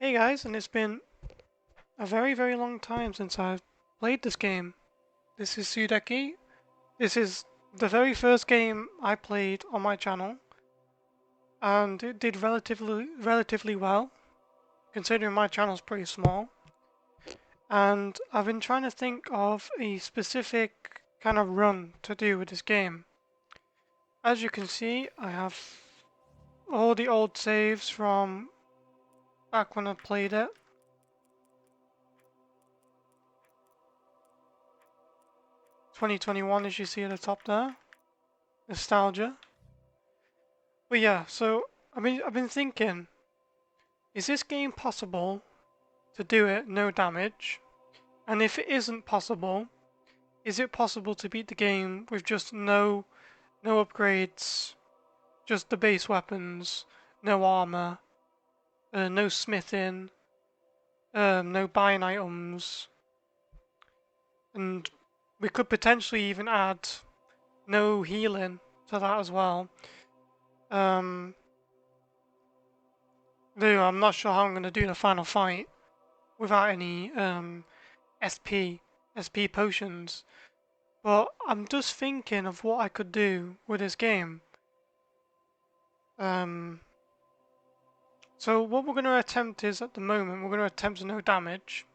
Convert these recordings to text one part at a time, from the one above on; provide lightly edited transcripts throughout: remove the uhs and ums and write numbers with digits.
Hey guys, and it's been a very long time since I've played this game. This is Sudeki. This is the very first game I played on my channel, and it did relatively well, considering my channel's pretty small. And I've been trying to think of a specific kind of run to do with this game. As you can see, I have all the old saves from back when I played it. 2021, as you see at the top there. Nostalgia. But yeah, so I've been thinking, is this game possible to do it no damage? And if it isn't possible, is it possible to beat the game with just no upgrades, just the base weapons, no armor, no smithing, no buying items, and we could potentially even add no healing to that as well. Though I'm not sure how I'm going to do the final fight without any SP potions, but I'm just thinking of what I could do with this game. So what we're going to attempt is, at the moment, we're going to attempt no damage,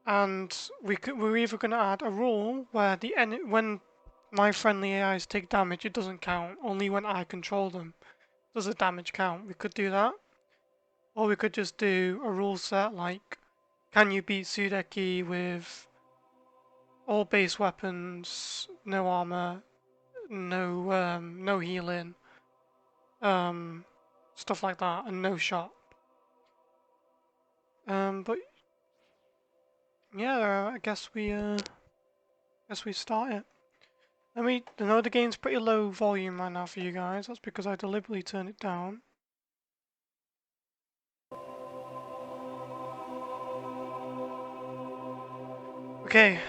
and we're either going to add a rule where when my friendly AIs take damage, it doesn't count. Only when I control them does the damage count. We could do that, or we could just do a rule set like, can you beat Sudeki with all base weapons, no armor, no healing, stuff like that, and no shot. But yeah, I guess we start it. I know the game's pretty low volume right now for you guys. That's because I deliberately turned it down. Okay.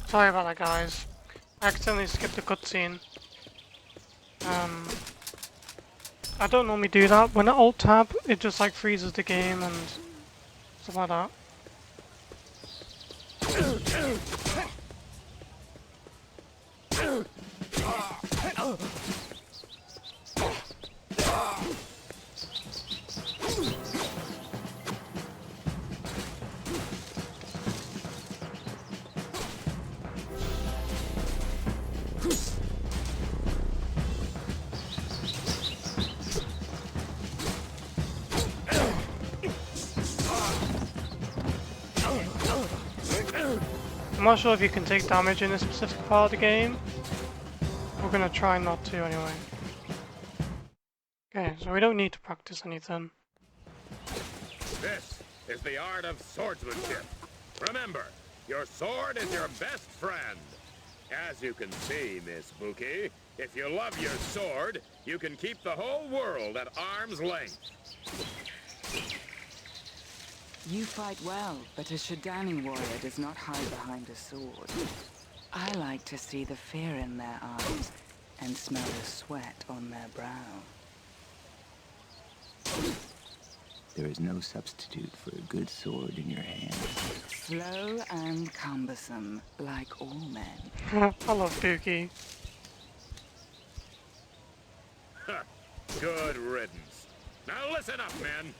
Sorry about that, guys. I accidentally skipped the cutscene. I don't normally do that. When I alt tab, it just like freezes the game and stuff like that. I'm not sure if you can take damage in this specific part of the game. We're gonna try not to anyway. Okay, so we don't need to practice anything. This is the art of swordsmanship. Remember, your sword is your best friend. As you can see, Miss Buki, if you love your sword, you can keep the whole world at arm's length. You fight well, but a Shadani warrior does not hide behind a sword. I like to see the fear in their eyes and smell the sweat on their brow. There is no substitute for a good sword in your hand. Slow and cumbersome, like all men. I love Dookie. Good riddance. Now listen up, men.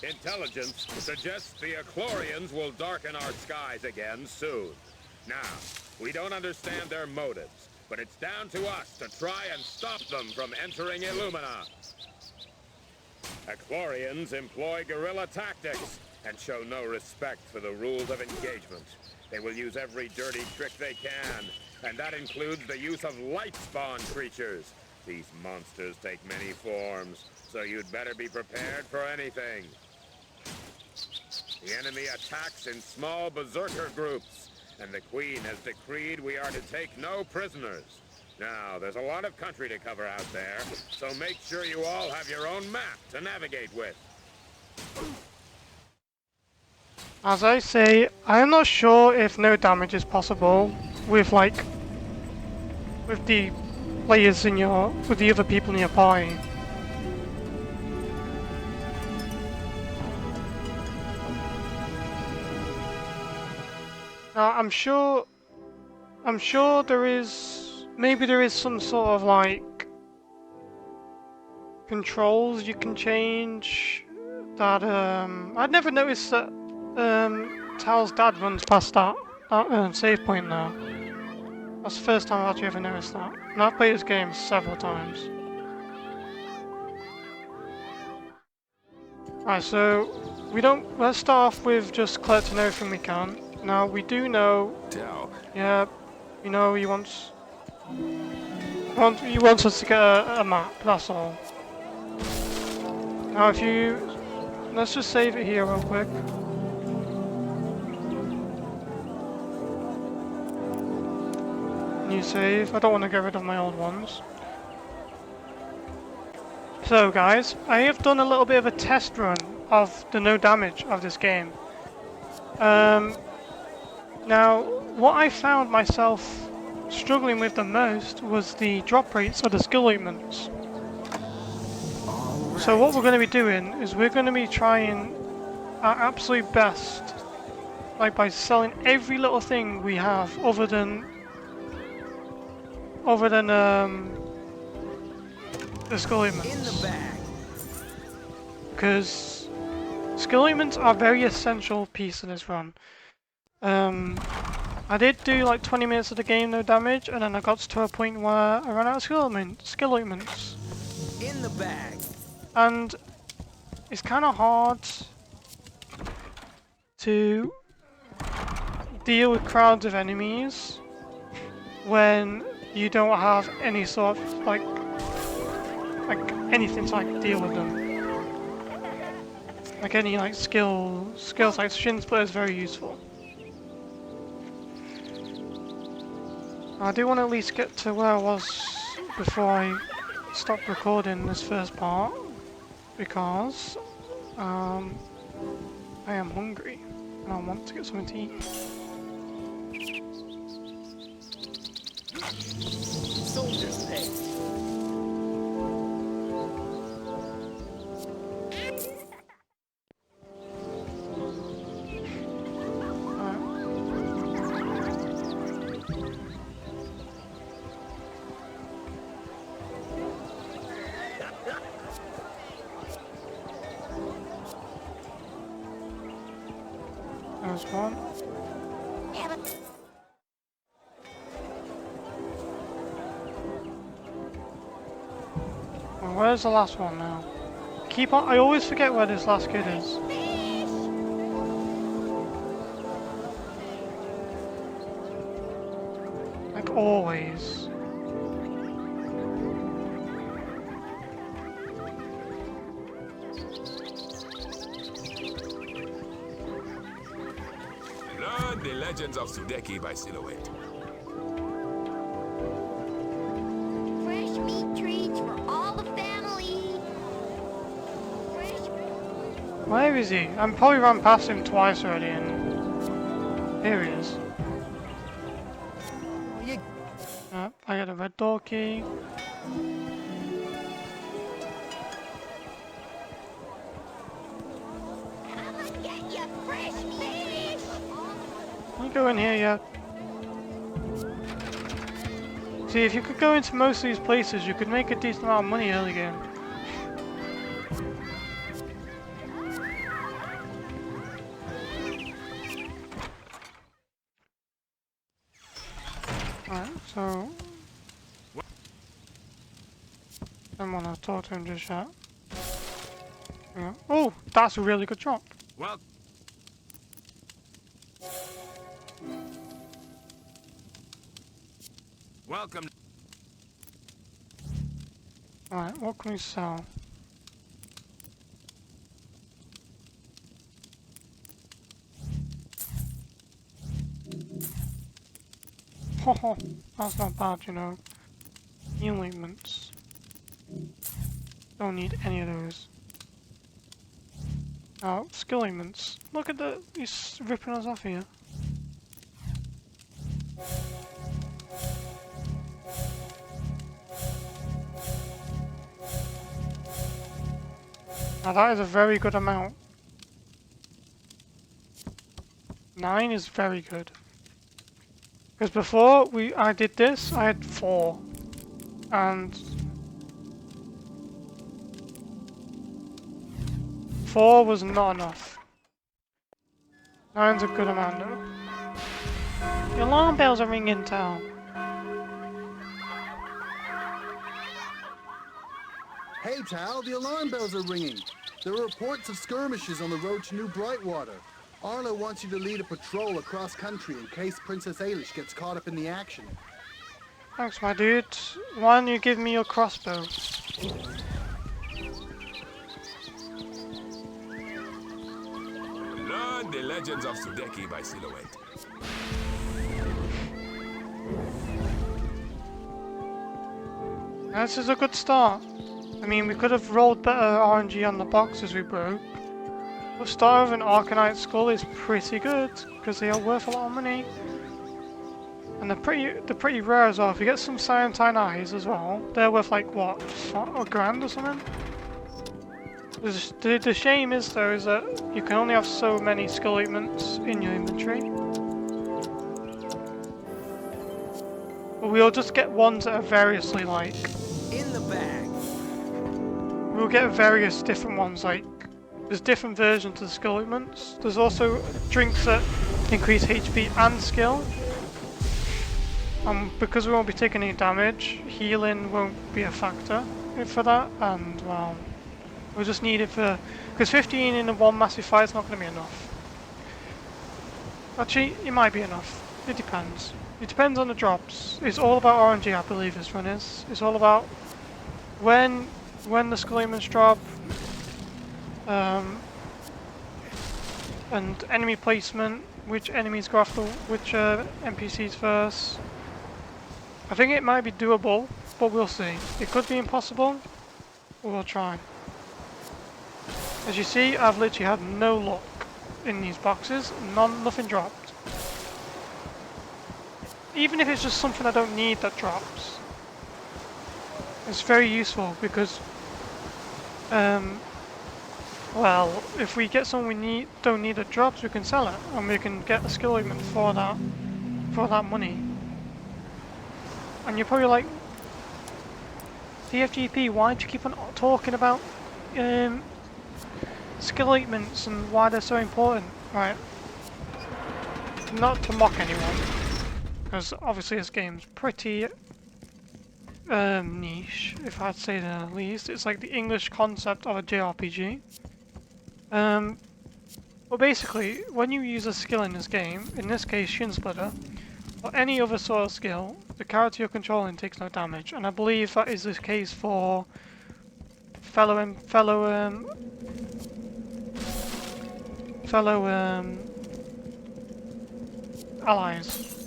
Intelligence suggests the Echlorians will darken our skies again soon. Now, we don't understand their motives, but it's down to us to try and stop them from entering Illumina. Echlorians employ guerrilla tactics and show no respect for the rules of engagement. They will use every dirty trick they can, and that includes the use of light-spawn creatures. These monsters take many forms, so you'd better be prepared for anything. The enemy attacks in small berserker groups, and the Queen has decreed we are to take no prisoners. Now, there's a lot of country to cover out there, so make sure you all have your own map to navigate with. As I say, I'm not sure if no damage is possible with with the players in with the other people in your party. Now, I'm sure maybe there is some sort of like controls you can change that I'd never noticed that Tal's dad runs past that save point now. That's the first time I've actually ever noticed that. And I've played this game several times. Right, so let's start off with just collecting everything we can. Now we do know. Yeah, you know he wants us to get a map. That's all. Now let's just save it here real quick. New save. I don't want to get rid of my old ones. So guys, I have done a little bit of a test run of the no damage of this game. Now, what I found myself struggling with the most was the drop rates of the skill augments. So what we're going to be doing is we're going to be trying our absolute best, like by selling every little thing we have other than the skill augments. Because skill augments are a very essential piece of this run. I did do like 20 minutes of the game no damage, and then I got to a point where I ran out of skill augments. In the bag. And it's kind of hard to deal with crowds of enemies when you don't have any sort of like anything to like deal with them. Like any like skills like Shin Split is very useful. I do want to at least get to where I was before I stop recording this first part, because I am hungry and I want to get something to eat. Soldier's pay. There's one. Well, where's the last one now? I always forget where this last kid is. Like always. Learn the legends of Sudeki by Silhouette. Fresh meat treats for all the family. Where is he? I'm probably run past him twice already, and here he is. I got a red door key. Come and get your fresh fish! Can you go in here yet? See, if you could go into most of these places, you could make a decent amount of money early game. Alright, so... I don't want to talk to him just yet. Yeah. Oh, that's a really good drop. Well, welcome. Alright, what can we sell? Ho, that's not bad, you know. Enlightenments. Don't need any of those. Now, skill ailments. Look at the... he's ripping us off here. Now that is a very good amount. 9 is very good. Because before I did this, I had 4. And 4 was not enough. 9's a good amount though. The alarm bells are ringing town. Hey, Tal, the alarm bells are ringing. There are reports of skirmishes on the road to New Brightwater. Arlo wants you to lead a patrol across country in case Princess Ailish gets caught up in the action. Thanks, my dude. Why don't you give me your crossbow? Learn the legends of Sudeki by Silhouette. This is a good start. I mean, we could have rolled better RNG on the boxes we broke. But start with an Arcanite skull is pretty good, because they are worth a lot of money. And they're pretty rare as well. If you get some Cyantine eyes as well, they're worth like, what, a grand or something? The shame is though, is that you can only have so many skill augments in your inventory. But we'll just get ones that are variously like... In the bag. We'll get various different ones, like... There's different versions of the skill augments. There's also drinks that increase HP and skill. Because we won't be taking any damage, healing won't be a factor for that, and well, we'll just need it for... Because 15 in one massive fight is not going to be enough. Actually, it might be enough. It depends. It depends on the drops. It's all about RNG, I believe this run is. It's all about when the skill augments drop, and enemy placement, which enemies go after which NPCs first. I think it might be doable, but we'll see. It could be impossible, but we'll try. As you see, I've literally had no luck in these boxes. Nothing dropped. Even if it's just something I don't need that drops. It's very useful because, well, if we get something we don't need that drops, we can sell it, and we can get a skill augment for that money. And you're probably like, TFGP, why do you keep on talking about skill augments and why they're so important? Right. Not to mock anyone, because obviously this game's pretty niche, if I'd say the least. It's like the English concept of a JRPG. But basically, when you use a skill in this game, in this case Shin Splitter, or any other sort of skill, the character you're controlling takes no damage, and I believe that is the case for fellow allies.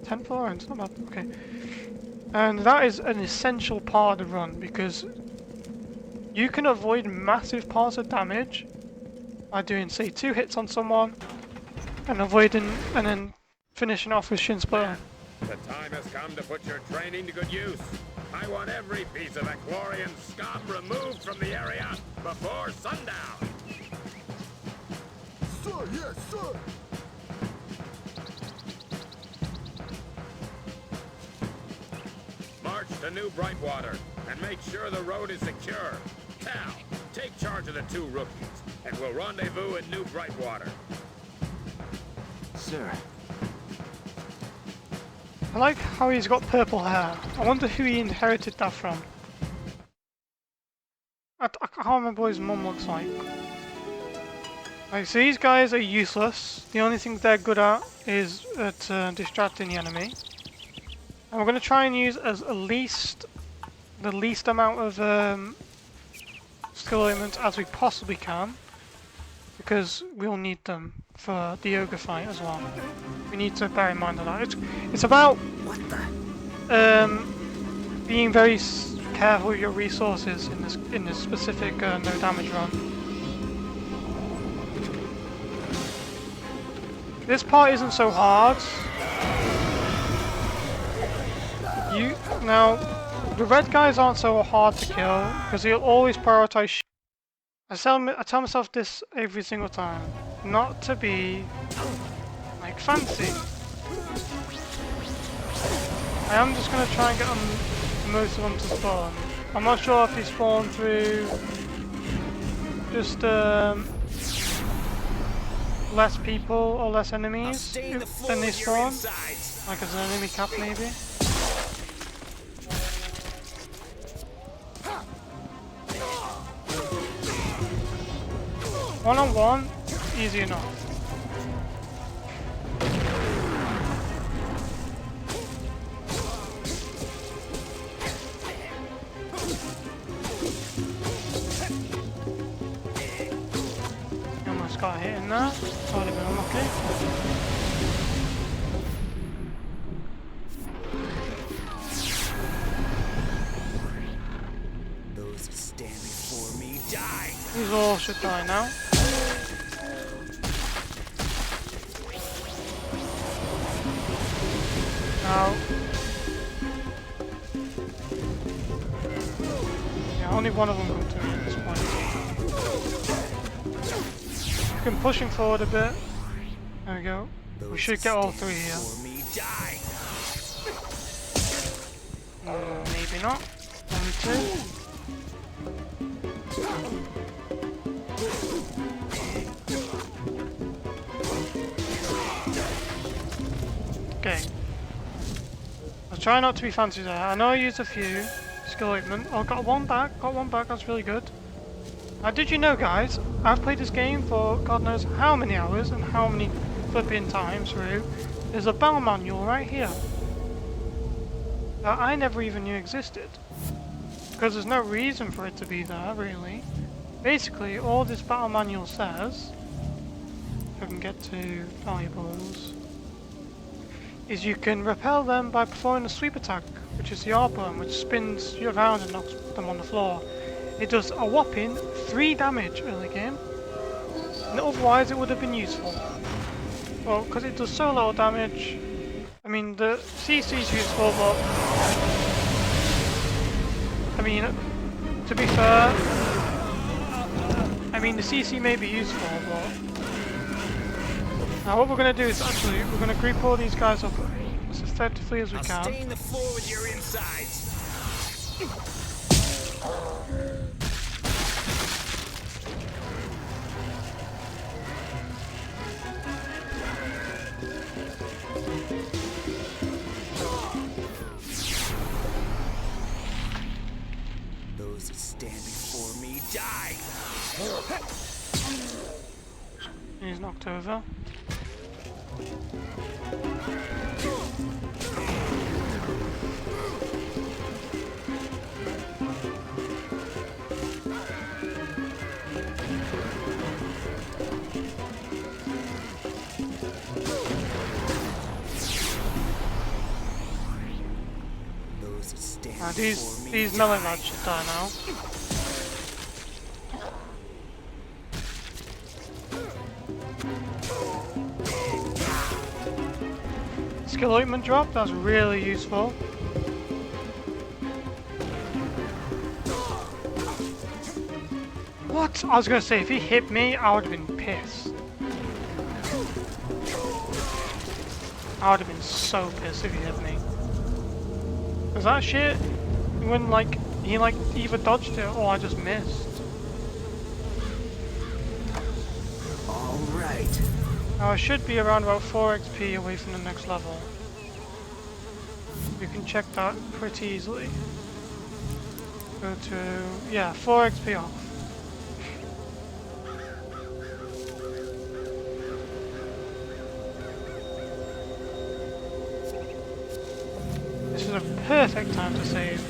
10 floor, it's not bad, okay. And that is an essential part of the run, because you can avoid massive parts of damage by doing, say, 2 hits on someone, and avoiding, and then finishing off with Shin Splitter. The time has come to put your training to good use. I want every piece of Echlorian scum removed from the area before sundown. Sir, yes, sir. March to New Brightwater and make sure the road is secure. Cal, take charge of the 2 rookies, and we'll rendezvous in New Brightwater. Sir, I like how he's got purple hair. I wonder who he inherited that from. I can't remember what his mum looks like. Right, so these guys are useless. The only thing they're good at is at distracting the enemy. And we're going to try and use the least amount of skill elements as we possibly can, because we'll need them for the ogre fight as well. We need to bear in mind that. It's about being very careful with your resources in this specific no damage run. This part isn't so hard. Now, the red guys aren't so hard to kill because he'll always prioritize. I tell myself this every single time, not to be like fancy. I am just gonna try and get most of them to spawn. I'm not sure if they spawn through just less people or less enemies than they spawn, like as an enemy cap maybe. One-on-one, easy enough. Almost got hit in there. Totally been unlucky. Those who stand before me die. These all should die now. Now, yeah, only one of them got to me at this point. Been pushing forward a bit. There we go. We should get all 3 here. Maybe not. Only 2. Okay. I'll try not to be fancy there. I know I used a few skill equipment. Oh, got one back, that's really good. Now, did you know, guys, I've played this game for God knows how many hours and how many flipping times through. There's a battle manual right here that I never even knew existed, because there's no reason for it to be there, really. Basically, all this battle manual says, if I can get to valuables, is you can repel them by performing a sweep attack, which is the R button, which spins you around and knocks them on the floor. It does a whopping 3 damage early game, and otherwise it would have been useful. Well, because it does so little damage, I mean, the CC is useful, but I mean, to be fair, I mean, the CC may be useful, but now what we're going to do is actually, we're going to group all these guys up as effectively as we can. Stain the floor with your insides. Those who stand before me die. He's knocked over. Those who stand Now before me these melee lads should die now. skill ointment drop. That's really useful. What? I was gonna say, if he hit me, I would have been pissed. I would have been so pissed if he hit me. Cause that shit, when like, he like either dodged it or I just missed. All right. Now I should be around about 4 XP away from the next level. We can check that pretty easily. Go to, yeah, 4 XP off. This is a perfect time to save.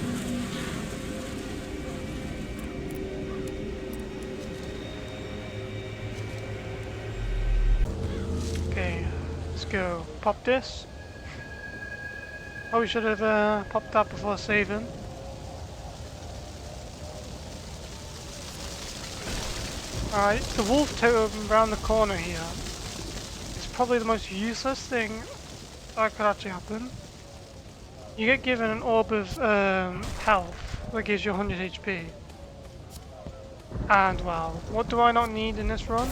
Okay, let's go. Pop this. Oh, we should have popped that before saving. Alright, the wolf totem around the corner here is probably the most useless thing that could actually happen. You get given an orb of health that gives you 100 HP. And well, what do I not need in this run?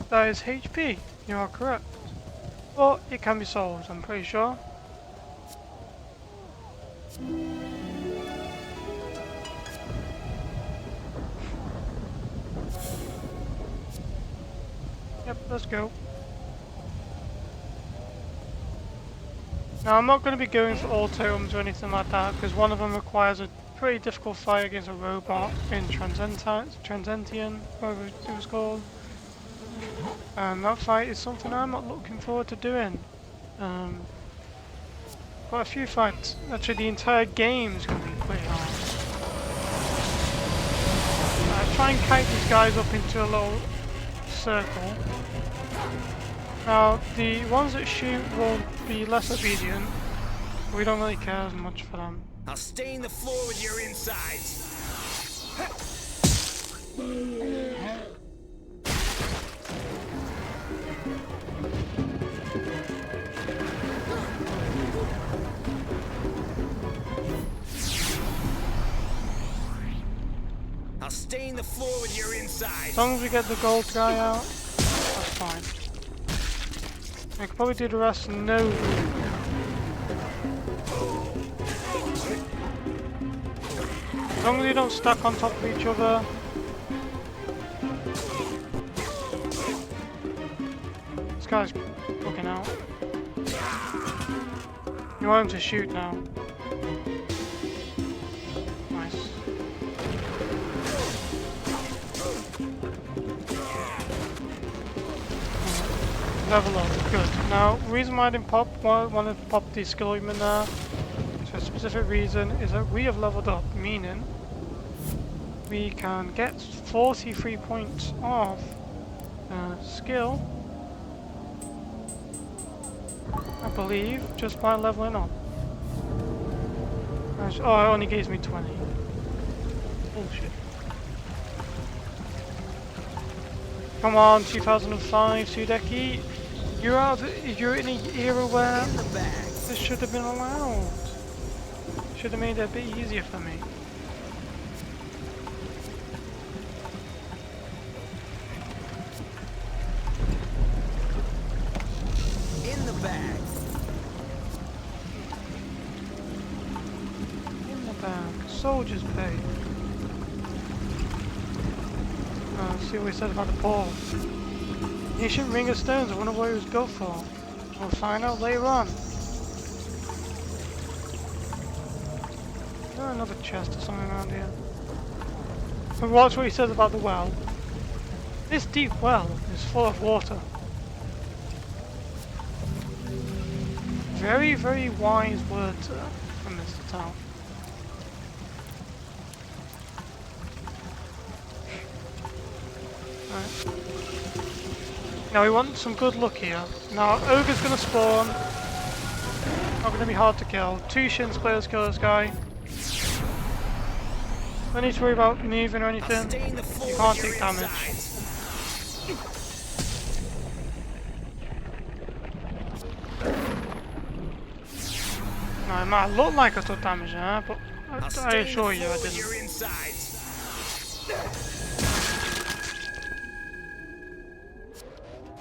That is HP, you are correct. But it can be solved, I'm pretty sure. Yep, let's go. Now I'm not going to be going for all totems or anything like that, because one of them requires a pretty difficult fight against a robot in Transentian, whatever it was called. And that fight is something I'm not looking forward to doing. Quite a few fights. Actually, the entire game is going to be pretty hard. Try and kite these guys up into a little circle. Now, the ones that shoot will be less obedient. We don't really care as much for them. I'll stain the floor with your insides. I'll stain the floor with your insides. As long as we get the gold guy out, that's fine. I could probably do the rest no. As long as you don't stack on top of each other. This guy's looking out. You want him to shoot now. Nice. Level up, good. Now, the reason why I didn't wanted to pop the skill ointment there, for a specific reason, is that we have leveled up, meaning we can get 43 points of skill, I believe, just by leveling up. Oh, it only gives me 20. Bullshit. Come on, 2005 Sudeki. You're in an era where this should have been allowed. Should have made it a bit easier for me. In the bag. In the bag. Soldiers pay. See what he said about the ball. Ancient ring of stones, I wonder what he was go for. We'll find out later on. Is there another chest or something around here? But watch what he says about the well. This deep well is full of water. Very, very wise words from Mr. Tal. Right. Now we want some good luck here. Now Ogre's gonna spawn. Not gonna be hard to kill. 2 shin splitters kill this guy. Don't need to worry about moving or anything. You can't take damage. Now, it might look like I took damage there, but I assure you I didn't. Your insides.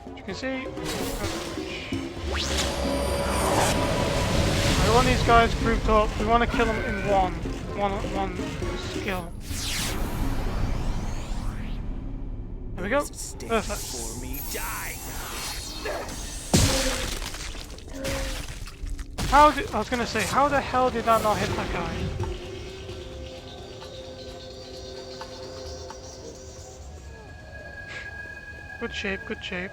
As you can see, we want these guys grouped up. We want to kill them in one skill. There we go. Perfect. For me, die. I was gonna say, how the hell did that not hit that guy? Good shape, good shape.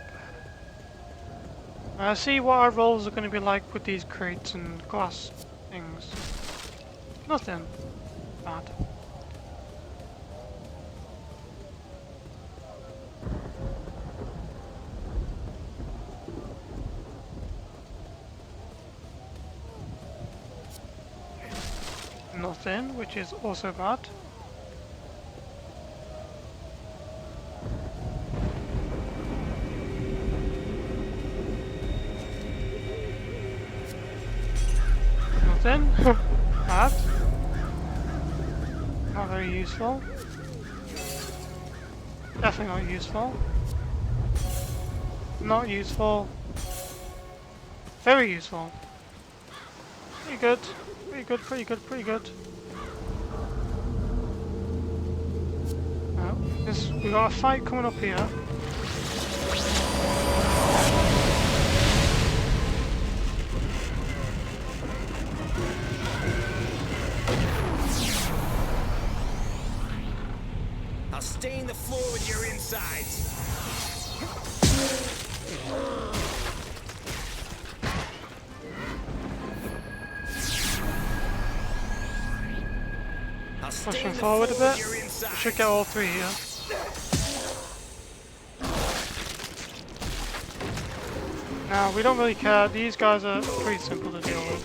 See what our rolls are going to be like with these crates and glass things. Nothing bad. Nothing, which is also bad. Nothing. Bad. Not very useful. Definitely not useful. Not useful. Very useful. Pretty good. Pretty good, pretty good, pretty good. Now, we got a fight coming up here. I'll stain the floor with your insides. Pushing forward a bit. We should get all three here. Now, we don't really care. These guys are pretty simple to deal with.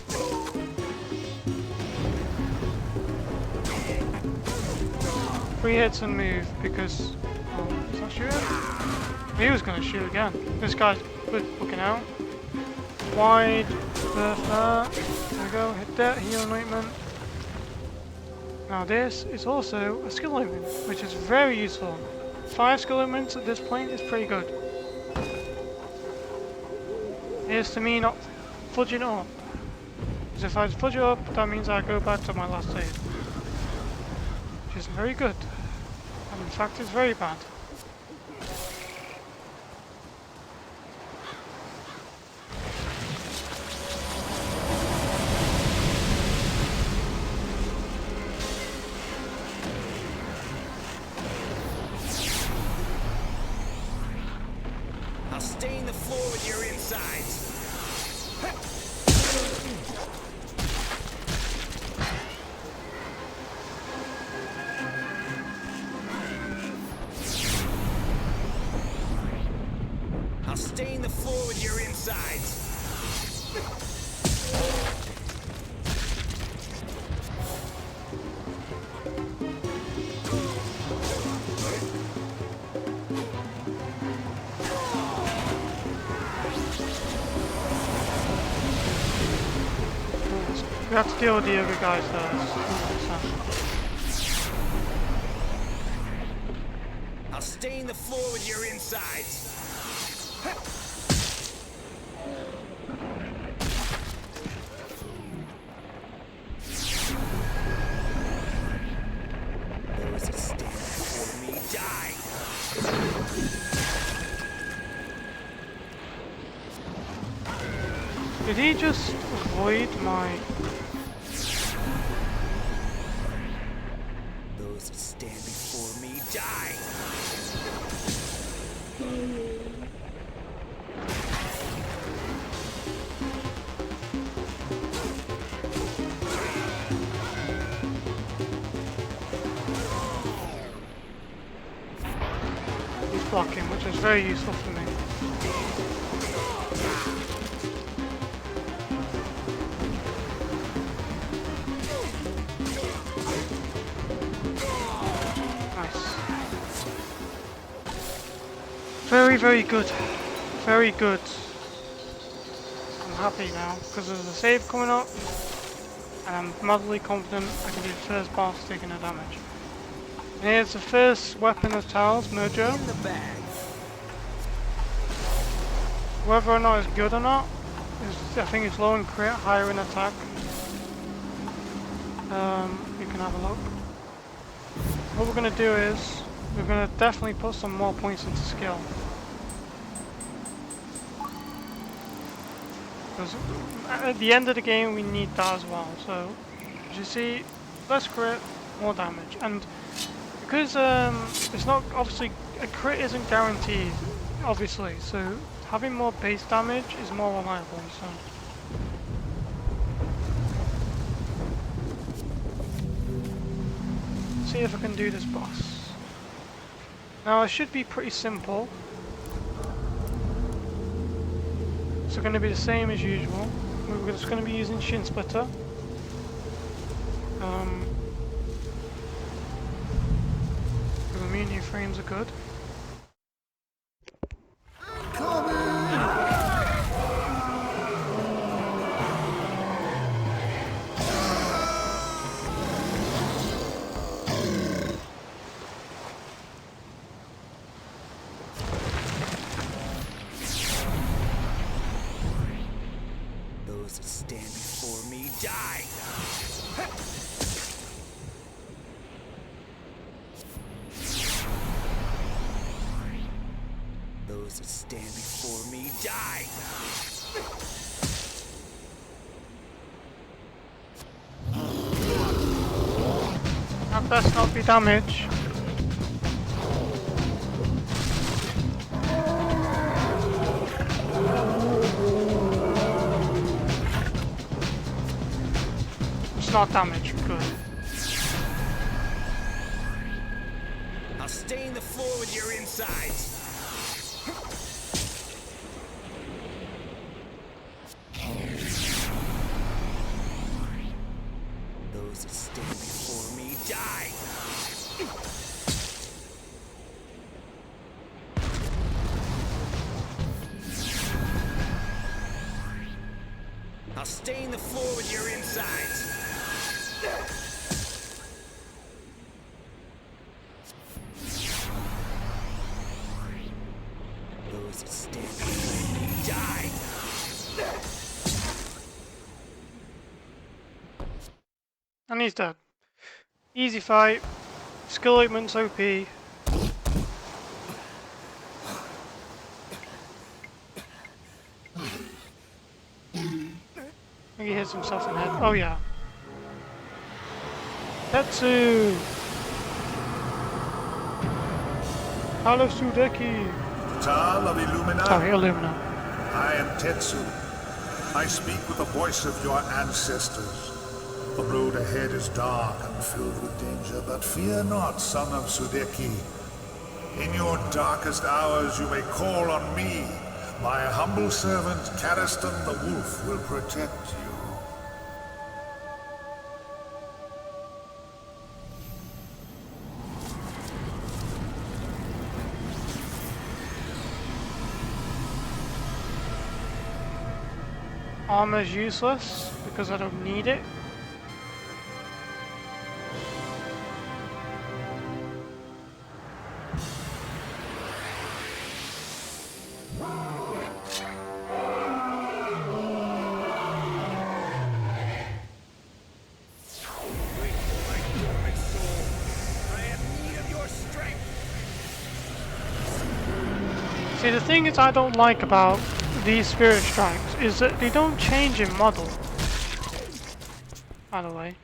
3 hits and move because... Oh, he's not shooting? He was going to shoot again. This guy's good looking out. Wide berth there. There we go. Hit that. Healing ointment. Now this is also a skill ointment, which is very useful. 5 skill ointments at this point is pretty good. Here's to me not fudging it up. Because if I fudge it up, that means I go back to my last save. Which isn't very good. And in fact, it's very bad. Stain the floor with your insides. I'll stain the floor with your insides. We have to deal with the other guys first. I'll stain the floor with your insides. Those that stand before me die. Did he just avoid my... Those that stand before me die. He's blocking, which is very useful for me. Very, very good. Very good. I'm happy now, because there's a save coming up. and I'm moderately confident I can do the first boss taking no damage. And here's the first weapon of Tal's, Mojo. In the bag. Whether or not it's good or not, is, I think it's low in crit, higher in attack. You can have a look. What we're going to do is, we're going to definitely put some more points into skill. Because at the end of the game we need that as well. So, as you see, less crit, more damage. And because it's not, obviously, a crit isn't guaranteed, obviously. So, having more base damage is more reliable. So. See if I can do this boss. Now it should be pretty simple. It's going to be the same as usual. We're just going to be using Shin Splitter. The immunity frames are good. Those that stand before me die. Those that stand before me die. That best not be damage. It's not damage, good. I'll stain the floor with your insides. Those that stand before me die. I'll stain the floor with your insides. Those that stand before me die. And he's dead. Easy fight. Skill augment's OP. I think he hits himself in the head. Oh yeah. Tetsu! Hello Sudeki! Tal of Illumina, Sorry, Illumina. I am Tetsu. I speak with the voice of your ancestors. The road ahead is dark and filled with danger, but fear not, son of Sudeki. In your darkest hours you may call on me. My humble servant, Cariston the Wolf, will protect you. Armor's useless because I don't need it. See, the thing is I don't like about these Spirit Strikes is that they don't change in model. By the way.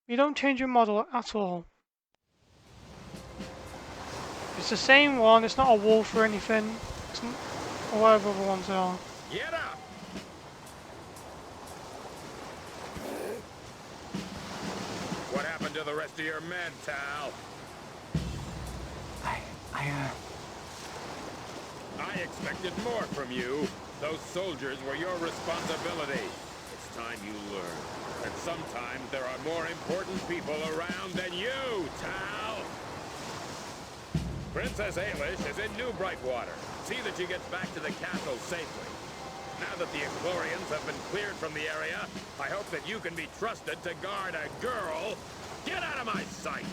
You don't change your model at all. It's the same one, it's not a wolf or anything. It's not, or whatever other ones they are. Get up! What happened to the rest of your men, Tal? I expected more from you. Those soldiers were your responsibility. It's time you learn. And sometimes there are more important people around than you, Tal! Princess A.I'S is in New Brightwater. See that she gets back to the castle safely. Now that the Explorians have been cleared from the area, I hope that you can be trusted to guard a girl. Get out of my sight!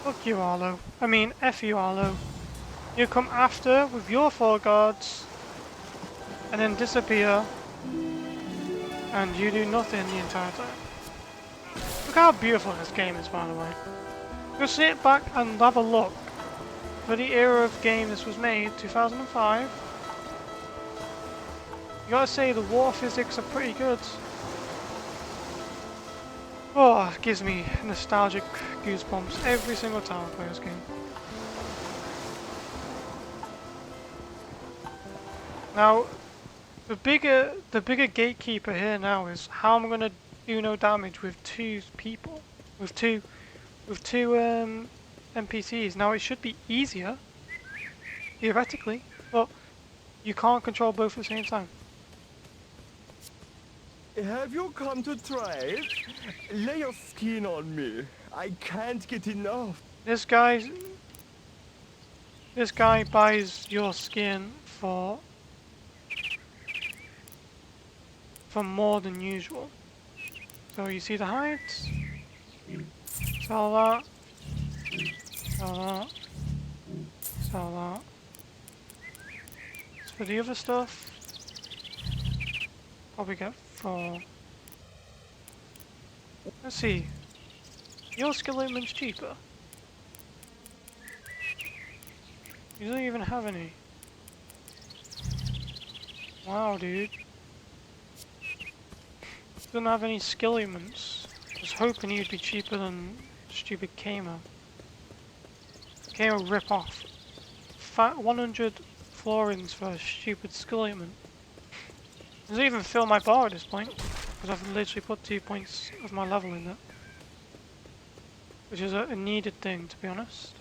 Fuck you, Arlo. I mean, F you, Arlo. You come after with your 4 guards, and then disappear, and you do nothing the entire time. Look how beautiful this game is, by the way. Just sit back and have a look. For the era of game this was made, 2005, you gotta say the water physics are pretty good. Oh, it gives me nostalgic goosebumps every single time I play this game. Now, the bigger gatekeeper here now is how I'm gonna do no damage with 2 people, with two NPCs. Now it should be easier, theoretically, but you can't control both at the same time. Have you come to trade? Lay your skin on me. I can't get enough. This guy buys your skin for more than usual. So you see the hides? Sell that. Sell that. Sell that. As for the other stuff, probably get for... Let's see. Your skeleton's cheaper. You don't even have any. Wow, dude. Don't have any skillements. I was hoping he'd be cheaper than stupid Kamo. Kamo rip off. 100 florins for a stupid skeleton. Doesn't even fill my bar at this point, because I've literally put 2 points of my level in there. Which is a needed thing, to be honest.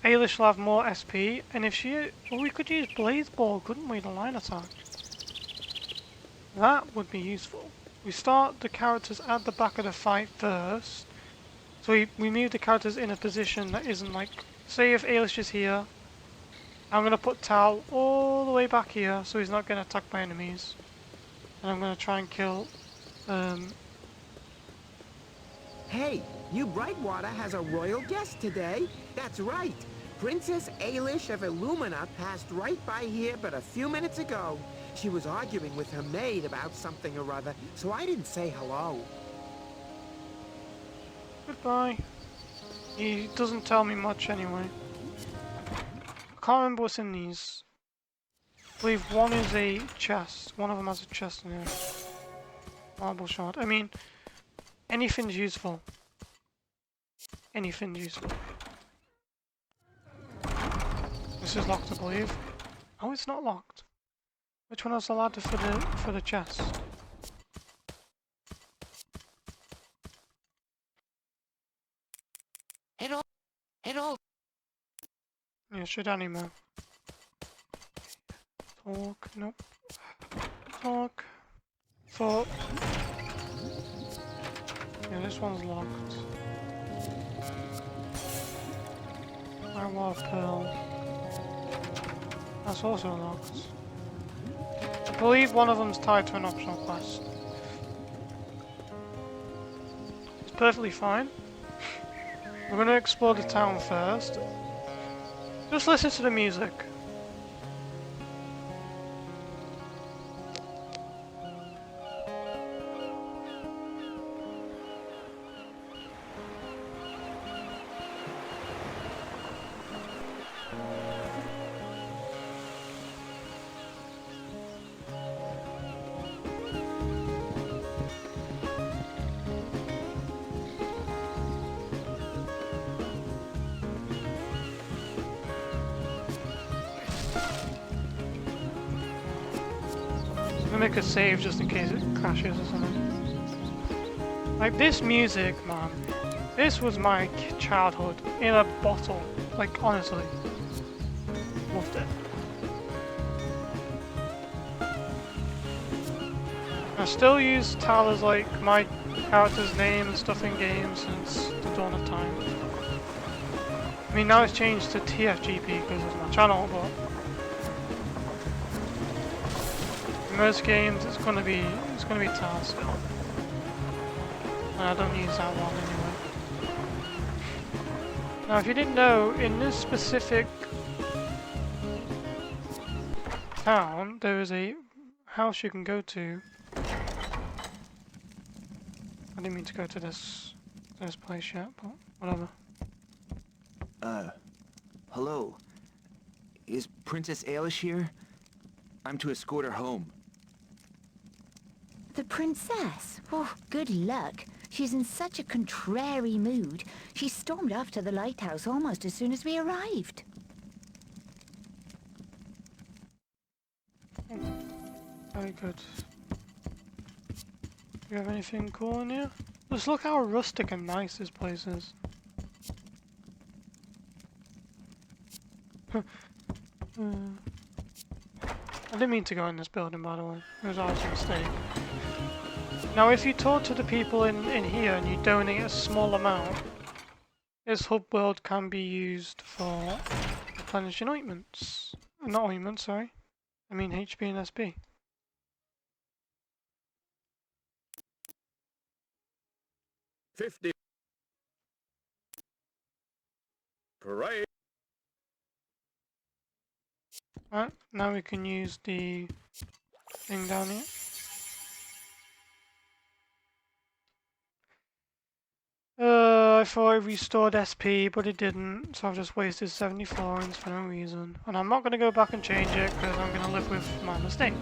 Ailish will have more SP, and if she... Well, we could use Blaze Ball, couldn't we, the line attack? That would be useful. We start the characters at the back of the fight first. So we move the characters in a position that isn't like... Say if Ailish is here, I'm going to put Tal all the way back here so he's not getting attacked by enemies. And I'm going to try and kill... Hey, New Brightwater has a royal guest today. That's right. Princess Ailish of Illumina passed right by here but a few minutes ago. She was arguing with her maid about something or other, so I didn't say hello. Goodbye. He doesn't tell me much anyway. I can't remember what's in these. I believe one is a chest. One of them has a chest in here. Marble shard. I mean, anything's useful. Anything's useful. This is locked, I believe. Oh, it's not locked. Which one else allowed for the chest? Hello. Yeah, should anymore. Talk, nope. Talk. Thought. Yeah, this one's locked. My War Pearl. That's also locked. I believe one of them's tied to an optional quest. It's perfectly fine. We're going to explore the town first. Just listen to the music. Make a save just in case it crashes or something. Like this music, man. This was my childhood in a bottle. Like honestly, loved it. I still use Tal as like my character's name and stuff in games since the dawn of time. I mean now it's changed to TFGP because it's my channel, but In most games, it's gonna be task. And I don't use that one anyway. Now, if you didn't know, in this specific town, there is a house you can go to. I didn't mean to go to this place yet, but whatever. Hello. Is Princess Ailish here? I'm to escort her home. The princess? Oh, good luck. She's in such a contrary mood. She stormed off to the lighthouse almost as soon as we arrived. Very good. Do you have anything cool in here? Just look how rustic and nice this place is. I didn't mean to go in this building, by the way. It was always a mistake. Now, if you talk to the people in here and you donate a small amount, this hub world can be used for replenishing ointments. Not ointments, sorry. I mean HP and SP. $50. Parade. Right, now we can use the thing down here. I thought it restored SP, but it didn't, so I've just wasted 70 florins for no reason. And I'm not going to go back and change it, because I'm going to live with my mistake.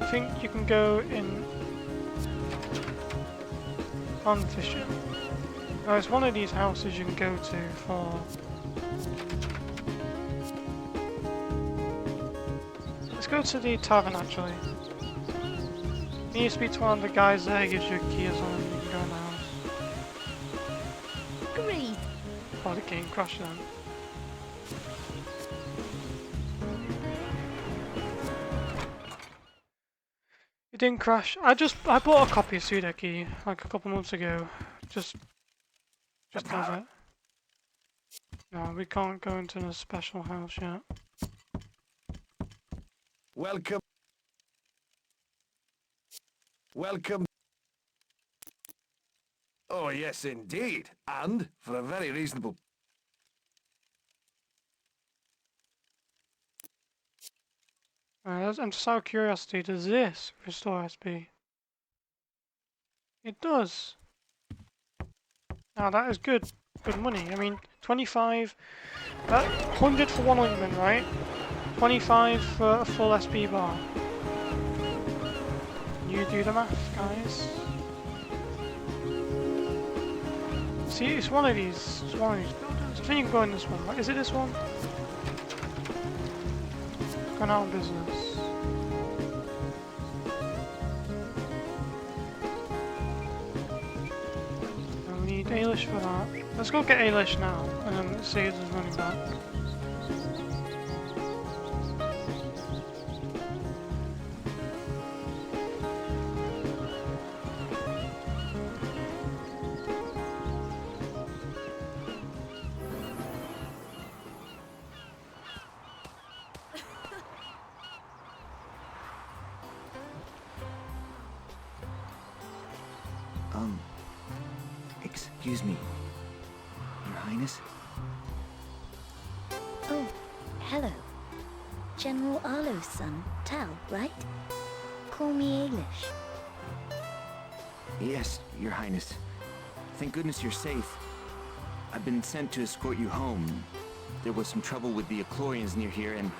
I think you can go in on fishing. Now, it's one of these houses you can go to for... Let's go to the tavern, actually. You need to speak to one of the guys there, gives you a key or something, you can go in the house. Great. Oh, the game crashed then. It didn't crash. I bought a copy of Sudeki like a couple months ago. Just have it. No, we can't go into the special house yet. Welcome. Welcome. Oh, yes, indeed. And for a very reasonable... I'm just out of curiosity, does this restore SP? It does. Now that is good money. I mean, 25, 100 for one ointment, right? 25 for a full SP bar. You do the math, guys. See, it's one of these buildings. I think you can go in this one. Right? Is it this one? Gone out of business. And we need A.I'S for that. Let's go get A.I'S now, and then see if there's running back. Excuse me. Your Highness? Oh, hello. General Arlo's son, Tal, right? Call me Ailish. Yes, Your Highness. Thank goodness you're safe. I've been sent to escort you home. There was some trouble with the Eclorians near here and...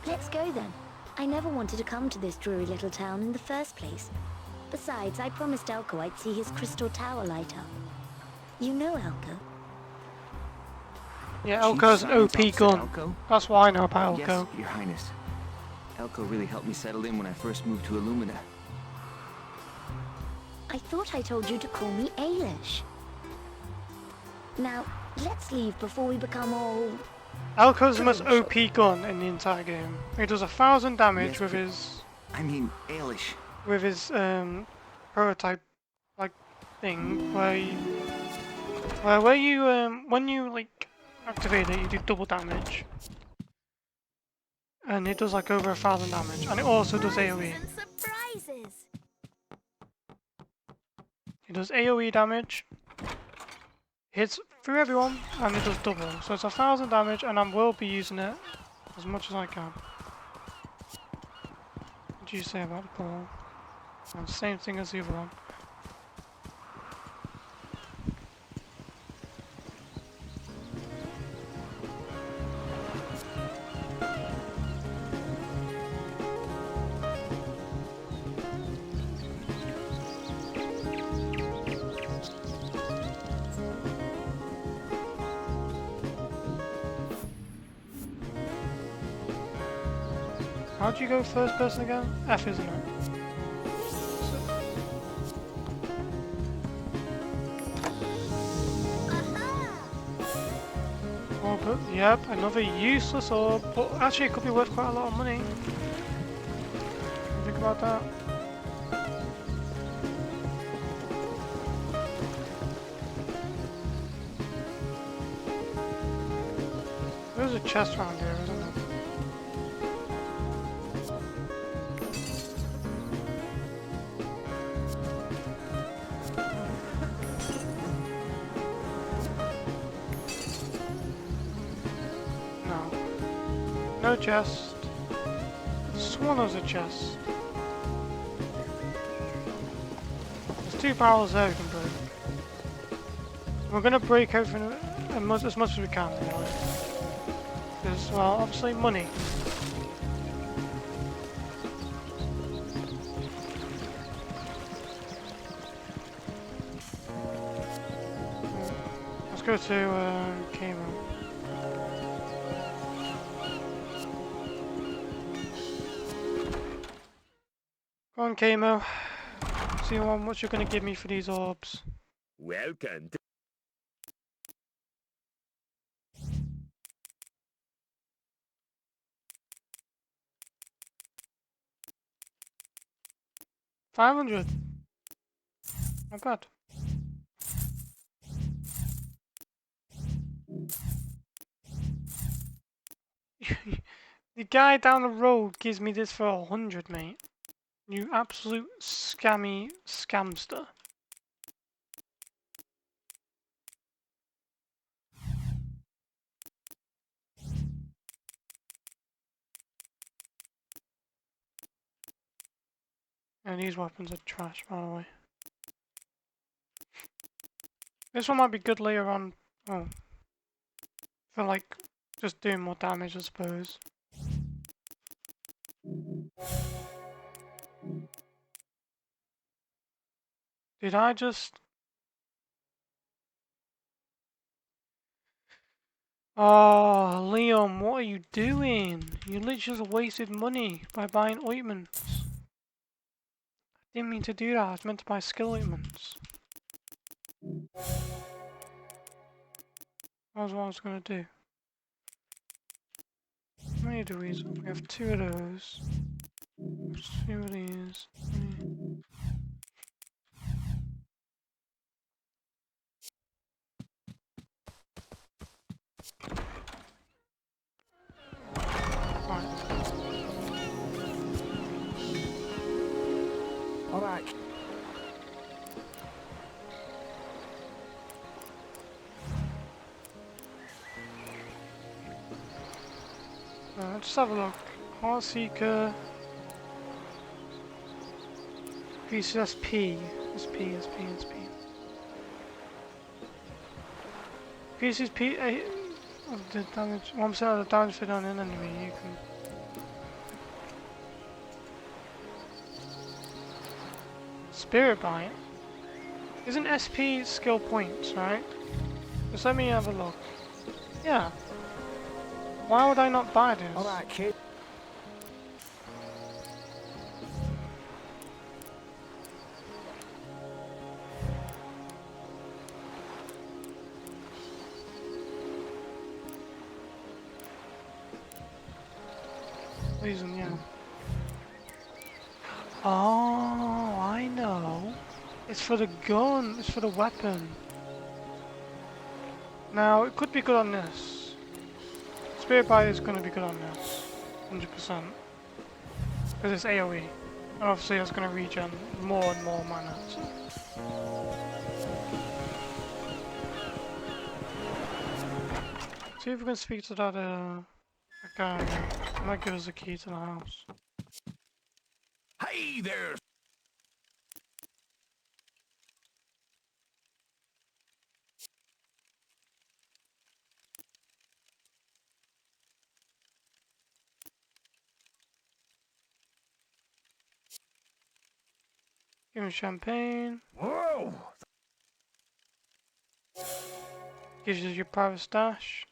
Let's go then. I never wanted to come to this dreary little town in the first place. Besides, I promised Elko I'd see his crystal tower light up. You know Elko? Yeah, Elko's an OP gun. Elko? That's what I know about Elko. Yes, Your Highness. Elko really helped me settle in when I first moved to Illumina. I thought I told you to call me Ailish. Now, let's leave before we become all... Elko's the most OP gun in the entire game. He does 1,000 damage Yes, with his... I mean, Ailish. With his prototype like thing where when you like activate it, you do double damage. and it does like over 1,000 damage, and it also does AoE. It does AoE damage, hits through everyone, and it does double. So it's 1,000 damage, and I will be using it as much as I can. What do you say about the ball? And same thing as the other one. How do you go first person again? F, isn't it? Oh, but yep, another useless orb, but actually it could be worth quite a lot of money. Think about that. There's a chest around here, isn't there? No chest. Swan has a chest. There's 2 barrels there we can break. We're gonna break everything as much as we can, anyway. Because, well, obviously money. Let's go to Cayman. Go on, Kamo. See how much you're gonna give me for these orbs. Welcome to 500. Not bad. The guy down the road gives me this for 100, mate. You absolute scammy scamster. And these weapons are trash, by the way. This one might be good later on. Oh. For like, just doing more damage, I suppose. Did I just... Oh, Leon, what are you doing? You literally just wasted money by buying ointments. I didn't mean to do that, I was meant to buy skill ointments. That was what I was going to do. How many do we have? We have 2 of those. 2 of these. Alright. Let's have a look. Heart Seeker. Piece SP. SP. Pieces P. Of the damage. 1% of the damage fit on an enemy. You can. Spirit Bite. Isn't SP skill points, right? Just let me have a look. Yeah. Why would I not buy this? Alright, kid. Reason, yeah. Oh, I know. It's for the gun. It's for the weapon. Now, it could be good on this. Spirit Bite is going to be good on this. 100%. Because it's AoE. And obviously it's going to regen more and more mana. So. See if we can speak to that guy. He might give us a key to the house. Hey there! Give him champagne. Whoa! Gives you your private stash.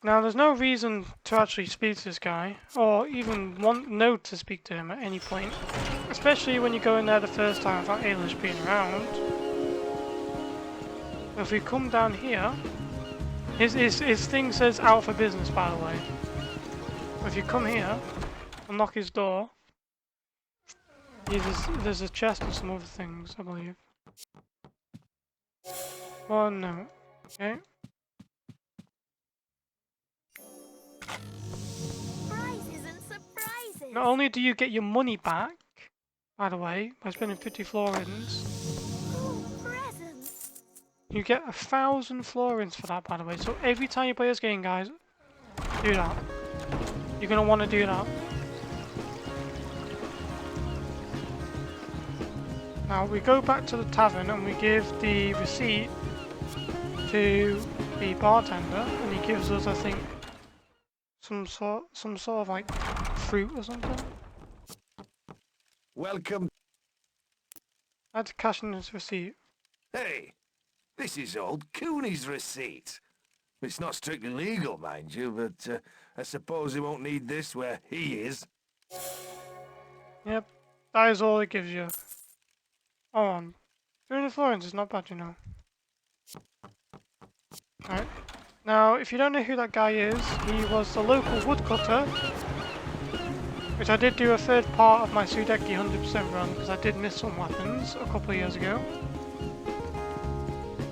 Now, there's no reason to actually speak to this guy, or even know to speak to him at any point. Especially when you go in there the first time without A.I'S being around. If we come down here, his thing says out for business, by the way. If you come here and knock his door, there's a chest and some other things, I believe. Oh no. Okay. Surprises and surprises! Not only do you get your money back, by the way, by spending 50 florins, Oh, presents! you get 1,000 florins for that, by the way. So every time you play this game, guys, do that. You're gonna want to do that. Now we go back to the tavern and we give the receipt to the bartender, and he gives us, I think, some sort of like fruit or something. Welcome. I had to cash in his receipt. Hey, this is old Cooney's receipt. It's not strictly legal, mind you, but I suppose he won't need this where he is. Yep, that is all it gives you. Oh, 300 florins is not bad, you know. Alright. Now, if you don't know who that guy is, he was the local woodcutter, which I did do a third part of my Sudeki 100% run, because I did miss some weapons a couple of years ago.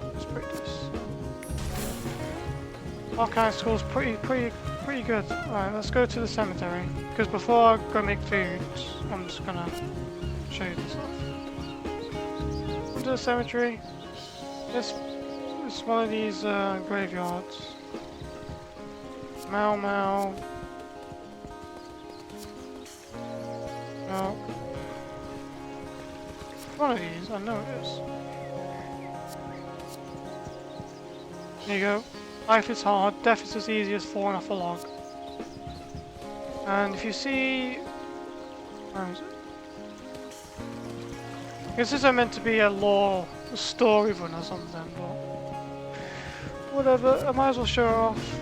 Let's break this. Archive school's pretty good. Alright, let's go to the cemetery, because before I go make food, I'm just gonna show you this stuff. To the cemetery. It's one of these graveyards. Mau Mau. No. One of these, I know it is. There you go. Life is hard, death is as easy as falling off a log. And if you see... Where is it? This isn't meant to be a story run or something, but whatever, I might as well show it off.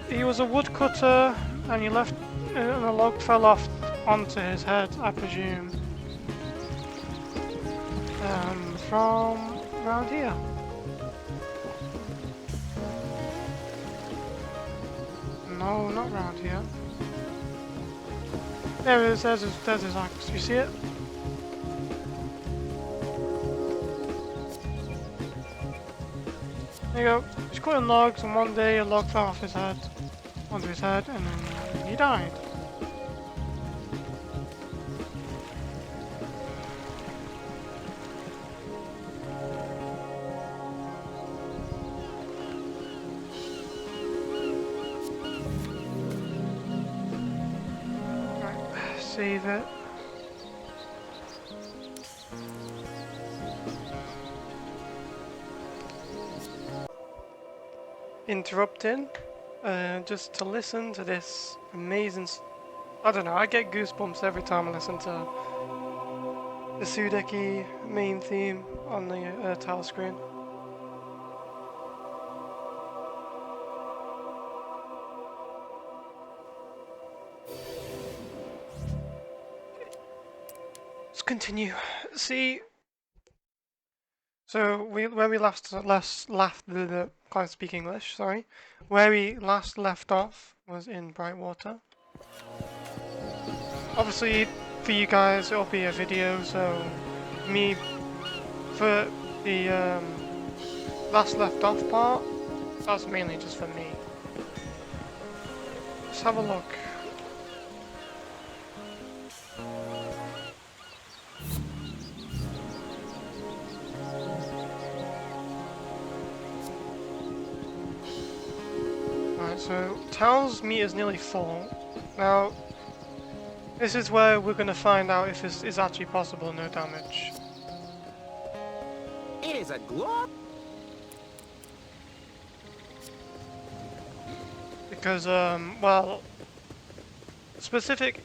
He was a woodcutter and he left and a log fell off onto his head, I presume. From around here. No, not around here. There it is, there's his axe, you see it? There you go. He's cutting logs, and one day a log fell off his head, onto his head, and then he died. Right, save it. Interrupting just to listen to this amazing I don't know, I get goosebumps every time I listen to the Sudeki main theme on the tile screen. Let's continue. See, so where we can't speak English, sorry. Where we last left off was in Brightwater. Obviously, for you guys, it'll be a video, so for the last left off part, That's mainly just for me. Let's have a look. Alright, so Tal's meat is nearly full. Now, this is where we're going to find out if this is actually possible, no damage. It is a glory. Because, well, specific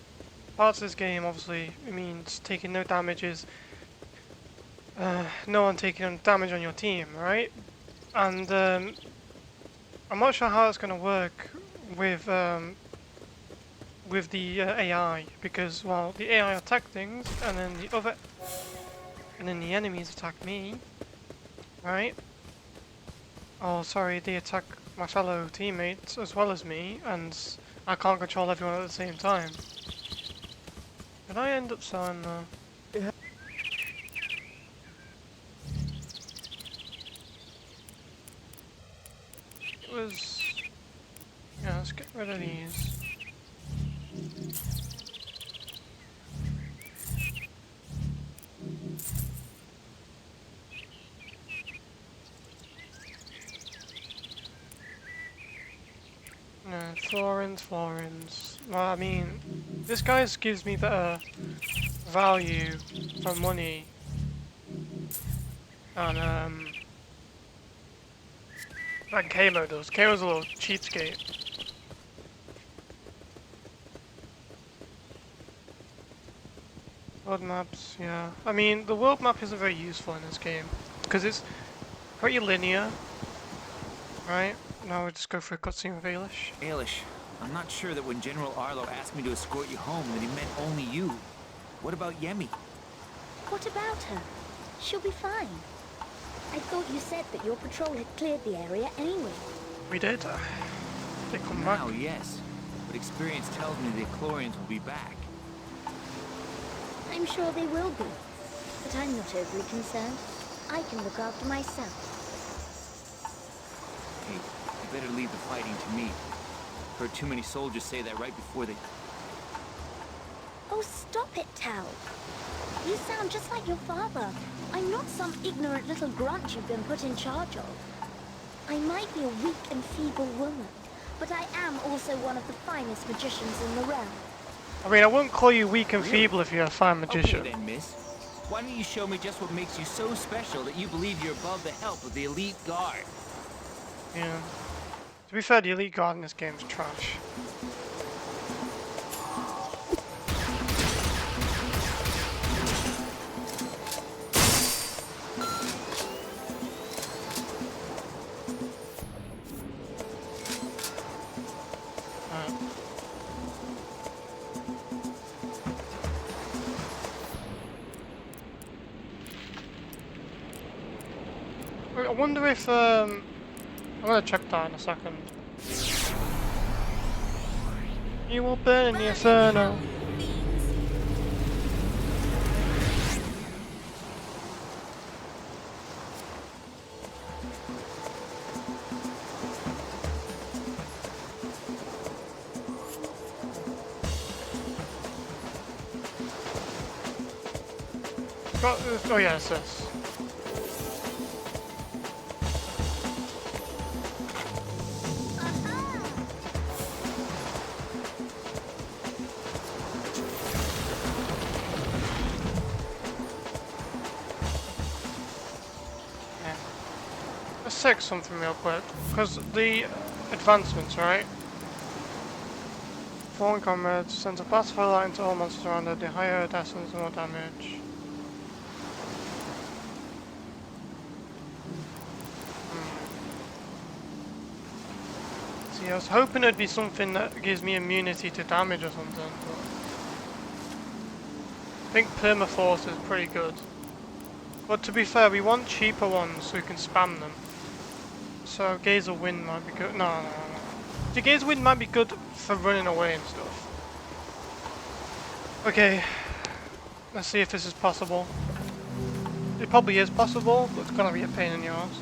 parts of this game, obviously, it means taking no damages, no one taking damage on your team, right? And, I'm not sure how it's going to work with the AI, because, well, the AI attack things, and then the enemies attack me, right? Oh, sorry, they attack my fellow teammates as well as me, and I can't control everyone at the same time. Did I end up selling the... It was... Yeah, let's get rid of these. No, florins. Well, I mean, this guy gives me better value for money than Kamo does. Kamo's a little cheapskate. World maps, yeah. I mean, the world map isn't very useful in this game because it's pretty linear, right? Now we'll just go for a cutscene with Ailish. Ailish, I'm not sure that when General Arlo asked me to escort you home that he meant only you. What about Yemi? What about her? She'll be fine. I thought you said that your patrol had cleared the area anyway. We did. They come back. Now, yes. But experience tells me the Eclorians will be back. I'm sure they will be. But I'm not overly concerned. I can look after myself. Hey, you better leave the fighting to me. Heard too many soldiers say that right before they... Oh, stop it, Tal. You sound just like your father. I'm not some ignorant little grunt you've been put in charge of. I might be a weak and feeble woman, but I am also one of the finest magicians in the realm. I mean, I wouldn't call you weak and feeble if you're a fine magician. Okay then, miss. Why don't you show me just what makes you so special that you believe you're above the help of the elite guard? Yeah. To be fair, the elite guard in this game is trash. I wonder if, I'm gonna check that in a second. You will burn in the inferno. Oh yeah, it's this. Let's check something real quick, because the advancements, right? Fallen comrades sends a pacifier light into all monsters around it. The higher it essence, more damage. See, I was hoping it'd be something that gives me immunity to damage or something, but I think Permaforce is pretty good. But to be fair, we want cheaper ones so we can spam them. So Gaze of Wind might be good. No. The Gaze of Wind might be good for running away and stuff. Okay, let's see if this is possible. It probably is possible, but it's gonna be a pain in the arse.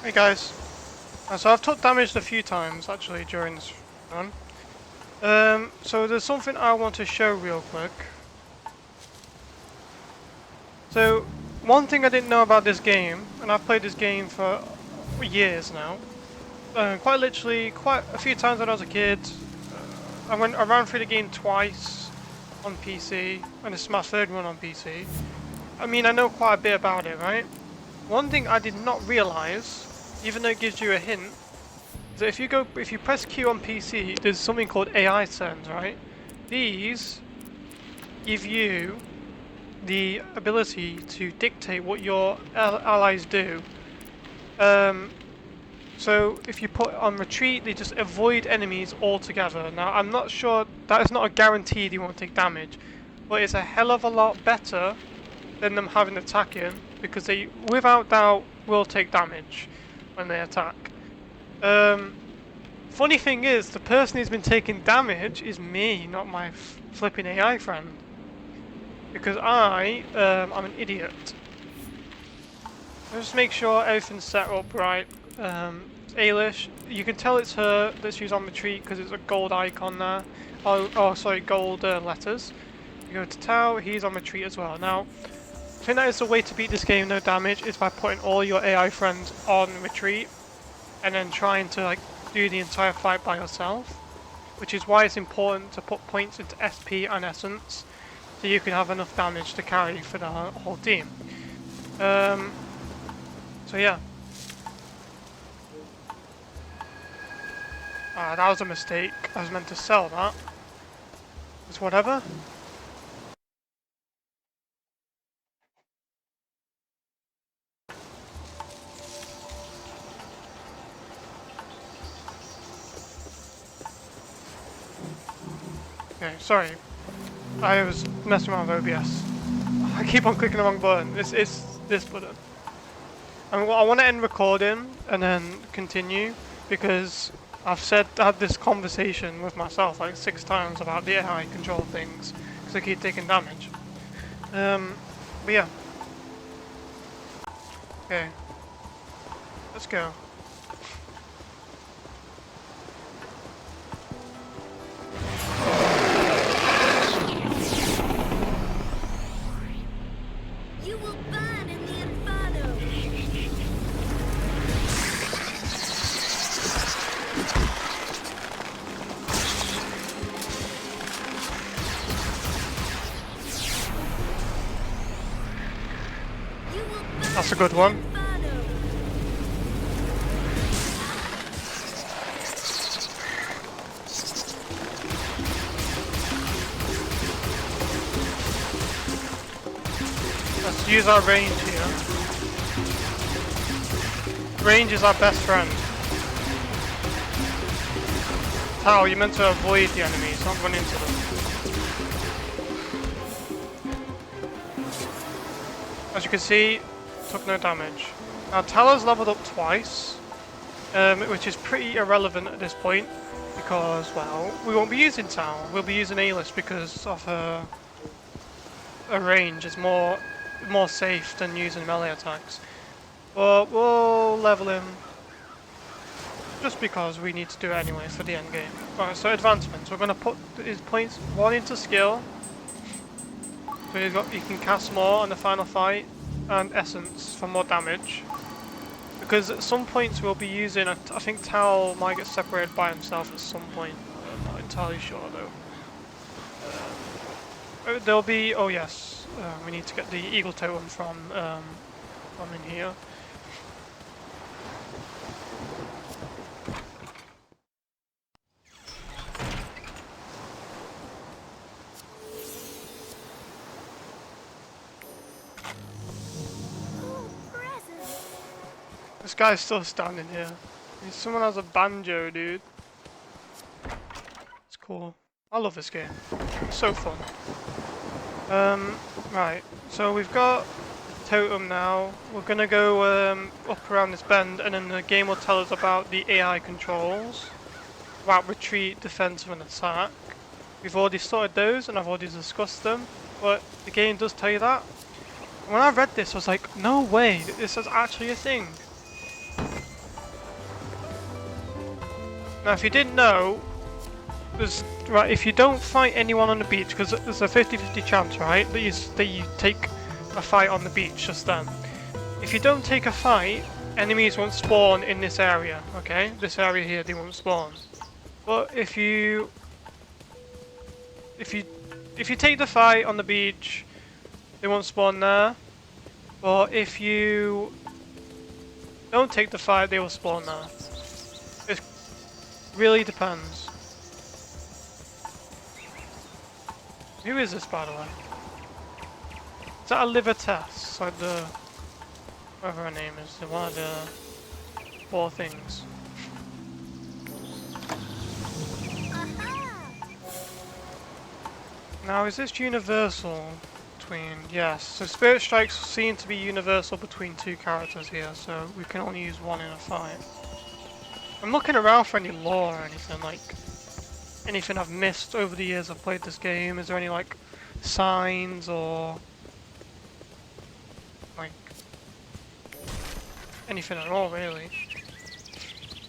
Hey guys. So I've took damage a few times actually during this run. So there's something I want to show real quick. So one thing I didn't know about this game, and I've played this game for years now. Quite literally, quite a few times when I was a kid. I ran through the game twice on PC, and this is my third run on PC. I mean, I know quite a bit about it, right? One thing I did not realise, even though it gives you a hint, is that if you press Q on PC, there's something called A.I'S, right? These give you the ability to dictate what your allies do. So if you put on retreat, they just avoid enemies altogether. Now I'm not sure, that is not a guarantee they won't take damage, but it's a hell of a lot better than them having attacking, because they without doubt will take damage when they attack. Funny thing is, the person who's been taking damage is me, not my flipping AI friend, because I'm an idiot. Just make sure everything's set up right. Ailish, you can tell it's her that she's on retreat because it's a gold icon there. Oh sorry, gold letters. You go to Tao, he's on retreat as well. Now, I think that is the way to beat this game no damage, is by putting all your AI friends on retreat and then trying to like do the entire fight by yourself. Which is why it's important to put points into SP and Essence so you can have enough damage to carry for the whole team. So yeah. That was a mistake. I was meant to sell that. It's whatever. Okay, sorry. I was messing around with OBS. I keep on clicking the wrong button. It's this button. I want to end recording and then continue because I've had this conversation with myself like 6 times about the AI control things because I keep taking damage. But yeah. Okay. Let's go. You will burn in the inferno. That's a good one. Let's use our range here. Range is our best friend. How? You're meant to avoid the enemies, not run into them. As you can see, took no damage. Now Tala's leveled up twice, which is pretty irrelevant at this point, because, well, we won't be using Tal, we'll be using A.I'S because of her range is more safe than using melee attacks. But we'll level him, just because we need to do it anyway for the end game. Alright, so advancements, we're going to put his points 1 into skill, so you can cast more on the final fight, and essence for more damage. Because at some points we'll be using, I think Tal might get separated by himself at some point. I'm not entirely sure though. There'll be, oh yes, we need to get the eagle totem from in here. This guy's still standing here. Someone has a banjo, dude. It's cool. I love this game. It's so fun. Right. So we've got the totem now. We're gonna go up around this bend, and then the game will tell us about the AI controls, about retreat, defensive, and attack. We've already sorted those, and I've already discussed them. But the game does tell you that. When I read this, I was like, no way, this is actually a thing. Now, if you didn't know, right, if you don't fight anyone on the beach, because there's a 50-50 chance, right, that you take a fight on the beach just then. If you don't take a fight, enemies won't spawn in this area, okay? This area here, they won't spawn. But if you take the fight on the beach, they won't spawn there. But if you don't take the fight, they will spawn there. It really depends. Who is this, by the way? Is that a liver test? Like the... whatever her name is. The one of the 4 things. Now, is this universal between... yes. So Spirit Strikes seem to be universal between 2 characters here, so we can only use 1 in a fight. I'm looking around for any lore or anything, like... anything I've missed over the years I've played this game. Is there any, like, signs or... like... anything at all, really?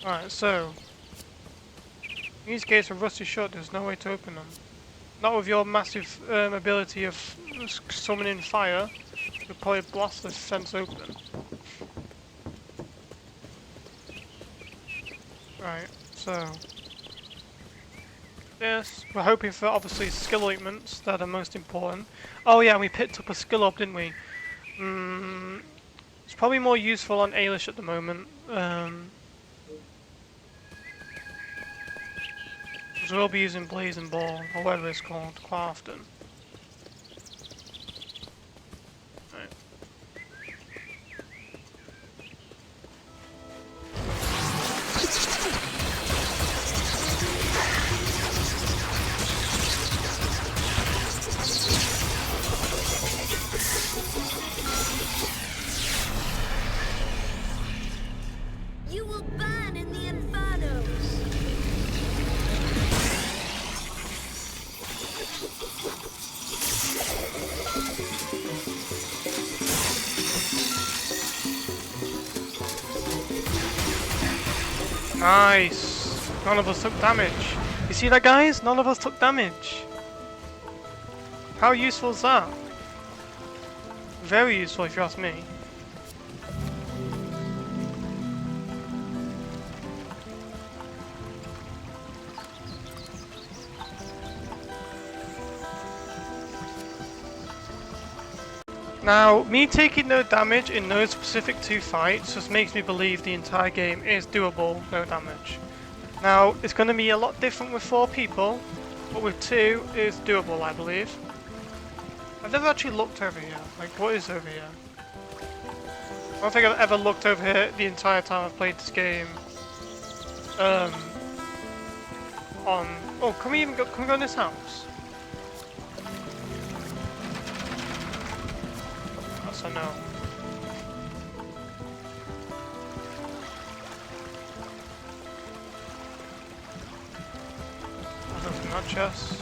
Alright, so... these gates are rusty shut, there's no way to open them. Not with your massive ability of summoning fire, you'll probably blast the fence open. Right, so... yes, we're hoping for obviously skill ointments that are most important. Oh yeah, we picked up a skill up, didn't we? It's probably more useful on Ailish at the moment. Because we'll be using Blazing Ball, or whatever it's called, quite often. Right. You will burn in the infernos. Nice! None of us took damage. You see that, guys? None of us took damage. How useful is that? Very useful if you ask me. Now, me taking no damage in those specific 2 fights just makes me believe the entire game is doable, no damage. Now, it's going to be a lot different with 4 people, but with 2 it's doable, I believe. I've never actually looked over here. Like, what is over here? I don't think I've ever looked over here the entire time I've played this game. On... oh, can we go in this house? So no. Nothing from that chest.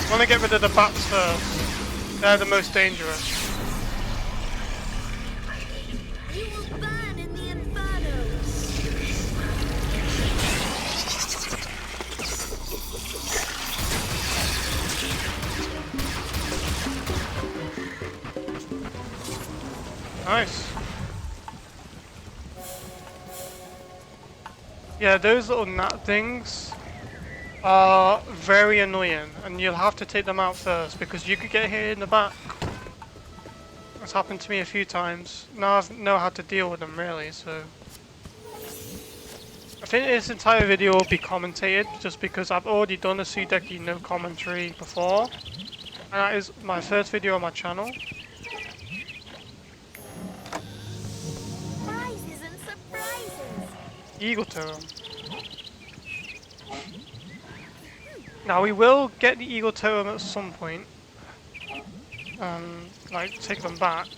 I want to get rid of the bats first. They're the most dangerous. You will burn in the infernos. Nice. Yeah, those little gnat things are very annoying, and you'll have to take them out first because you could get hit in the back. That's happened to me a few times. Now I know how to deal with them, really, so... I think this entire video will be commentated just because I've already done a Sudeki no commentary before, and that is my first video on my channel. Prizes and surprises. Eagle Totem. Now we will get the Eagle Totem at some point, like take them back,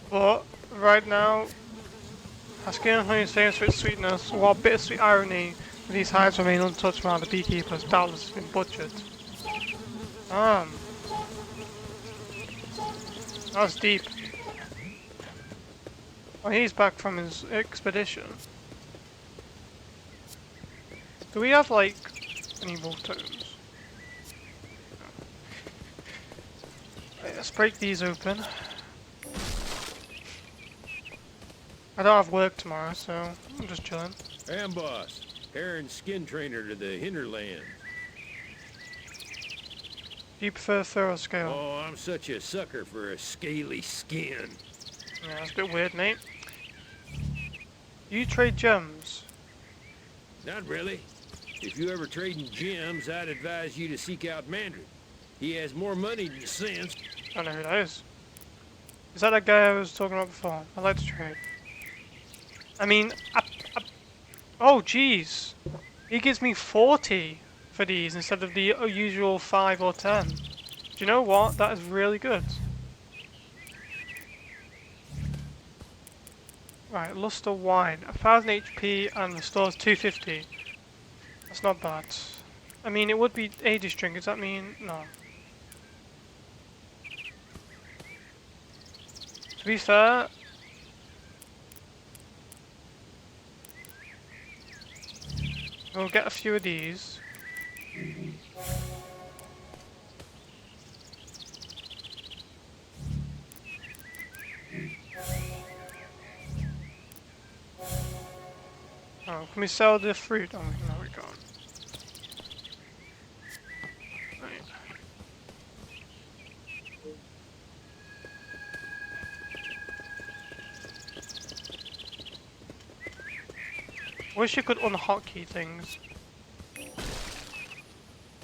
but right now, Haskell and Honey's famous for its sweetness, while bittersweet irony, these hives remain untouched while the beekeeper has doubtless been butchered. That's deep. Oh, he's back from his expedition. Do we have, like, any wolf totems? Right, let's break these open. I don't have work tomorrow, so I'm just chilling. Amboss, Aaron's skin trainer to the hinterland. Do you prefer thorough scale? Oh, I'm such a sucker for a scaly skin. Yeah, that's a bit weird, mate. Do you trade gems? Not really. If you ever trading gems, I'd advise you to seek out Mandarin. He has more money than sense. I don't know who that is. Is that guy I was talking about before? I'd like to trade. I mean, oh jeez. He gives me 40 for these instead of the usual 5 or 10. Do you know what? That is really good. Right, Luster Wine. 1000 HP and restores 250. That's not bad. I mean, it would be Aegis drink. Does that mean... no. To be fair... we'll get a few of these. Oh, can we sell the fruit? Oh, no, we can't. Right. Wish you could unhotkey things.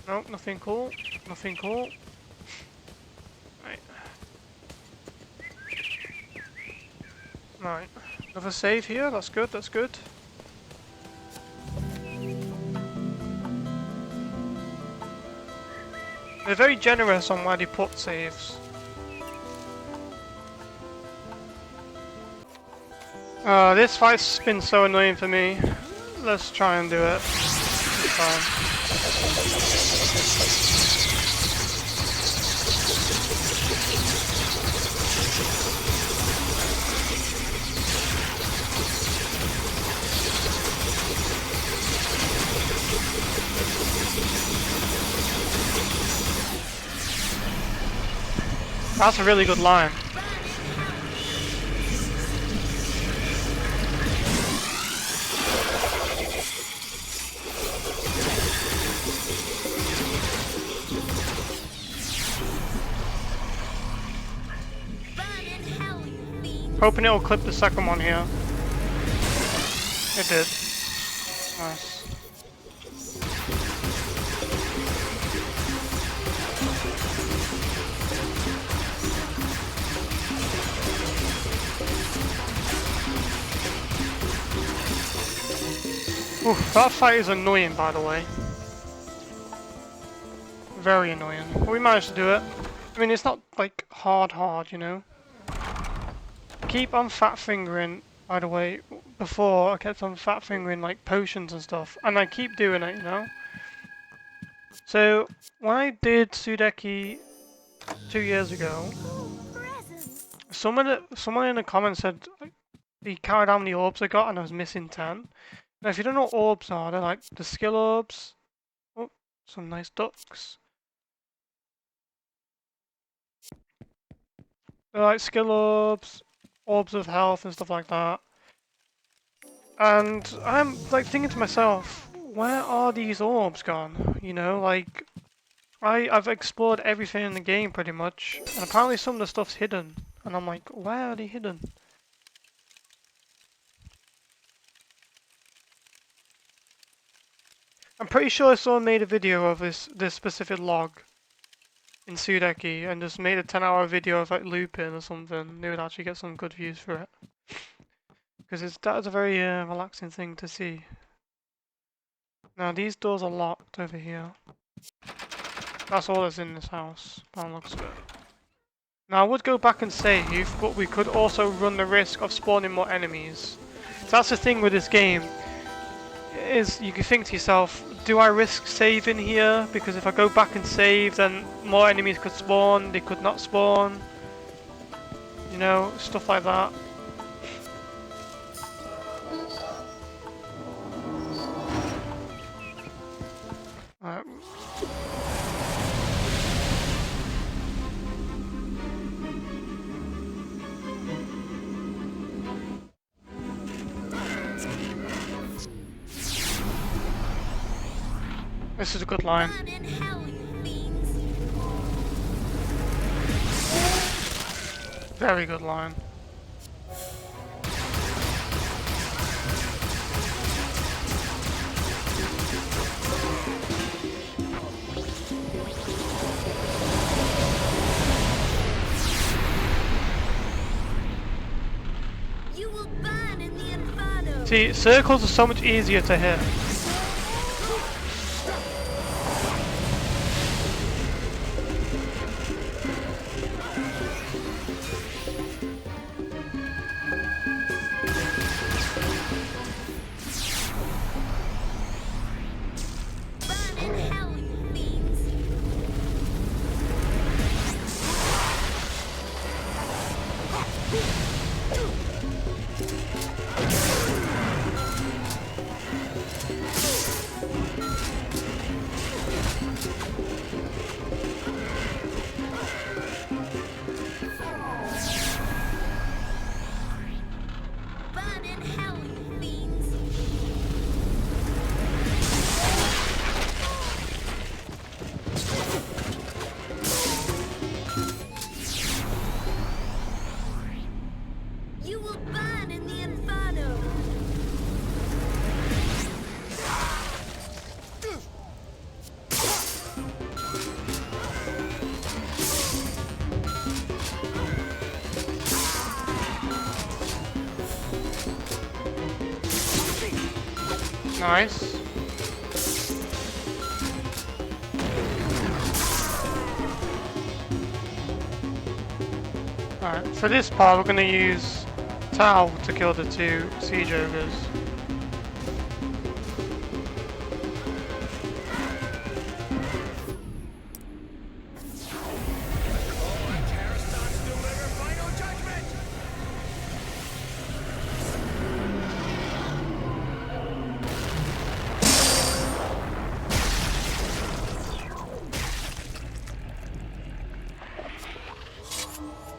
Nope, nothing cool. Nothing cool. Right. Right. Another save here. That's good. That's good. They're very generous on where they put saves. This fight's been so annoying for me. Let's try and do it. It's fine. That's a really good line. Hoping it'll clip the second one here. It did. Nice. Oof, that fight is annoying, by the way. Very annoying. But we managed to do it. I mean, it's not like hard, you know. Keep on fat fingering, by the way. Before I kept on fat fingering like potions and stuff, and I keep doing it, you know. So when I did Sudeki 2 years ago, someone in the comments said he counted how many orbs I got, and I was missing 10. Now, if you don't know what orbs are, they're like the skill orbs. Oh, some nice ducks. They're like skill orbs, orbs of health and stuff like that. And I'm like thinking to myself, where are these orbs gone? You know, like I've explored everything in the game pretty much, and apparently some of the stuff's hidden. And I'm like, where are they hidden? I'm pretty sure someone made a video of this specific log in Sudeki and just made a 10-hour video of like looping or something. They would actually get some good views for it. Because that is a very relaxing thing to see. Now these doors are locked over here. That's all that's in this house, by the looks of it. Now I would go back and save, but we could also run the risk of spawning more enemies. So that's the thing with this game. Is you can think to yourself, do I risk saving here? Because if I go back and save, then more enemies could spawn, they could not spawn. You know, stuff like that. Alright. This is a good line. Burn in hell, you fiends. Very good line. You will burn in the inferno. See, circles are so much easier to hit. Burn in hell, you fiends. Burn in hell, you fiends. You will burn in the inferno. Nice. Alright, for this part we're going to use Tau to kill the two siege ogres.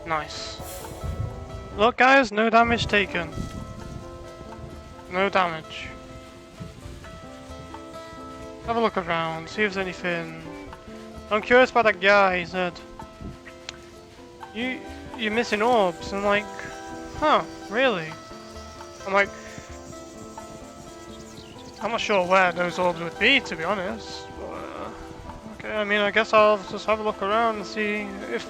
Nice. Look guys, no damage taken. No damage. Have a look around, see if there's anything. I'm curious about that guy, he said, you're missing orbs. I'm like, huh, really? I'm like, I'm not sure where those orbs would be, to be honest. But, okay, I mean, I guess I'll just have a look around and see if...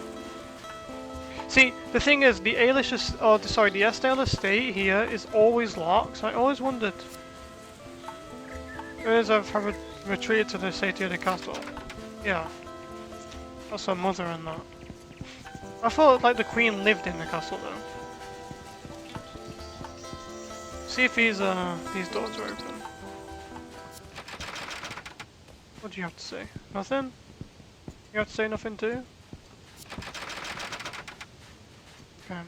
See, the thing is, the A.I'S, the Estelle estate here is always locked, so I always wondered. Whereas I've retreated to the city of the castle. Yeah. That's her mother and that. I thought, like, the queen lived in the castle, though. See if these doors are open. What do you have to say? Nothing? You have to say nothing too? Okay.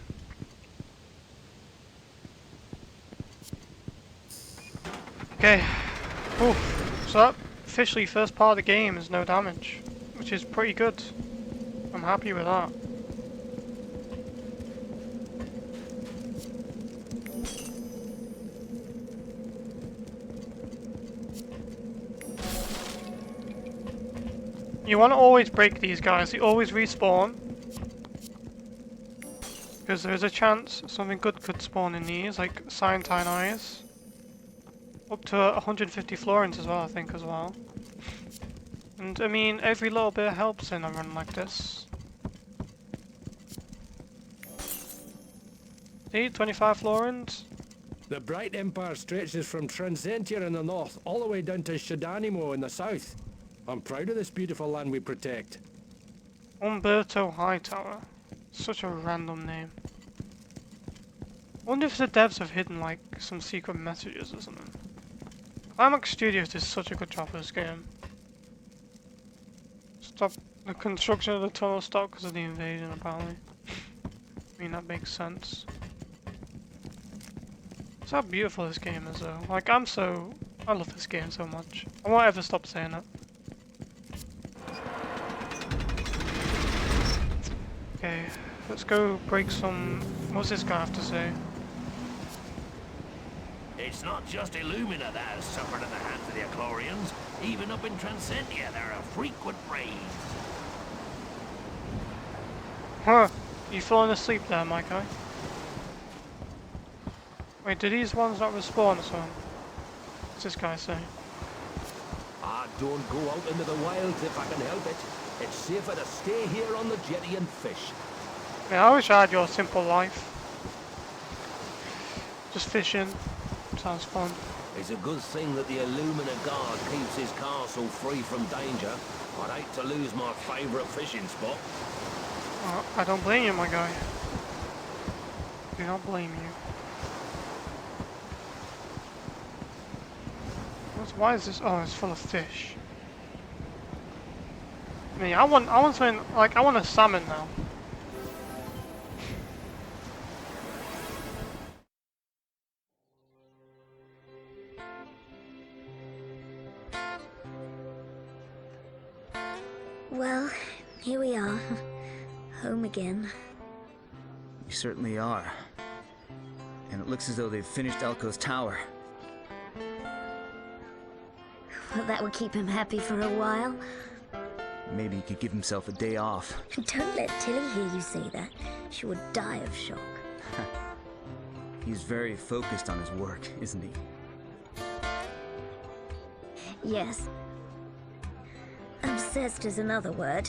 Okay. Oof. So that officially first part of the game is no damage, which is pretty good. I'm happy with that. You want to always break these guys, they always respawn. Because there's a chance something good could spawn in these, like Cyantine Eyes. Up to 150 florins as well, I think, as well. And I mean, every little bit helps in a run like this. See, 25 florins. The Bright Empire stretches from Transentia in the north all the way down to Shadanimo in the south. I'm proud of this beautiful land we protect. Umberto Hightower. Such a random name. I wonder if the devs have hidden like some secret messages or something. Climax Studios did such a good job with this game. Stop the construction of the tunnel stopped because of the invasion apparently. I mean, that makes sense. It's how beautiful this game is though. Like, I love this game so much. I won't ever stop saying it. Okay, let's go break some... What's this guy have to say? It's not just Illumina that has suffered at the hands of the Eclorians. Even up in Transcendia, there are frequent raids. Huh, you falling asleep there, my guy? Wait, do these ones not respawn or something? What's this guy saying? I don't go out into the wilds if I can help it. It's safer to stay here on the jetty and fish. Yeah, I wish I had your simple life. Just fishing. Sounds fun. It's a good thing that the Illumina guard keeps his castle free from danger. I'd hate to lose my favourite fishing spot. I don't blame you, my guy. Do not blame you. Why is this? Oh, it's full of fish. I mean, I want something like I want a salmon now. Well, here we are. Home again. You certainly are. And it looks as though they've finished Elko's tower. Well, that would keep him happy for a while. Maybe he could give himself a day off. Don't let Tilly hear you say that. She would die of shock. He's very focused on his work, isn't he? Yes. Obsessed is another word.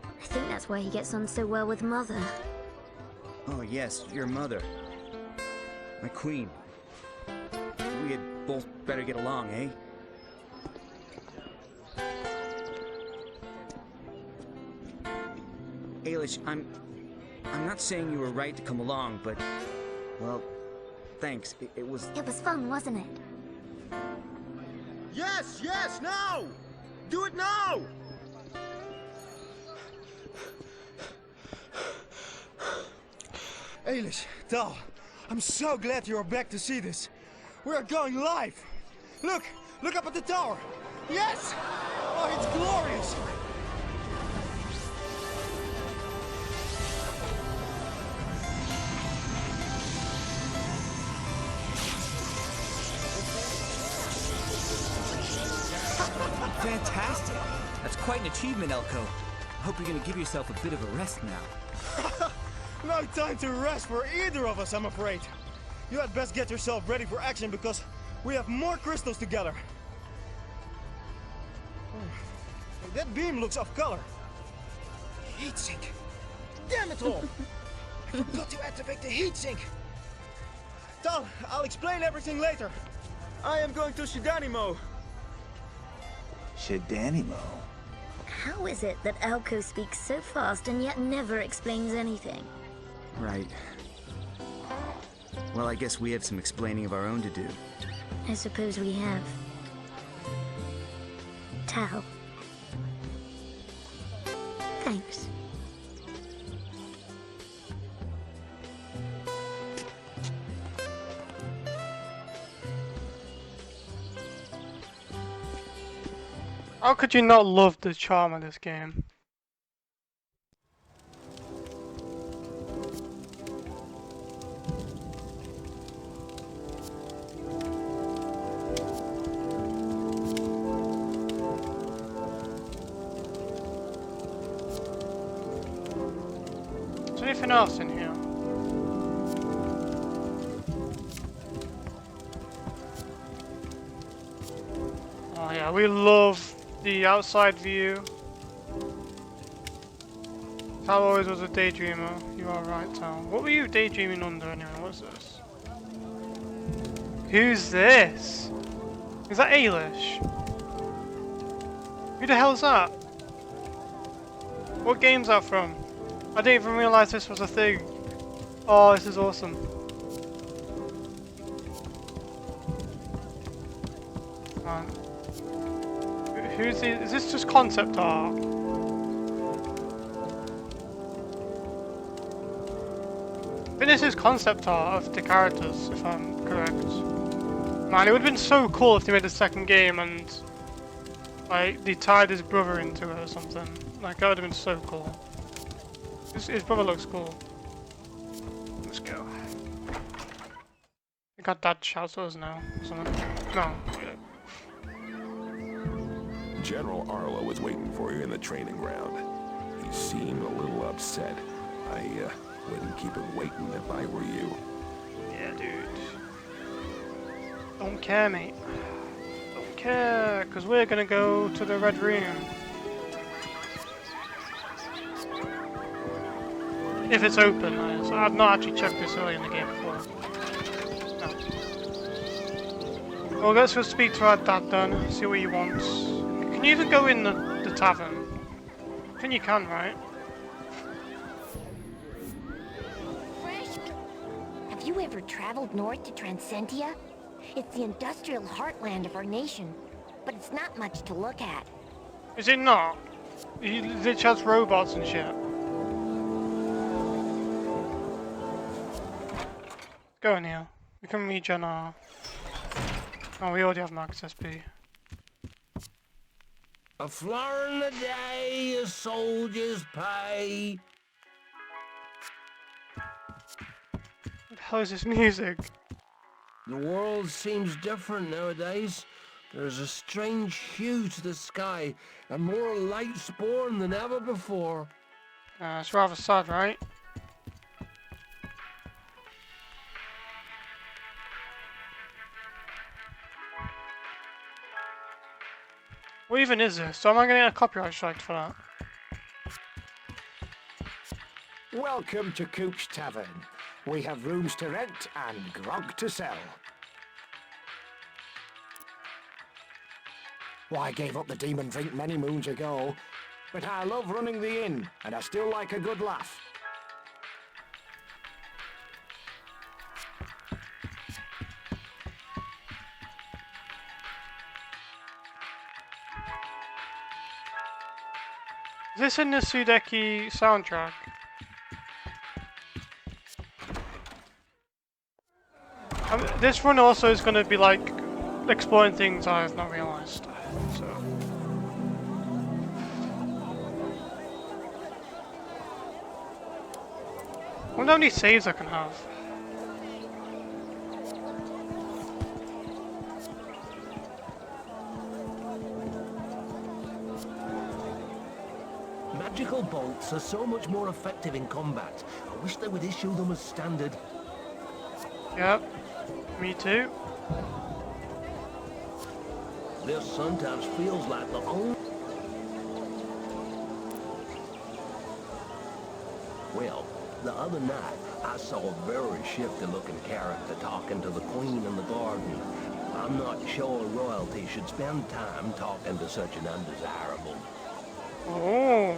I think that's why he gets on so well with Mother. Oh yes, your mother. My queen. We had both better get along, eh? Ailish, I'm not saying you were right to come along, but... Well, thanks. It was... It was fun, wasn't it? Yes, yes, now! Do it now! Ailish, Tal, I'm so glad you're back to see this. We are going live! Look! Look up at the tower! Yes! Oh, it's glorious! Fantastic! That's quite an achievement, Elko. I hope you're gonna give yourself a bit of a rest now. No time to rest for either of us, I'm afraid. You had best get yourself ready for action because we have more crystals together. Oh, that beam looks off color. Heatsink. Damn it all! I forgot to activate the heatsink. Tal, I'll explain everything later. I am going to Shidanimo. Shidanimo? How is it that Elko speaks so fast and yet never explains anything? Right. Well, I guess we have some explaining of our own to do. I suppose we have. Tal. Thanks. How could you not love the charm of this game? Is there anything else in here? Oh yeah, we love the outside view. Tal always was a daydreamer. You are right, Tal. What were you daydreaming under anyway? What's this? Who's this? Is that A.I'S? Who the hell is that? What game's that from? I didn't even realise this was a thing. Oh, this is awesome. Man. Who's the, is this just concept art? think this is concept art of the characters, if I'm correct. Man, it would have been so cool if they made a second game and like they tied his brother into it or something. Like that would have been so cool. His brother looks cool. Let's go. We got dad shouts at us now. Or something. No. General Arlo is waiting for you in the training ground. He seemed a little upset. I wouldn't keep him waiting if I were you. Yeah, dude. Don't care, mate. Don't care, because we're gonna go to the Red Room. If it's open, so I've not actually checked this early in the game before. No. Well, let's go speak to our dad then, see what he wants. Can you even go in the tavern? I think you can, right? Have you ever traveled north to Transcentia? It's the industrial heartland of our nation, but it's not much to look at. Is it not? It has robots and shit. Go in here. We can regen our... Oh, we already have max SP. A flower in the day, a soldier's pay. What the hell is this music? The world seems different nowadays. There's a strange hue to the sky, and more light born than ever before. It's rather sad, right? What even is this? So am I going to get a copyright strike for that? Welcome to Coop's Tavern. We have rooms to rent and grog to sell. Well, I gave up the demon drink many moons ago, but I love running the inn, and I still like a good laugh. Is this in the Sudeki soundtrack? This run also is going to be like exploring things I have not realised. So. I wonder how many saves I can have. Magical bolts are so much more effective in combat. I wish they would issue them as standard. Yep, me too. This sometimes feels like the only... Well, the other night, I saw a very shifty-looking character talking to the Queen in the garden. I'm not sure royalty should spend time talking to such an undesirable. Oh.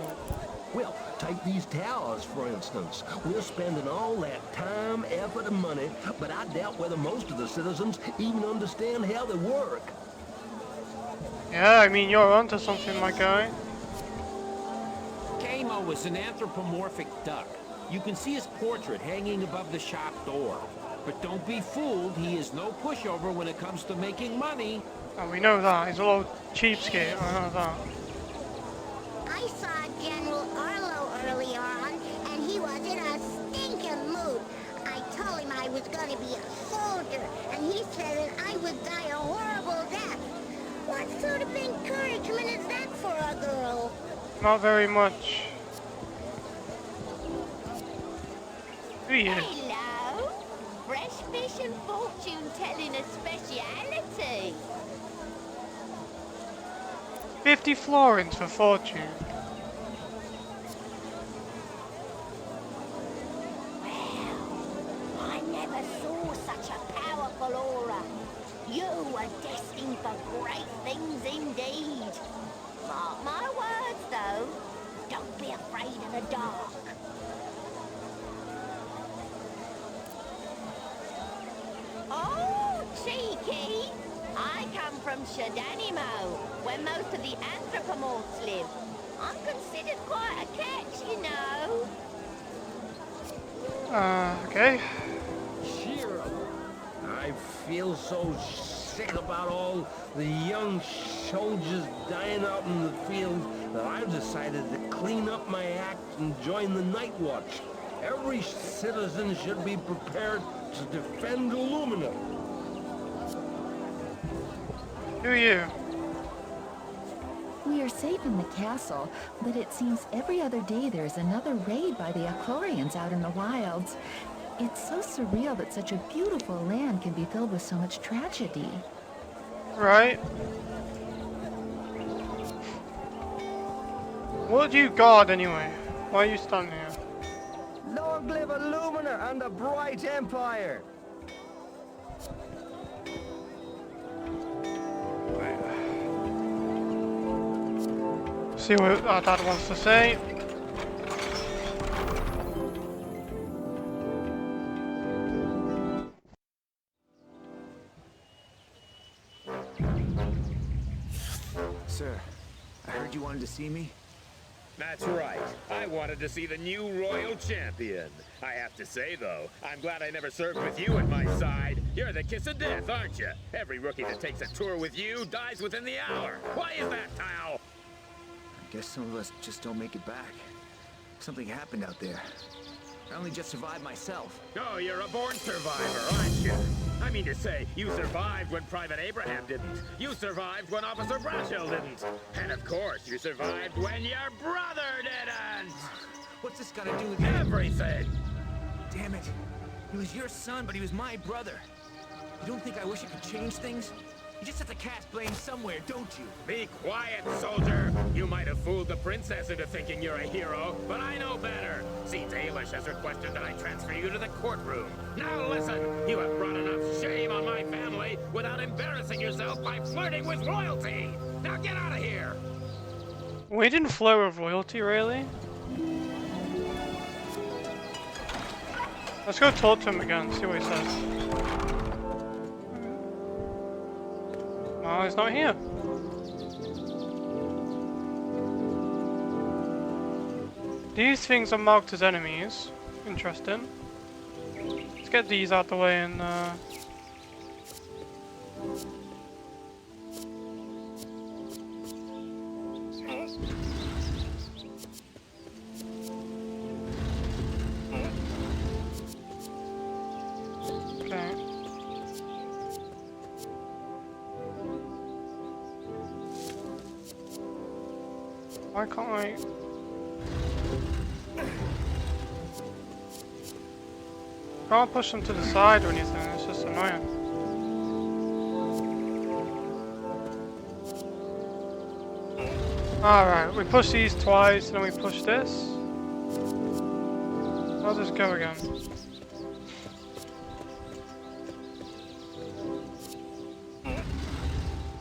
Well, take these towers, for instance. We're spending all that time, effort, and money, but I doubt whether most of the citizens even understand how they work. Yeah, I mean, you're onto something, my guy. Kamo is an anthropomorphic duck. You can see his portrait hanging above the shop door. But don't be fooled, he is no pushover when it comes to making money. Oh, we know that. He's a little cheapskate, I know that. I saw General Arlo early on, and he was in a stinking mood. I told him I was going to be a soldier, and he said that I would die a horrible death. What sort of encouragement is that for a girl? Not very much. Who are you? Hello! Fresh fish and fortune-telling a speciality. 50 florins for fortune. I never saw such a powerful aura. You are destined for great things indeed. Mark my words, though. Don't be afraid of the dark. Oh, cheeky! I come from Shadanimo, where most of the anthropomorphs live. I'm considered quite a catch, you know. Okay. Cheer up. I feel so sick about all the young soldiers dying out in the field that I've decided to clean up my act and join the Night Watch. Every citizen should be prepared to defend Illumina. Who are you? We are safe in the castle, but it seems every other day there's another raid by the Ichlorians out in the wilds. It's so surreal that such a beautiful land can be filled with so much tragedy. Right. What do you guard anyway? Why are you standing here? Long live Illumina and the Bright Empire! See what our dad wants to say. Sir, I heard you wanted to see me. That's right. I wanted to see the new royal champion. I have to say, though, I'm glad I never served with you at my side. You're the kiss of death, aren't you? Every rookie that takes a tour with you dies within the hour. Why is that, Tao? I guess some of us just don't make it back. Something happened out there. I only just survived myself. Oh, you're a born survivor, aren't you? I mean to say, you survived when Private Abraham didn't. You survived when Officer Brashill didn't. And of course, you survived when your brother didn't! What's this got to do with everything? Damn it. He was your son, but he was my brother. You don't think I wish I could change things? You just have to cast blame somewhere, don't you? Be quiet, soldier! You might have fooled the princess into thinking you're a hero, but I know better. Since A.I'S has requested that I transfer you to the courtroom. Now listen, you have brought enough shame on my family without embarrassing yourself by flirting with royalty! Now get out of here! We didn't flirt with royalty, really? Let's go talk to him again, see what he says. Oh, he's not here. These things are marked as enemies. Interesting. Let's get these out the way and okay. Why can't I? Can't push them to the side or anything, it's just annoying. Alright, we push these twice and then we push this. I'll just go again.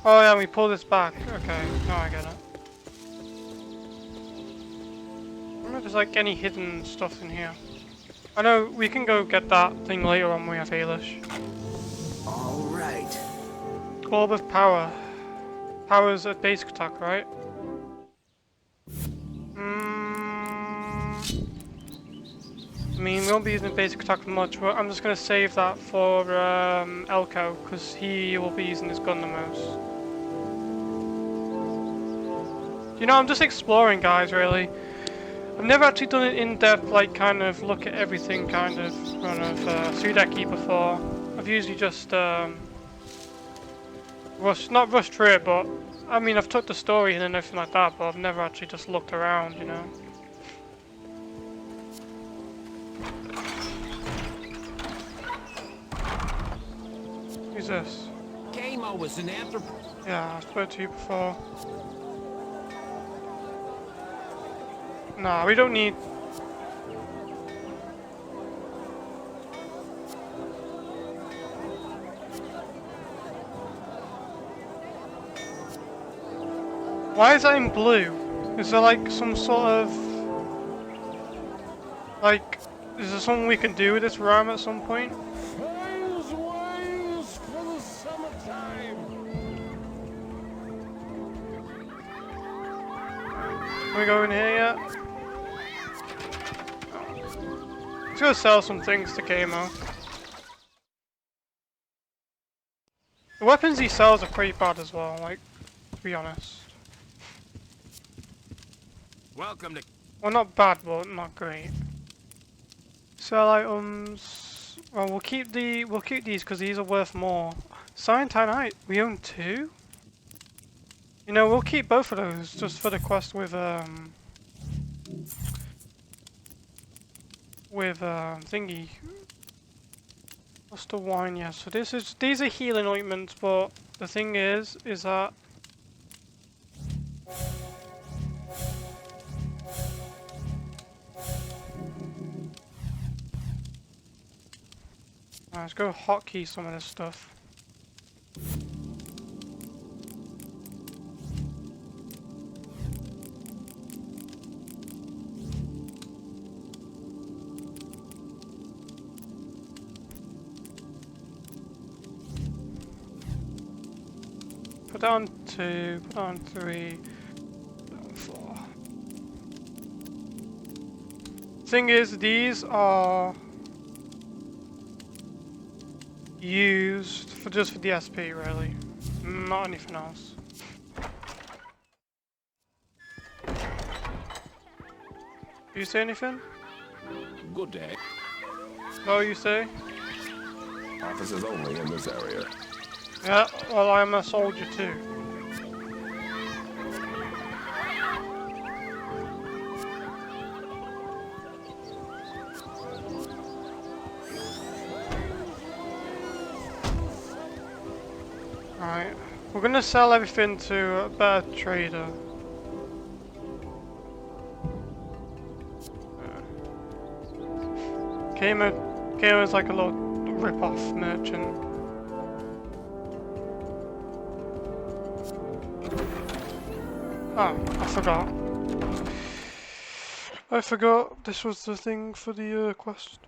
Oh yeah, we pull this back. Okay, now I get it. I wonder if there's like any hidden stuff in here. I know we can go get that thing later on when we have Ailish. Alright. Orb of Power. Power's a basic attack, right? I mean, we won't be using basic attack much, but I'm just going to save that for Elko, because he will be using his gun the most. You know, I'm just exploring, guys, really. I've never actually done an in-depth, like, kind of look at everything kind of run of Sudeki before. I've usually just not rushed through it, but I mean, I've took the story and everything like that, but I've never actually just looked around, you know. Who's this? Kamo was an Yeah, I spoke to you before. Nah, we don't need... Why is that in blue? Is there like some sort of... Like, is there something we can do with this RAM at some point? Fires wings for the summertime. Can we go in here yet? Let's go sell some things to Kamo. The weapons he sells are pretty bad as well, like, to be honest. Welcome to... Well, not bad, but not great. Sell items. Well, we'll keep these because these are worth more. Scientianite, we own 2? You know, we'll keep both of those just for the quest with thingy. What's the wine? Yeah, so these are healing ointments, but the thing is that let's go hotkey some of this stuff. Put that on 2, put that on 3, put that on 4. Thing is, these are used for just for the SP, really, not anything else. Do you say anything? Good day. No, you say? Officers only in this area. Yeah, well, I'm a soldier too. Alright, we're gonna sell everything to a better trader. Kamo's like a little rip-off merchant. Oh, I forgot this was the thing for the quest.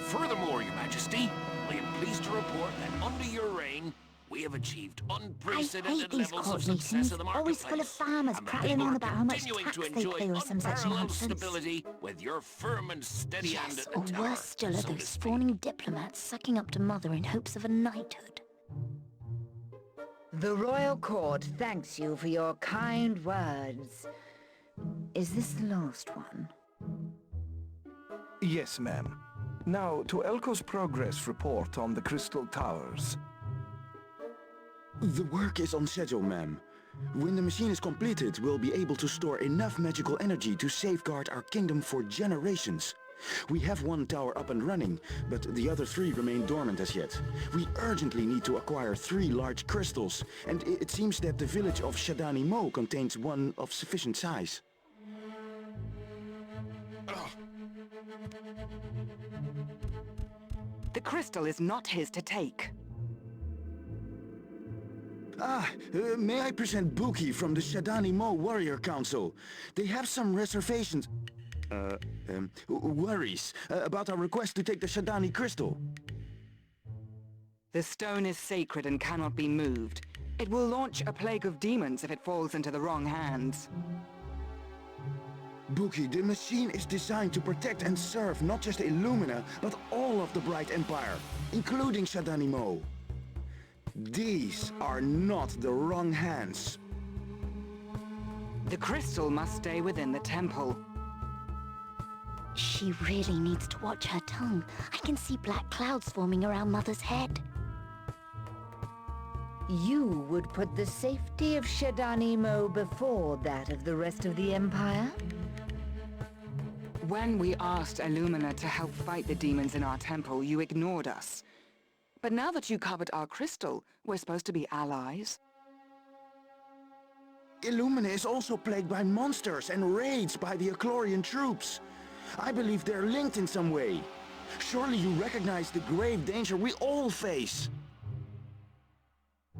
Furthermore, Your Majesty, I am pleased to report that under your reign, we have achieved unprecedented these levels court of success in the meetings, always full of marketplace. farmers And the prattling people on are about how much continuing tax to they enjoy pay or some such unparalleled nonsense. stability with your firm and steady hand Yes, at the or tiller, worse still are so to those speak. fawning diplomats sucking up to Mother in hopes of a knighthood. The Royal Court thanks you for your kind words. Is this the last one? Yes, ma'am. Now, to Elko's progress report on the Crystal Towers. The work is on schedule, ma'am. When the machine is completed, we'll be able to store enough magical energy to safeguard our kingdom for generations. We have 1 tower up and running, but the other 3 remain dormant as yet. We urgently need to acquire 3 large crystals, and it seems that the village of Shadani Mo contains one of sufficient size. The crystal is not his to take. May I present Buki from the Shadani Mo Warrior Council? They have some reservations... worries about our request to take the Shadani crystal. The stone is sacred and cannot be moved. It will launch a plague of demons if it falls into the wrong hands. Buki, the machine is designed to protect and serve not just Illumina, but all of the Bright Empire, including Shadani Mo. These are not the wrong hands. The crystal must stay within the temple. She really needs to watch her tongue. I can see black clouds forming around Mother's head. You would put the safety of Shadani Mo before that of the rest of the Empire? When we asked Illumina to help fight the demons in our temple, you ignored us. But now that you covered our crystal, we're supposed to be allies. Illumina is also plagued by monsters and raids by the Eclorian troops. I believe they're linked in some way. Surely you recognize the grave danger we all face.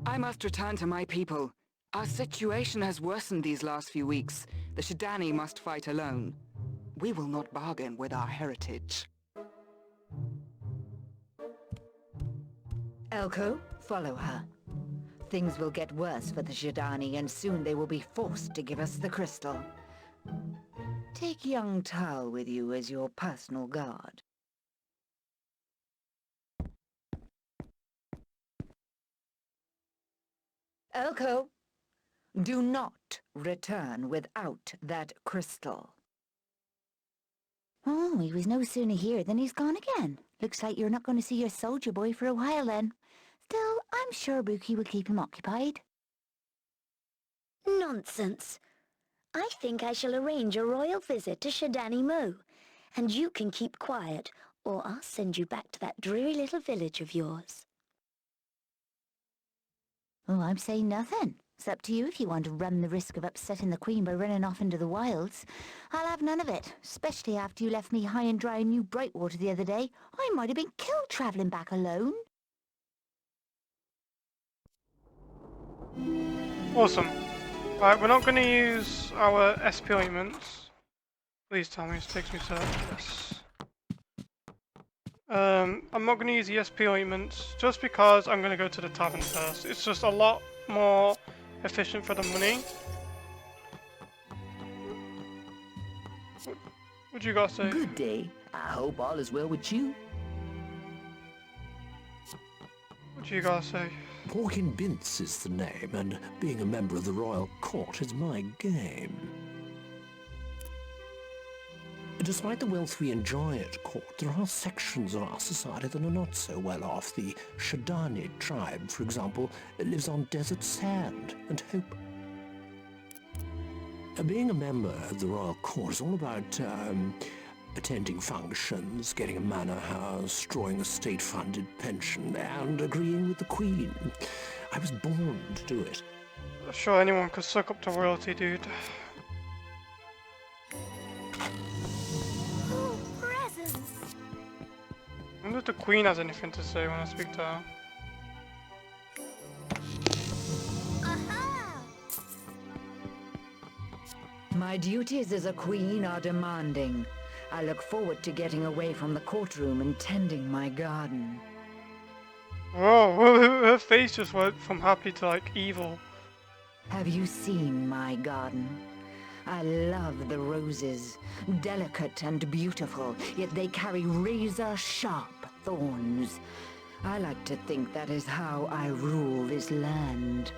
I must return to my people. Our situation has worsened these last few weeks. The Shadani must fight alone. We will not bargain with our heritage. Elko, follow her. things will get worse for the Shidani, and soon they will be forced to give us the crystal. Take young Tal with you as your personal guard. Elko, do not return without that crystal. Oh, he was no sooner here than he's gone again. Looks like you're not going to see your soldier boy for a while then. Still, I'm sure Buki will keep him occupied. Nonsense. I think I shall arrange a royal visit to Shidani Mo, and you can keep quiet, or I'll send you back to that dreary little village of yours. Oh, I'm saying nothing. It's up to you if you want to run the risk of upsetting the Queen by running off into the wilds. I'll have none of it, especially after you left me high and dry in New Brightwater the other day. I might have been killed travelling back alone. Awesome. Right, we're not going to use our SP ointments. Please tell me this takes me to yes. I'm not going to use the SP ointments just because I'm going to go to the tavern first. It's just a lot more efficient for the money. What do you guys say? Good day. I hope all is well with you. What do you guys say? Porkin Bince is the name, and being a member of the royal court is my game. Despite the wealth we enjoy at court, there are sections of our society that are not so well off. The Shidani tribe, for example, lives on desert sand and hope. Being a member of the royal court is all about attending functions, getting a manor house, drawing a state-funded pension, and agreeing with the Queen. I was born to do it. Sure, anyone could suck up to royalty, dude. Oh, presents! I wonder if the Queen has anything to say when I speak to her. My duties as a queen are demanding. I look forward to getting away from the courtroom and tending my garden. Oh, her face just went from happy to like evil. Have you seen my garden? I love the roses, delicate and beautiful, yet they carry razor-sharp thorns. I like to think that is how I rule this land.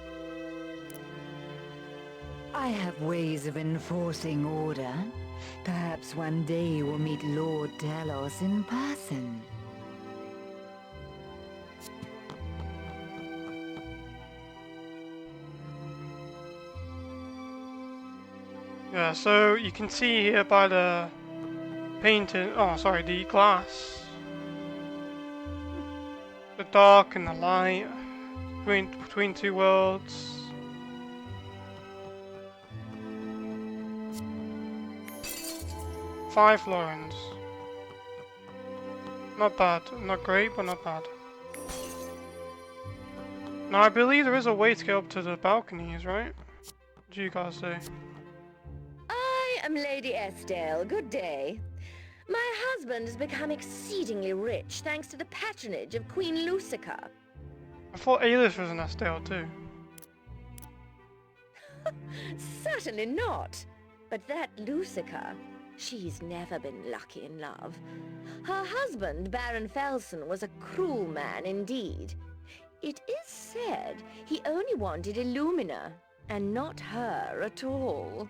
I have ways of enforcing order. Perhaps one day we'll meet Lord Talos in person. Yeah, so you can see here by the painting, oh sorry, the glass. The dark and the light between two worlds. Five florins. Not bad. Not great, but not bad. Now I believe there is a way to get up to the balconies, right? What do you guys say? I am Lady Estelle. Good day. My husband has become exceedingly rich thanks to the patronage of Queen Lucica. I thought A.I'S was an Estelle too. Certainly not. But that Lucica, she's never been lucky in love. Her husband, Baron Felsen, was a cruel man indeed. It is said he only wanted Illumina, and not her at all.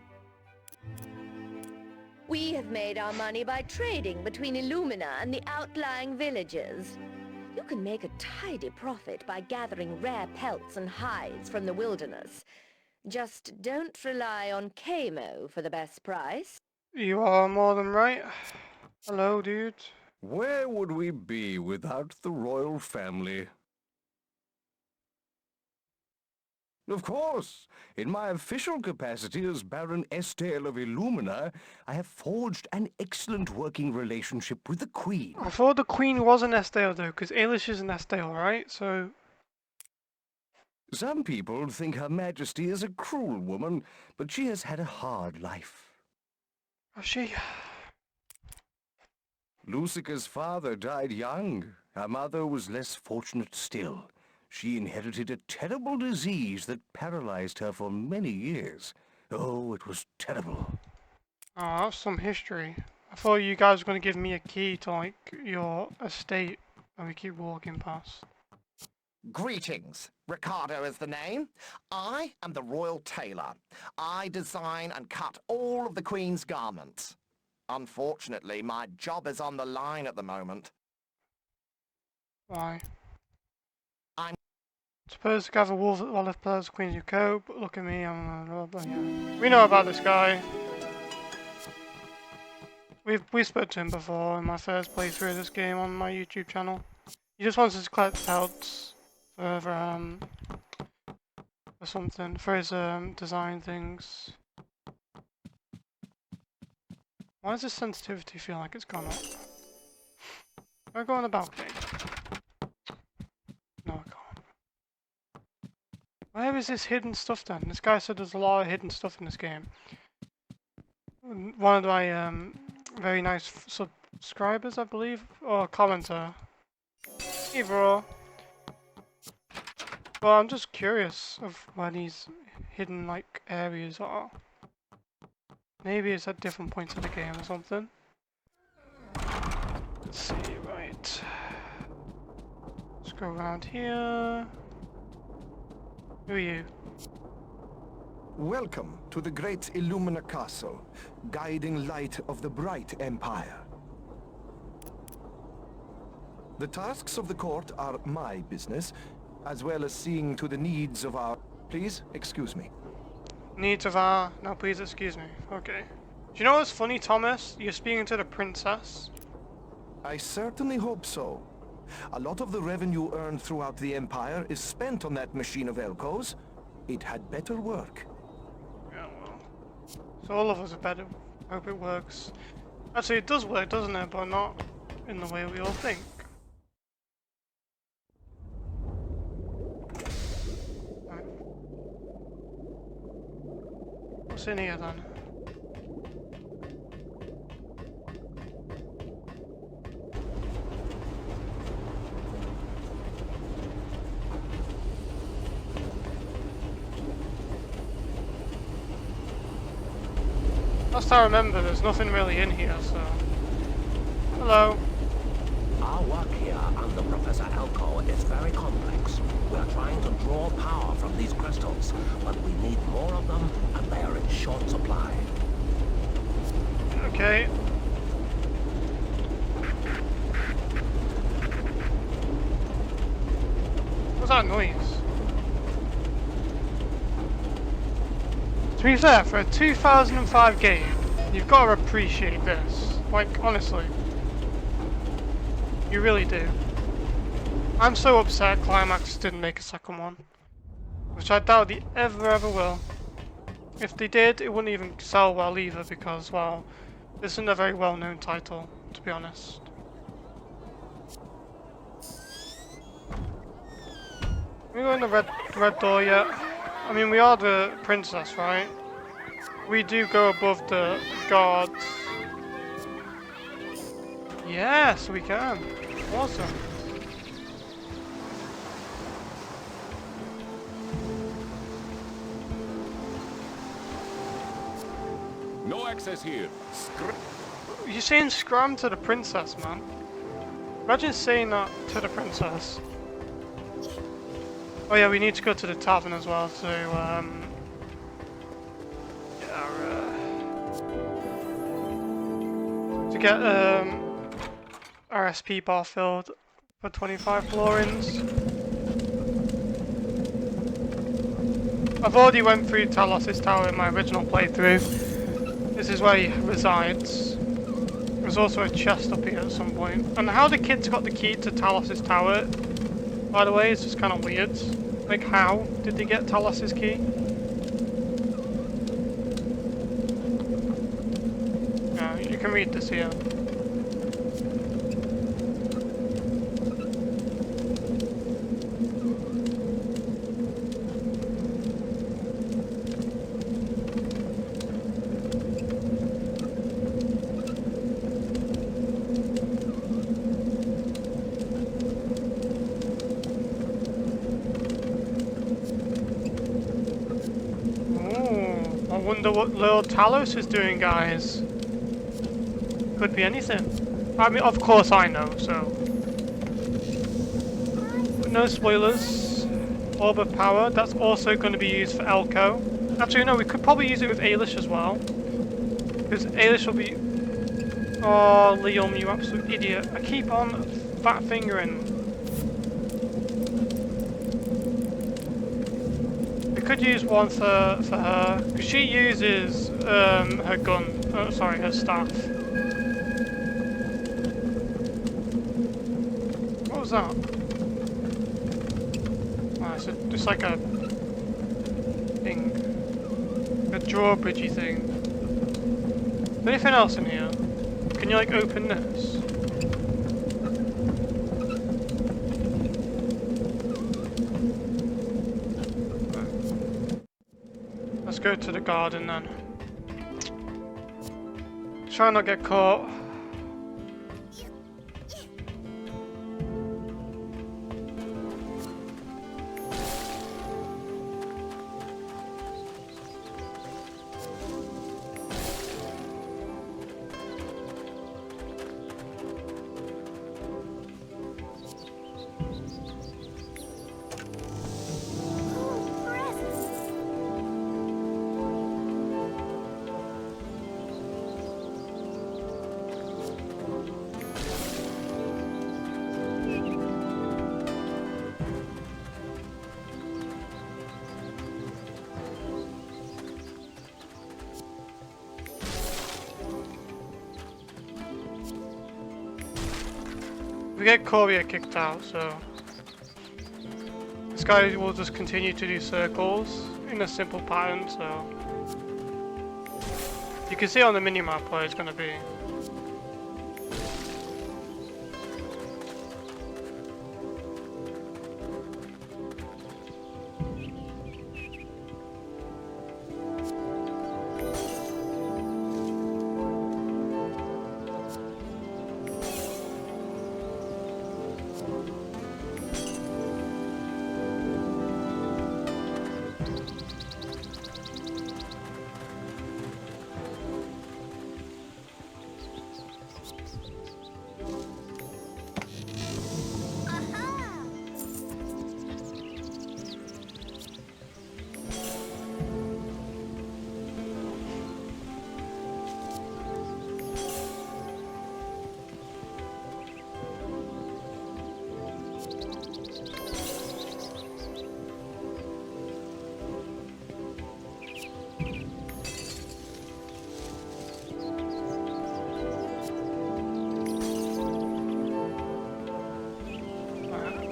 We have made our money by trading between Illumina and the outlying villages. You can make a tidy profit by gathering rare pelts and hides from the wilderness. Just don't rely on Kamo for the best price. You are more than right. Hello, dude. Where would we be without the royal family? Of course, in my official capacity as Baron Estelle of Illumina, I have forged an excellent working relationship with the Queen. I thought the Queen was an Estelle though, because A.I'S is an Estelle, right? So... Some people think Her Majesty is a cruel woman, but she has had a hard life. Oh, she... Lucica's father died young. Her mother was less fortunate still. She inherited a terrible disease that paralyzed her for many years. Oh, it was terrible. Oh, that's some history. I thought you guys were going to give me a key to, like, your estate and we keep walking past. Greetings. Ricardo is the name. I am the royal tailor. I design and cut all of the Queen's garments. Unfortunately, my job is on the line at the moment. Why? I'm supposed to gather wolves at the Olive Pillars, Queen's your coat, but look at me, I'm blah, blah, yeah. We know about this guy. We spoke to him before in my first playthrough of this game on my YouTube channel. He just wants us to collect pelts for something, for his design things. Why does this sensitivity feel like it's gone up? Can I go on the balcony? No, I can't. Where is this hidden stuff then? This guy said there's a lot of hidden stuff in this game. One of my very nice subscribers, I believe, or commenter. Either or. Well, I'm just curious of where these hidden like areas are. Maybe it's at different points of the game or something. Let's see, right. Let's go around here. Who are you? Welcome to the great Illumina Castle, guiding light of the bright empire. The tasks of the court are my business, as well as seeing to the needs of our... Please, excuse me. Needs of our... No, please excuse me. Okay. Do you know what's funny, Thomas? You're speaking to the princess. I certainly hope so. A lot of the revenue earned throughout the empire is spent on that machine of Elko's. It had better work. Yeah, well. So all of us are better. Hope it works. Actually, it does work, doesn't it? But not in the way we all think. Right. What's in here then? Last I remember, there's nothing really in here, so... Hello. Our work here under Professor Elko is very complex. We are trying to draw power from these crystals, but we need more of them, and they are in short supply. Okay. What's that noise? To be fair, for a 2005 game, you've got to appreciate this. Like, honestly. You really do. I'm so upset Climax didn't make a second one. Which I doubt they ever will. If they did, it wouldn't even sell well either because, well, this isn't a very well-known title, to be honest. We go in the red door yet. I mean, we are the princess, right? We do go above the guards. Yes, we can. Awesome. No access here. You're saying scram to the princess, man. Imagine saying that to the princess. Oh yeah, we need to go to the tavern as well to get our SP bar filled for 25 florins. I've already went through Talos' tower in my original playthrough. This is where he resides. There's also a chest up here at some point. And how the kids got the key to Talos' tower, by the way, it's just kind of weird. Like, how did they get Talos' key? You can read this here. wonder what Lord Talos is doing, guys. Could be anything. I mean, of course I know, so. But no spoilers. Orb of Power, that's also going to be used for Elko. Actually, no, we could probably use it with Ailish as well. Because Ailish will be... Oh, Liam, you absolute idiot. I keep on fat fingering. We could use one for her. Because she uses her gun. Oh, sorry, her staff. What was that? Oh, it's just like a thing. A drawbridgey thing. Is there anything else in here? Can you like open this? Let's go to the garden then. Try not get caught. We get Courier kicked out, so this guy will just continue to do circles in a simple pattern, so you can see on the minimap where it's going to be.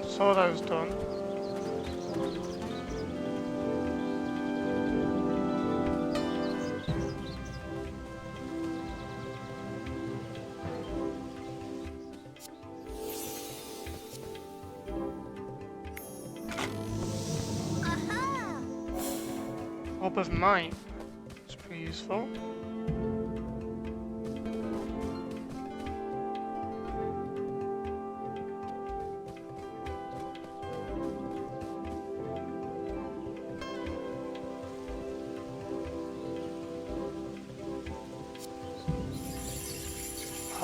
So that was done. Orb of Might. It's pretty useful.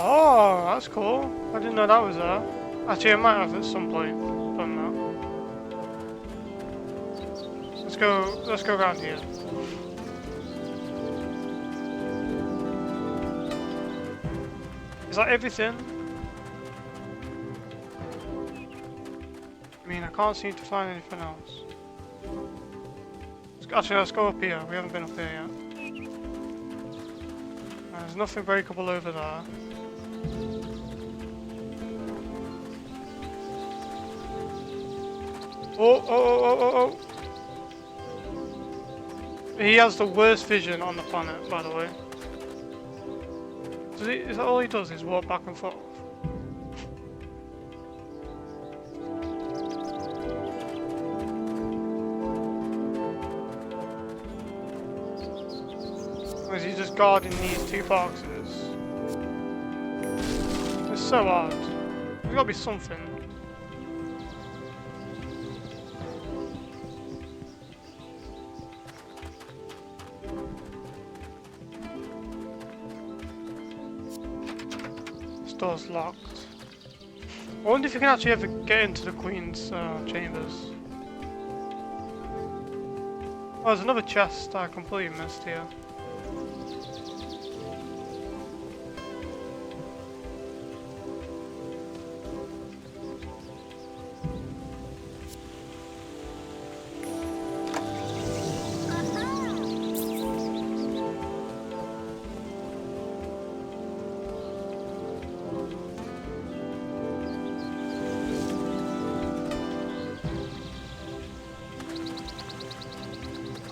Oh, that's cool. I didn't know that was there. Actually, I might have at some point done that. Let's go around here. Is that everything? I mean, I can't seem to find anything else. Actually, let's go up here. We haven't been up here yet. There's nothing breakable over there. Oh. He has the worst vision on the planet, by the way. Is that all he does, is walk back and forth? Or is he just guarding these two boxes? It's so odd. There's gotta be something. door's locked. I wonder if you can actually ever get into the Queen's chambers. Oh, there's another chest I completely missed here.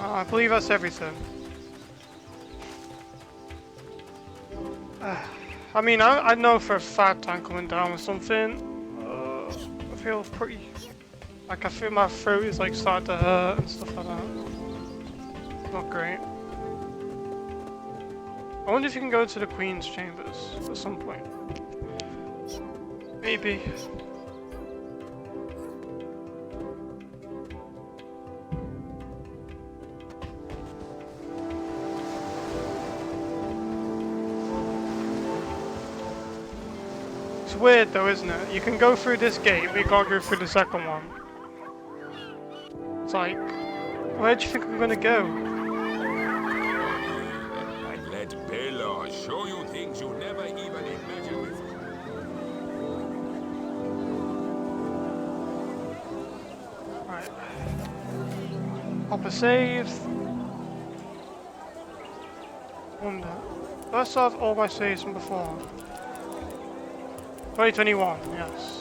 I believe that's everything. I mean, I know for a fact I'm coming down with something. I feel pretty... Like, I feel my throat is like starting to hurt and stuff like that. Not great. I wonder if you can go to the Queen's chambers at some point. Maybe. It's weird though, isn't it? You can go through this gate, but you can't go through the second one. It's like, where do you think I'm gonna go? And let Bella show you things you never even imagined before. Right. Pop a save. Wonder. Let's have all my saves from before. 2021, yes.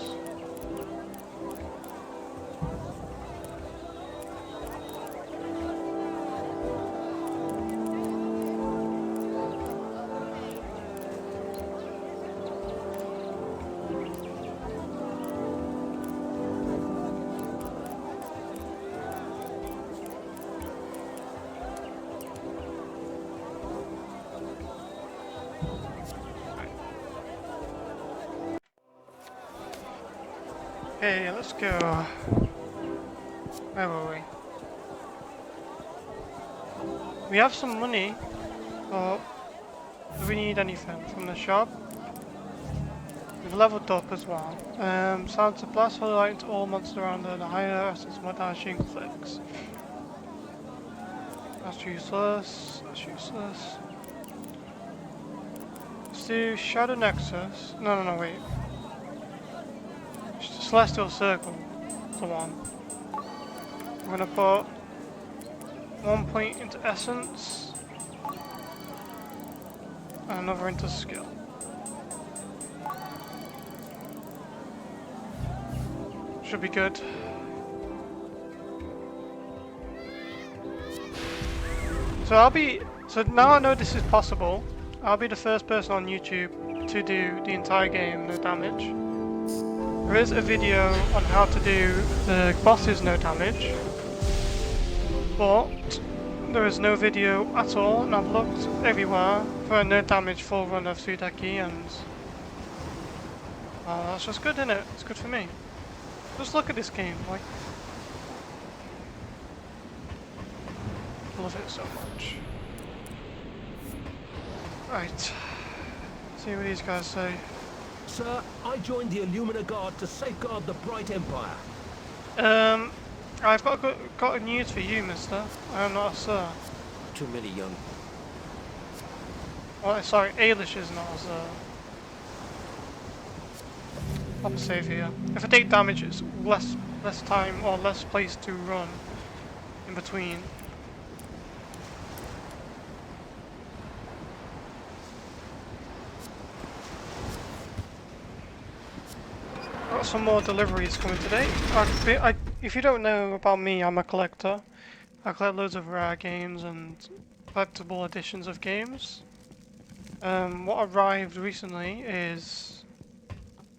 Okay, let's go. Where were we? We have some money, but do we need anything from the shop? We've leveled up as well. Sounds a blast for the light to all monsters around the higher essence more dashing clicks. That's useless. That's useless. Let's do Shadow Nexus. No, wait. Celestial Circle, the one. I'm gonna put 1 point into Essence and another into Skill. Should be good. So now I know this is possible. I'll be the first person on YouTube to do the entire game no damage. There is a video on how to do the bosses no damage, but there is no video at all, and I've looked everywhere for a no damage full run of Sudeki, and that's just good, isn't it? It's good for me. Just look at this game, like, I love it so much. Right, see what these guys say. Sir, I joined the Illumina Guard to safeguard the Bright Empire. I've got news for you, mister. I am not a sir. Too many young. Oh, sorry, A.I'S is not a sir. Pop a save here. If I take damage, it's less time or less place to run in between. Got some more deliveries coming today. If you don't know about me, I'm a collector. I collect loads of rare games and collectible editions of games. What arrived recently is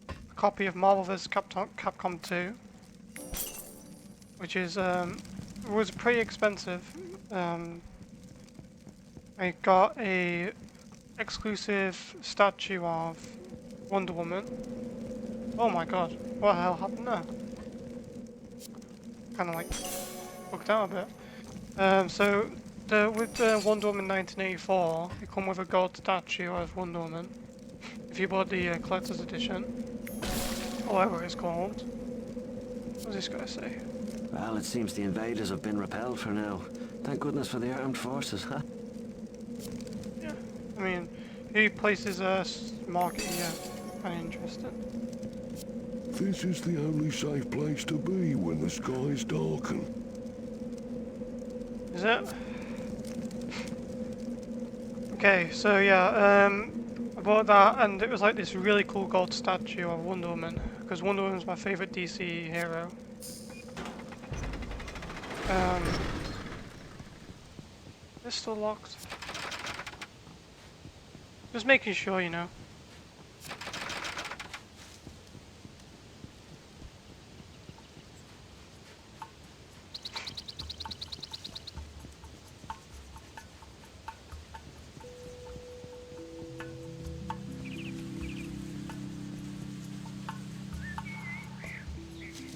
a copy of Marvel vs. Capcom 2, which is was pretty expensive. I got a exclusive statue of Wonder Woman. Oh my god, what the hell happened there? Kinda like bugged out a bit. So with the Wonder Woman 1984, you come with a gold statue of Wonder Woman. if you bought the collector's edition, or whatever it's called. What does this guy say? Well, it seems the invaders have been repelled for now. Thank goodness for the armed forces, huh? Yeah, I mean, he places a market here. Kind of interesting. This is the only safe place to be when the skies darken. Is it? Okay, so yeah, I bought that, and it was like this really cool gold statue of Wonder Woman, because Wonder Woman's my favorite DC hero. It's still locked. Just making sure, you know.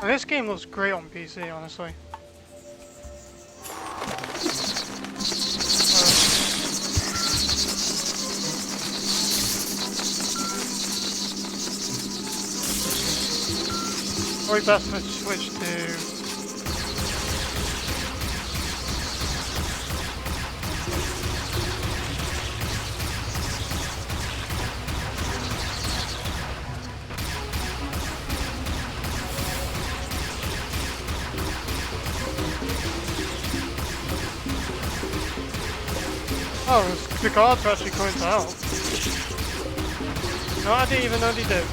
And this game looks great on PC, honestly. Probably best to switch to... Oh, the guards are actually going to help. No, I didn't even know they did.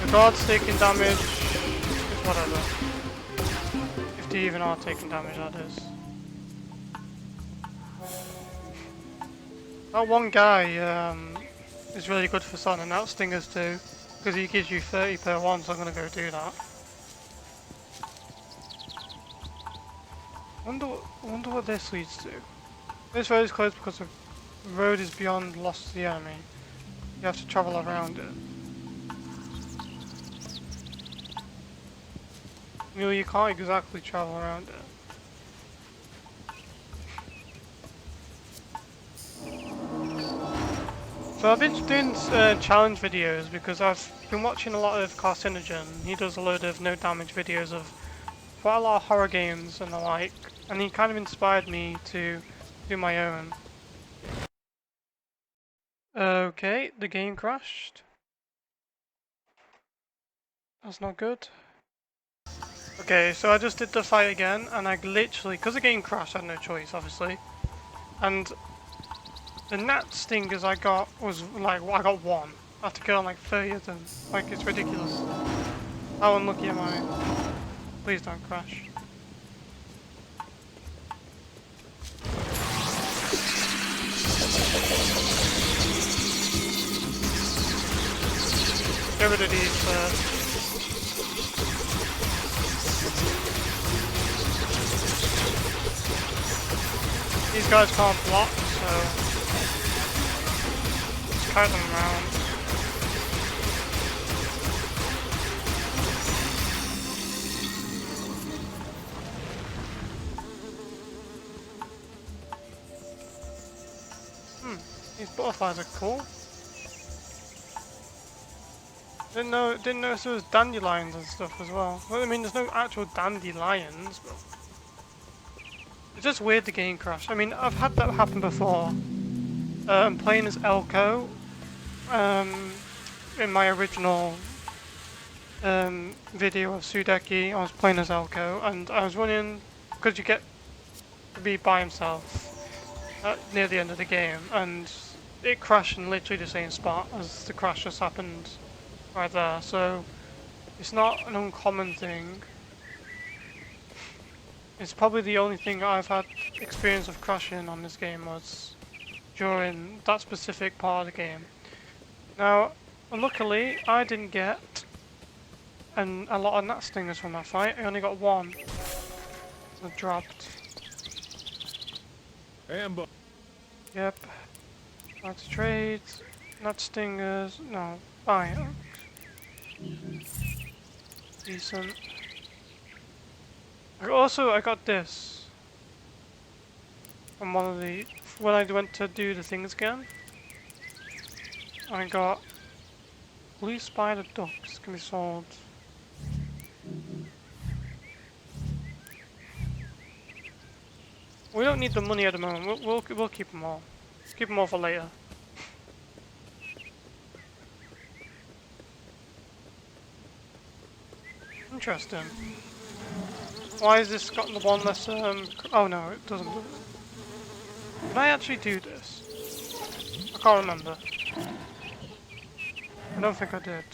The guards taking damage, whatever. If they even are taking damage, that is. That one guy is really good for sorting out stingers too, because he gives you 30 per one, so I'm going to go do that. I wonder what this leads to. This road is closed because the road is beyond lost to the enemy. You have to travel around it. You can't exactly travel around it. So I've been doing challenge videos because I've been watching a lot of Carcinogen. He does a load of no damage videos of quite a lot of horror games and the like, and he kind of inspired me to do my own. Okay, the game crashed. That's not good. Okay, so I just did the fight again, and I literally, because the game crashed, I had no choice, obviously. And the gnat stingers I got was like, I got one. I have to kill on like 30 of them. Like, it's ridiculous. How unlucky am I? Please don't crash. Get rid of these first. These guys can't block, so just kite them around. These butterflies are cool. Didn't notice there was dandelions and stuff as well. Well, I mean, there's no actual dandelions, but it's just weird the game crashed. I mean, I've had that happen before. I'm playing as Elko in my original video of Sudeki. I was playing as Elko, and I was running because you get to be by himself near the end of the game, and it crashed in literally the same spot as the crash just happened right there. So it's not an uncommon thing. It's probably the only thing I've had experience of crashing on this game was during that specific part of the game. Now, luckily, I didn't get a lot of gnat stingers from that fight. I only got one. I dropped. Ambush. Yep. Let's trade. Gnat stingers. No. Fine. Decent. I got this. from one of the when I went to do the things again. I got blue spider ducks can be sold. We don't need the money at the moment. We'll keep them all. Keep them all for later. Interesting. Why is this got the one less? Oh no, it doesn't. Did I actually do this? I can't remember. I don't think I did.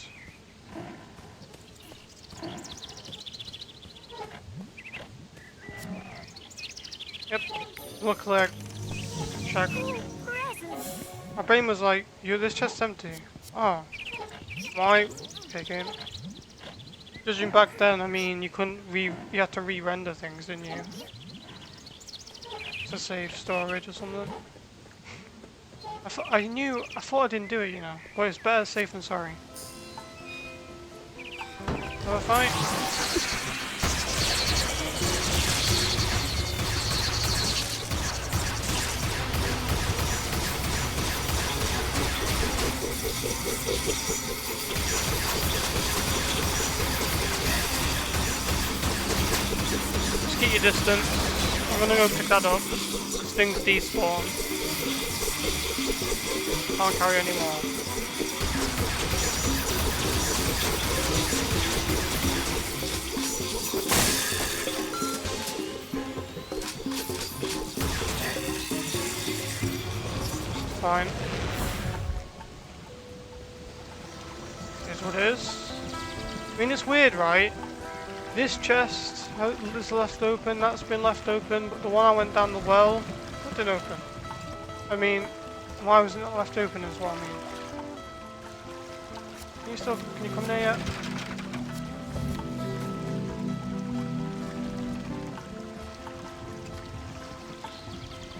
Yep. Look like check. My brain was like, this chest's empty. Oh. Why? Okay, game. Judging back then, I mean, you had to re-render things, didn't you? To save storage or something. I thought I didn't do it, you know. But it's better safe than sorry. Another fight. Just keep your distance. I'm gonna go pick that up. This thing's despawned. Can't carry anymore. Fine. Here's what it is. I mean, it's weird, right? This chest is left open, that's been left open, but the one I went down the well, that didn't open. I mean, why was it not left open as well, I mean? Can you come there yet?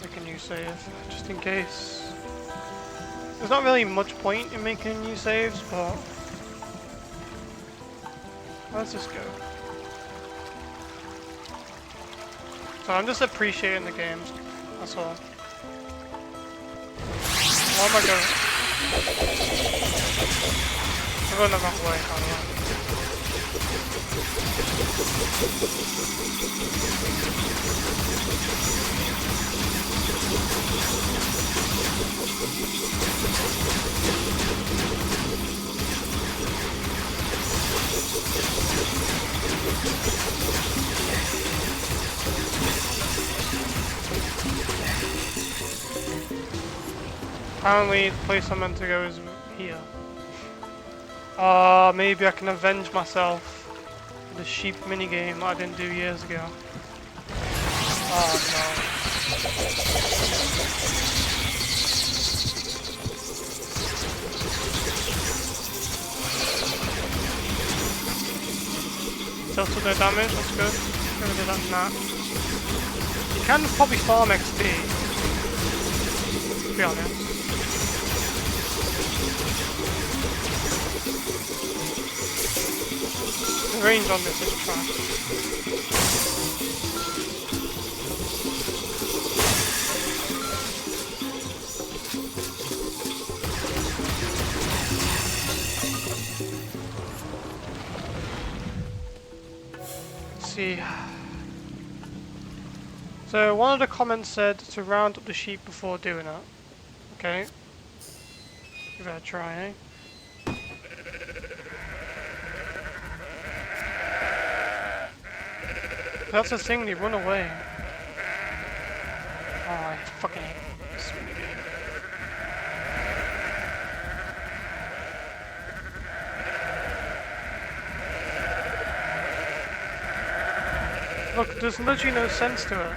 Make a new save, just in case. There's not really much point in making new saves, but... Let's just go. So I'm just appreciating the games, that's all. Where am I going? I'm going the wrong way, by the way. Apparently the place I'm meant to go is here. Maybe I can avenge myself for the sheep minigame I didn't do years ago. Oh no. Tilted no damage, that's good. Get rid of that gnat. You can probably farm XP, to be honest. The range on this is trash. Let's see. So one of the comments said to round up the sheep before doing it. Okay. Give it a try, eh? That's the thing, they run away. Oh, I fucking hate this minigame. Look, there's literally no sense to it.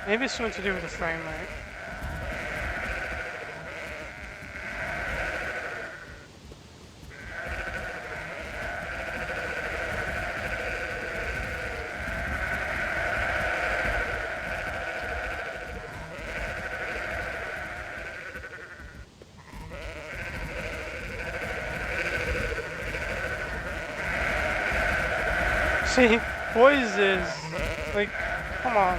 Maybe it's something to do with the frame rate. See, what is this? Like, come on.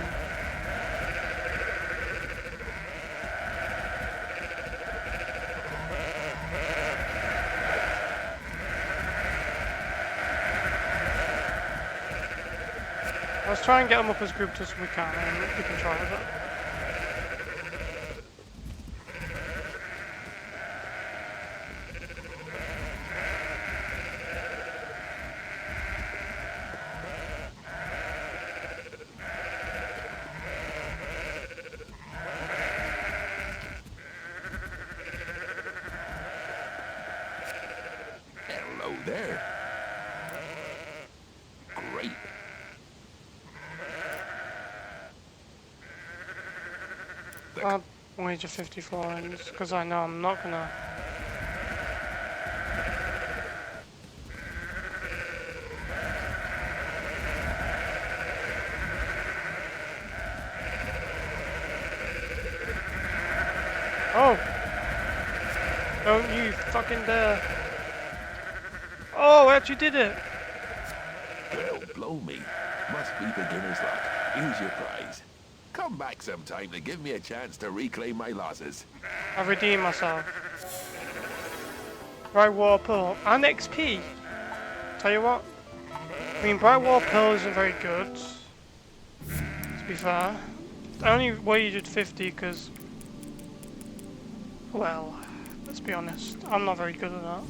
Let's try and get them up as grouped as we can, and we can try that. Hello there. Great. I'll wager 50 florins, because I know I'm not gonna... Oh! Don't you fucking dare! Oh, I actually did it! Well, blow me. Must be beginner's luck. Use your prize. Come back sometime to give me a chance to reclaim my losses. I've redeemed myself. Bright Water Pearl and XP! Tell you what, I mean, Bright Water Pearl isn't very good, to be fair. I only wagered 50 because, well, let's be honest, I'm not very good at that.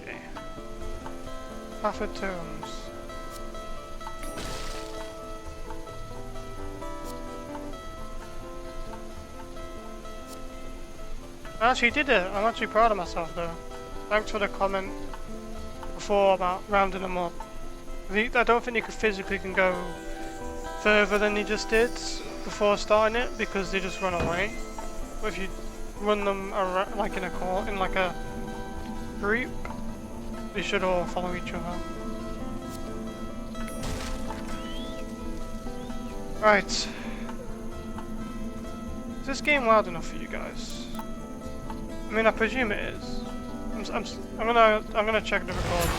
Okay. Path of Tombs. I actually did it. I'm actually proud of myself though. Thanks for the comment before about rounding them up. I don't think you could physically can go further than you just did before starting it because they just run away. But if you run them around, like in a court, in like a group, they should all follow each other. Right. Is this game loud enough for you guys? I mean, I presume it is. I'm gonna check the recording.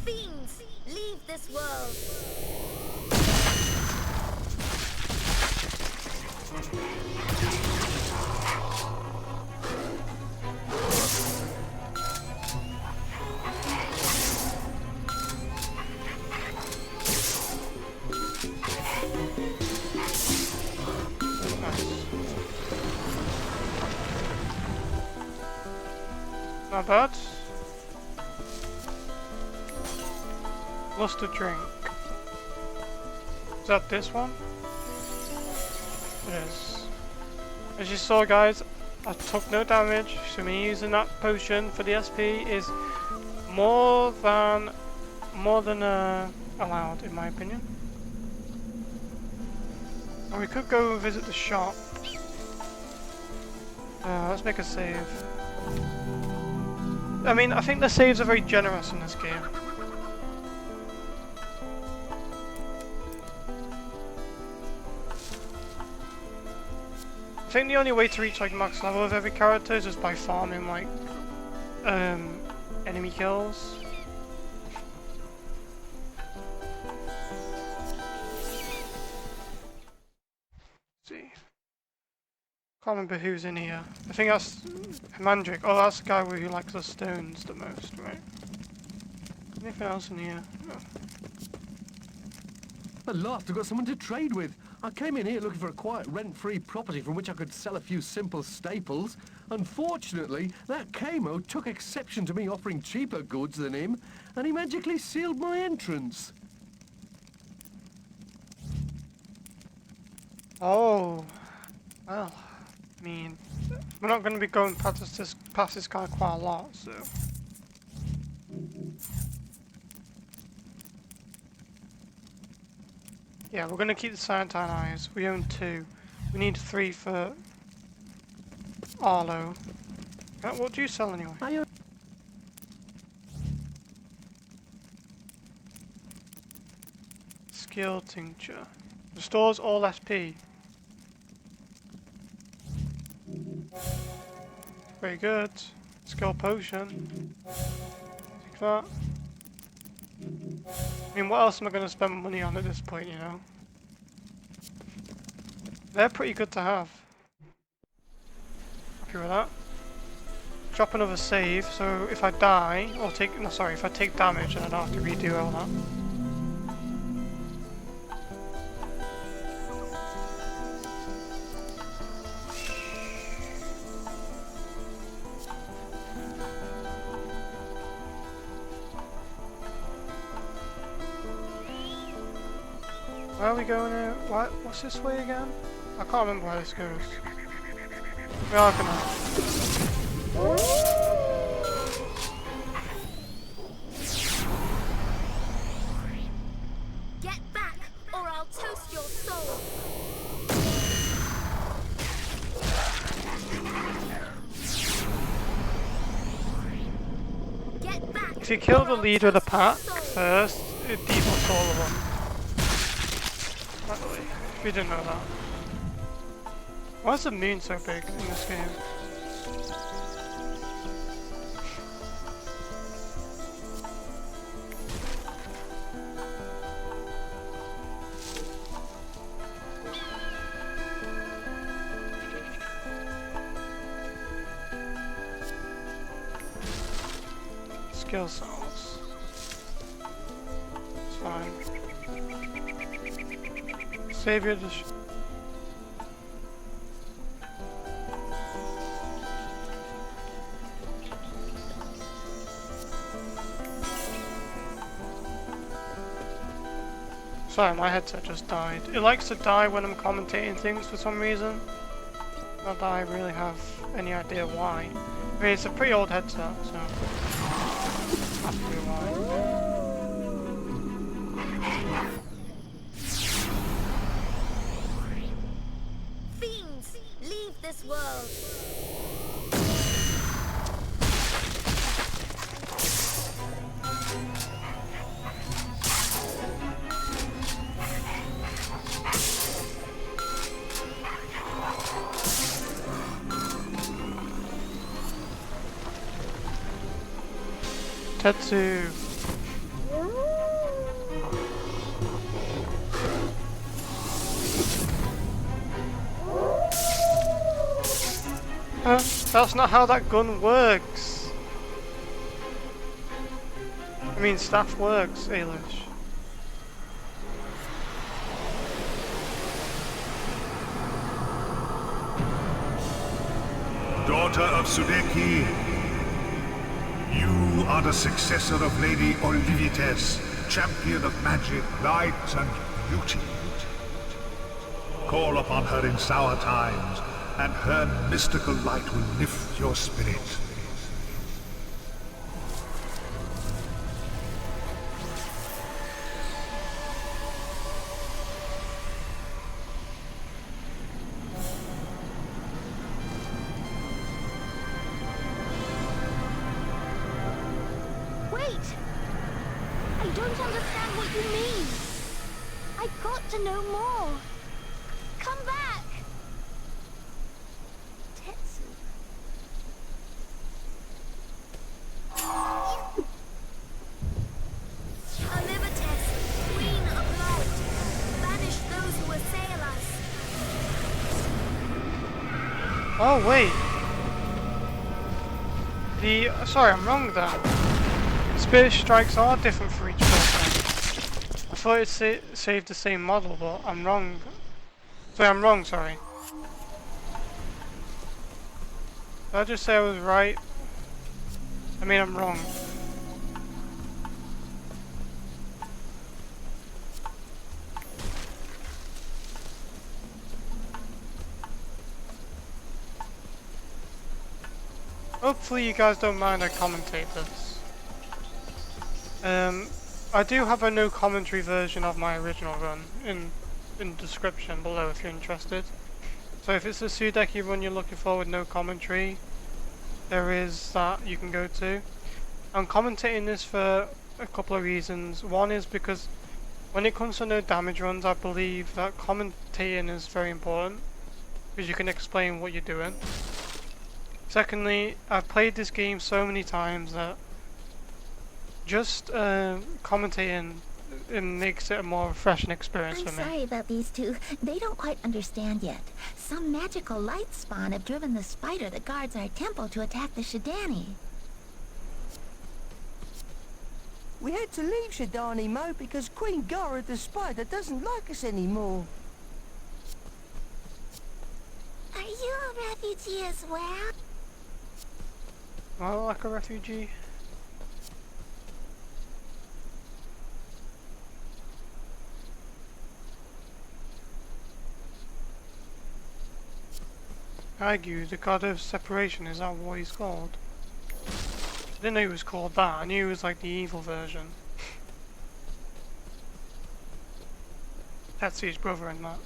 Fiends, leave this world. Not bad. Lost a drink. Is that this one? It is. As you saw, guys, I took no damage, so me using that potion for the SP is more than allowed, in my opinion. And we could go visit the shop. Let's make a save. I mean, I think the saves are very generous in this game. I think the only way to reach like max level of every character is just by farming like enemy kills. Let's see. Can't remember who's in here. I think that's Mandrick. Oh, that's the guy who likes the stones the most, right? Anything else in here? No. At last, I've got someone to trade with. I came in here looking for a quiet, rent-free property from which I could sell a few simple staples. Unfortunately, that Kamo took exception to me offering cheaper goods than him, and he magically sealed my entrance. Oh, well, I mean, we're not going to be going past this guy quite a lot, so. Yeah, we're going to keep the Silentine Eyes. We own 2. We need 3 for Arlo. What do you sell anyway? Skill tincture. Restores all SP. Very good. Skill potion. Take that. I mean, what else am I going to spend money on at this point, you know? They're pretty good to have. Happy with that. Drop another save, so if I die, or take, no sorry, if I take damage, then I don't have to redo all that. Where are we going here? What's this way again? I can't remember where this goes. We are gonna... Get back, or I'll toast your soul. Get back. If you kill the leader of the pack first, it defaults all of them. By the way, if you didn't know that. Why is the moon so big in this game? Skill cells. It's fine. Save your dish. Sorry, my headset just died. It likes to die when I'm commentating things for some reason. Not that I really have any idea why. I mean, it's a pretty old headset, so... That's probably why. Fiends, leave this world. Tetsu. That's not how that gun works. I mean, staff works, Ailish. Daughter of Sudeki, you are the successor of Lady Olivites, champion of magic, light, and beauty. Call upon her in sour times, and her mystical light will lift your spirit. Wait! I don't understand what you mean. I've got to know more. Come back! Tetsu. Olivites, Queen of Light, banish those who assail us. Oh, wait. Sorry, I'm wrong there. Spirit strikes are different for each person. I thought it saved the same model, but I'm wrong. Sorry, I'm wrong, sorry. Did I just say I was right? I mean, I'm wrong. Hopefully you guys don't mind I commentate this. I do have a no commentary version of my original run in the description below if you're interested. So if it's a Sudeki run you're looking for with no commentary, there is that you can go to. I'm commentating this for a couple of reasons. One is because when it comes to no damage runs, I believe that commentating is very important because you can explain what you're doing. Secondly, I've played this game so many times that just commentating, it makes it a more refreshing experience I'm for me. sorry about these two. They don't quite understand yet. Some magical light spawn have driven the spider that guards our temple to attack the Shidani. We had to leave Shidani, Mo, because Queen Gara the spider doesn't like us anymore. Are you a refugee as well? Am I like a refugee? Agu, the god of separation, is that what he's called? I didn't know he was called that, I knew he was like the evil version. That's his brother in that.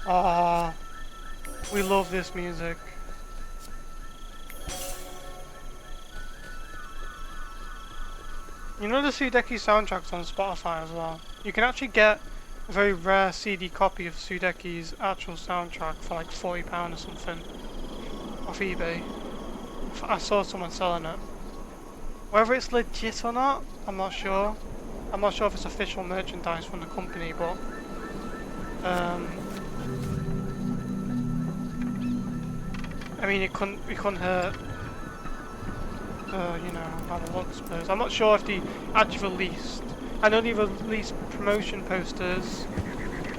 Ah, we love this music. You know the Sudeki soundtrack's on Spotify as well. You can actually get a very rare CD copy of Sudeki's actual soundtrack for like £40 or something off eBay. I saw someone selling it. Whether it's legit or not, I'm not sure. I'm not sure if it's official merchandise from the company, but I mean, it couldn't hurt. You know, have a look, I suppose. I'm not sure if they actually released. I know they released promotion posters,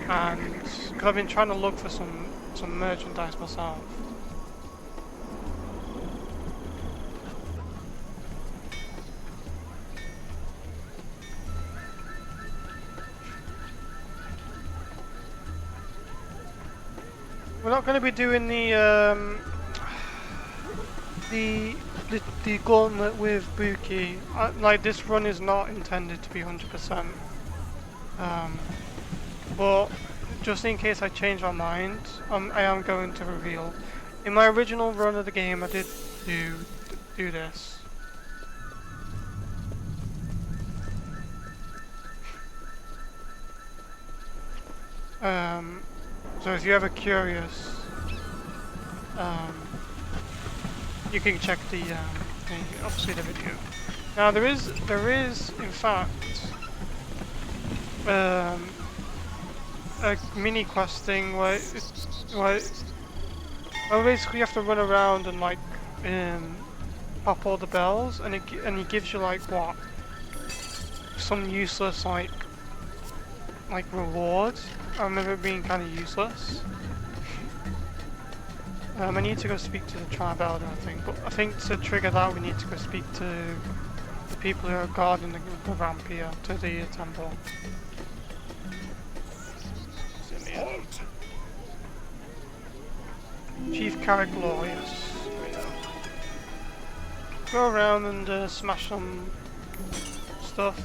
and because I've been trying to look for some merchandise myself. We're not going to be doing the gauntlet with Buki. Like, this run is not intended to be 100%. But just in case I change my mind, I am going to reveal. In my original run of the game, I did do this. So if you're ever curious, you can check obviously the video. Now there is in fact a mini quest thing where basically you have to run around and like pop all the bells, and he gives you like what, some useless like reward. I remember it being kind of useless. I need to go speak to the tribe elder, I think. But I think to trigger that, we need to go speak to the people who are guarding the ramp here to the temple. Halt! Chief Carrick Law, yes. Go around and smash some stuff.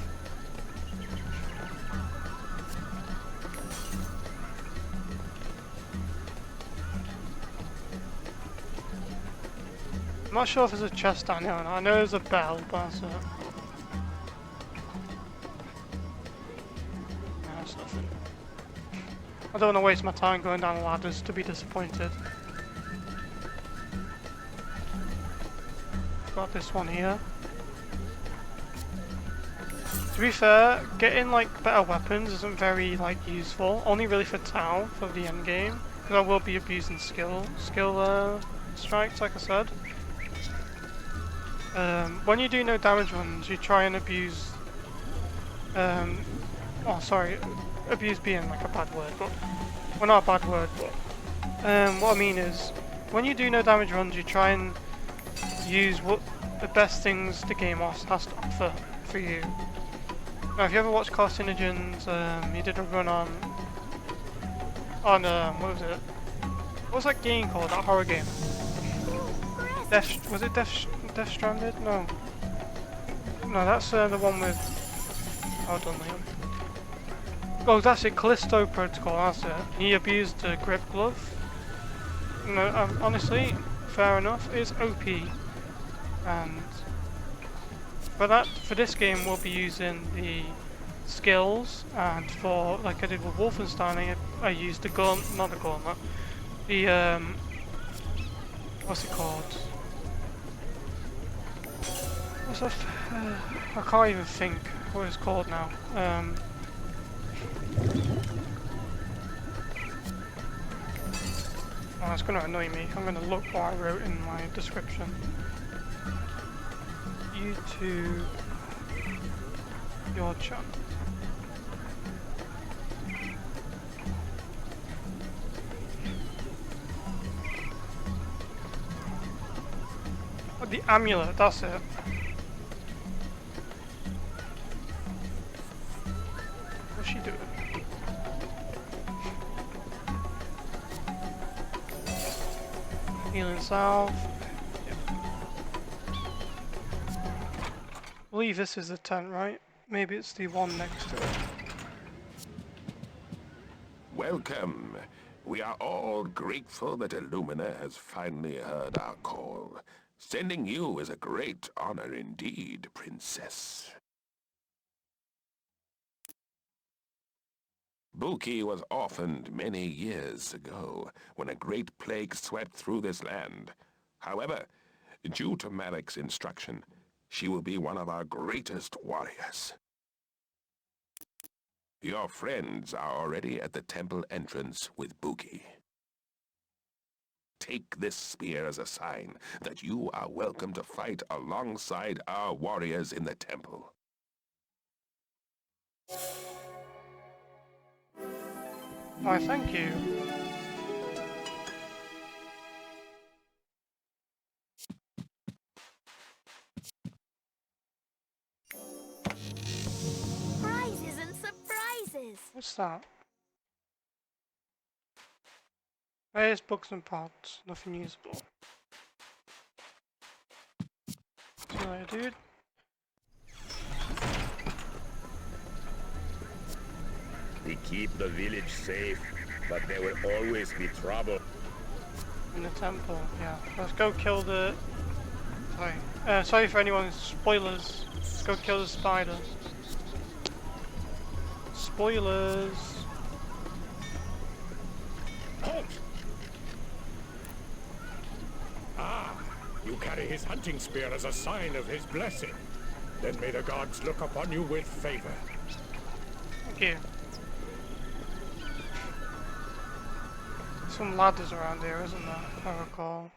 I'm not sure if there's a chest down here or not. I know there's a bell, but that's it. No, that's nothing. I don't want to waste my time going down ladders to be disappointed. Got this one here. To be fair, getting like better weapons isn't very like useful. Only really for Tau, for the end game, because I will be abusing skill strikes, like I said. When you do no damage runs, you try and abuse. Oh, sorry, abuse being like a bad word, but well, not a bad word. But what I mean is, when you do no damage runs, you try and use what the best things the game has to offer for you. Now, if you ever watched Carcinogens, he did a run on what was it? What was that game called? That horror game? Was it Death Stranded? No. No, that's the one with... Hold on, Liam. Oh, that's it, Callisto Protocol, that's it. He abused the grip glove. No, honestly, fair enough, it's OP. And for this game, we'll be using the skills, and for like I did with Wolfenstein, I used the not the gauntlet, the what's it called? What's that? I can't even think what it's called now. Oh, it's going to annoy me. I'm going to look what I wrote in my description. YouTube, your channel. Oh, the amulet, that's it. What's she doing? Healing south. Yep. I believe this is the tent, right? Maybe it's the one next to it. Welcome. We are all grateful that Illumina has finally heard our call. Sending you is a great honor indeed, Princess. Buki was orphaned many years ago, when a great plague swept through this land. However, due to Malik's instruction, she will be one of our greatest warriors. Your friends are already at the temple entrance with Buki. Take this spear as a sign that you are welcome to fight alongside our warriors in the temple. Why, thank you. Prizes and surprises! What's that? Various books and parts, nothing usable. See you later, dude. We keep the village safe, but there will always be trouble. In the temple, yeah. Let's go kill the... Sorry. Sorry for anyone, spoilers. Let's go kill the spider. Spoilers! Halt! Ah, you carry his hunting spear as a sign of his blessing. Then may the gods look upon you with favor. Thank you. Some ladders around here, isn't there? If I recall.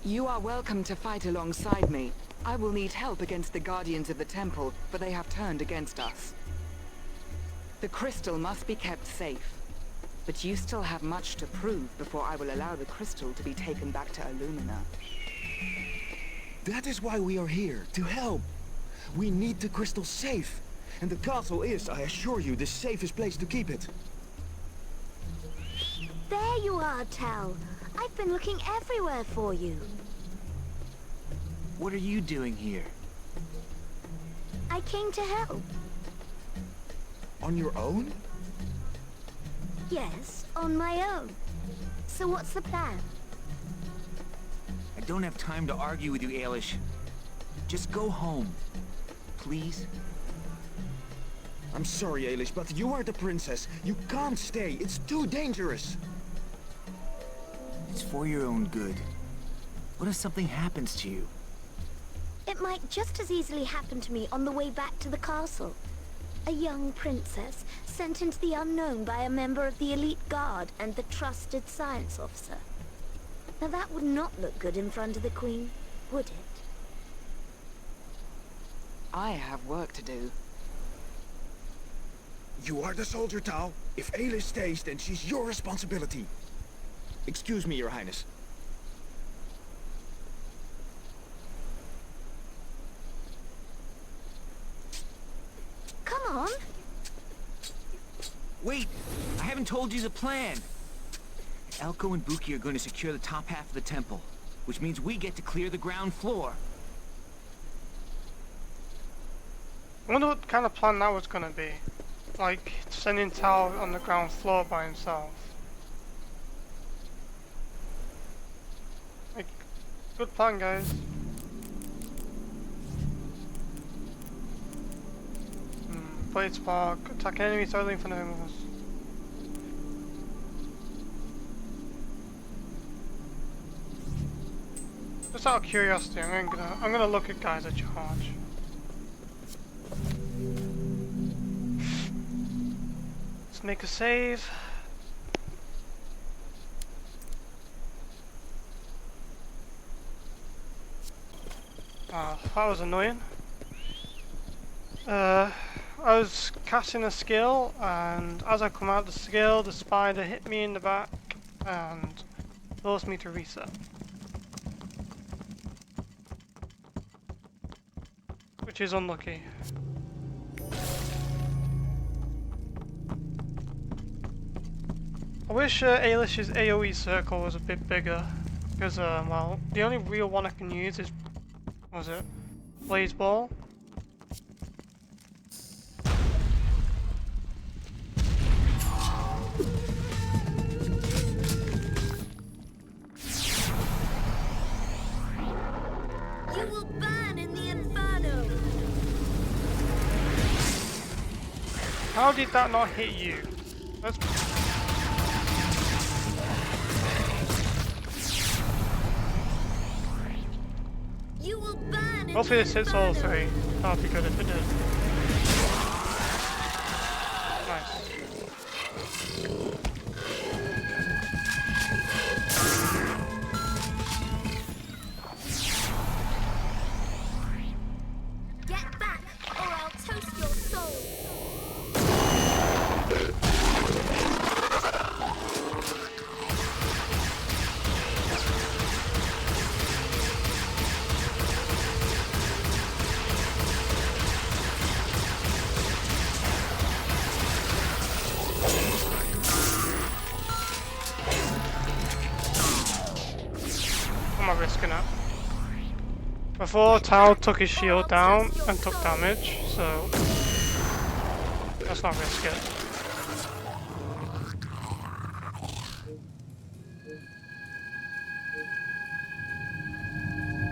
You are welcome to fight alongside me. I will need help against the Guardians of the Temple, for they have turned against us. The crystal must be kept safe. But you still have much to prove before I will allow the crystal to be taken back to Illumina. That is why we are here, to help. We need the crystal safe. And the castle is, I assure you, the safest place to keep it. There you are, Tal. I've been looking everywhere for you. What are you doing here? I came to help. On your own? Yes, on my own. So what's the plan? I don't have time to argue with you, A.I'S. Just go home. Please? I'm sorry, A.I'S, but you are the princess. You can't stay. It's too dangerous. It's for your own good. What if something happens to you? It might just as easily happen to me on the way back to the castle. A young princess sent into the unknown by a member of the elite guard and the trusted science officer. Now that would not look good in front of the Queen, would it? I have work to do. You are the soldier, Tal. If A.I'S stays, then she's your responsibility. Excuse me, Your Highness. Come on. Wait! I haven't told you the plan! Elko and Buki are going to secure the top half of the temple, which means we get to clear the ground floor. I wonder what kind of plan that was gonna be. Like, sending Tal on the ground floor by himself. Good plan, guys. Blade Spark. Attack enemies only for normals. Just out of curiosity, I'm gonna look at guys at charge. Let's make a save. Oh, that was annoying. I was casting a skill, and as I come out the skill, the spider hit me in the back and forced me to reset. Which is unlucky. I wish Ailish's AoE circle was a bit bigger, because well, the only real one I can use is, what was it, Blaze Ball. You will burn in the inferno. How did that not hit you? That's... You will burn in Hopefully this hits all three. That would be good if it did. Nice. Get back, or I'll toast your soul. I'm not risking it. Before, Tao took his shield down and took damage, so let's not risk it.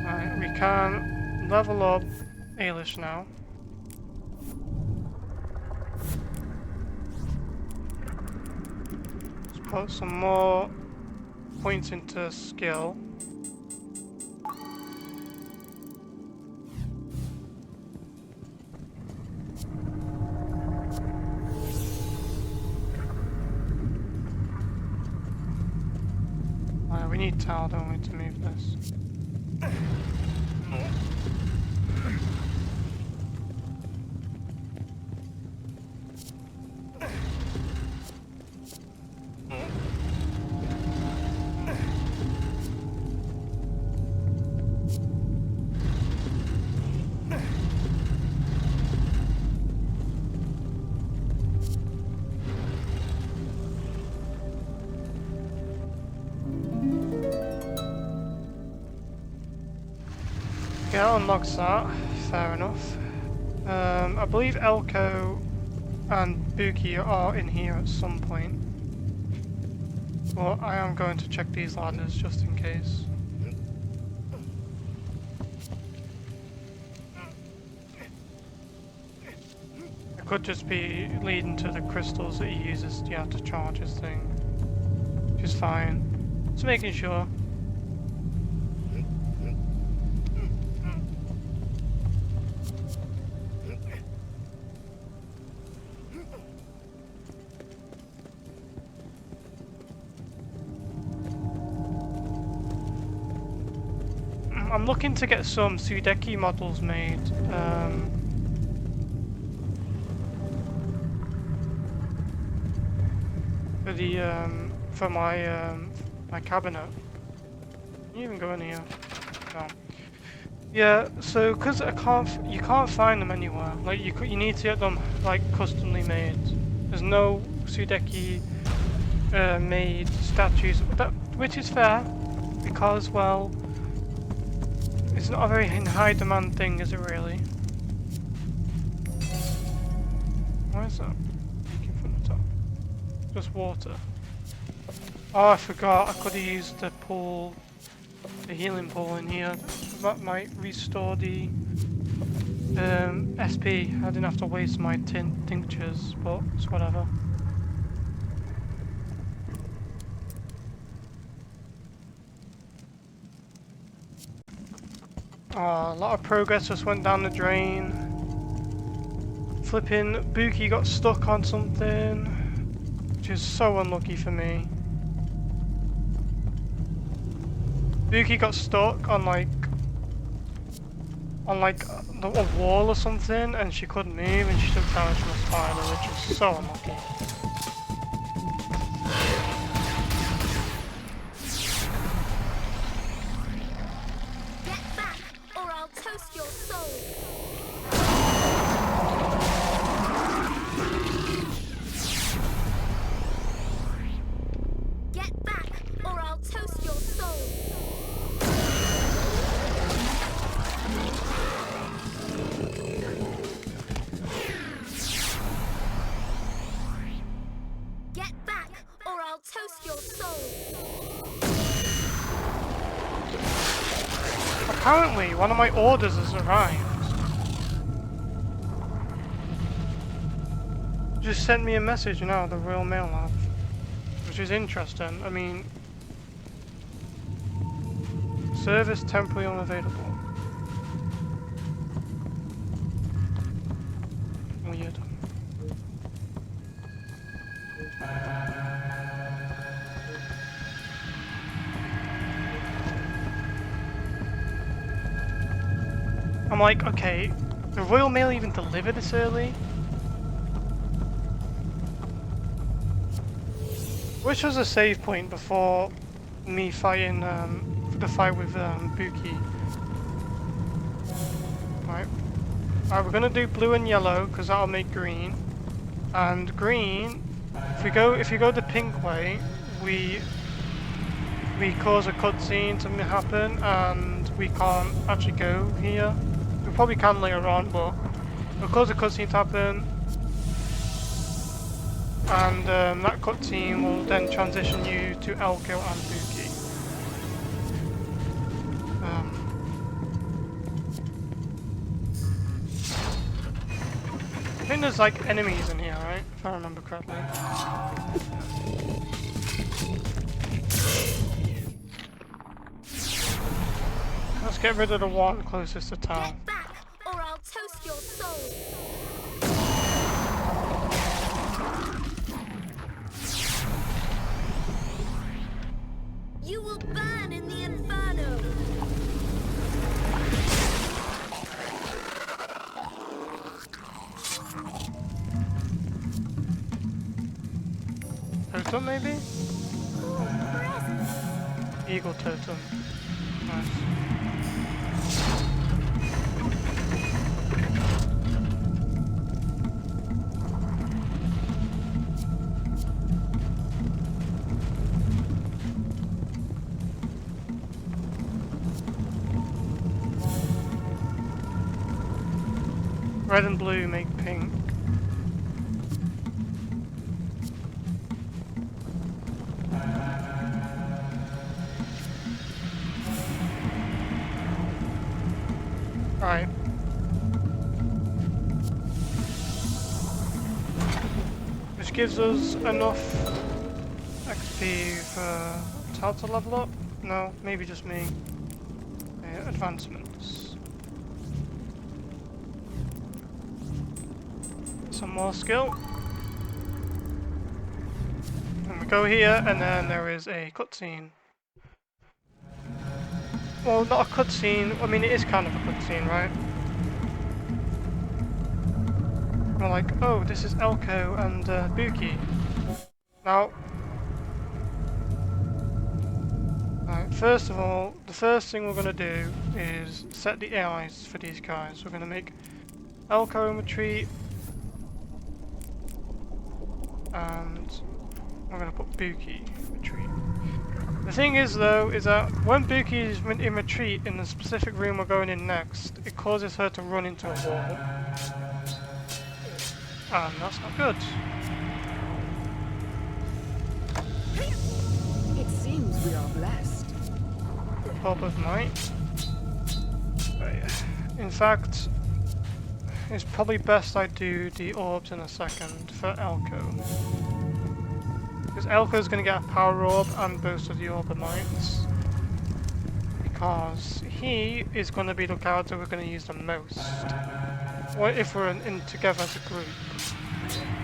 Alright, we can level up Ailish now. Let's put some more points into skill. We need Tal, don't we, to move this? Okay, that unlocks that. Fair enough. I believe Elko and Buki are in here at some point. But I am going to check these ladders just in case. It could just be leading to the crystals that he uses to charge his thing. Which is fine. Just making sure. I'm looking to get some Sudeki models made. For my cabinet. Can you even go in here? No. Yeah, so because you can't find them anywhere. Like you need to get them like customly made. There's no Sudeki made statues, which is fair because well. It's not a very high demand thing, is it really? Why is that leaking from the top? Just water. Oh, I forgot. I could have used the pool the healing pool in here. That might restore the SP. I didn't have to waste my tinctures, but it's whatever. Oh, a lot of progress just went down the drain. Flipping Buki got stuck on something, which is so unlucky for me. Buki got stuck on like a wall or something, and she couldn't move, and she took damage from a spider, which is so unlucky. Get back, or I'll toast your soul. Get back, or I'll toast your soul. Get back, or I'll toast your soul. Apparently, one of my orders has arrived. Just sent me a message now, the Royal Mail have, which is interesting. I mean, service temporarily unavailable. Weird. I'm like, okay, the Royal Mail even deliver this early? Which was a save point before me fighting, the fight with Buki. Right, we're gonna do blue and yellow because that'll make green. And green, if you go the pink way, we cause a cutscene to happen, and we can't actually go here. We probably can later on, but we'll cause a cutscene to happen, and that cutscene will then transition you to Elko and Buki. I think there's like enemies in here, right? If I remember correctly. Let's get rid of the one closest to town. Get back, or I'll toast your soul. You will burn in the inferno. Totem maybe? Eagle totem. Nice. Red and blue make pink. Right. Which gives us enough XP for Tal to level up? No, maybe just me. Advancements. Some more skill. And we go here, and then there is a cutscene. Well, not a cutscene. I mean, it is kind of a cutscene, right? We're like, oh, this is Elko and Buki. Now, right, first of all, the first thing we're going to do is set the A.I'S for these guys. We're going to make Elko in retreat, and we're going to put Buki in retreat. The thing is, though, is that when Buki is in retreat in the specific room we're going in next, it causes her to run into a wall. And that's not good. It seems we are blessed. Orb of Might. In fact, it's probably best I do the orbs in a second for Elko. Because Elko's going to get a Power Orb and both of the Orb of Mights. Because he is going to be the character we're going to use the most. Or if we're in together as a group.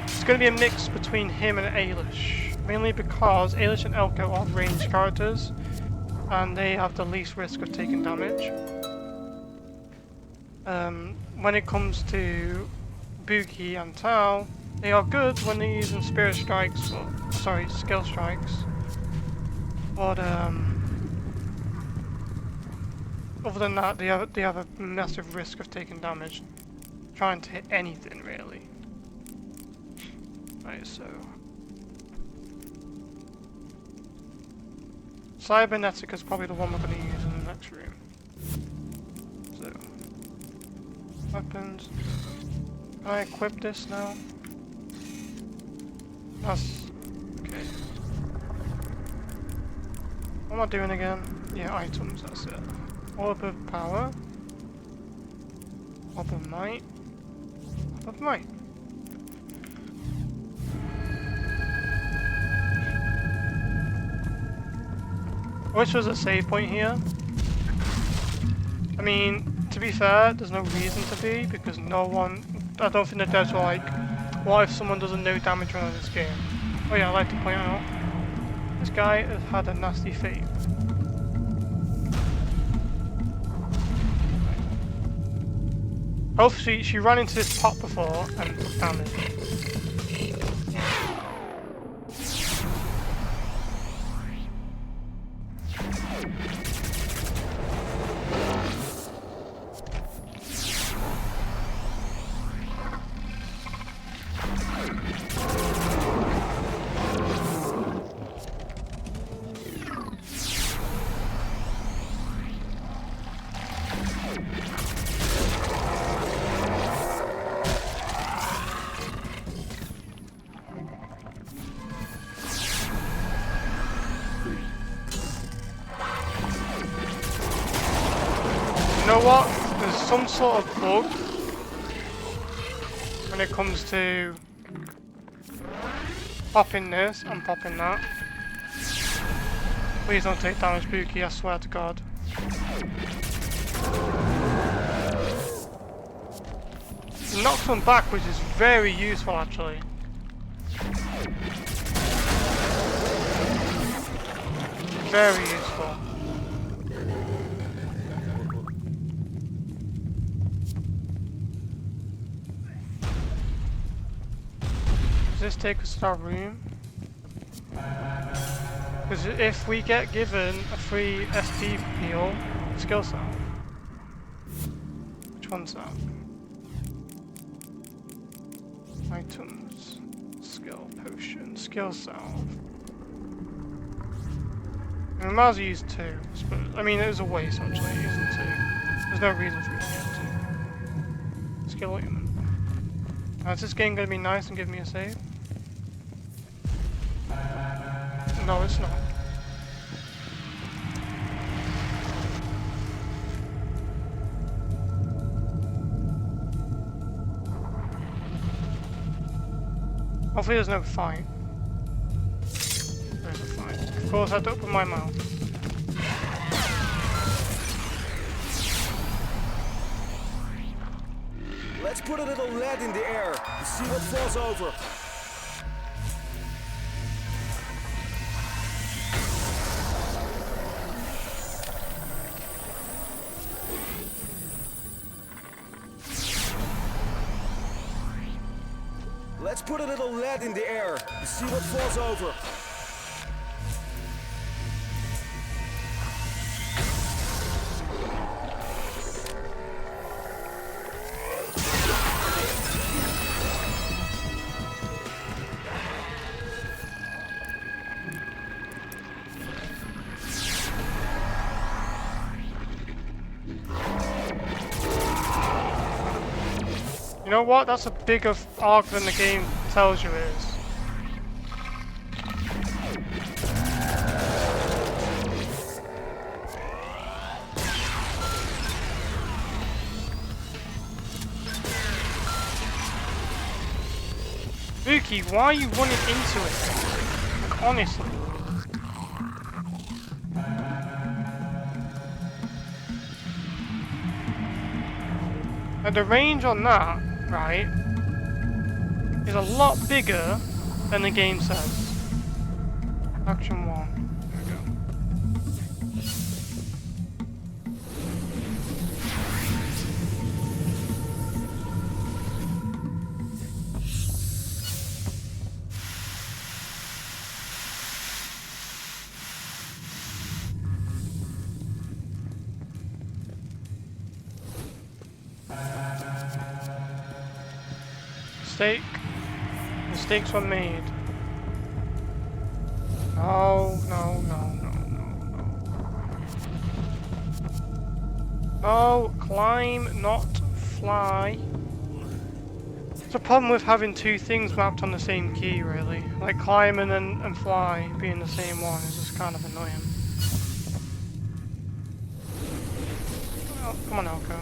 It's going to be a mix between him and Ailish. Mainly because Ailish and Elko are ranged characters. And they have the least risk of taking damage. When it comes to Buki and Tao, they are good when they're using Spirit Strikes, or, sorry, Skill Strikes. But other than that, they have a massive risk of taking damage trying to hit anything, really. Right, so... Cybernetic is probably the one we're going to use in the next room. So... Weapons. Can I equip this now? That's... okay. What am I doing again? Yeah, items, that's it. Orb of Power. Orb of Might. Orb of Might. I wish there was a save point here. I mean, to be fair, there's no reason to be, because no one... I don't think the devs were like, what if someone does a no damage run on this game? Oh yeah, I'd like to point out, this guy has had a nasty fate. Hopefully she ran into this pot before and took damage. You know what? There's some sort of bug when it comes to popping this and popping that. Please don't take damage, Buki, I swear to God. It knocks them back, which is very useful actually. Very useful. Does this take us to our room? Because if we get given a free SP heal, skill salve. Which one's that? Items, skill potion, skill salve. I might as well use 2, I suppose. I mean, it was a waste actually using 2. There's no reason for me to get 2. Skill ointment. Is this game going to be nice and give me a save? No, it's not. Hopefully there's no fight. There's a fight. Of course I had to open my mouth. Let's put a little lead in the air to see what falls over. Let's put a little lead in the air to see what falls over. You know what? That's a bigger arc than the game tells you it is. Buki, why are you running into it? Like, honestly. And the range on that, right, is a lot bigger than the game says. Action 1. There we go. Mistake. Mistakes were made. No, no, no, no, no, no. No, climb, not fly. It's a problem with having two things mapped on the same key, really. Like climb and fly being the same one is just kind of annoying. Oh, come on, Elko.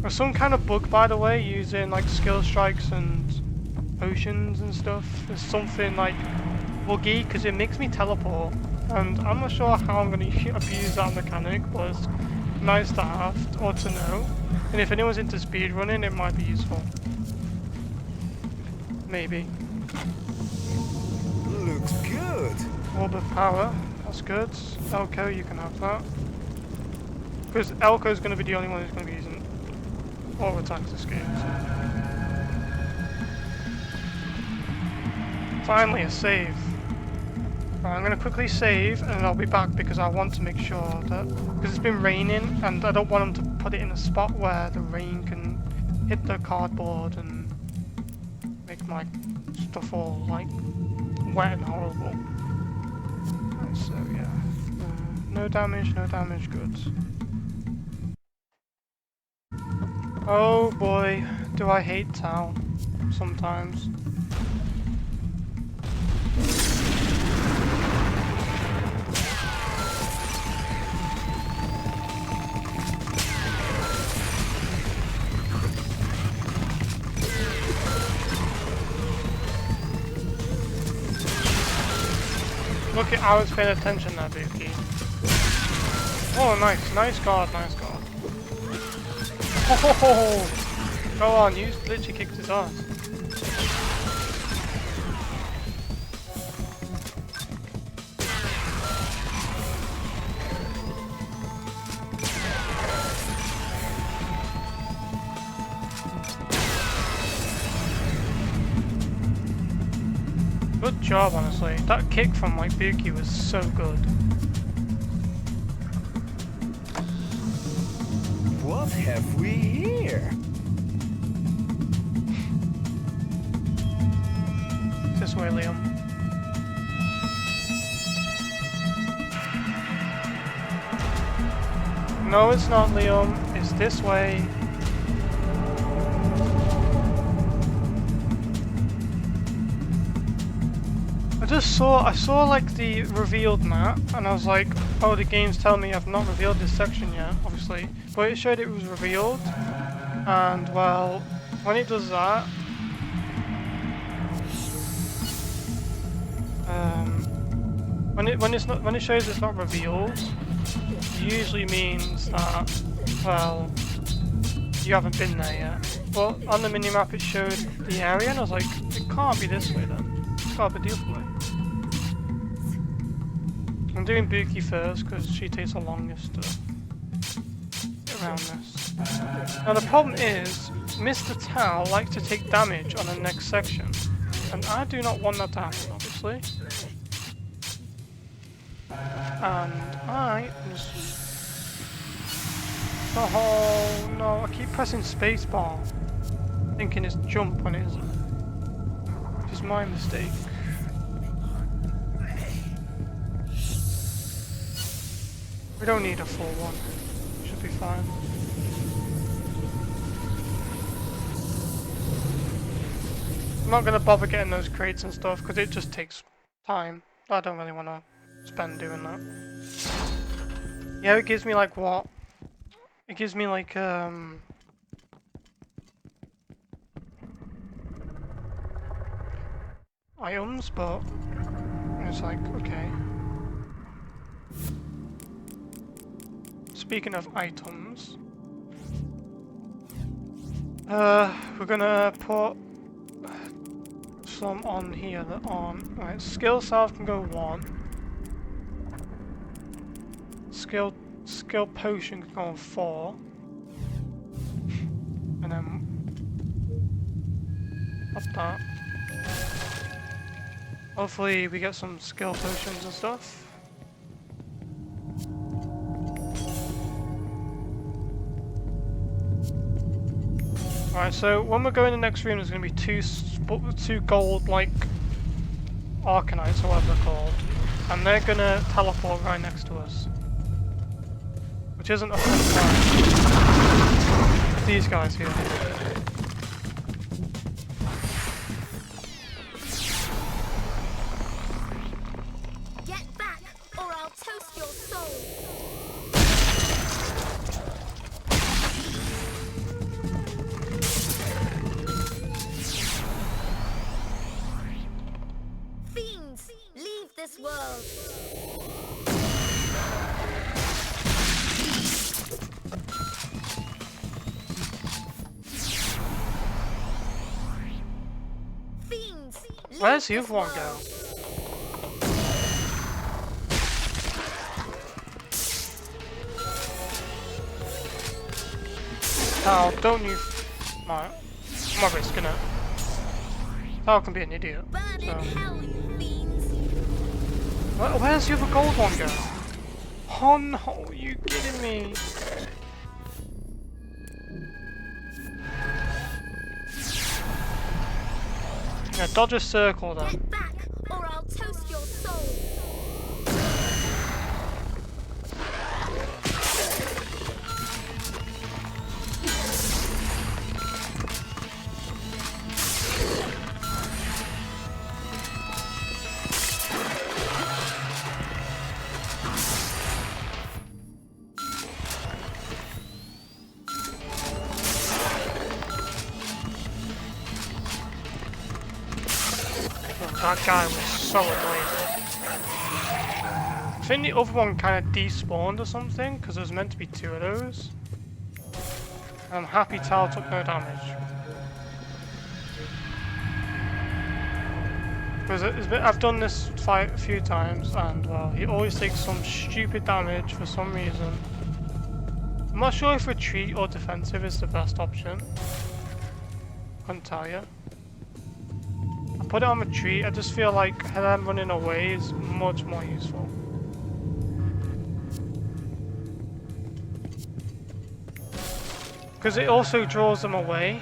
There's some kind of bug, by the way, using like skill strikes and potions and stuff. There's something like buggy because it makes me teleport, and I'm not sure how I'm going to abuse that mechanic, but it's nice to have or to know. And if anyone's into speedrunning, it might be useful. Maybe. Looks good. Orb of power, that's good. Elko, you can have that. Because Elko's going to be the only one who's going to be using all attacks this game. So. Finally, a save. Right, I'm going to quickly save and then I'll be back because I want to make sure that, because it's been raining and I don't want them to put it in a spot where the rain can hit the cardboard and make my stuff all like wet and horrible. Right, so yeah, no damage, good. Oh boy, do I hate Tau sometimes. Look at, I was paying attention there, Buki. Oh, nice guard, nice guard. Oh, go on, you literally kicked his ass. Good job, honestly. That kick from like Buki was so good. What have we here? This way, Liam. No, it's not, Liam. It's this way. I saw like the revealed map, and I was like, oh, the game's telling me I've not revealed this section yet, obviously. But it showed it was revealed, and well, when it does that, when it shows it's not revealed, it usually means that, well, you haven't been there yet. But on the minimap it showed the area, and I was like, it can't be this way then. It's gotta be the other way. I'm doing Buki first because she takes the longest to get around this. Now the problem is, Mr. Tau likes to take damage on the next section, and I do not want that to happen, obviously. And I just... Oh no, I keep pressing spacebar, thinking it's jump when it isn't. Which is my mistake. We don't need a full one. Should be fine. I'm not going to bother getting those crates and stuff because it just takes time. I don't really want to spend doing that. Yeah, it gives me like what? It gives me like items, but it's like okay. Speaking of items, we're gonna put some on here that aren't. Right, skill salve can go 1. Skill potion can go on 4. And then up that. Hopefully we get some skill potions and stuff. Alright, so when we go in the next room, there's going to be two gold, like, Arcanites, or whatever they're called. And they're going to teleport right next to us. Which isn't a fun time. These guys here. Get back, or I'll toast your soul. Fiends, leave this world. Fiends, Where's the other one go? How don't you? I'm not risking it. How can be an idiot? So. Where's the other gold one go? Oh no, are you kidding me? Yeah, dodge a circle then. Get back, or I'll toast your soul. That guy was so annoying. I think the other one kind of despawned or something, because there was meant to be 2 of those. And I'm happy Tal took no damage. Because I've done this fight a few times, and well, he always takes some stupid damage for some reason. I'm not sure if retreat or defensive is the best option. Couldn't tell you. Put it on retreat, I just feel like them running away is much more useful. Because it also draws them away,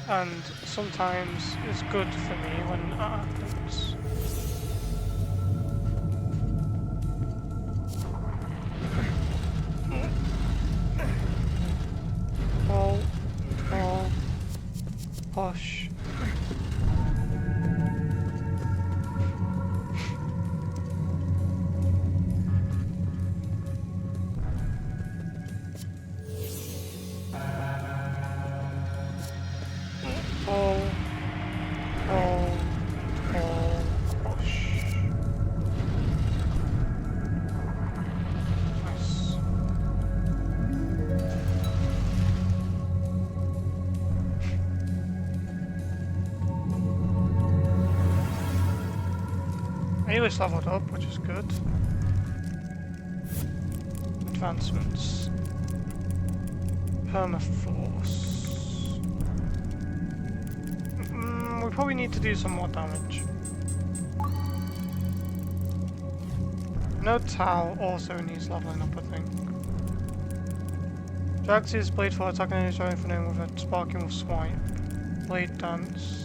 and sometimes it's good for me when that happens. Pull, push. It's leveled up, which is good. Advancements. Permafrost. We probably need to do some more damage. No Tau also needs leveling up, I think. Drags his blade for attacking any throwing for him with a sparking swipe. Blade dance.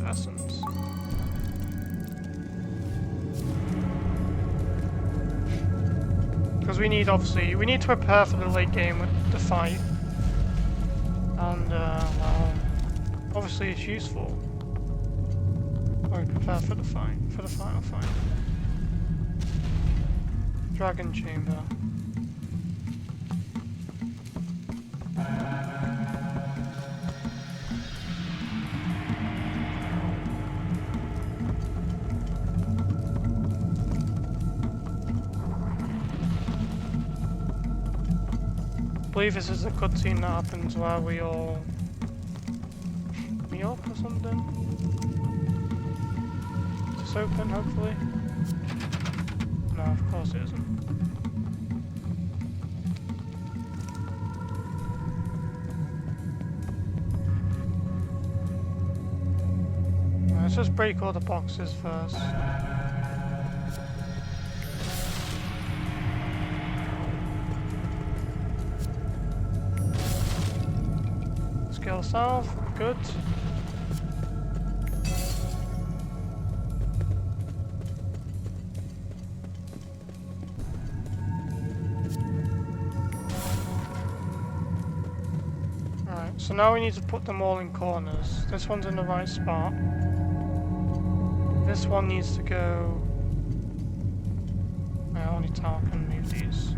Essence. Because we need to prepare for the late game with the fight. And well, obviously it's useful. Or prepare for the fight, for the final fight. Dragon Chamber. I believe this is a cutscene that happens where we all meet up or something. Is this open, hopefully? No, of course it isn't. Let's just break all the boxes first. Skill south, good. Alright, so now we need to put them all in corners. This one's in the right spot. This one needs to go... only Tower can move these.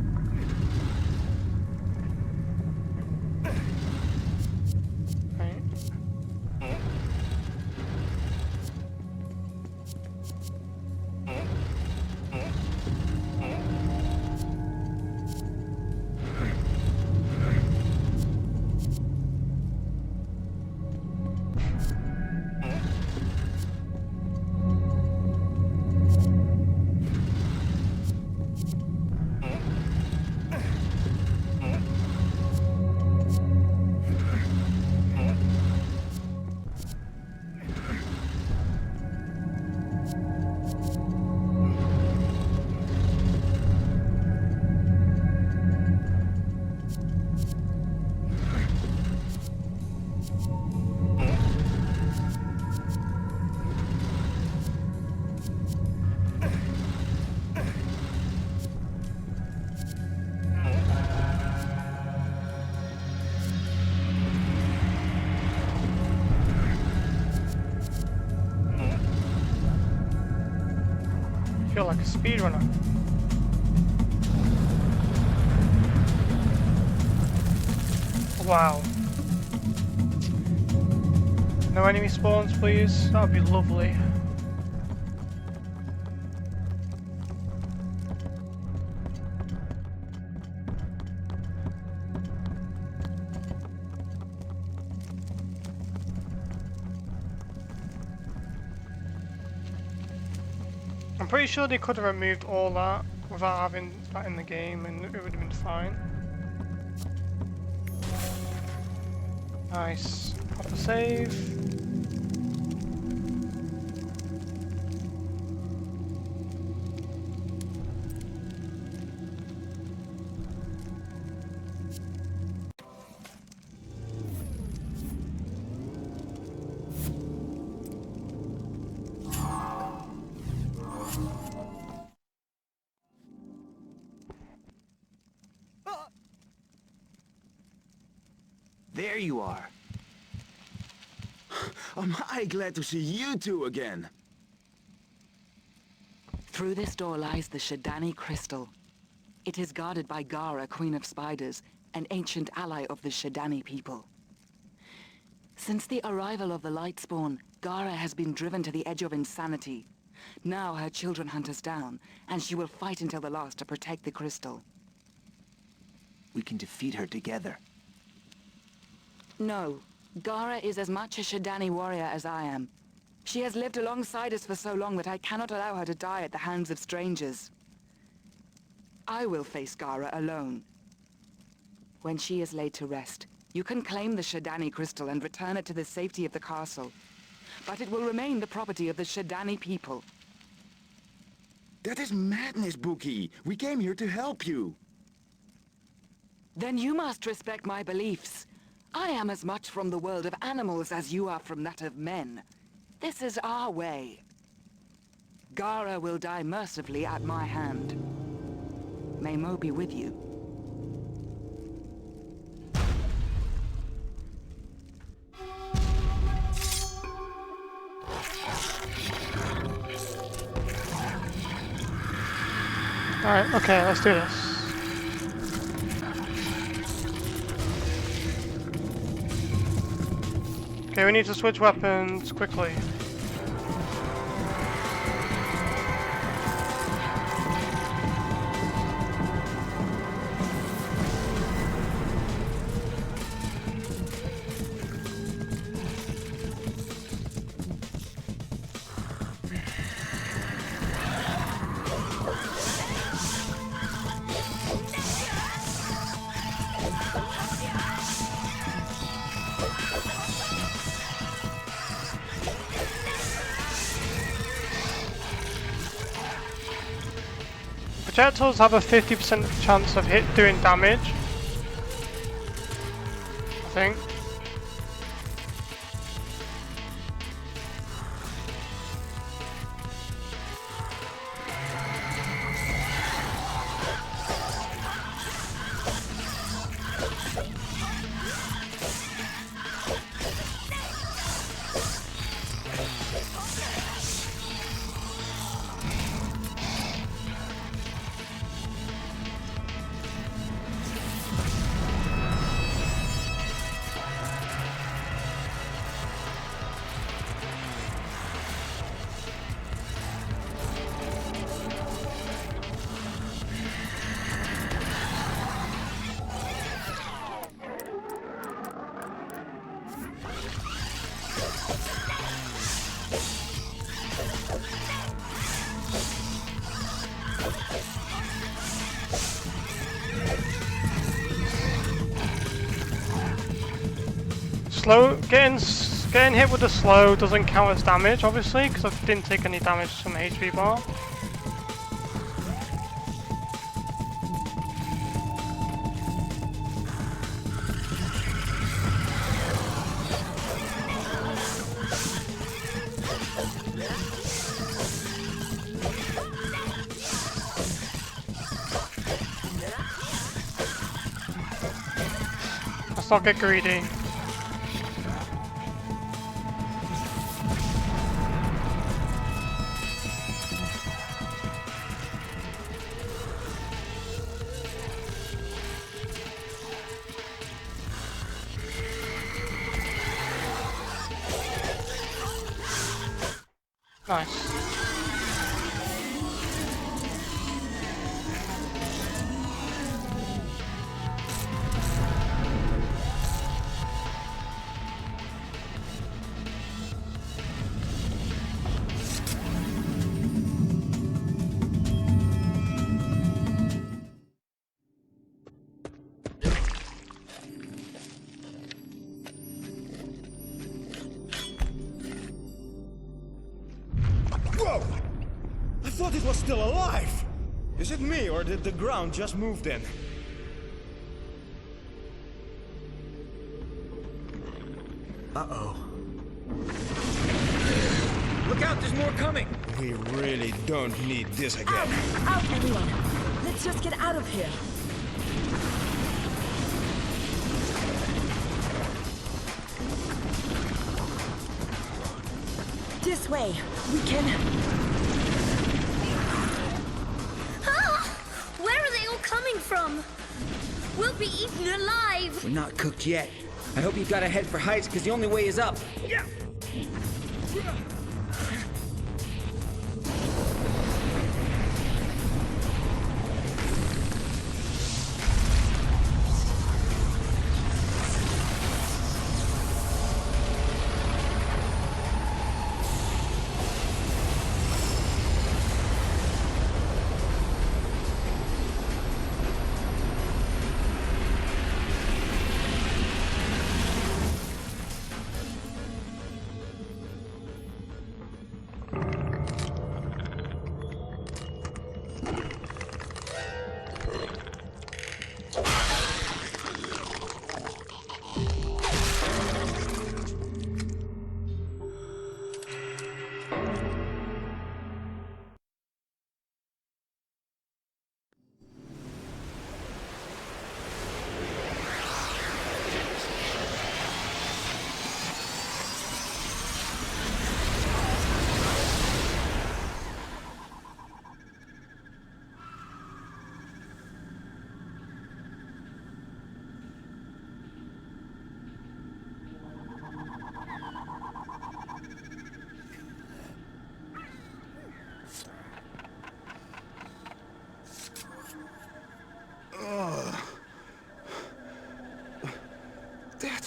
I feel like a speedrunner. Wow. No enemy spawns, please. That would be lovely. I'm pretty sure they could have removed all that without having that in the game and it would have been fine. Nice. Pop a save. There you are. Am I glad to see you two again. Through this door lies the Shadani crystal. It is guarded by Gara, Queen of Spiders, an ancient ally of the Shadani people. Since the arrival of the Lightspawn, Gara has been driven to the edge of insanity. Now her children hunt us down, and she will fight until the last to protect the crystal. We can defeat her together. No. Gara is as much a Shadani warrior as I am. She has lived alongside us for so long that I cannot allow her to die at the hands of strangers. I will face Gara alone. When she is laid to rest, you can claim the Shadani crystal and return it to the safety of the castle. But it will remain the property of the Shadani people. That is madness, Buki. We came here to help you. Then you must respect my beliefs. I am as much from the world of animals as you are from that of men. This is our way. Gara will die mercifully at my hand. May Mo be with you. Alright, okay, let's do this. Okay, we need to switch weapons quickly. Projectiles have a 50% chance of doing damage, I think. Getting hit with the slow doesn't count as damage, obviously, because I didn't take any damage from the HP bar. Let's not get greedy. Nice. Whoa! I thought it was still alive! Is it me, or did the ground just move then? Uh-oh. Look out, there's more coming! We really don't need this again. Out, everyone! Let's just get out of here! This way! We can... Ah! Where are they all coming from? We'll be eaten alive! We're not cooked yet. I hope you've got to head for heights, because the only way is up. Yeah!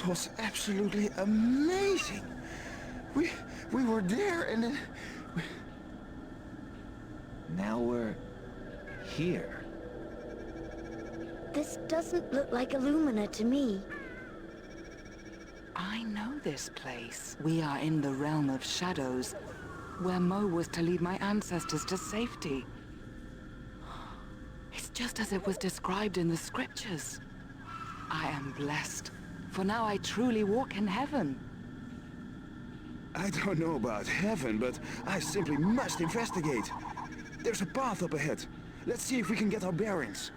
That was absolutely amazing. We were there and then... Now we're here. This doesn't look like Illumina to me. I know this place. We are in the realm of shadows, where Mo was to lead my ancestors to safety. It's just as it was described in the scriptures. I am blessed, for now I truly walk in heaven. I don't know about heaven, but I simply must investigate. There's a path up ahead. Let's see if we can get our bearings.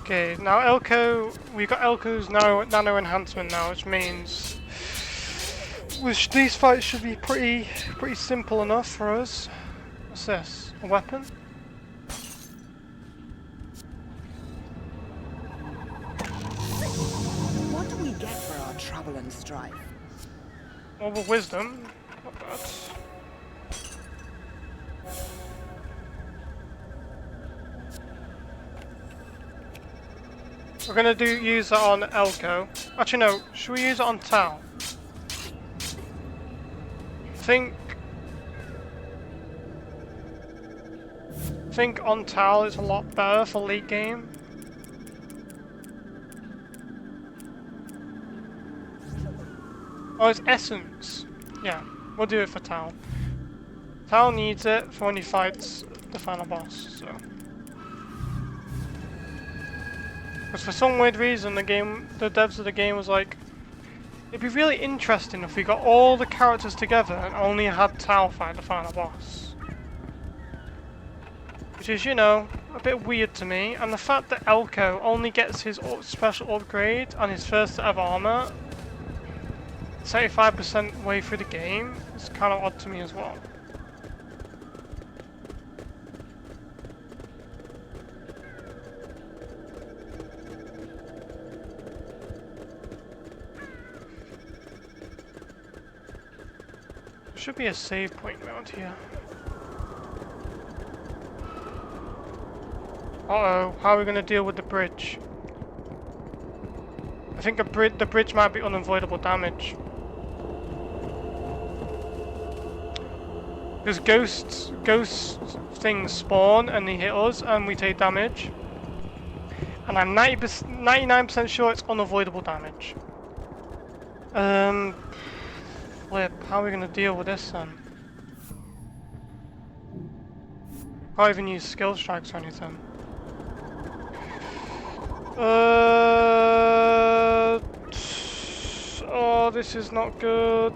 Okay, now Elko, we've got Elko's nano enhancement now, which means these fights should be pretty simple enough for us. What's this? A weapon? What do we get for our trouble and strife? More wisdom. Not bad. We're gonna use that on Elko. Actually no, should we use it on Tal? Think on Tal is a lot better for late game. Oh, it's Essence. Yeah, we'll do it for Tal. Tal needs it for when he fights the final boss, so. Because for some weird reason the devs of the game was like, it'd be really interesting if we got all the characters together and only had Tal fight the final boss. Which is, you know, a bit weird to me, and the fact that Elko only gets his special upgrade on his first set of armor 75% way through the game is kind of odd to me as well. Should be a save point around here. Uh-oh, how are we going to deal with the bridge? I think the bridge might be unavoidable damage. Because ghost things spawn and they hit us and we take damage. And I'm 99% sure it's unavoidable damage. Flip, how are we going to deal with this then? Can't even use skill strikes or anything. Oh, this is not good.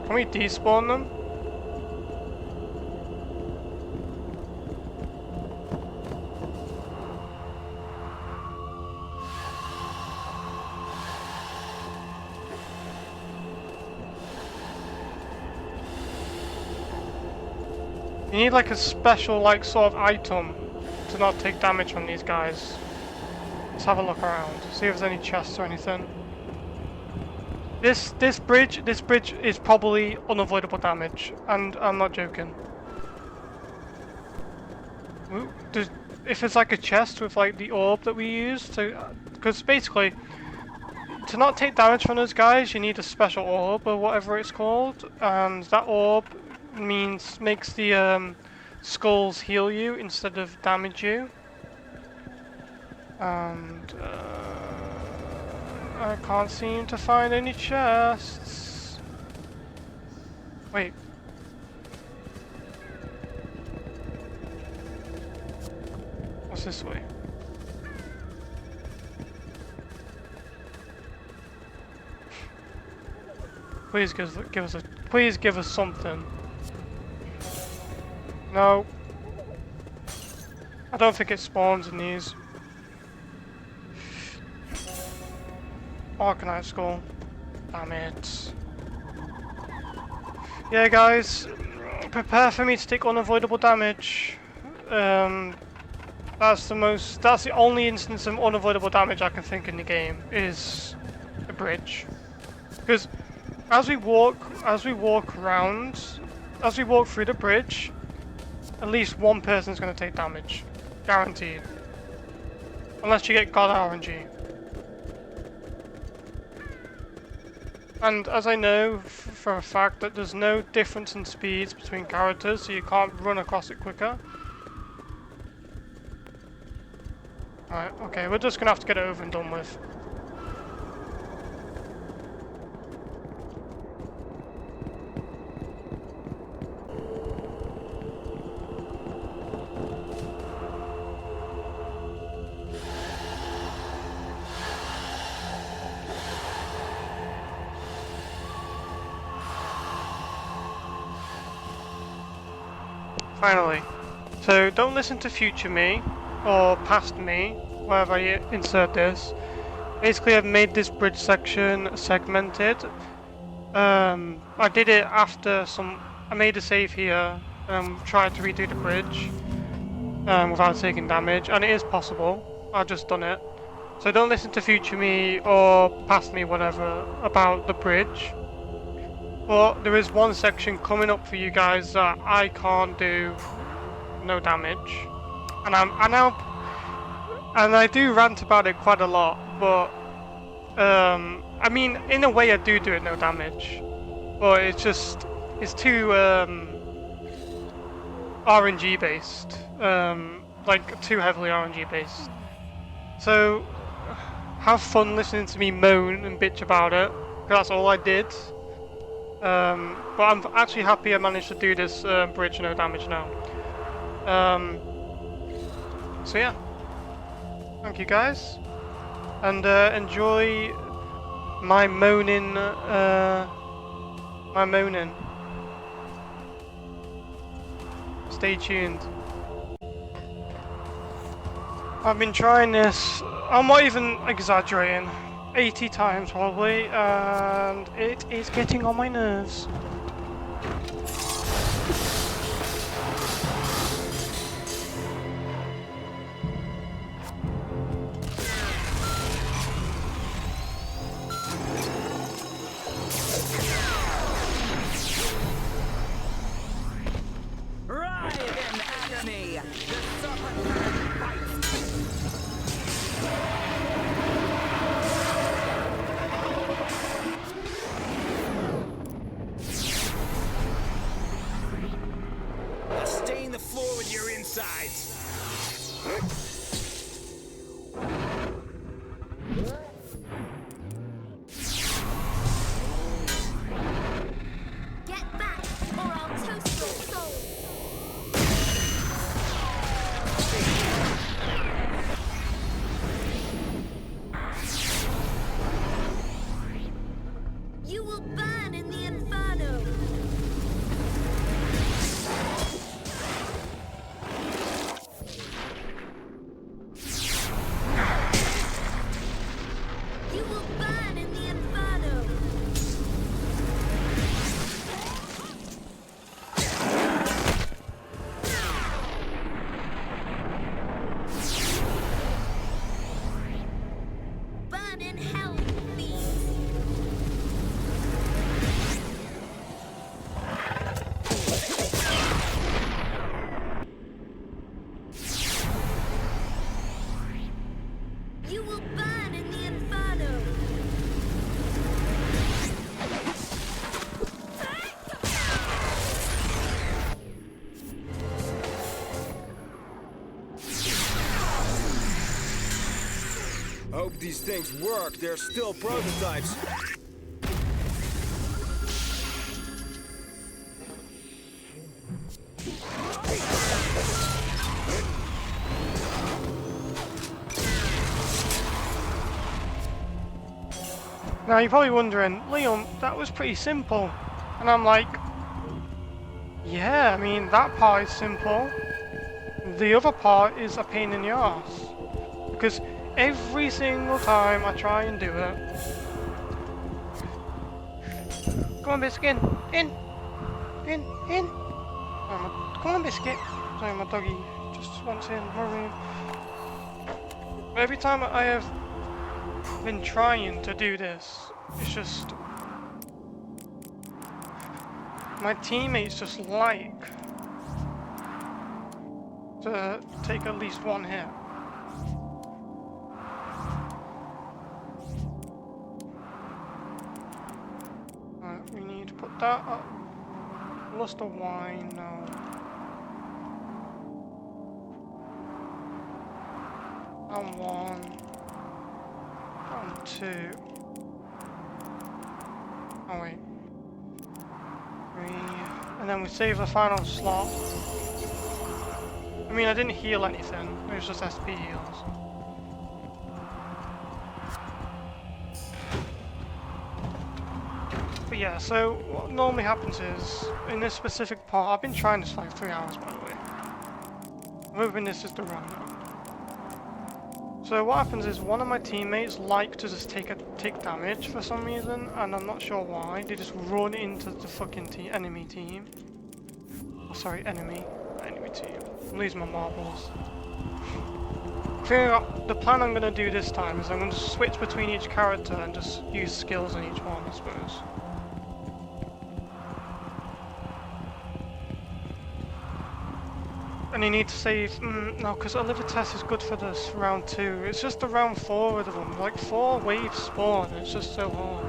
Can we despawn them? You need like a special like sort of item to not take damage from these guys. Let's have a look around, see if there's any chests or anything. This bridge is probably unavoidable damage, and I'm not joking. If it's like a chest with like the orb that we use to, because basically, to not take damage from those guys, you need a special orb or whatever it's called, and that orb makes the skulls heal you instead of damage you. And I can't seem to find any chests. Wait. What's this way? Please give us something. No. I don't think it spawns in these. Arcanite skull. Damn it. Yeah, guys, prepare for me to take unavoidable damage. That's the only instance of unavoidable damage I can think in the game is the bridge. Because as we walk through the bridge, at least one person's going to take damage, guaranteed. Unless you get God RNG. And as I know for a fact that there's no difference in speeds between characters, so you can't run across it quicker. Alright, okay, we're just gonna have to get it over and done with. Finally. So don't listen to future me or past me, wherever I insert this. Basically I've made this bridge section segmented. I did it after I made a save here and tried to redo the bridge without taking damage, and it is possible. I've just done it. So don't listen to future me or past me, whatever, about the bridge. But there is one section coming up for you guys that I can't do no damage, and I do rant about it quite a lot. But I mean, in a way, I do it no damage, but it's too RNG based, like too heavily RNG based. So have fun listening to me moan and bitch about it, because that's all I did. But I'm actually happy I managed to do this bridge no damage now. So yeah, thank you guys, and enjoy my moaning. Stay tuned. I've been trying this, I'm not even exaggerating, 80 times probably, and it is getting on my nerves. Stain the floor with your insides. Get back, or I'll toast your soul. You will burn in the inferno. You will burn in the inferno. Burn in hell, please. Hope these things work. They're still prototypes. Now you're probably wondering, Liam, that was pretty simple. And I'm like, yeah, I mean, that part is simple. The other part is a pain in the arse. Because every single time I try and do it... Come on, Biscuit, in! In! Come on, Biscuit! Sorry, my doggy just wants in my room. Every time I have been trying to do this, it's just... my teammates just like to take at least one hit. Right, we need to put that up. Lust of wine, no. And one. And two. Oh wait. And then we save the final slot. I mean, I didn't heal anything, it was just SP heals. But yeah, so what normally happens is, in this specific part, I've been trying this for like 3 hours by the way. I'm hoping this is the run now. So what happens is, one of my teammates like to just take damage for some reason, and I'm not sure why. They just run into the fucking enemy team. Oh, sorry, enemy team. I'm losing my marbles. The plan I'm going to do this time is I'm going to switch between each character and just use skills on each one, I suppose. And you need to save... no, because a liver test is good for this round 2. It's just the round 4 of them. Like 4 waves spawn, it's just so hard.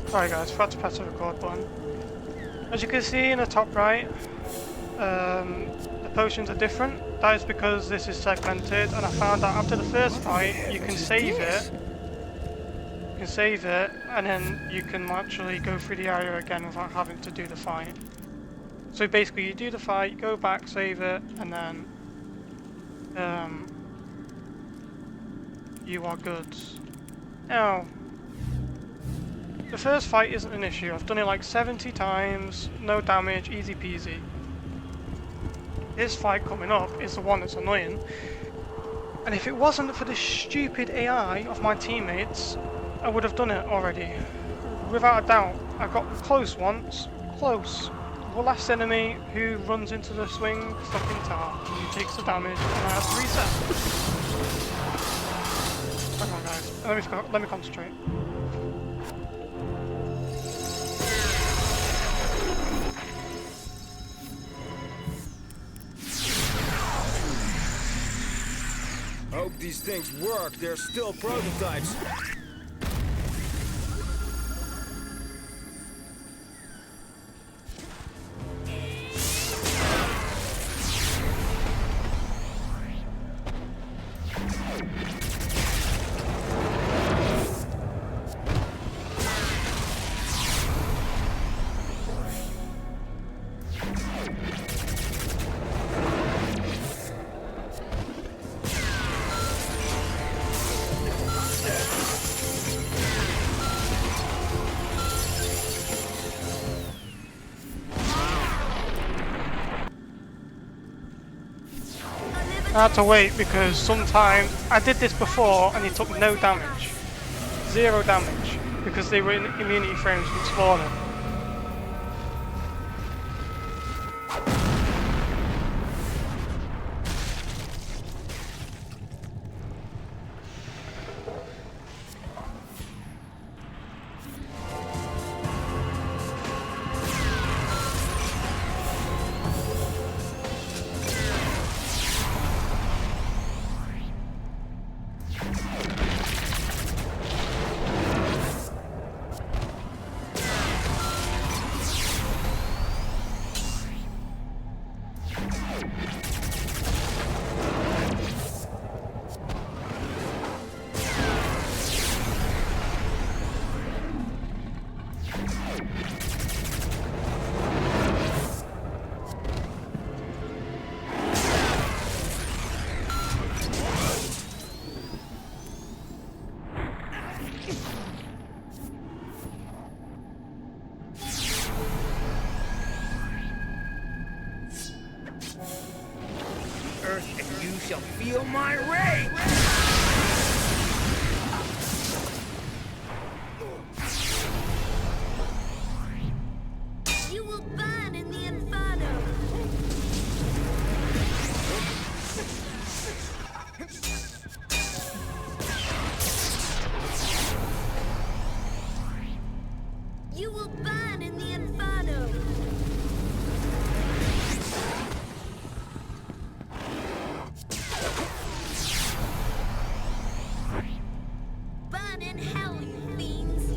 Sorry guys, forgot to press the record button. As you can see in the top right, the potions are different. That is because this is segmented, and I found out after the first fight you can save it. You can save it, and then you can actually go through the area again without having to do the fight. So basically you do the fight, go back, save it, and then you are good. Now, the first fight isn't an issue. I've done it like 70 times, no damage, easy peasy. This fight coming up is the one that's annoying. And if it wasn't for this stupid AI of my teammates, I would have done it already. Without a doubt. I got close once. Close. The last enemy who runs into the swing fucking tower. He takes the damage and I have to reset. Come on guys, let me concentrate. Hope these things work. They're still prototypes. I had to wait because sometimes I did this before and he took no damage. 0 damage because they were in immunity frames from spawning. earth, and you shall feel my rage! You will burn in the inferno! You will burn in the inferno! Burn in hell, you fiends!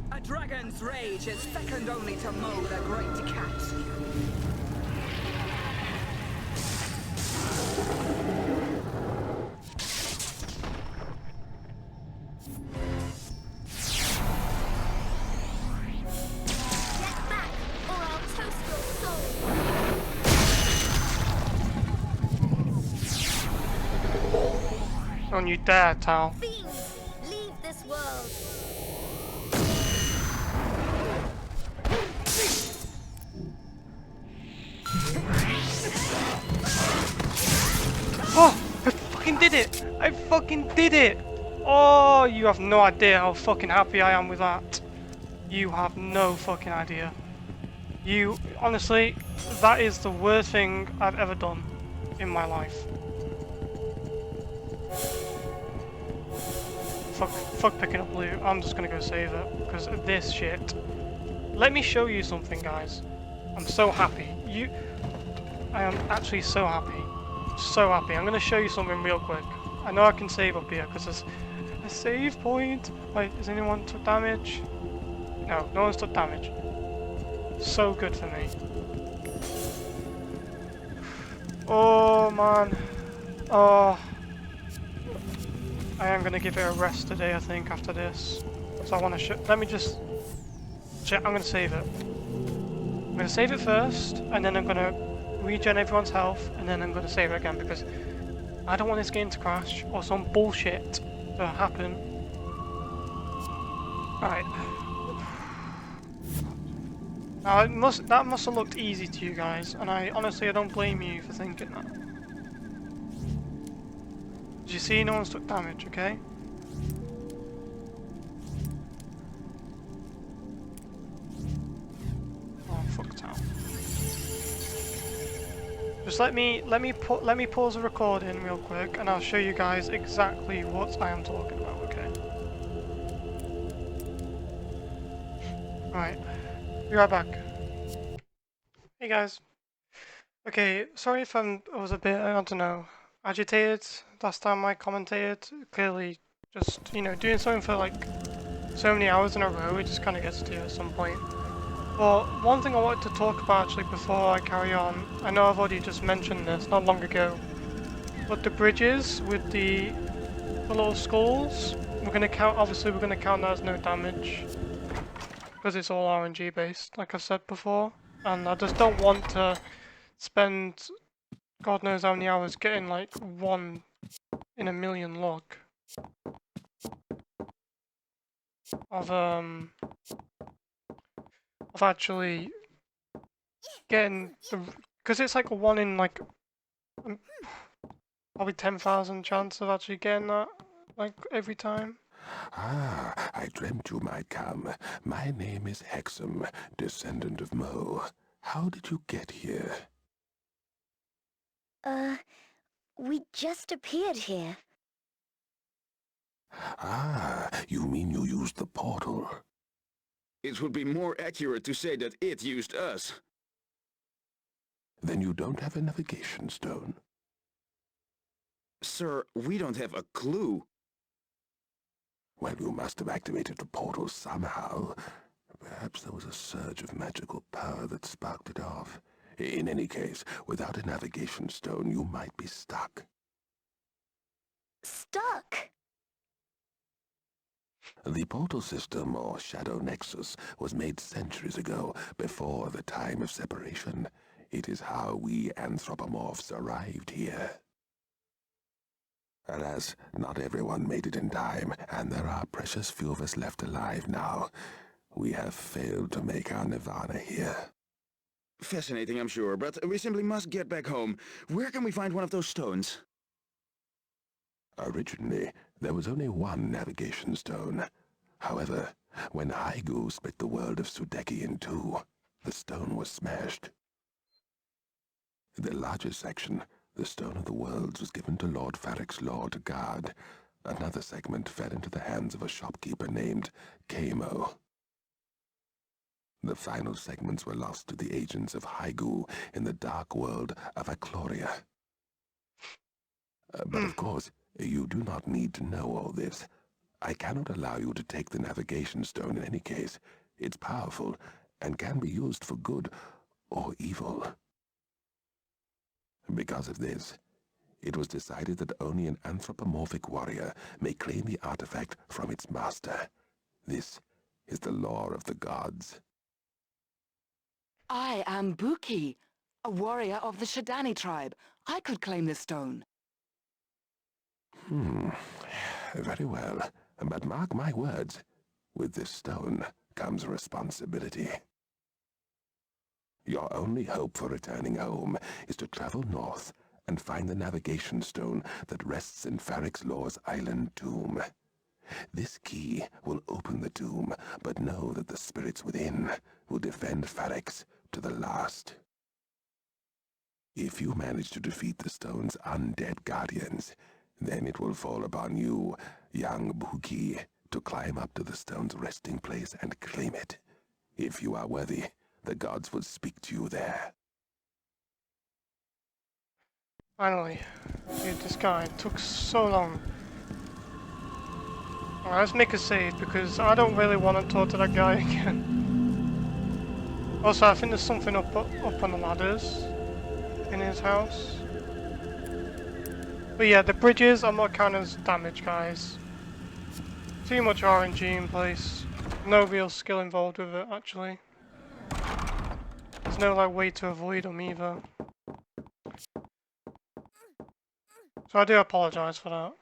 A dragon's rage is second only to Mo the Great Cat. Get back, or I'll toast your soul! Don't you dare, Tal. Fiends, leave this world! Oh, I fucking did it! I fucking did it! Oh, you have no idea how fucking happy I am with that. You have no fucking idea. You, honestly, that is the worst thing I've ever done in my life. Fuck picking up loot. I'm just gonna go save it because of this shit. Let me show you something, guys. I'm so happy. I am actually so happy. So happy. I'm gonna show you something real quick. I know I can save up here because there's a save point. Wait, has anyone took damage? No, no one's took damage. So good for me. Oh man. Oh. I am gonna give it a rest today, I think, after this. So I want to let me just check. I'm gonna save it. I'm gonna save it first, and then I'm gonna regen everyone's health, and then I'm gonna save it again because I don't want this game to crash or some bullshit to happen. Right. Now that must have looked easy to you guys, and I honestly don't blame you for thinking that. Did you see no one's took damage, okay? Oh fuck town. Just let me pause the recording real quick and I'll show you guys exactly what I am talking about, okay? Right. Be right back. Hey guys. Okay, sorry if I was a bit, I don't know, agitated last time I commentated. Clearly just, you know, doing something for like so many hours in a row, it just kind of gets to you at some point. But one thing I wanted to talk about actually before I carry on, I know I've already just mentioned this not long ago, but the bridges with the little skulls, we're going to count, obviously we're going to count that as no damage, because it's all RNG based, like I've said before, and I just don't want to spend God knows how many hours getting like 1 in a million luck of actually getting the, because it's like a 1 in like probably 10,000 chance of actually getting that like every time. Ah, I dreamt you might come. My name is Hexam, descendant of Mo. How did you get here? We just appeared here. Ah, you mean you used the portal? It would be more accurate to say that it used us. Then you don't have a navigation stone. Sir, we don't have a clue. Well, you must have activated the portal somehow. Perhaps there was a surge of magical power that sparked it off. In any case, without a navigation stone, you might be stuck. Stuck? The portal system, or Shadow Nexus, was made centuries ago, before the time of separation. It is how we anthropomorphs arrived here. Alas, not everyone made it in time, and there are precious few of us left alive now. We have failed to make our nirvana here. Fascinating, I'm sure, but we simply must get back home. Where can we find one of those stones? Originally, there was only one navigation stone. However, when Haigu split the world of Sudeki in two, the stone was smashed. The largest section, the Stone of the Worlds, was given to Lord Farrick's law to guard. Another segment fell into the hands of a shopkeeper named Kamo. The final segments were lost to the agents of Haigu in the dark world of Acloria. But of course, you do not need to know all this. I cannot allow you to take the navigation stone in any case. It's powerful and can be used for good or evil. Because of this, it was decided that only an anthropomorphic warrior may claim the artifact from its master. This is the law of the gods. I am Buki, a warrior of the Shadani tribe. I could claim this stone. Very well. But mark my words, with this stone comes responsibility. Your only hope for returning home is to travel north and find the navigation stone that rests in Farrick's Law's island tomb. This key will open the tomb, but know that the spirits within will defend Farrick's to the last. If you manage to defeat the stone's undead guardians, then it will fall upon you, young Buki, to climb up to the stone's resting place and claim it. If you are worthy, the gods will speak to you there. Finally. Dude, this guy took so long. Alright, let's make a save because I don't really want to talk to that guy again. Also, I think there's something up on the ladders in his house. But yeah, the bridges I'm not counting as damage, guys. Too much RNG in place. No real skill involved with it, actually. There's no like way to avoid them either. So I do apologise for that.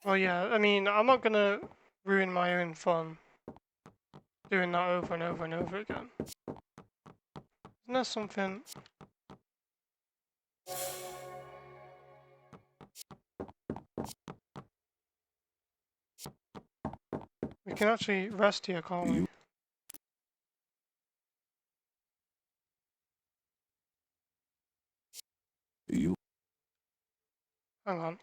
Well yeah, I mean, I'm not gonna ruin my own fun doing that over and over and over again. Isn't there something... We can actually rest here, can't we? Hang on.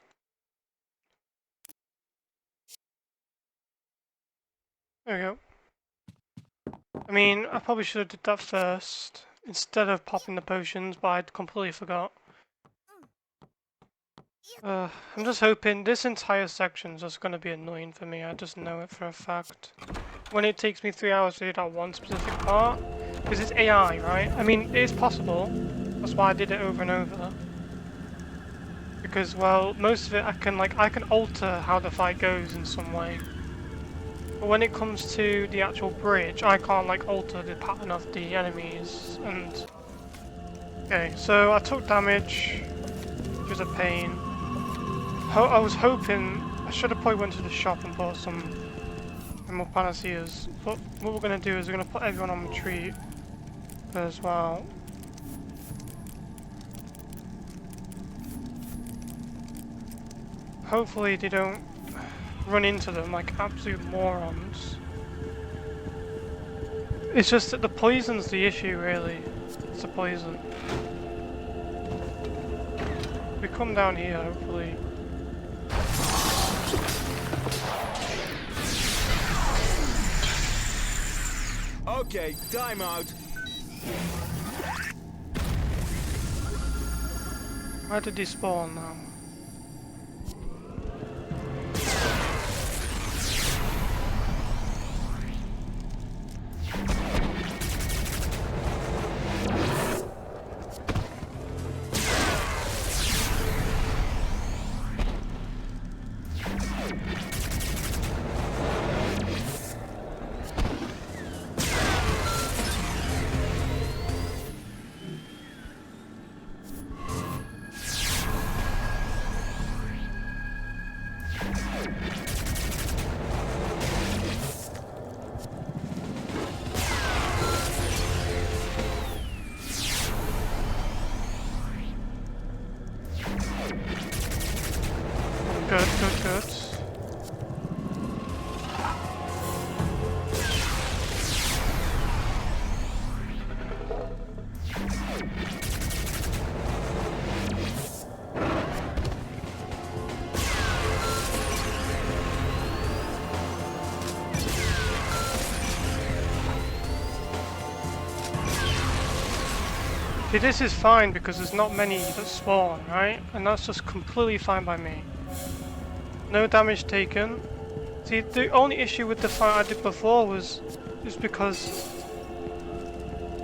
There we go. I mean, I probably should have did that first, instead of popping the potions, but I completely forgot. I'm just hoping this entire section is just going to be annoying for me, I just know it for a fact. When it takes me 3 hours to do that one specific part, because it's AI, right? I mean, it is possible, that's why I did it over and over. Because, well, most of it I can alter how the fight goes in some way. But when it comes to the actual bridge, I can't like alter the pattern of the enemies and... Okay, so I took damage, which was a pain. I was hoping, I should have probably went to the shop and bought some more panaceas. But what we're going to do is we're going to put everyone on retreat as well. Hopefully they don't run into them like absolute morons. It's just that the poison's the issue, really. It's the poison. We come down here, hopefully. Okay, time out. Where did they spawn now? See, this is fine because there's not many that spawn, right? And that's just completely fine by me. No damage taken. See, the only issue with the fight I did before was because,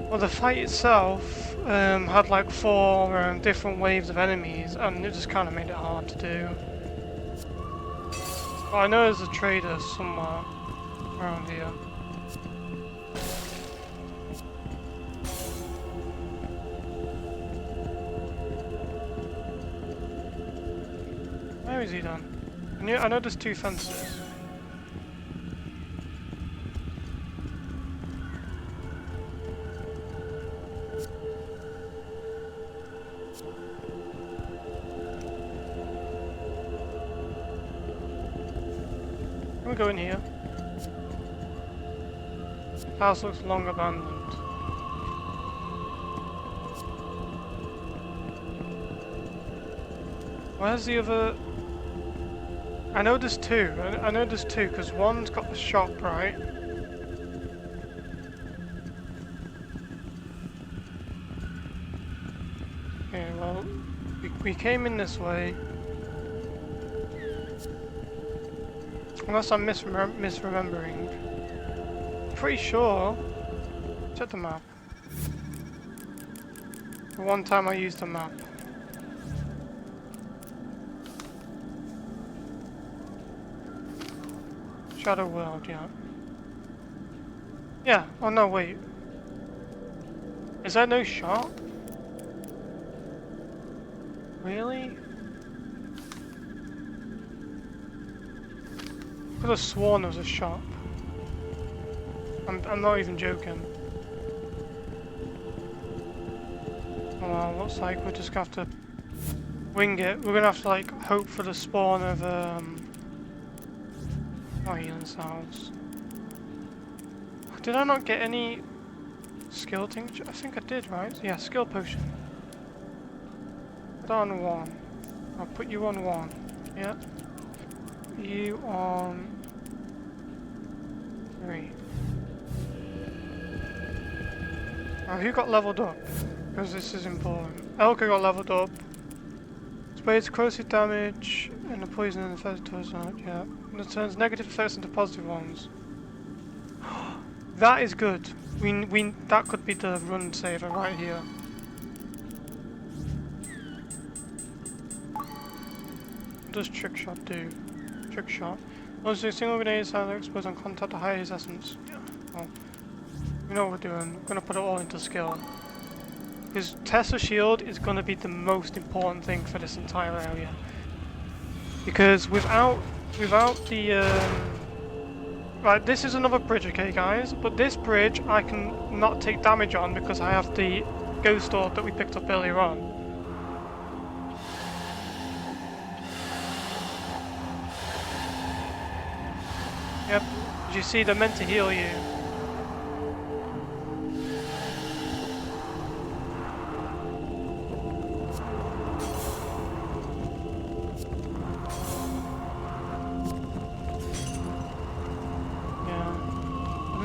well, the fight itself had like 4 different waves of enemies, and it just kind of made it hard to do. But I know there's a trader somewhere around here. Where is he then? I know there's 2 fences. Can we go in here? House looks long abandoned. Where's the other? I know there's 2. I know there's 2 because one's got the shop, right? Okay, well, we came in this way. Unless I'm misremembering. Pretty sure. Check the map. The one time I used the map. Shadow World, yeah. Yeah, oh no, wait. Is there no shop? Really? I could have sworn there was a shop. I'm not even joking. Oh well, looks like we're just gonna have to wing it. We're gonna have to like hope for the spawn of healing cells. Did I not get any skill things? I think I did, right? Yeah, skill potion. Put on 1. I'll put you on 1. Yeah. You on 3. Now who got leveled up? Because this is important. Elka got leveled up. Sprays corrosive damage and the poison and the first towards that, yeah. And it turns negative effects into positive ones. That is good. That could be the run saver right here. What does trick shot do? Trick shot. Once a single grenade is exposed on contact to higher his essence. Yeah. Well, we know what we're doing. We're gonna put it all into skill. Because Tesla Shield is gonna be the most important thing for this entire area. Because without the right, this is another bridge, okay guys? But this bridge I can not take damage on because I have the ghost orb that we picked up earlier on. Yep, as you see, they're meant to heal you.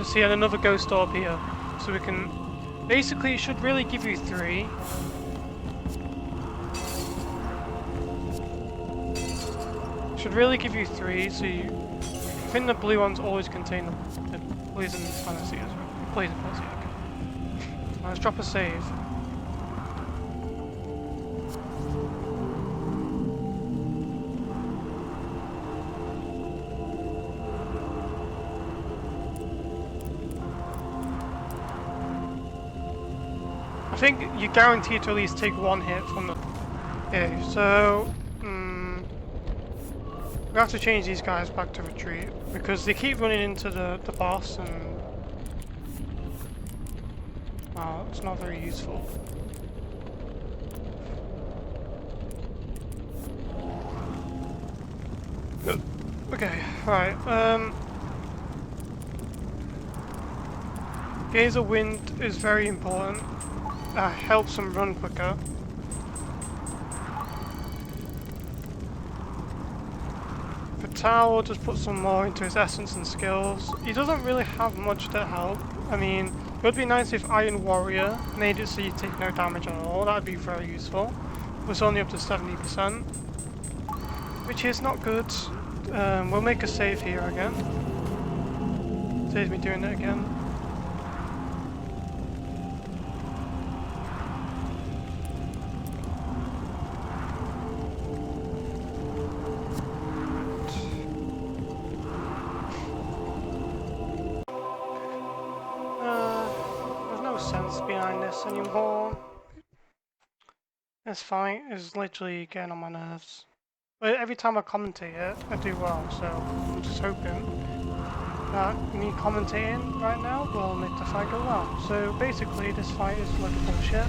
See, and another ghost orb here, so we can basically, it should really give you 3. Should really give you 3, so you, I think the blue ones always contain the poison fantasy as well. Poison fantasy, okay. Let's drop a save. I think you're guaranteed to at least take 1 hit from the... Okay, so... we have to change these guys back to retreat, because they keep running into the boss and... wow, it's not very useful. Okay, right, Gaze of Wind is very important. Helps him run quicker. Vital will just put some more into his essence and skills. He doesn't really have much to help. I mean, It would be nice if Iron Warrior made it so you take no damage at all. That would be very useful. It's only up to 70%, which is not good. We'll make a save here again. Saves me doing it again. There's no sense behind this anymore. This fight is literally getting on my nerves. But every time I commentate it, I do well, so I'm just hoping that me commentating right now will make the fight go well. So basically this fight is like bullshit.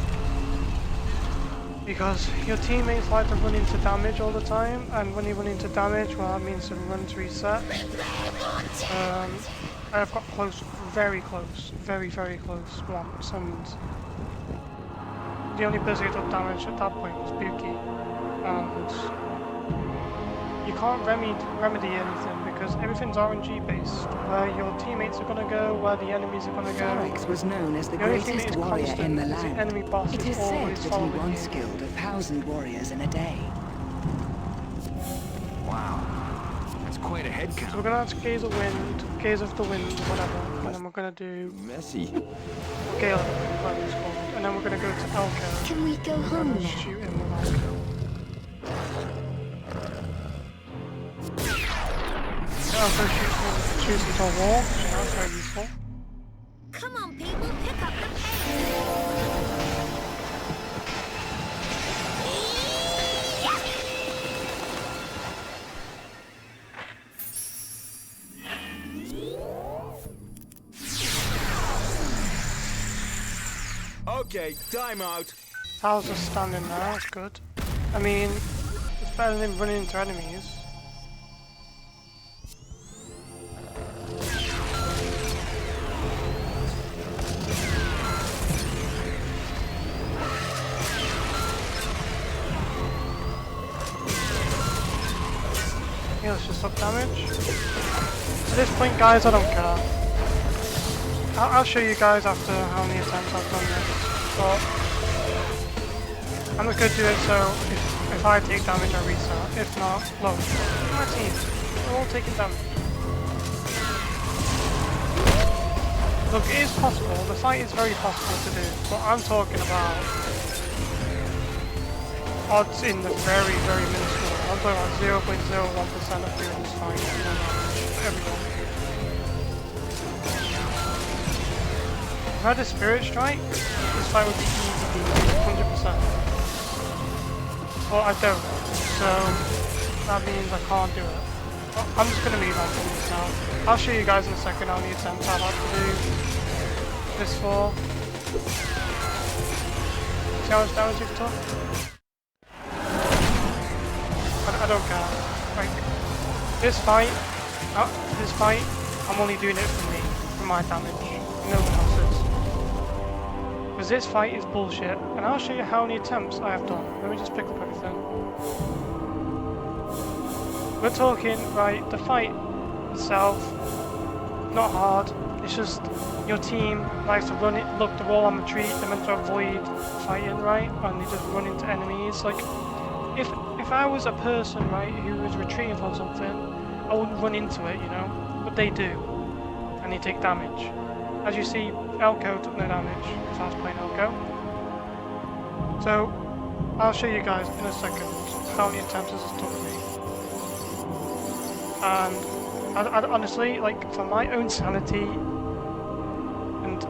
Because your teammates like to run into damage all the time, and when you run into damage, well, that means the runs reset. I've got close, very close once, and the only person who took damage at that point was Buki. And you can't remedy anything because everything's RNG based. Where your teammates are gonna go, where the enemies are gonna go. Forex was known as the greatest warrior in the land. It is said that he once killed 1,000 warriors in a day. Wow, that's quite a head count. So we're gonna have to Gaze of the Wind, whatever, and then we're gonna do messy. Gale of the Wind, whatever it's called, and then we're gonna go to Elko. Can we go home now? Shoot him with Elko. Also shoots into a wall, so that's very useful. Come on, people, pick up the pace. Okay, time out. How's just standing there? That's good. I mean, it's better than running into enemies. Okay, let's just up damage. At this point, guys, I don't care. I'll show you guys after how many attempts I've done this, but I'm just going to do it so if I take damage I reset. If not, look, my team, they're all taking damage. Look, it is possible, the fight is very possible to do, but I'm talking about odds in the very minuscule. I'm talking about 0.01% of doing this fight for everyone. If I had a Spirit Strike, this fight would be easy, 100%. Well, I don't, so that means I can't do it. Well, I'm just going to move on from this now. I'll show you guys in a second how many attempts I've had to do this for. See how much damage you've took? I don't care. Like, this fight, I'm only doing it for me, for my damage. No one else's. Because this fight is bullshit, and I'll show you how many attempts I have done. Let me just pick up everything. We're talking, right, the fight itself, not hard. It's just your team likes to run it. Look, they're all on retreat. They're meant to avoid fighting, right? And they just run into enemies. Like, if I was a person, right, who was retreating from something, I wouldn't run into it, you know. But they do, and they take damage. As you see, Elko took no damage because I was playing Elko. So I'll show you guys in a second how many attempts this has took me. And I honestly, like, for my own sanity, and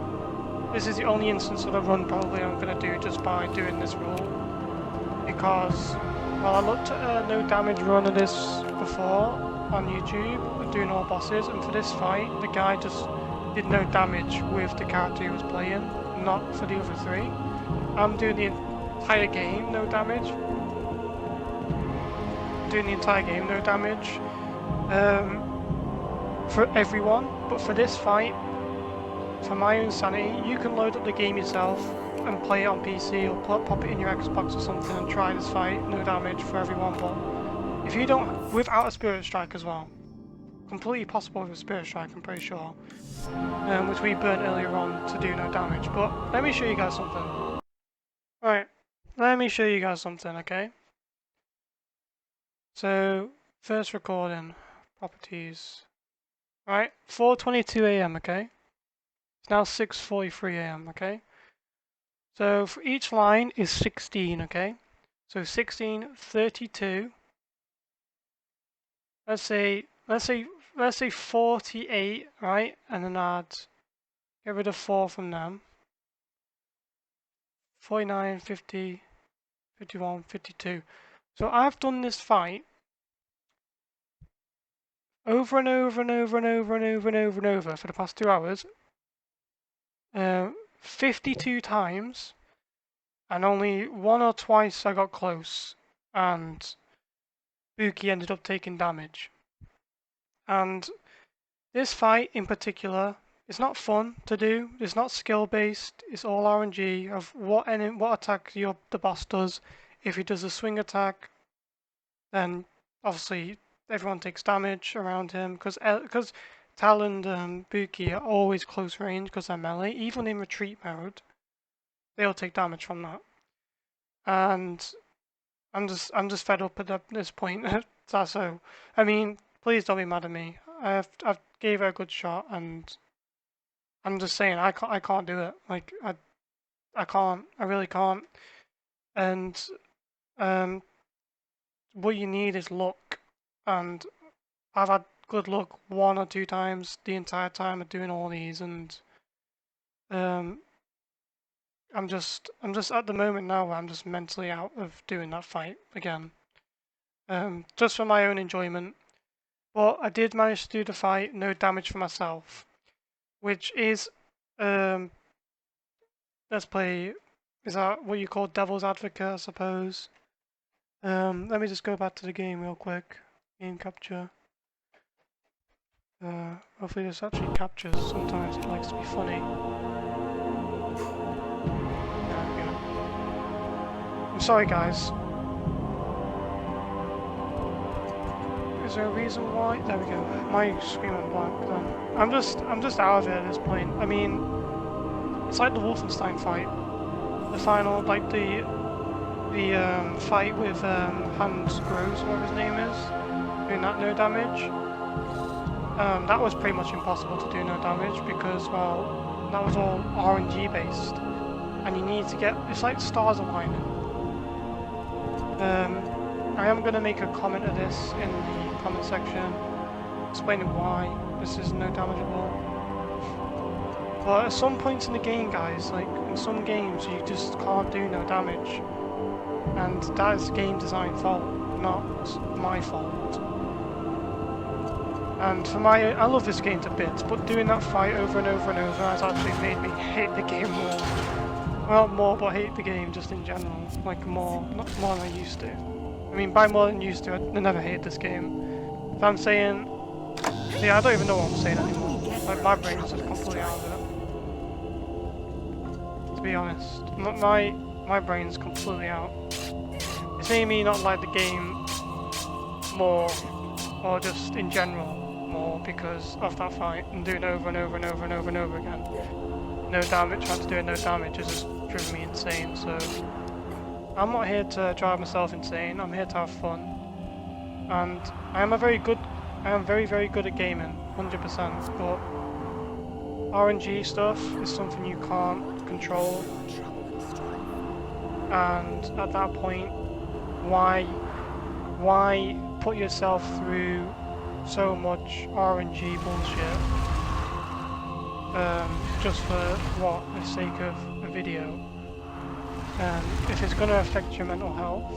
this is the only instance of a run probably I'm going to do just by doing this rule. Because, well, I looked at a no damage run of this before on YouTube, doing all bosses, and for this fight, the guy just did no damage with the character he was playing, not for the other three. I'm doing the entire game no damage. Doing the entire game no damage for everyone, but for this fight, for my own sanity, you can load up the game yourself and play it on PC or pop it in your Xbox or something and try this fight, no damage for everyone. But if you don't, without a Spirit Strike as well, completely possible with a Spirit Strike, I'm pretty sure. Which we burnt earlier on to do no damage. But let me show you guys something. Right, let me show you guys something, okay? So, first recording, properties. Right, 4:22 AM, okay? It's now 6:43 AM, okay? So for each line is 16, okay? So 16, 32. Let's say 48, right? And then get rid of 4 from them. 49, 50, 51, 52. So I've done this fight over and over and over and over and over and over and over for the past 2 hours. 52 times, and only 1 or twice I got close, and Buki ended up taking damage. And this fight in particular is not fun to do. It's not skill based. It's all RNG of what attack the boss does. If he does a swing attack, then obviously everyone takes damage around him because Tal and Buki are always close range because they're melee. Even in retreat mode, they'll take damage from that. And I'm just fed up at this point. So I mean, please don't be mad at me. I've gave it a good shot, and I'm just saying I can't do it. Like I can't. I really can't. And what you need is luck, and I've had good luck 1 or 2 times the entire time of doing all these, and I'm just at the moment now where I'm just mentally out of doing that fight again. Just for my own enjoyment. But I did manage to do the fight, no damage for myself, which is let's play. Is that what you call devil's advocate, I suppose? Let me just go back to the game real quick. Game capture. Hopefully this actually captures. Sometimes it likes to be funny. There we go. I'm sorry, guys. Is there a reason why? There we go. My screen went blank then. I'm just out of it at this point. I mean, it's like the Wolfenstein fight. The final, like the fight with Hans Gross, whatever his name is, doing that no damage. That was pretty much impossible to do no damage because, well, that was all RNG based, and you need to get. It's like stars aligning. I am going to make a comment of this in the comment section, explaining why this is no damageable. But at some points in the game, guys, like in some games, you just can't do no damage, and that is game design fault, not my fault. And for I love this game to bits, but doing that fight over and over and over has actually made me hate the game more. Well, not more, but hate the game just in general, like more, not more than I used to. I mean, by more than used to, I never hated this game. If I'm saying, yeah, I don't even know what I'm saying anymore. Like my brain's just completely out of it. To be honest, my brain's completely out. It's maybe me not like the game more, or just in general more because of that fight and doing it over and over and over and over and over again. No damage, trying to do it no damage is just driven me insane. So I'm not here to drive myself insane. I'm here to have fun, and I am very, very good at gaming, 100%. But RNG stuff is something you can't control, and at that point, why put yourself through so much RNG bullshit just for what, the sake of a video? If it's going to affect your mental health,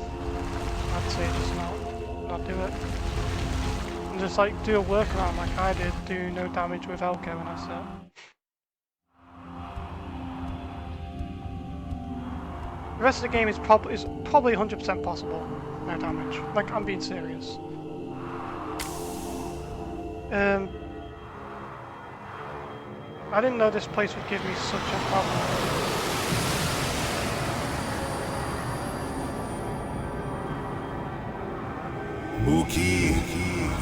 I'd say just not do it. And just like do a workaround like I did, do no damage with Elko and that's it. The rest of the game is probably 100% possible, no damage. Like, I'm being serious. I didn't know this place would give me such a problem. Buki,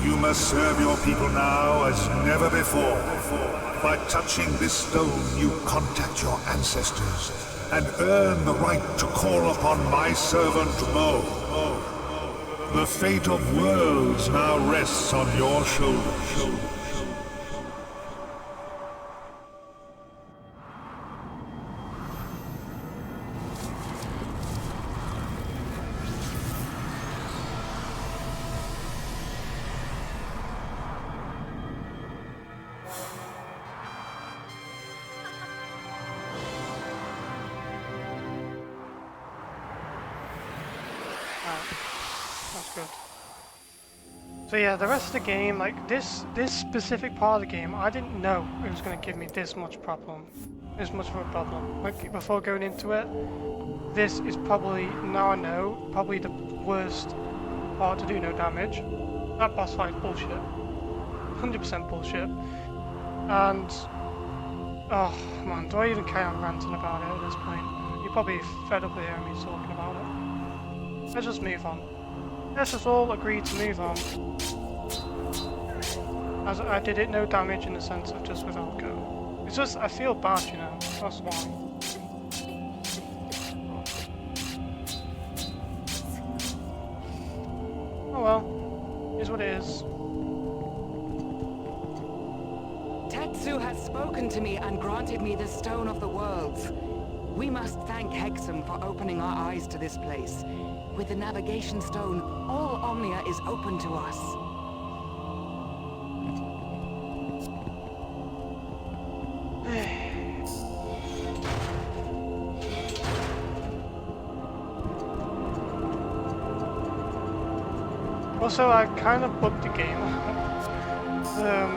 you must serve your people now as never before. By touching this stone, you contact your ancestors and earn the right to call upon my servant Mo. The fate of worlds now rests on your shoulders. That's good. So yeah, the rest of the game, like this specific part of the game, I didn't know it was going to give me this much of a problem. Like before going into it, this is probably, now I know, probably the worst part to do no damage. That boss fight is bullshit. 100% bullshit. And, oh man, do I even carry on ranting about it at this point? You're probably fed up with hearing me talking about it. Let's just move on. Let's just all agree to move on. As I did it no damage in the sense of just without go. It's just, I feel bad, you know, that's why. Oh well, here's what it is. Tetsu has spoken to me and granted me the Stone of the Worlds. We must thank Hexam for opening our eyes to this place. With the navigation stone, all Omnia is open to us. Also, I kind of bugged the game. The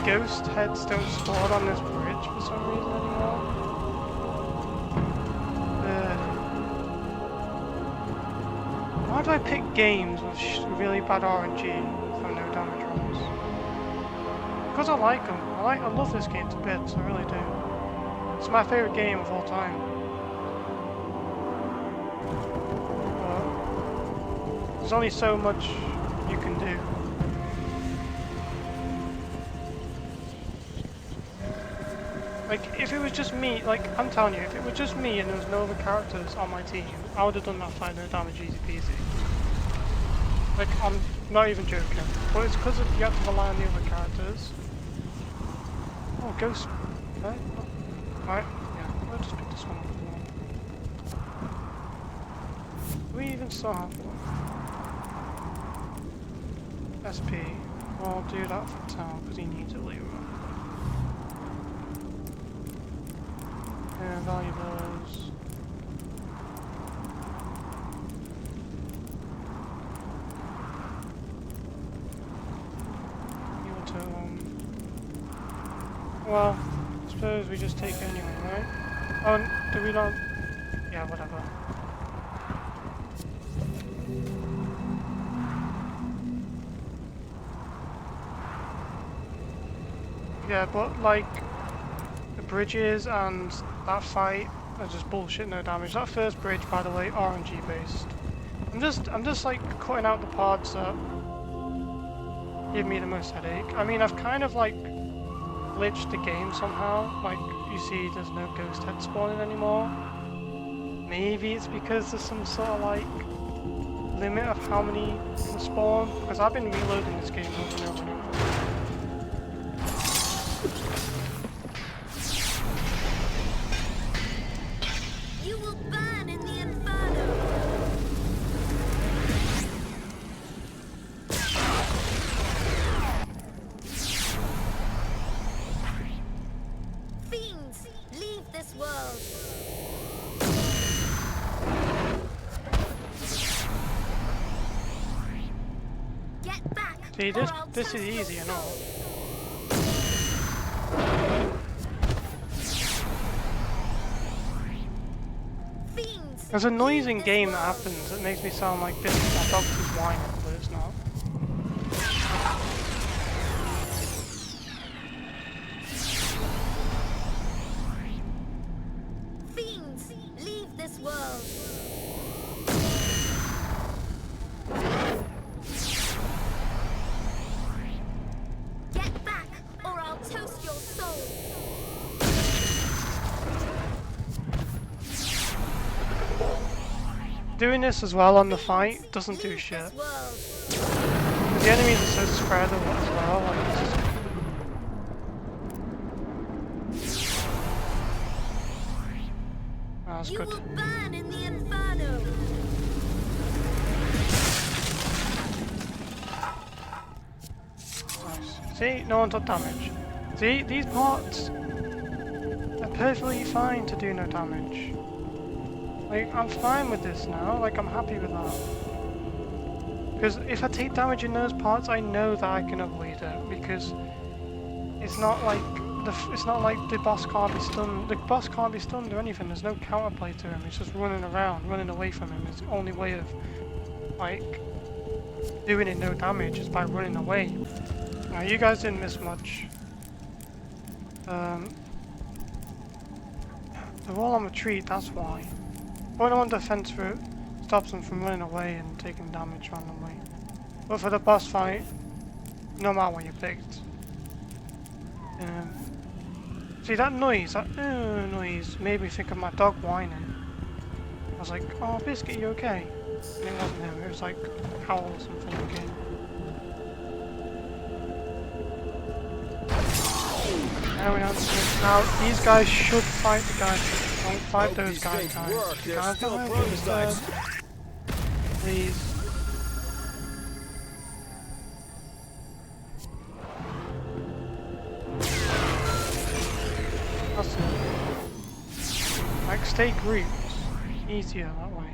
ghost heads don't spawn on this bridge for some reason anymore. Why do I pick games with really bad RNG from no damage rolls? Because I like them. I love this game to bits, I really do. It's my favourite game of all time. But there's only so much you can do. Like, if it was just me, like, I'm telling you, if it was just me and there was no other characters on my team, I would have done that fight no damage easy peasy. Like, I'm not even joking. But it's because you have to rely on the other characters. Oh, ghost. Right? Alright, yeah, we'll just pick this one up. Do we even still have one? SP. I'll do that for Tal, because he needs it later on. Yeah, valuables. You want to, well, I suppose we just take it anyway, right? Oh, do we not? Yeah, whatever. Yeah, but like, the bridges and that fight are just bullshit, no damage. That first bridge, by the way, RNG based. I'm just like cutting out the parts that give me the most headache. I mean, I've kind of like glitched the game somehow. Like, you see, there's no ghost head spawning anymore. Maybe it's because there's some sort of like limit of how many can spawn. Because I've been reloading this game over and over and over. See, this is easy and all. There's a noise in game that happens that makes me sound like this. My doctor's whining, but it's not. Fiends, leave this world. Doing this as well on the fight doesn't do shit. The enemies are so spread as well, like it's just... That's good. Nice. See, no one took damage. See, these parts are perfectly fine to do no damage. Like, I'm fine with this now, like I'm happy with that. Because if I take damage in those parts, I know that I can avoid it, because it's not like the boss can't be stunned. The boss can't be stunned or anything. There's no counterplay to him. He's just running around, running away from him. It's the only way of like doing it no damage is by running away. Now you guys didn't miss much. They're all on retreat. That's why. Point on defense route stops them from running away and taking damage randomly. But for the boss fight, no matter what you picked. See that noise, made me think of my dog whining. I was like, oh Biscuit, you okay? And it wasn't him, it was like Howl or something again. Now these guys should fight the guys. Don't fight those guys, guys. You guys don't have instead. Please. That's it. Like stay grouped. Easier that way.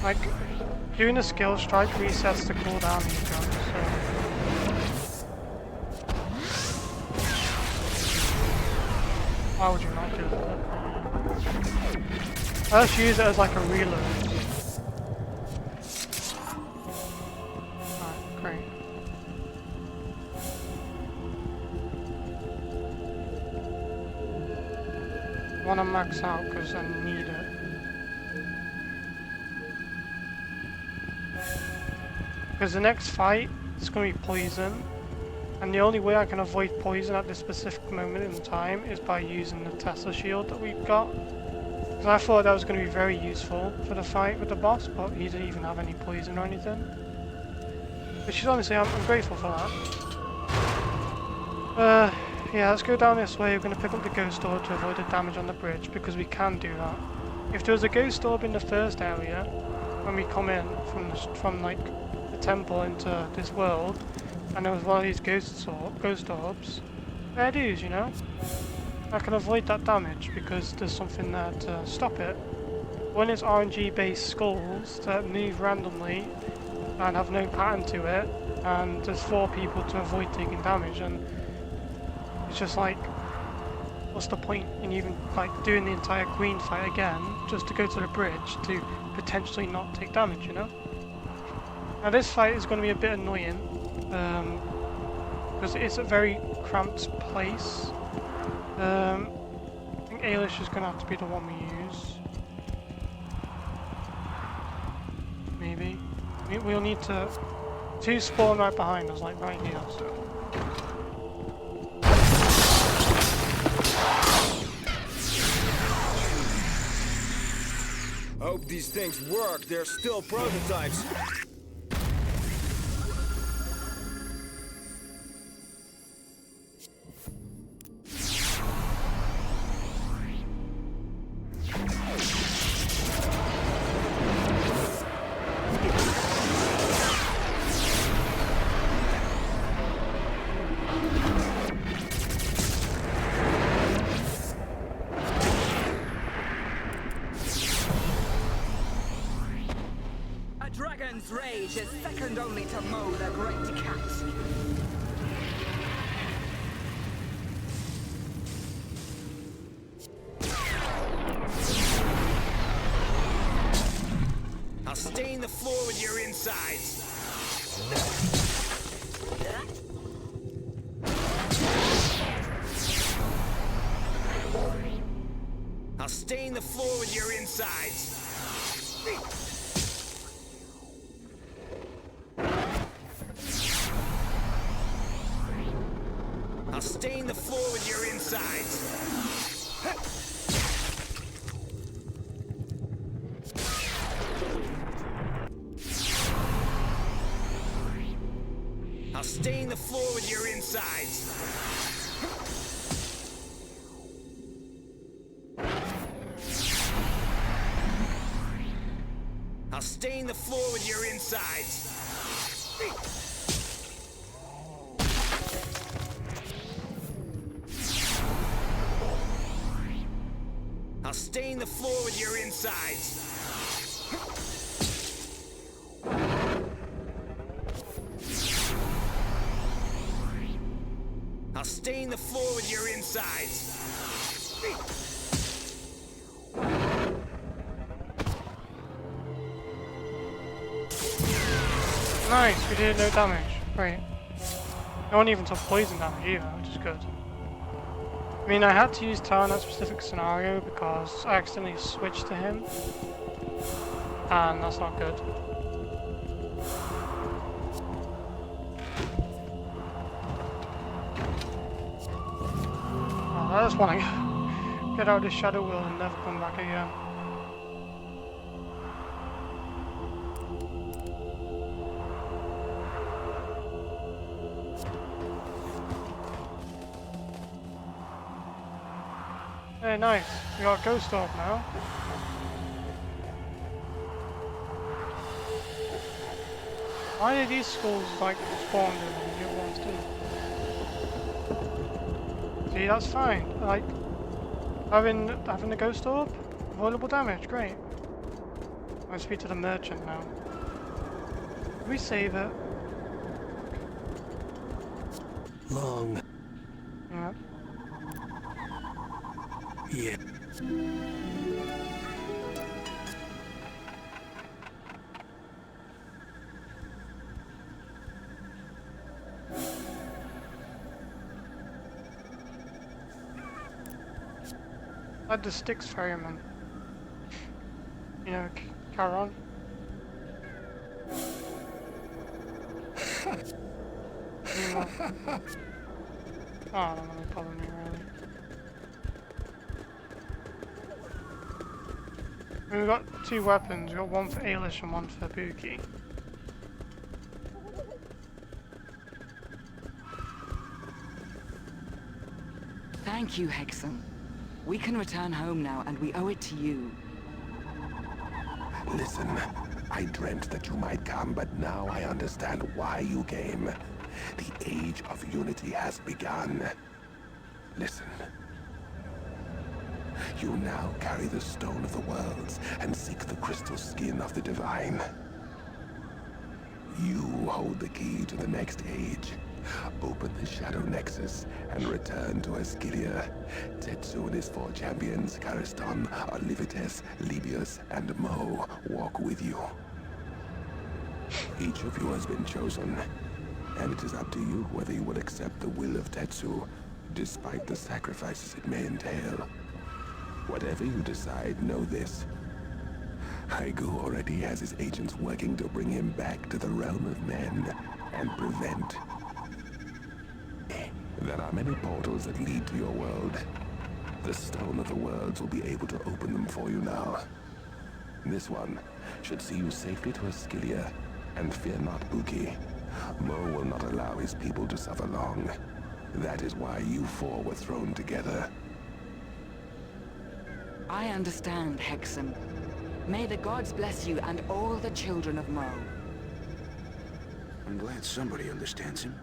Like, doing a skill strike resets the cooldown of these guns, so... Why would you not do that? Let's use it as like a reload. Alright, great. I want to max out because I need it. Because the next fight is going to be poison, and the only way I can avoid poison at this specific moment in time is by using the Tesla shield that we've got. Because I thought that was going to be very useful for the fight with the boss, but he didn't even have any poison or anything. Which is honestly, I'm grateful for that. Yeah, let's go down this way. We're going to pick up the ghost orb to avoid the damage on the bridge, because we can do that. If there was a ghost orb in the first area, when we come in from like temple into this world, and there was one of these ghost orbs, fair dues, you know? I can avoid that damage because there's something there to stop it. When it's RNG based skulls that move randomly and have no pattern to it, and there's 4 people to avoid taking damage, and it's just like, what's the point in even like doing the entire queen fight again just to go to the bridge to potentially not take damage, you know? Now this fight is going to be a bit annoying, because it's a very cramped place. I think A.I'S is going to have to be the one we use. Maybe. We'll need to... 2 spawn right behind us, like right here, so... Hope these things work, they're still prototypes. Dragon's rage is second only to Mo the Great Cat. stain the floor with your insides. I'll stain the floor with your insides. I'll stain the floor with your insides. I'll stain the floor with your insides. I'll stain the floor with your insides. I'll stain the floor with your insides. I'll stain the floor with your insides. Nice, we did no damage. Great. No one even took poison damage either, which is good. I mean, I had to use Tao in that specific scenario because I accidentally switched to him. And that's not good. Oh, I just want to get out of this shadow world and never come back again. Hey, nice. We got Ghost Orb now. Why did these skulls like spawn and the other ones do? See, that's fine. Like having the Ghost Orb, avoidable damage, great. Let's speak to the merchant now. Can we save it? Long. Yeah. Yeah. Like the Styx ferryman. You know, Charon. Oh, I don't really bother me really. We've got two weapons, we've got one for Ailish and one for Buki. Thank you, Hexen. We can return home now, and we owe it to you. Listen, I dreamt that you might come, but now I understand why you came. The Age of Unity has begun. Listen. You now carry the Stone of the Worlds and seek the crystal skin of the Divine. You hold the key to the next age. Open the Shadow Nexus and return to Ascilia. Tetsu and his four champions, Kariston, Olivites, Libius, and Mo, walk with you. Each of you has been chosen, and it is up to you whether you will accept the will of Tetsu, despite the sacrifices it may entail. Whatever you decide, know this. Haigu already has his agents working to bring him back to the realm of men and prevent. There are many portals that lead to your world. The Stone of the Worlds will be able to open them for you now. This one should see you safely to Ascilia, and fear not, Buki. Mo will not allow his people to suffer long. That is why you four were thrown together. I understand, Hexen. May the gods bless you and all the children of Mo. I'm glad somebody understands him.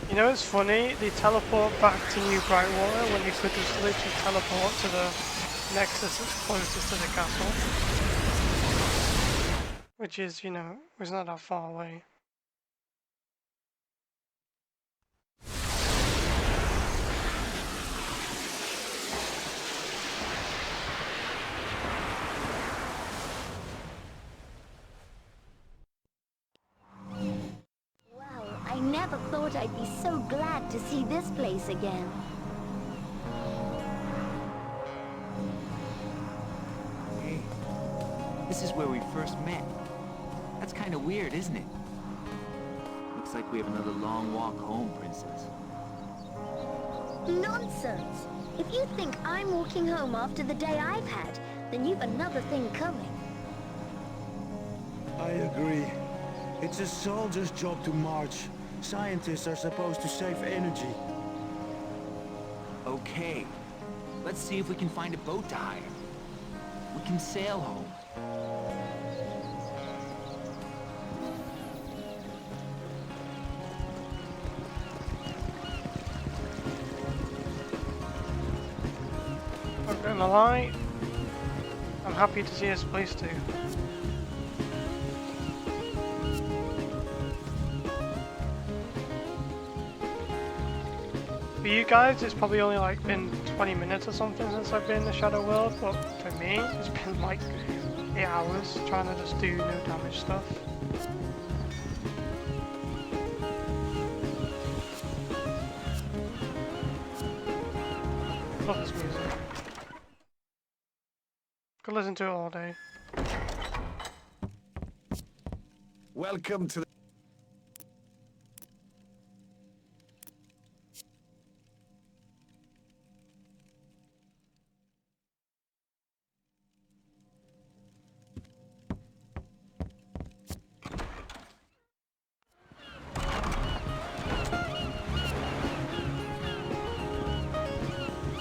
You know, it's funny, they teleport back to New Brightwater when you could just literally teleport to the Nexus that's closest to the castle. Which is, you know, was not that far away. never thought I'd be so glad to see this place again. Hey, this is where we first met. That's kind of weird, isn't it? Looks like we have another long walk home, Princess. Nonsense! If you think I'm walking home after the day I've had, then you've another thing coming. I agree. It's a soldier's job to march. Scientists are supposed to save energy. Okay, let's see if we can find a boat to hire. We can sail home. Not gonna lie, I'm happy to see this place too. For you guys, it's probably only like been 20 minutes or something since I've been in the Shadow World, but for me, it's been like 8 hours trying to just do no damage stuff. Love this music. Could listen to it all day. Welcome to the...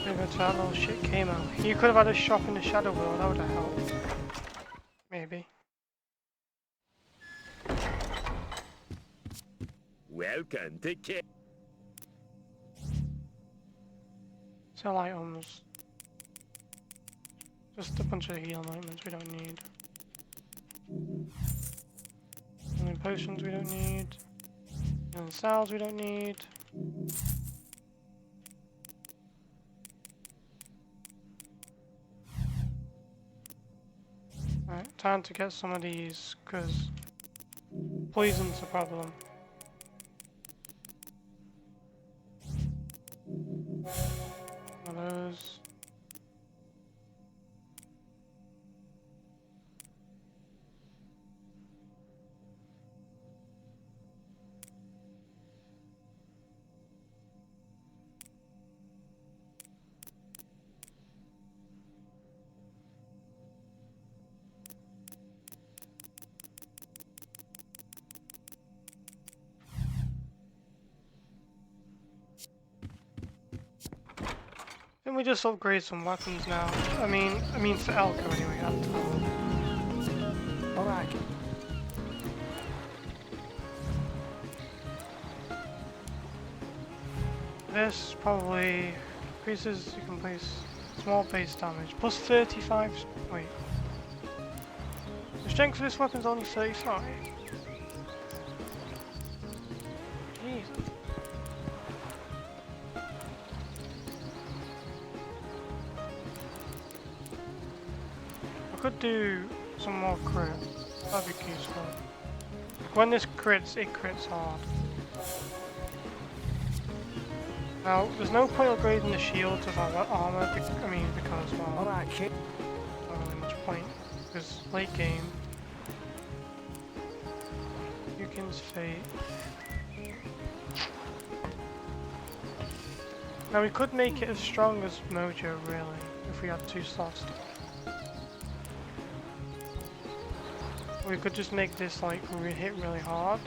Maybe that little shit came out. You could have had a shop in the Shadow World, that would have helped. Maybe. Welcome to Kid. Sell items. Just a bunch of healing items we don't need. And then potions we don't need. And then salves we don't need. Alright, time to get some of these, because poison's a problem. One of those. Can we just upgrade some weapons now? I mean to Elko anyway, at the time. Alright. This probably increases, you can place small base damage, plus 35, wait. The strength of this weapon's only 35. Jesus. I could do some more crit, that'd be useful. When this crits, it crits hard. Now, there's no point upgrading the shields of our armor, because, well, Alright, kid. not really much point, because late game, Yukin's Fate. Now we could make it as strong as Mojo, really, if we had 2 slots. We could just make this like hit really hard.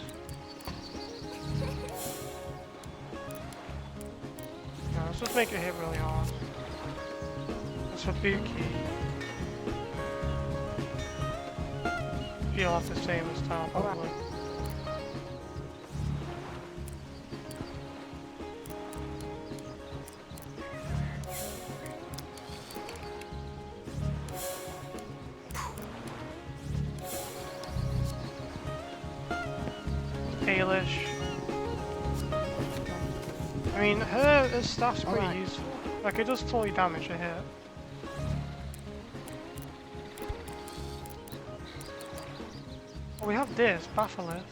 No, let's just make it hit really hard. That's for Buki. Feel like the same as Tal, probably. Alish. I mean, her staff's pretty useful. Like, it does 40 damage a hit. Oh, we have this, Batholith.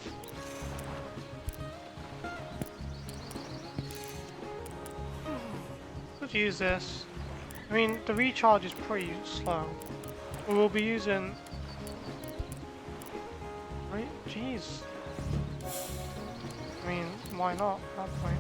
to use this. I mean, the recharge is pretty slow. We'll be using... Right? Jeez. I mean, why not at that point?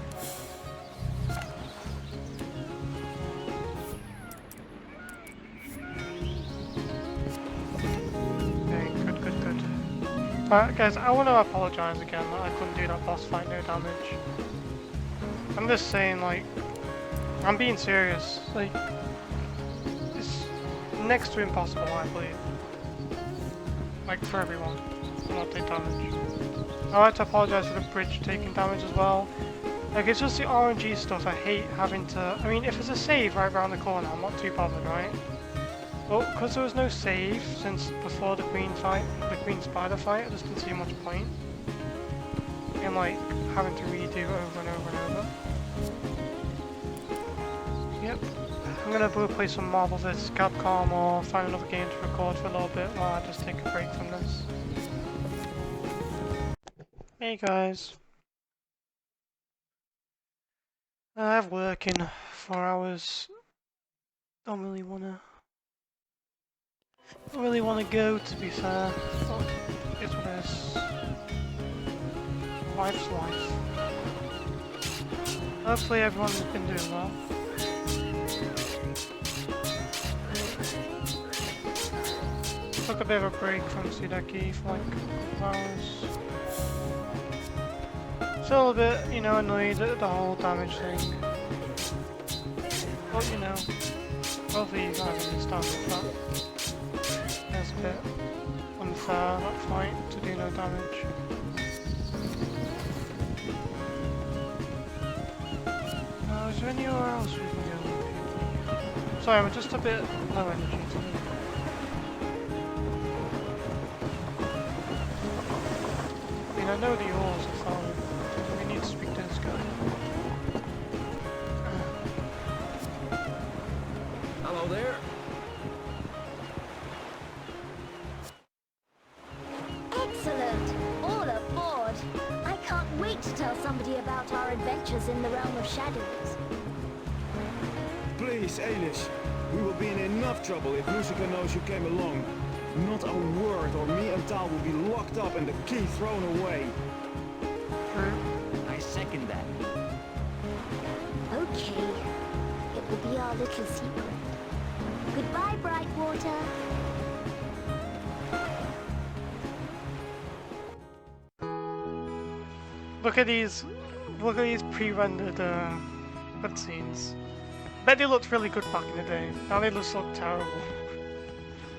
Okay, good. Alright guys, I want to apologize again that I couldn't do that boss fight no damage. I'm just saying, like, I'm being serious. Like, it's next to impossible, I believe. Like, for everyone to not take damage. I'd like to apologize for the bridge taking damage as well. Like, it's just the RNG stuff. I hate having to... I mean, if there's a save right around the corner, I'm not too bothered, right? But because there was no save since before the Queen fight, the Queen Spider fight, I just didn't see much point in, like, having to redo over and over and over. Yep. I'm gonna go play some Marvel vs. Capcom or find another game to record for a little bit while I just take a break from this. Hey guys. I have work in 4 hours. Don't really wanna go, to be fair. But it's what it is. Life's life. Hopefully everyone's been doing well. Took a bit of a break from Sudeki for like a couple of hours. Still a bit, you know, annoyed at the whole damage thing. But, you know, hopefully you guys understand that it's a bit unfair, that fight, to do no damage. Is there anywhere else we can go? Sorry, I'm just a bit low energy today. I mean, I know the ores are fine. We need to speak to this guy. Hello there. Excellent! All aboard! I can't wait to tell somebody about our adventures in the realm of shadows. Please, A.I'S. We will be in enough trouble if Lucica knows you came along. Not a word or me and Tal will be locked up and the key thrown away. I second that. Okay. It will be our little secret. Goodbye, Brightwater. Look at these pre-rendered cutscenes. Bet they looked really good back in the day. Now they just look terrible.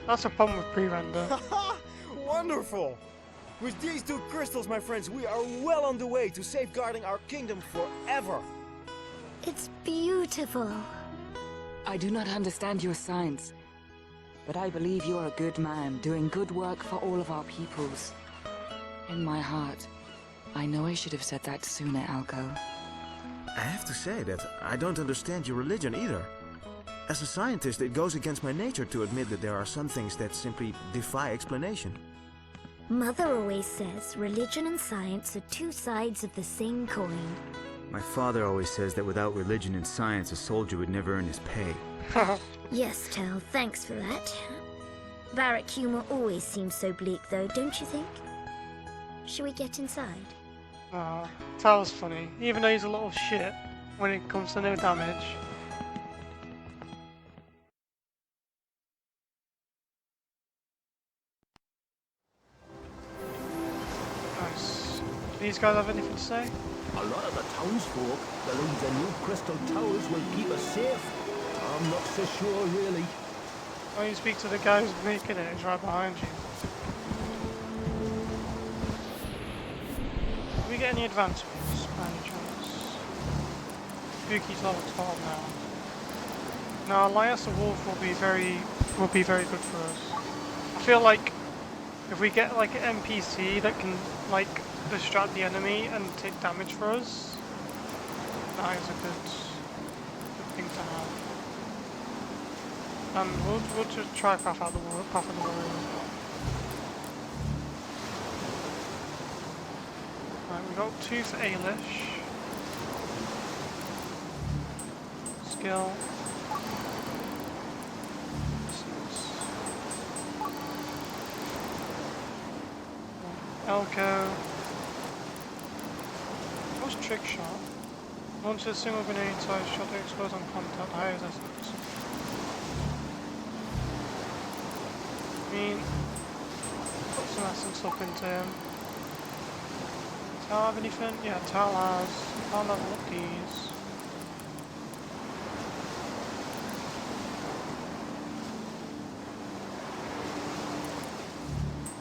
That's the problem with pre-render. Wonderful! With these 2 crystals, my friends, we are well on the way to safeguarding our kingdom forever. It's beautiful. I do not understand your science, but I believe you're a good man, doing good work for all of our peoples. In my heart, I know I should have said that sooner, Alco. I have to say that I don't understand your religion either. As a scientist, it goes against my nature to admit that there are some things that simply defy explanation. Mother always says religion and science are 2 sides of the same coin. My father always says that without religion and science, a soldier would never earn his pay. Yes, Tal, thanks for that. Barrack humor always seems so bleak, though, don't you think? Shall we get inside? Tal's funny, even though he's a little shit when it comes to no damage. Nice. Do these guys have anything to say? A lot of the townsfolk believe the new crystal towers will keep us safe. I'm not so sure, really. Why don't you speak to the guy who's making it? He's right behind you. Did we get any advancements by any chance? Buki's level 12 now. Now Elias the Wolf will be very good for us. I feel like if we get like an NPC that can like distract the enemy and take damage for us, that is a good thing to have. And we'll just try path of the warrior as well. Right, we got 2 for Ailish. Let's skill. Elko. What's trick shot? Launch a single grenade size shot to explode on contact, higher resistance. I mean, put some essence up into him. Tal have anything? Yeah, Tal has. I'll level up these.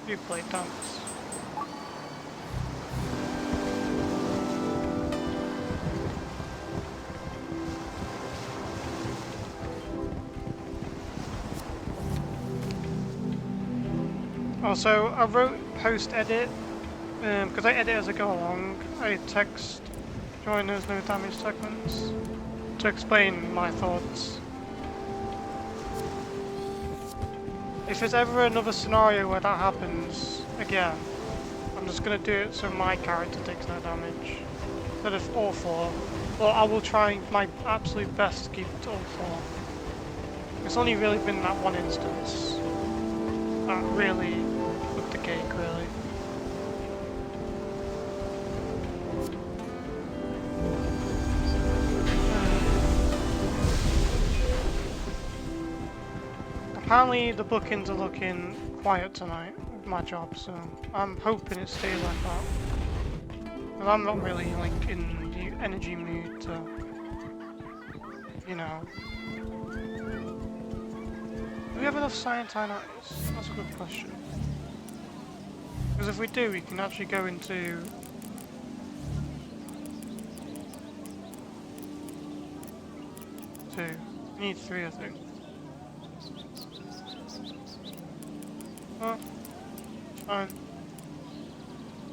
You play dance. Also, I wrote post-edit, because I edit as I go along, I text during those no damage segments to explain my thoughts. If there's ever another scenario where that happens again, I'm just going to do it so my character takes no damage, instead of all four. Or I will try my absolute best to keep it to all four. It's only really been that one instance that really took the cake, really. Apparently the bookings are looking quiet tonight with my job, so I'm hoping it stays like that. But I'm not really like in the energy mood to, you know. Do we have enough cyantinites? That's a good question. Because if we do, we can actually go into two. We need 3, I think. Oh, fine.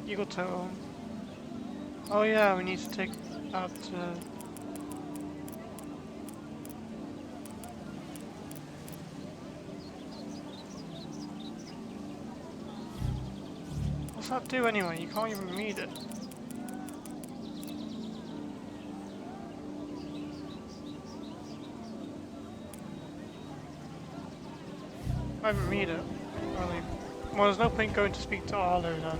Eagle total. Oh yeah, we need to take that. What's that do anyway? You can't even read it. I haven't read it. Really. Well, there's no point going to speak to Arlo then,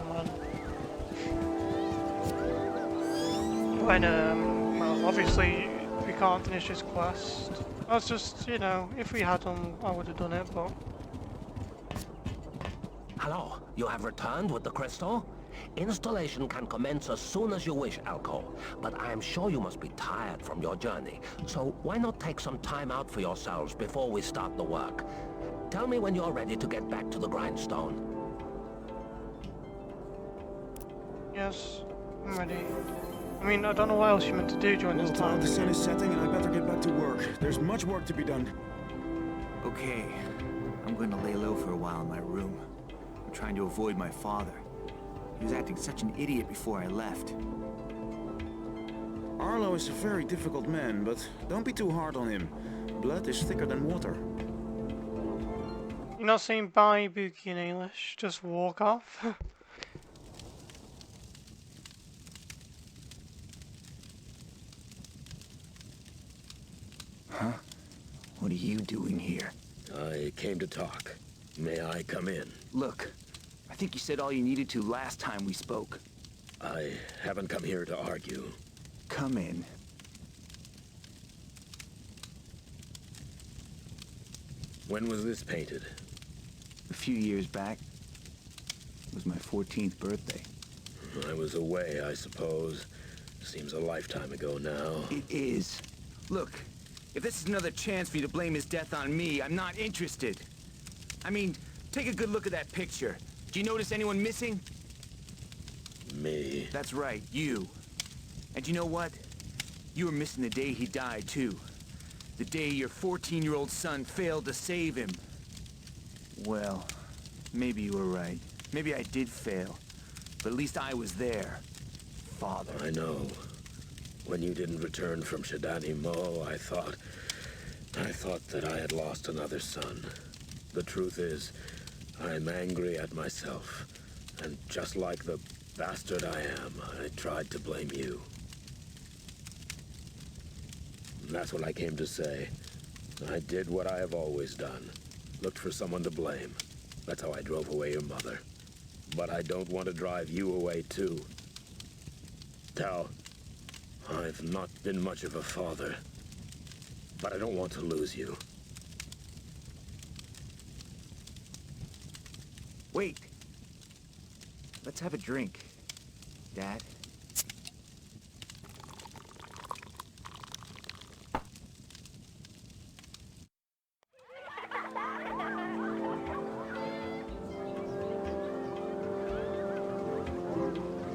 when well, obviously we can't finish this quest. That's just, you know, if we had them, I would have done it, but... Hello, you have returned with the crystal? Installation can commence as soon as you wish, Alco, but I am sure you must be tired from your journey, so why not take some time out for yourselves before we start the work? Tell me when you're ready to get back to the grindstone. Yes, I'm ready. I mean, I don't know what else you meant to do during this time. The sun is setting and I better get back to work. There's much work to be done. Okay, I'm going to lay low for a while in my room. I'm trying to avoid my father. He was acting such an idiot before I left. Arlo is a very difficult man, but don't be too hard on him. Blood is thicker than water. You're not saying bye, Buki, in English. Just walk off. Huh? What are you doing here? I came to talk. May I come in? Look, I think you said all you needed to last time we spoke. I haven't come here to argue. Come in. When was this painted? A few years back. It was my 14th birthday. I was away, I suppose. Seems a lifetime ago now. It is. Look, if this is another chance for you to blame his death on me, I'm not interested. I mean, take a good look at that picture. Do you notice anyone missing? Me? That's right, you. And you know what? You were missing the day he died, too. The day your 14-year-old son failed to save him. Well, maybe you were right. Maybe I did fail. But at least I was there. Father. I know. When you didn't return from Shidani Mo, I thought that I had lost another son. The truth is, I'm angry at myself. And just like the bastard I am, I tried to blame you. That's what I came to say. I did what I have always done. Looked for someone to blame. That's how I drove away your mother. But I don't want to drive you away, too. Tal, I've not been much of a father. But I don't want to lose you. Wait. Let's have a drink, Dad.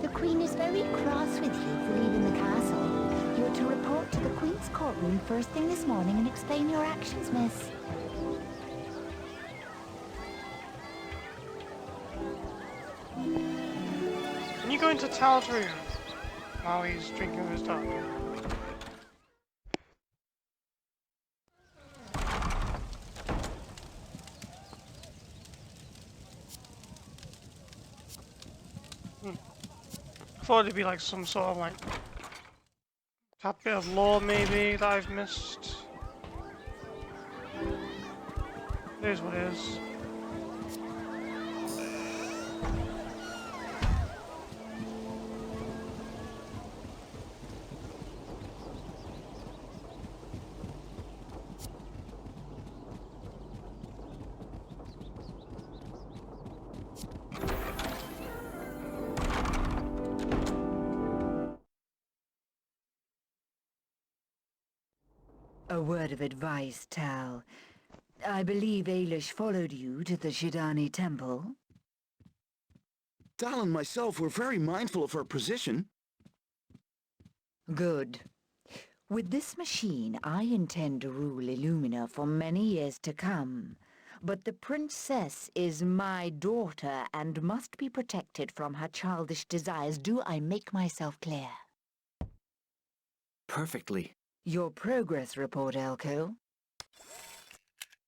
The Queen is very cross with you for leaving the castle. You're to report to the Queen's courtroom first thing this morning and explain your actions, miss. Can you go into Tal's room while he's drinking his stuff? I thought it'd be like some sort of like that bit of lore maybe that I've missed. It is what it is. A word of advice, Tal. I believe A.I'S followed you to the Shidani temple. Tal and myself were very mindful of our position. Good. With this machine, I intend to rule Illumina for many years to come. But the princess is my daughter and must be protected from her childish desires. Do I make myself clear? Perfectly. Your progress report, Elko.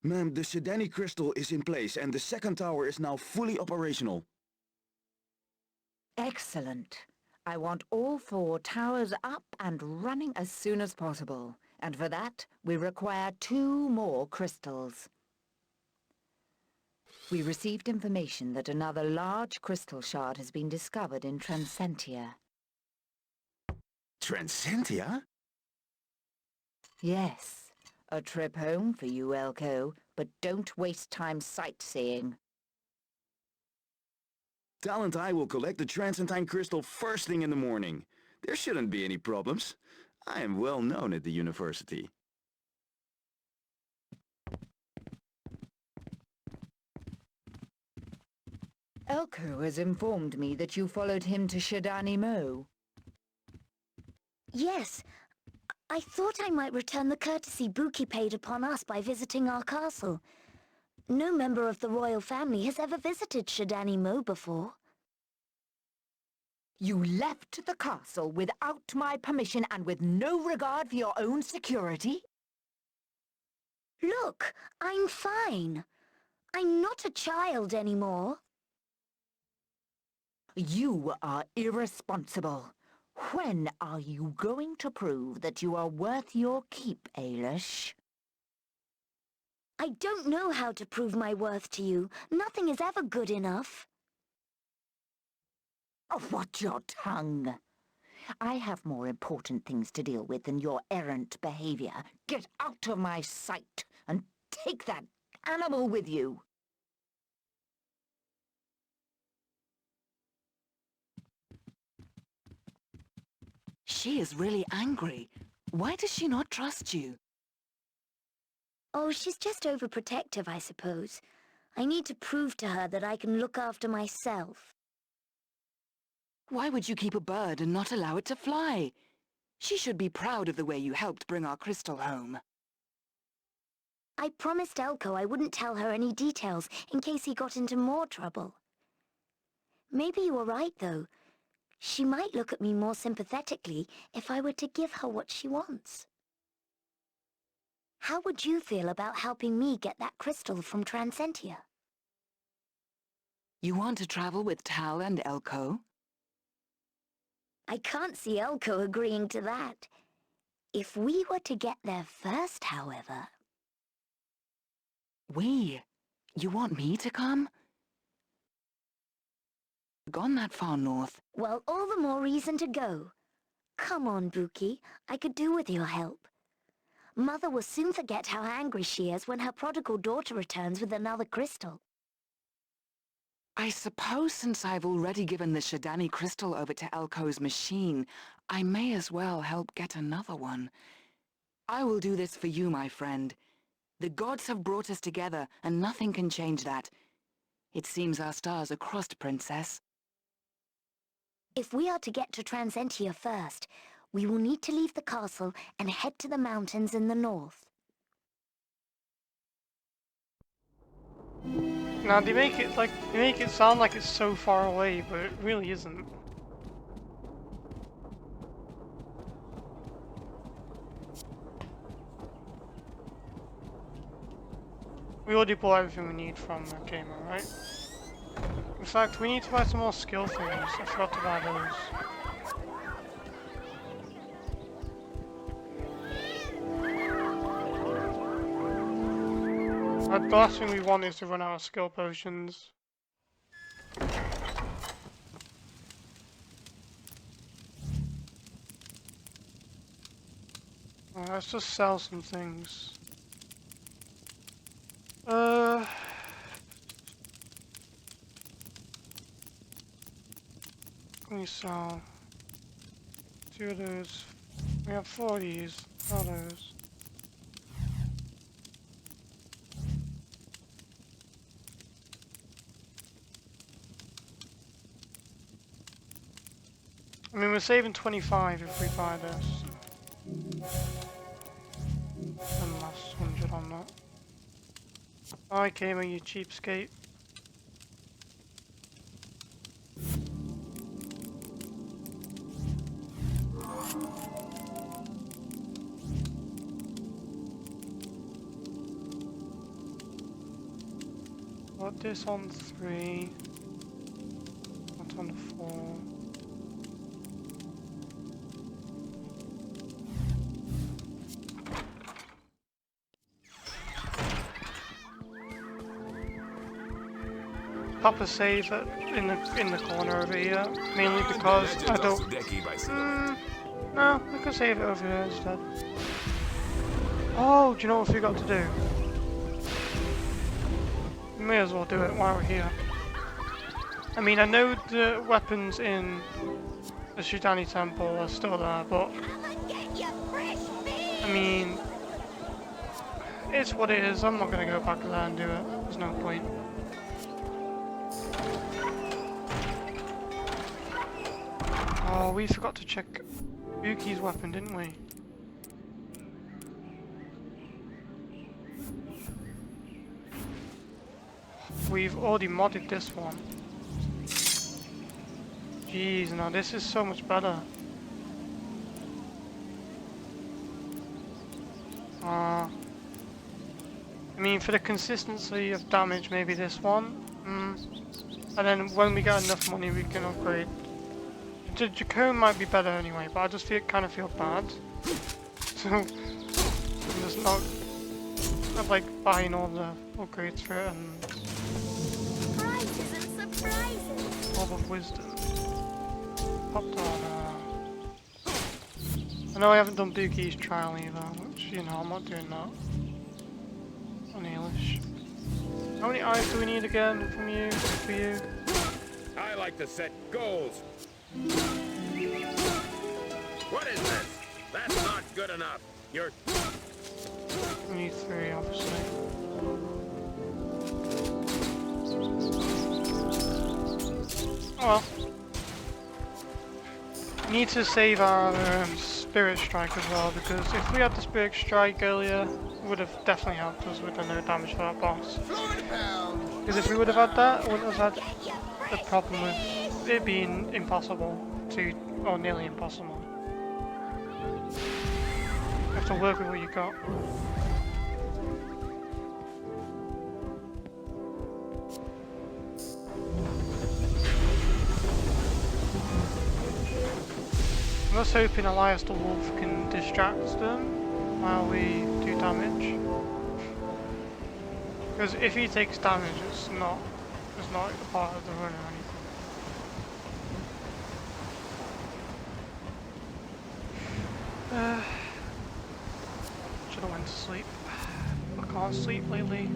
Ma'am, the Sedani crystal is in place and the second tower is now fully operational. Excellent. I want all 4 towers up and running as soon as possible. And for that, we require 2 more crystals. We received information that another large crystal shard has been discovered in Transcentia. Transcentia? Yes. A trip home for you, Elko, but don't waste time sightseeing. Tal and I will collect the Transcendine crystal first thing in the morning. There shouldn't be any problems. I am well known at the university. Elko has informed me that you followed him to Shidani Mo. Yes. I thought I might return the courtesy Buki paid upon us by visiting our castle. No member of the royal family has ever visited Shidani Mo before. You left the castle without my permission and with no regard for your own security? Look, I'm fine. I'm not a child anymore. You are irresponsible. When are you going to prove that you are worth your keep, Ailish? I don't know how to prove my worth to you. Nothing is ever good enough. Oh, watch your tongue. I have more important things to deal with than your errant behavior. Get out of my sight and take that animal with you. She is really angry. Why does she not trust you? Oh, she's just overprotective, I suppose. I need to prove to her that I can look after myself. Why would you keep a bird and not allow it to fly? She should be proud of the way you helped bring our crystal home. I promised Elko I wouldn't tell her any details in case he got into more trouble. Maybe you were right, though. She might look at me more sympathetically if I were to give her what she wants. How would you feel about helping me get that crystal from Transcentia? You want to travel with Tal and Elko? I can't see Elko agreeing to that. If we were to get there first, however... We? You want me to come? Gone that far north. Well, all the more reason to go. Come on, Buki. I could do with your help. Mother will soon forget how angry she is when her prodigal daughter returns with another crystal. I suppose since I've already given the Shadani crystal over to Elko's machine, I may as well help get another one. I will do this for you, my friend. The gods have brought us together, and nothing can change that. It seems our stars are crossed, Princess. If we are to get to Transentia first, we will need to leave the castle and head to the mountains in the north. Now they make it sound like it's so far away, but it really isn't. We already bought everything we need from the gamer, right? In fact, we need to buy some more skill things. I forgot to buy those. The last thing we want is to run out of skill potions. Let's just sell some things. We sell 2 of those. We have 4 of these. Sell those. I mean, we're saving 25 if we buy this. And last 100 on that. I came you cheapskate. Put this on 3. What's on 4? Papa save it in the corner over here, mainly because I don't. No, we can save it over here instead. Oh, do you know what we got to do? We may as well do it while we're here. I mean, I know the weapons in the Shidani Temple are still there, but I mean, it's what it is. I'm not gonna go back there and do it. There's no point. Oh, we forgot to check Yuki's weapon, didn't we? We've already modded this one. Jeez, now this is so much better. I mean, for the consistency of damage, maybe this one. And then when we get enough money, we can upgrade. The Jacone might be better anyway, but I just kind of feel bad. So I'm just not like buying all the upgrades for it and Surprises and surprises. Orb of Wisdom. Popped on. I know I haven't done Buki's trial either, which you know I'm not doing that. On English. How many eyes do we need again from you? For you? I like to set goals. What is this? That's not good enough. You're... We need 3, obviously. Oh well. We need to save our Spirit Strike as well, because if we had the Spirit Strike earlier, it would have definitely helped us with the no damage for that boss. Because if we would have had that, we wouldn't have had the problem with it being impossible to, or nearly impossible. You have to work with what you got. I'm just hoping Elias the Wolf can do distract them while we do damage. Because if he takes damage, it's not a part of the run or anything. Should have went to sleep. I can't sleep lately.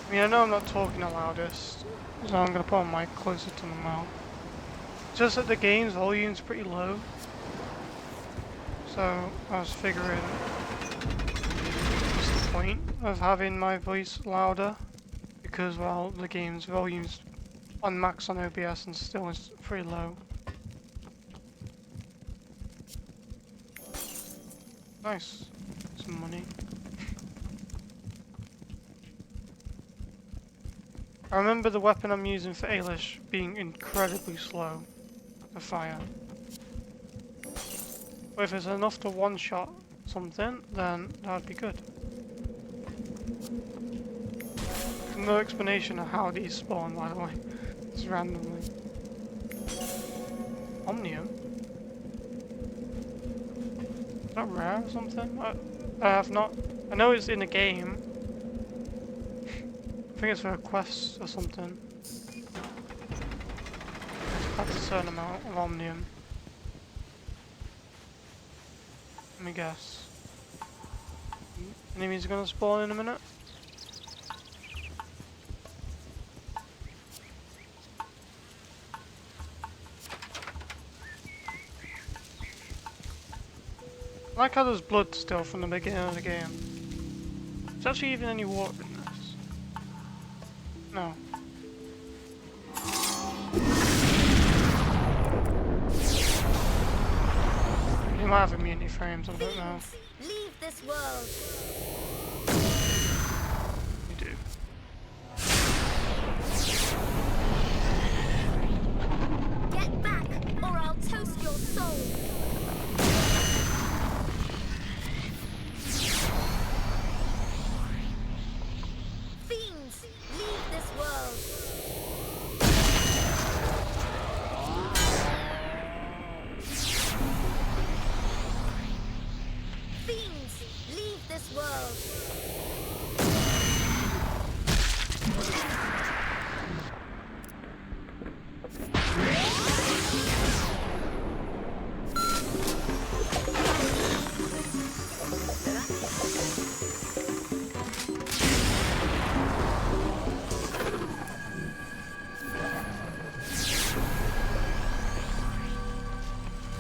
I mean, I know I'm not talking the loudest, so I'm gonna put my mic closer to my mouth. Just that the game's volume's pretty low, so I was figuring what's the point of having my voice louder, because well, the game's volume's on max on OBS and still is pretty low. Nice, some money. I remember the weapon I'm using for A.I'S being incredibly slow to fire. But if it's enough to one-shot something, then that'd be good. No explanation of how these spawn, by the way. Just randomly. Omnium? Is that rare or something? I have not... I know it's in the game. I think it's for a quest or something. That's a certain amount of Omnium. Let me guess. Enemies are gonna spawn in a minute? I like how there's blood still from the beginning of the game. Is there actually even any water in this? No. You might have immunity frames, I don't know. Leave this world. You do. Get back, or I'll toast your soul. Fiends, leave this world. Fiends, leave this world.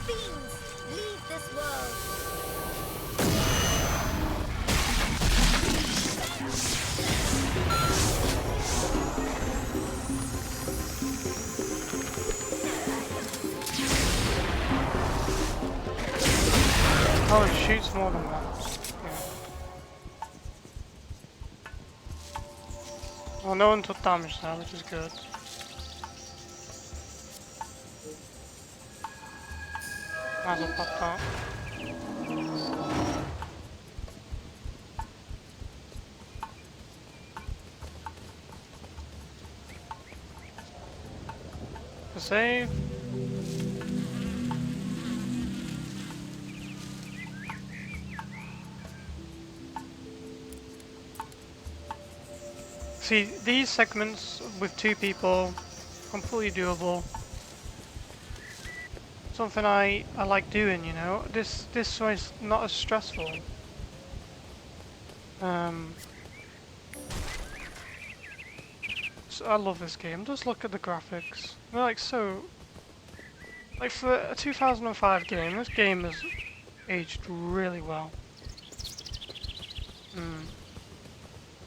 Fiends, leave this world. Oh, it shoots more than that. Yeah. Well, no one took damage now, which is good. Might as well pop that. To save. See, these segments with 2 people, completely doable. Something I like doing, you know. This way is not as stressful. So I love this game. Just look at the graphics. They're like so... Like for a 2005 game, this game has aged really well.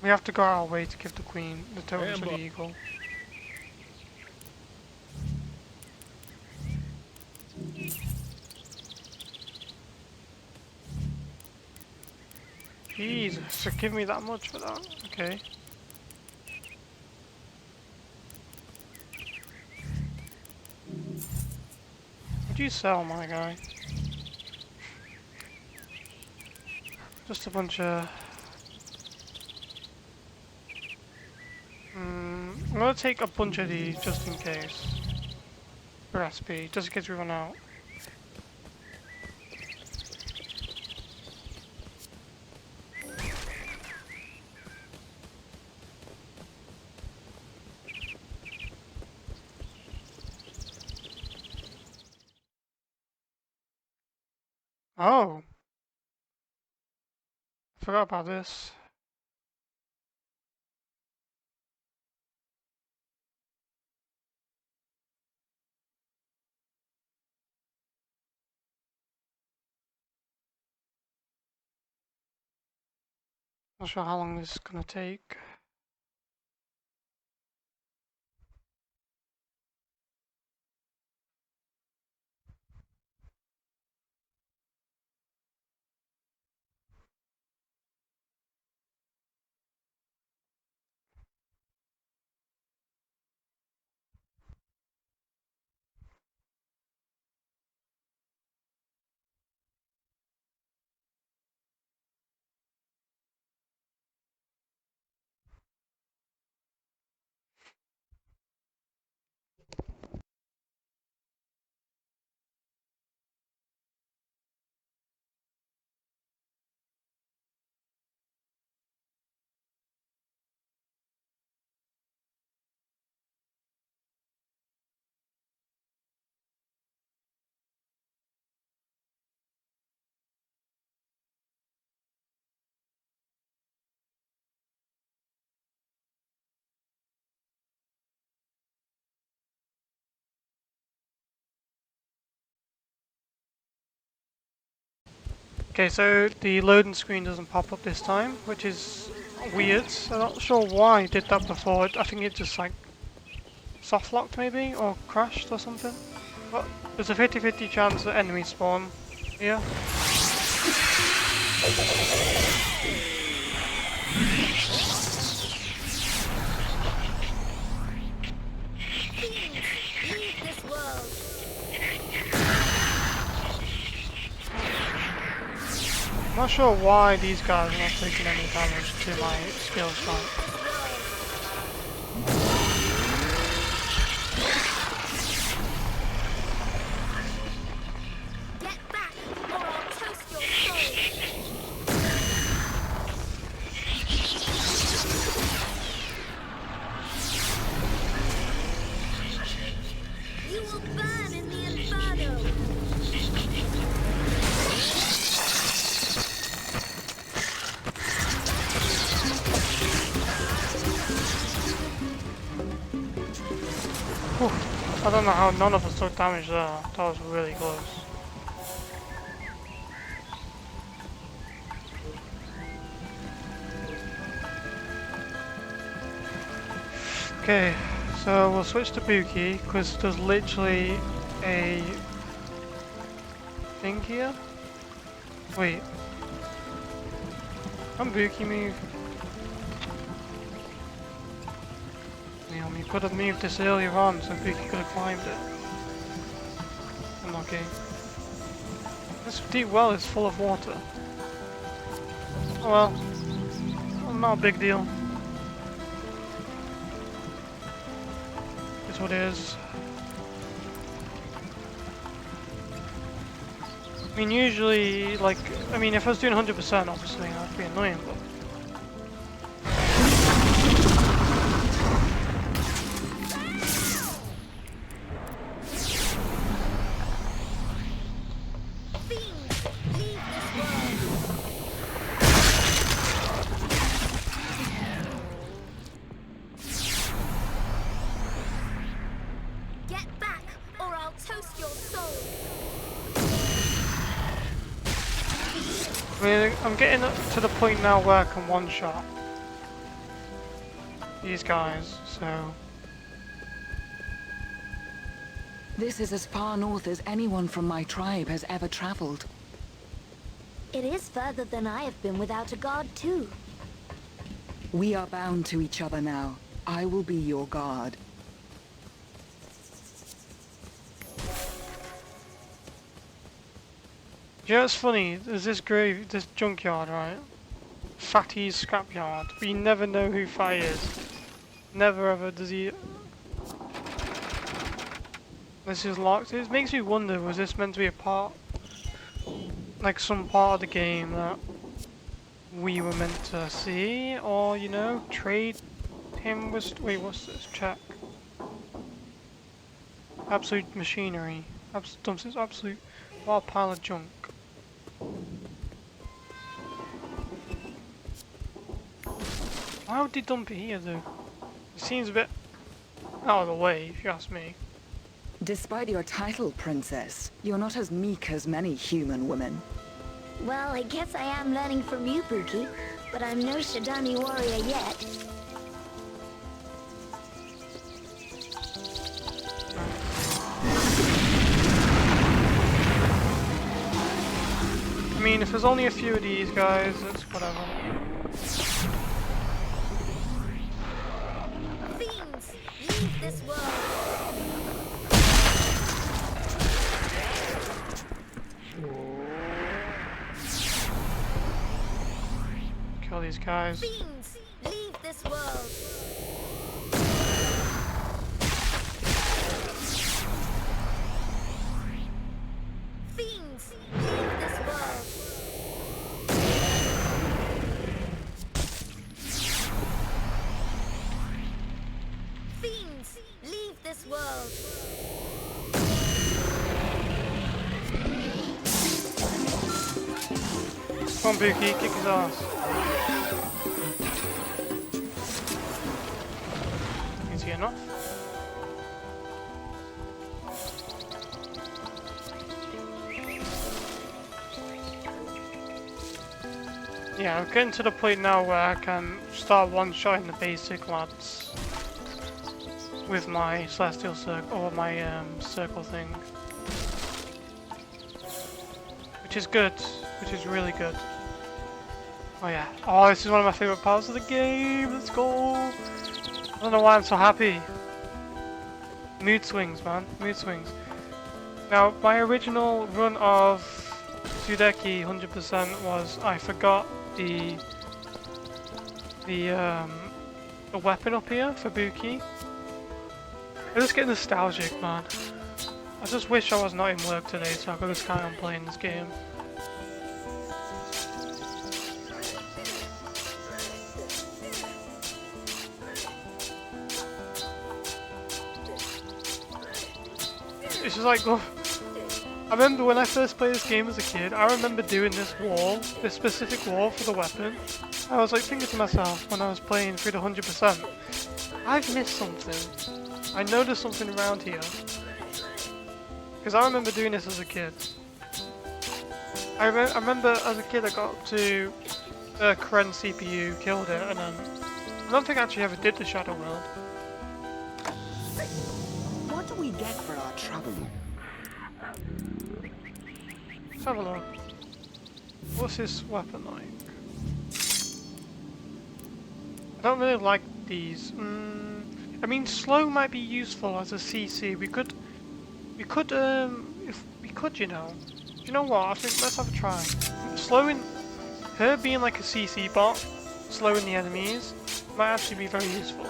We have to go our way to give the queen the totem to the eagle. Jesus, so give me that much for that? Okay. What'd you sell, my guy? Just a bunch of... I'm gonna take a bunch of these just in case. recipe, just in case we run out. Oh! Forgot about this. Not sure how long this is gonna take. Okay, so the loading screen doesn't pop up this time, which is weird. I'm not sure why it did that before. I think it just like soft locked maybe, or crashed or something. But there's a 50-50 chance that enemies spawn here. I'm not sure why these guys are not taking any damage to my skill shot. I don't know how none of us took damage there. That was really close. Okay, so we'll switch to Buki because there's literally a thing here. Wait. Can Buki move? You could have moved this earlier on so Buki could have climbed it. Unlucky. This deep well is full of water. Oh well. Not a big deal. It's what it is. I mean usually, like, if I was doing 100% obviously that'd be annoying, but I'm getting to the point now where I can one-shot these guys, so... This is as far north as anyone from my tribe has ever traveled. It is further than I have been without a guard too. We are bound to each other now. I will be your guard. Yeah, it's funny, there's this junkyard, right? Fatty's scrapyard, but you never know who Fatty is. Never ever does he... This is locked. It makes me wonder, was this meant to be a part, like some part of the game that we were meant to see, or, you know, trade him with... Wait, what's this? Check. Absolute machinery. Dumps this absolute... What a pile of junk. Why would they dump it here, though? It seems a bit out of the way, if you ask me. Despite your title, Princess, you're not as meek as many human women. Well, I guess I am learning from you, Buki, but I'm no Shidani warrior yet. I mean, if there's only a few of these guys, it's whatever. Fiends, leave this world. Kill these guys. Fiends, leave this world. Fiends, leave this world. Fiends, leave this world. Come on, Buki, kick his ass. Is he enough? Yeah, I'm getting to the point now where I can start one-shotting the basic lads with my celestial circle, or my circle thing. Which is good, which is really good. Oh yeah, oh this is one of my favourite parts of the game, let's go! I don't know why I'm so happy. Mood swings, man, mood swings. Now, my original run of Sudeki 100% was I forgot the weapon up here for Buki. I just get nostalgic, man. I just wish I was not in work today so I could just carry on playing this game. It's just like, oh, I remember when I first played this game as a kid, I remember doing this wall, this specific wall for the weapon. I was like thinking to myself when I was playing through the 100%, I've missed something. I know there's something around here. Because I remember doing this as a kid. I remember as a kid I got up to Kren CPU, killed it, and then I don't think I actually ever did the Shadow World. What do we get for our trouble? Let's have a look. What's this weapon like? I don't really like these. I mean, slow might be useful as a CC. We could, if we could, you know. You know what? I think let's have a try. Slowing her being like a CC bot, slowing the enemies might actually be very useful.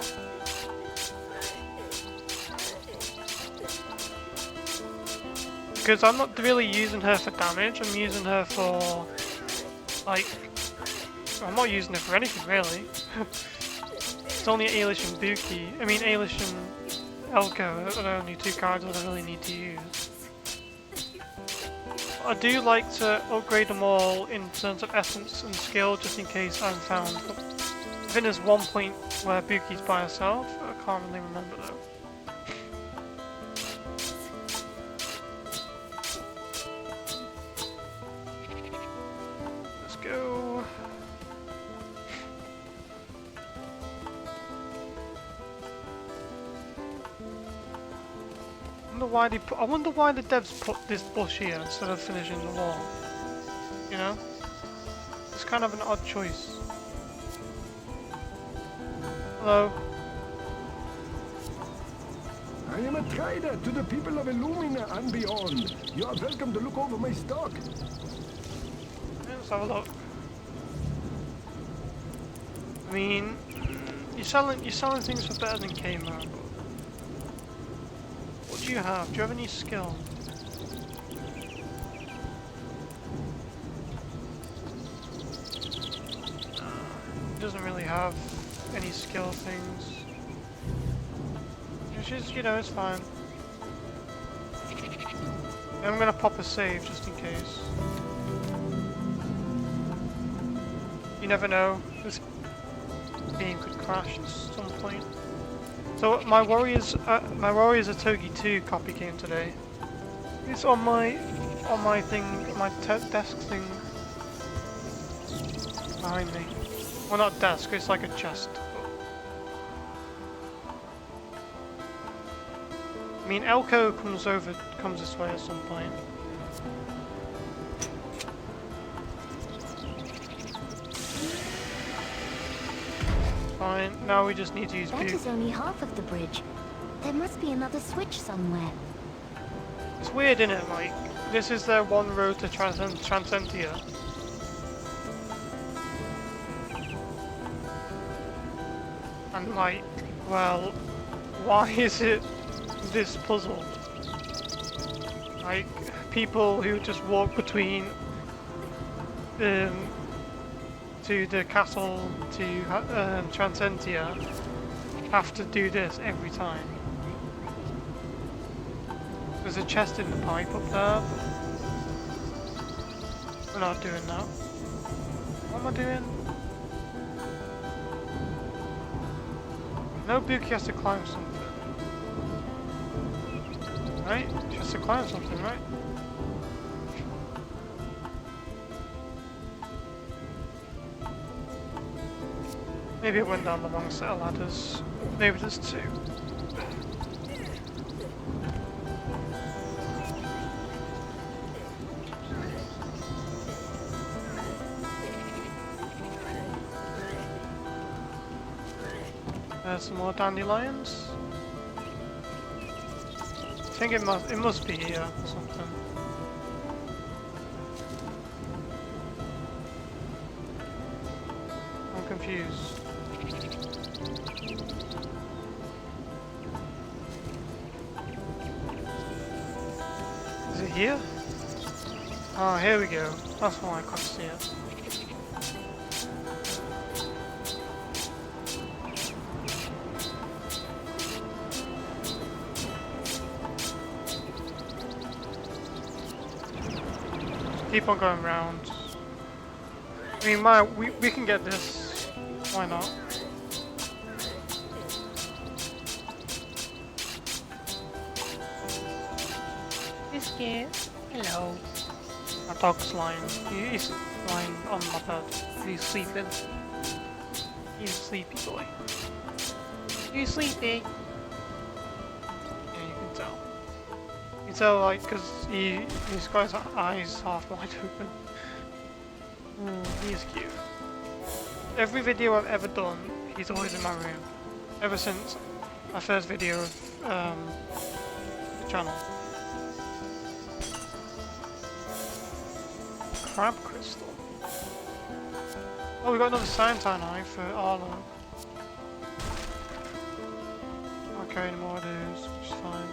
Because I'm not really using her for damage, I'm using her for, like, I'm not using her for anything really. It's only Ailish and Buki, I mean Ailish and Elko are the only two characters I really need to use. I do like to upgrade them all in terms of essence and skill just in case I'm found. But I think there's one point where Buki's by herself, I can't really remember though. Go. I wonder why the devs put this bush here instead of finishing the wall. You know? It's kind of an odd choice. Hello. I am a trader to the people of Illumina and beyond. You are welcome to look over my stock. Let's have a look. I mean, you're selling things for better than K-Man. What do do you have? Do you have any skill? He doesn't really have any skill things. Which is, you know, it's fine. I'm gonna pop a save just in case. You never know, this game could crash at some point. So my Warriors Atogi 2 copy came today. It's on my thing, my desk thing behind me. Well, not desk, it's like a chest. I mean, Elko comes this way at some point. Fine, now we just need to use That Buke. is only half of the bridge. There must be another switch somewhere. It's weird, isn't it? Like, this is their one road to Transcentia. And like, well, why is it this puzzle? Like, people who just walk between to the castle to Transcentia have to do this every time. There's a chest in the pipe up there. We're not doing that. What am I doing? No, Buki has to climb something. Right? She has to climb something, right? Maybe it went down the wrong set of ladders. Maybe there's two. There's some more dandelions. I think it must be here or something. I'm confused. Is it here? Oh, here we go. That's why I couldn't see it. Keep on going round. I mean, we can get this. Why not? Biscuit. Hello. My dog's lying. He's lying on my bed. He's sleeping. He's a sleepy boy. You sleepy? Yeah, you can tell. You can tell, like, because he's got his eyes half wide open. He is cute. Every video I've ever done, he's always in my room. Ever since my first video of the channel. Crab crystal. Oh, we got another Scientine eye for Arlo. I'll carry any more of those, which is fine.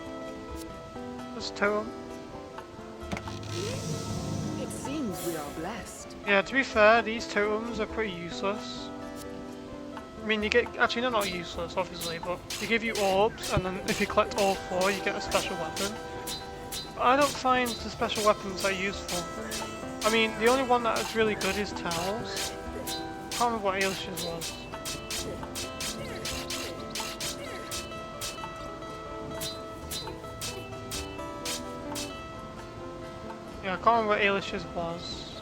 Let's tow them. It seems we are blessed. Yeah, to be fair, these totems are pretty useless. I mean, you get, actually they're not useless, obviously, but they give you orbs, and then if you collect all 4, you get a special weapon. But I don't find the special weapons that useful. I mean, the only one that is really good is Towels. I can't remember what Ailish's was. Yeah, I can't remember what Ailish's was.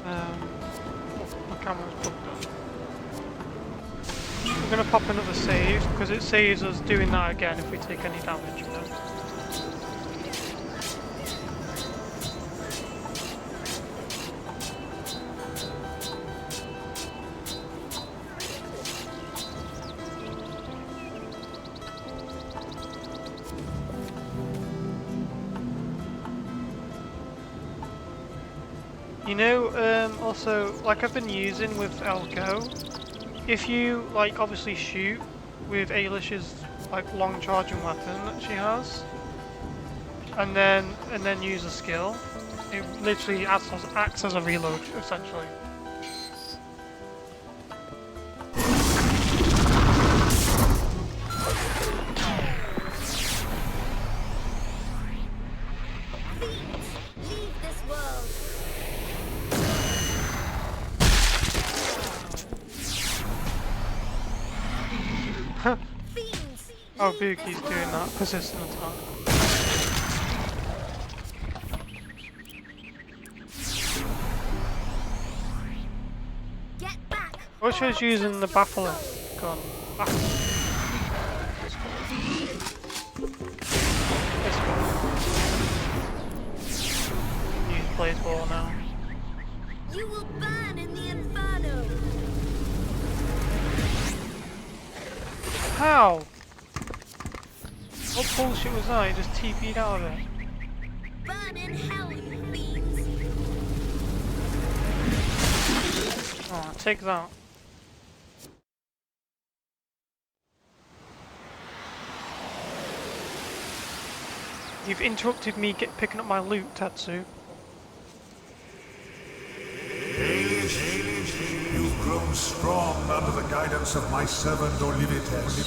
My camera's bugged up. We're gonna pop another save, because it saves us doing that again if we take any damage, you know? You know, also, like I've been using with Elko, if you, like, obviously shoot with Ailish's, like, long charging weapon that she has, and then use a skill. It literally acts as a reload, essentially. Leave this world. Oh, Buki's doing that persistent attack. Get back. I wish I was using the baffler gun. This one. Use Blaze Ball now. You will burn in the inferno. How? What bullshit was that? He just TP'd out of it. Burn in hell, you fiends. Oh, take that. You've interrupted me picking up my loot, Tetsu. You've grown strong under the guidance of my servant Olivites.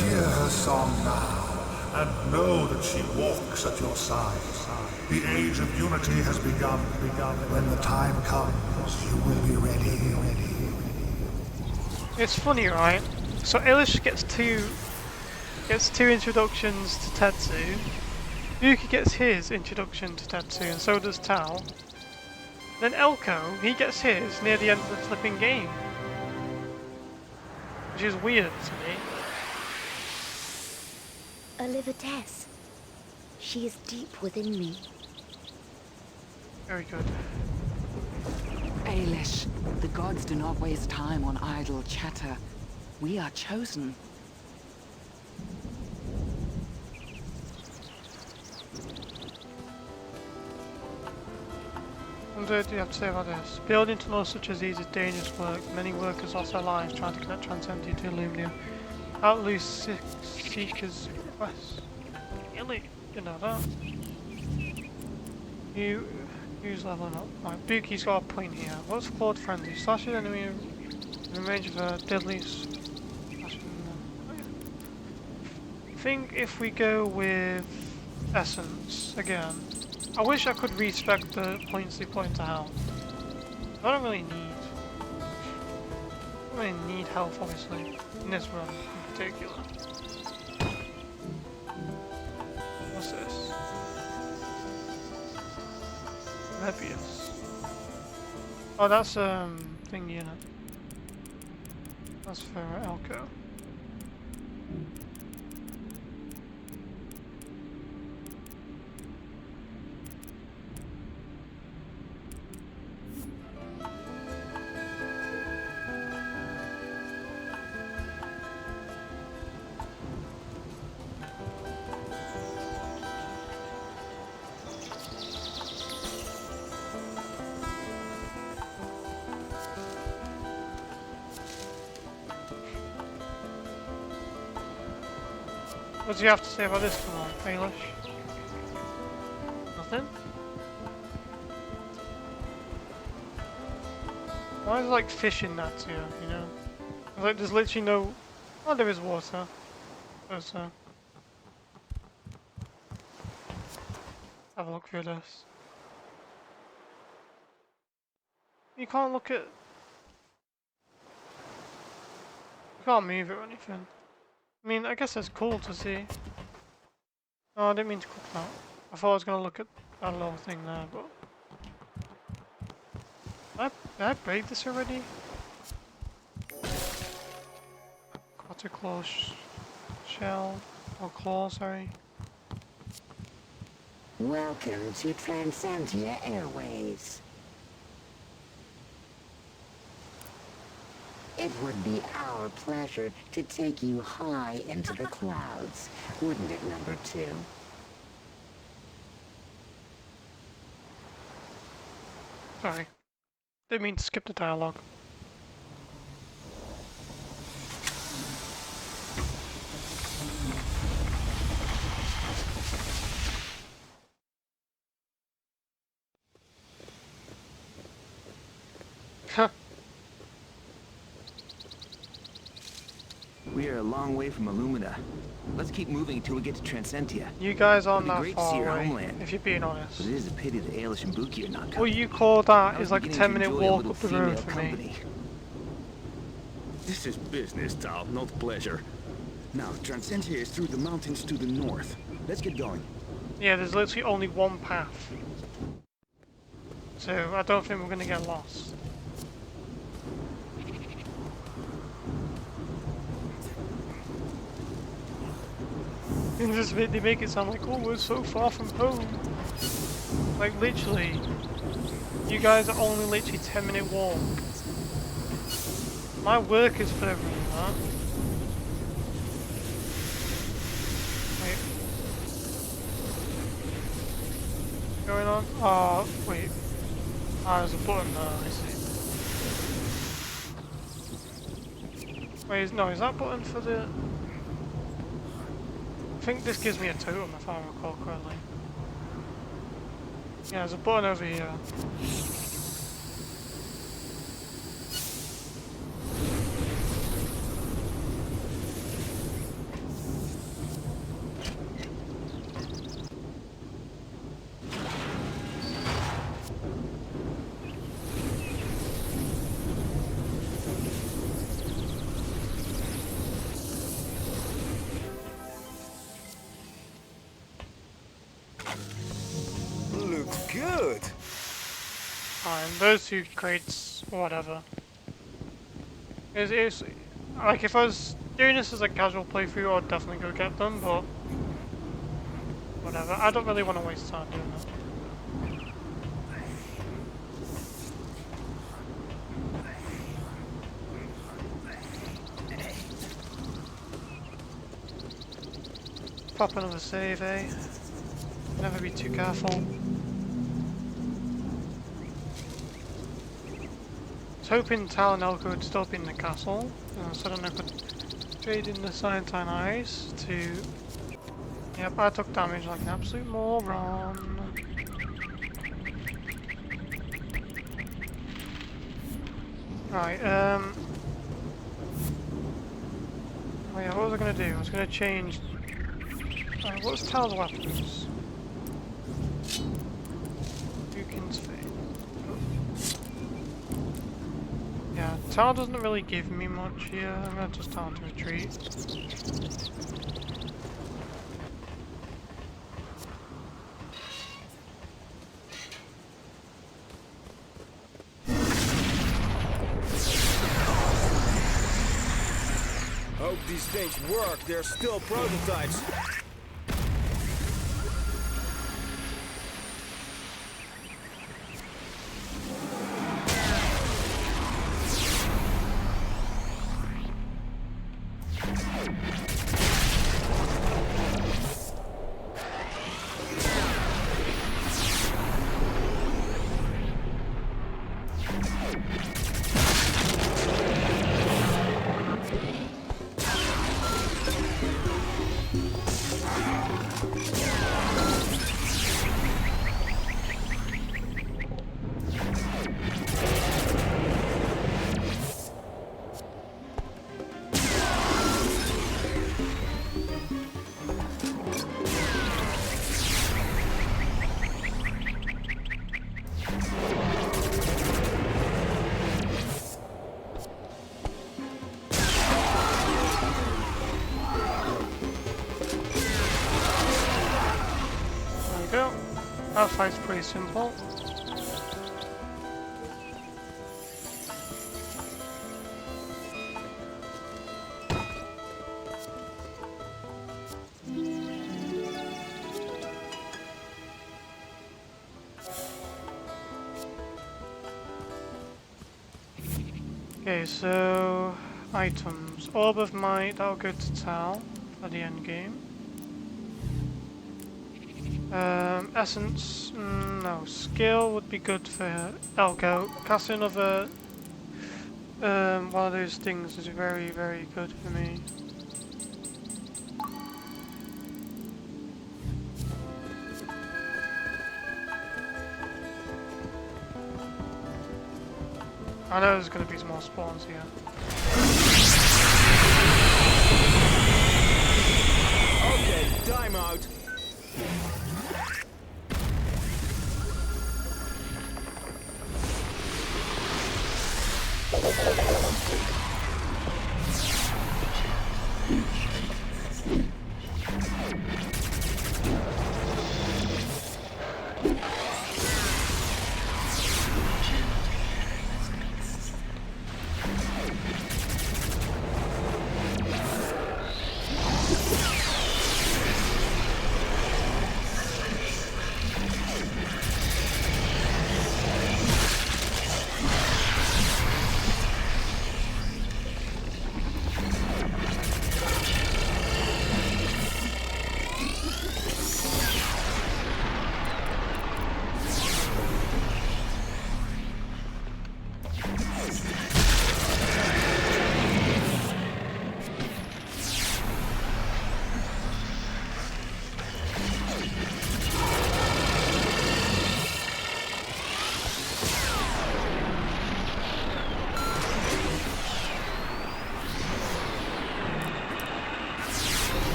Hear her song now, and know that she walks at your side. The age of unity has begun. When the time comes, you will be ready. It's funny, right? So Eilish gets two introductions to Tetsu. Yuki gets his introduction to Tetsu, and so does Tao. Then Elko, he gets his near the end of the flipping game. Which is weird to me. Olivites. She is deep within me. Very good. Ailish, the gods do not waste time on idle chatter. We are chosen. What do you have to say about this? Building tunnels such as these is dangerous work. Many workers lost their lives trying to connect Transcendent to Illuminium. Out loose seekers requests. Really? You know that? Who's leveling up? Right, Buki's got a point here. What's Claude friendly? Slashes enemy in range of a deadly I think if we go with Essence again. I wish I could respec the points they put into health. I don't really need health, obviously, in this run in particular. What's this? Mebius. Oh, that's thingy in it. That's for Elko. What do you have to say about this command, Ailish? Nothing? Why is it like fishing nets here, you know? It's like there's literally no... Oh, there is water. Let's have a look through this. You can't look at... You can't move it or anything. I mean, I guess it's cool to see. Oh, I didn't mean to click that. I thought I was going to look at that little thing there, but... Did I break this already? Got a claw shell. Or claw, sorry. Welcome to Transcendia Airways. It would be our pleasure to take you high into the clouds, wouldn't it, number 2? Sorry. Didn't mean to skip the dialogue. We are a long way from Illumina. Let's keep moving until we get to Transcentia. You guys It'd aren't be that great to see far your away, homeland. if you're being But honest. it is a pity that Ailish and Buki are not What coming. you call I that was is like a beginning to 10-minute enjoy a walk little up the road female for company. me. This is business, Tal, not pleasure. Now, Transcentia is through the mountains to the north. Let's get going. Yeah, there's literally only one path. So I don't think we're going to get lost. In this bit, they make it sound like, oh, we're so far from home. Like, literally, you guys are only literally 10-minute walk. My work is further than that. Wait. What's going on? Oh, wait. Ah, there's a button there, I see. Wait, no, is that button for the... I think this gives me a totem if I recall correctly. Yeah, there's a button over here. Looks good. And those two crates, whatever. It's like if I was doing this as a casual playthrough, I'd definitely go get them, but whatever. I don't really want to waste time doing that. Pop another save, eh? Never be too careful. I was hoping Tal and Elko would still be in the castle, so then I could trade in the Cyantine Eyes to... Yep, I took damage like an absolute moron. Right, oh yeah, what was I gonna do? I was gonna change... what was Tal's weapons? Dukin's Fate. Yeah, Tal doesn't really give me much here. I'm gonna just tell him to retreat. Hope these things work. They're still prototypes. That fight's pretty simple. Okay, so items. Orb of Might, that'll go to Tal for the end game. Essence, no. Skill would be good for Elko. Casting another one of those things is very, very good for me. I know there's going to be some more spawns here. Okay, time out.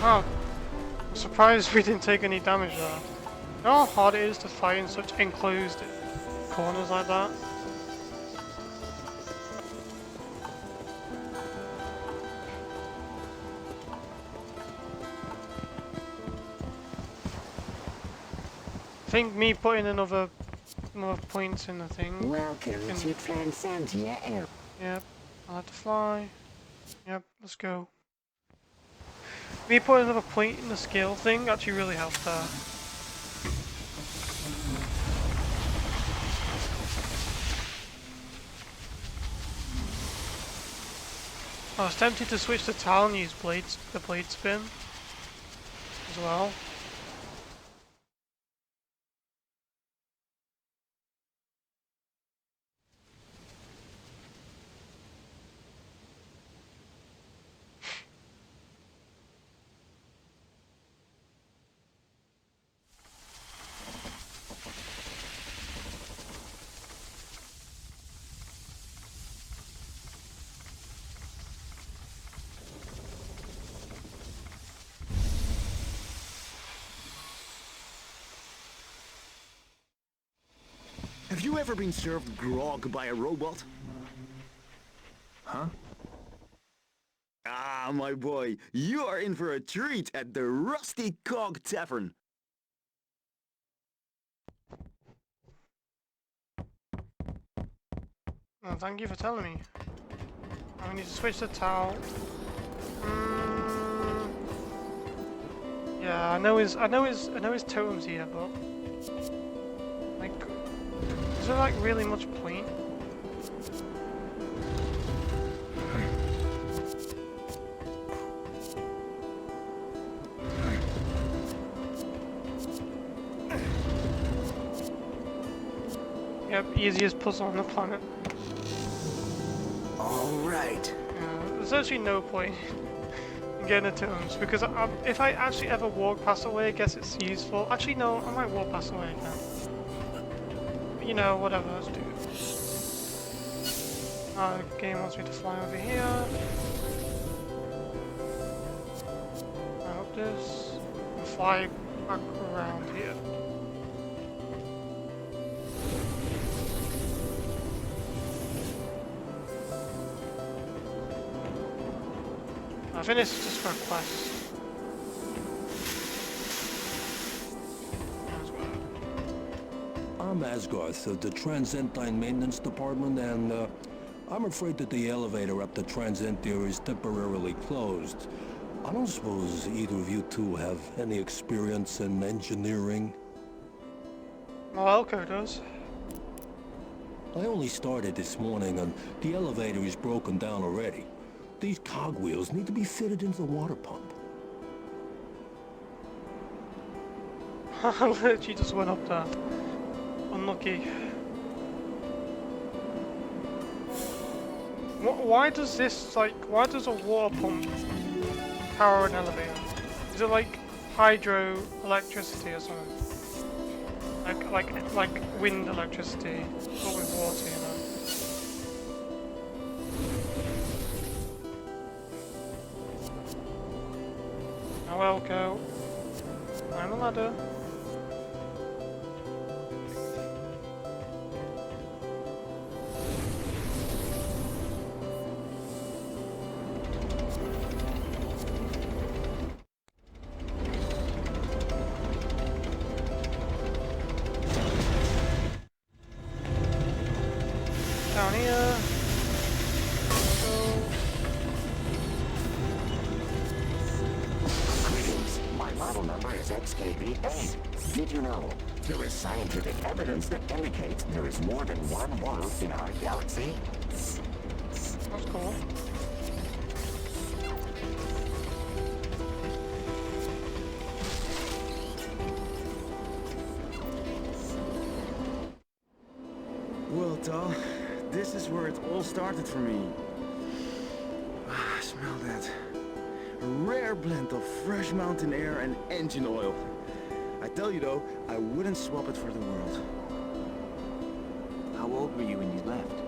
Oh, I'm surprised we didn't take any damage there. You know how hard it is to fight in such enclosed corners like that? I think me putting another points in the thing. Welcome to Transcendia. Yep, I'll have to fly. Yep, let's go. Me putting another point in the skill thing actually really helped there. I was tempted to switch to Tal and use the blade spin as well. Have you ever been served grog by a robot? Huh? Ah, my boy, you are in for a treat at the Rusty Cog Tavern. Oh, thank you for telling me. I need to switch to Tal. Yeah, I know his totem's here, but like, is there like really much point? Yep, easiest puzzle on the planet. All right. Yeah, there's actually no point in getting the totems because if I actually ever walk past the way, I guess it's useful. Actually, no, I might walk past the way again. But, you know, whatever, let's do it. The game wants me to fly over here. I hope this. And fly back around here. I think this is just for a quest. I'm Asgarth of the Transcendine Maintenance Department, and I'm afraid that the elevator up to Transcendia is temporarily closed. I don't suppose either of you two have any experience in engineering? Well, Elko does. I only started this morning, and the elevator is broken down already. These cogwheels need to be fitted into the water pump. She just went up there. Unlucky. Why does this, like, why does a water pump power an elevator? Is it like hydroelectricity or something? Like wind electricity, but with water, you know? Now I'll go. Climb a ladder. Down here. Greetings. My model number is XKB-8. Did you know? There is scientific evidence that indicates there is more than one wolf in our galaxy. That's cool. Well, Tal, this is where it all started for me. Ah, smell that. A rare blend of fresh mountain air and engine oil. I tell you though, I wouldn't swap it for the world. How old were you when you left?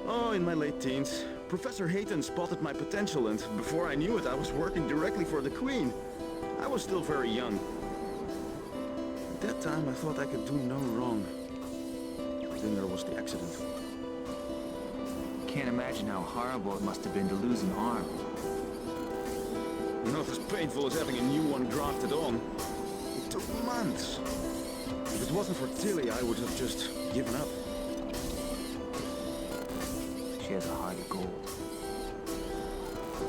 Oh, in my late teens. Professor Hayton spotted my potential and before I knew it, I was working directly for the Queen. I was still very young. At that time, I thought I could do no wrong. Then there was the accident. Can't imagine how horrible it must have been to lose an arm. Not as painful as having a new one grafted on. It took months. If it wasn't for Tilly, I would have just given up. She has a heart of gold.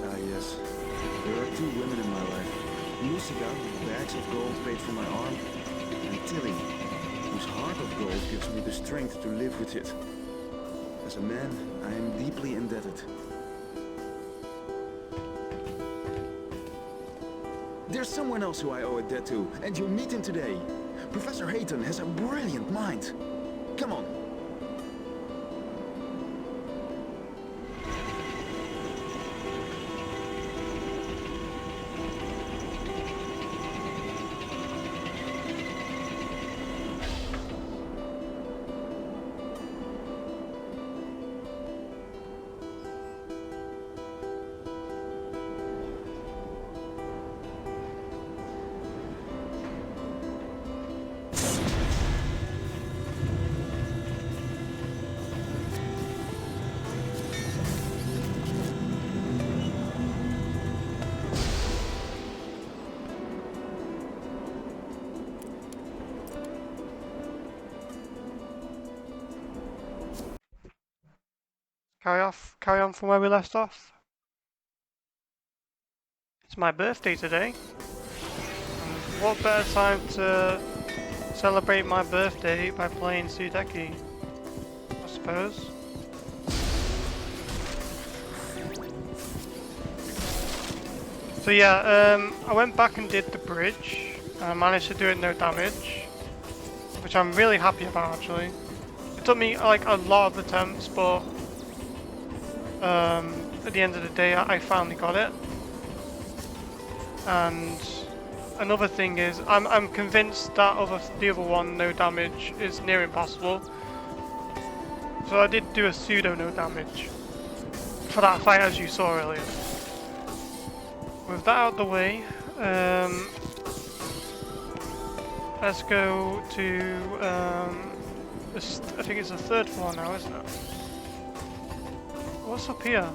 Ah, yes. There are two women in my life. Lucica, bags of gold paid for my arm, and Tilly, whose heart of gold gives me the strength to live with it. As a man, I am deeply indebted. There's someone else who I owe a debt to, and you'll meet him today. Professor Hayton has a brilliant mind. Come on. Carry on from where we left off. It's my birthday today. And what better time to celebrate my birthday by playing Sudeki, I suppose. So yeah, I went back and did the bridge. I managed to do it no damage, which I'm really happy about actually. It took me like a lot of attempts, but at the end of the day I finally got it. And another thing is I'm convinced that the other one, no damage, is near impossible. So I did do a pseudo no damage for that fight as you saw earlier. With that out of the way, let's go to I think it's the third floor now, isn't it? What's up here?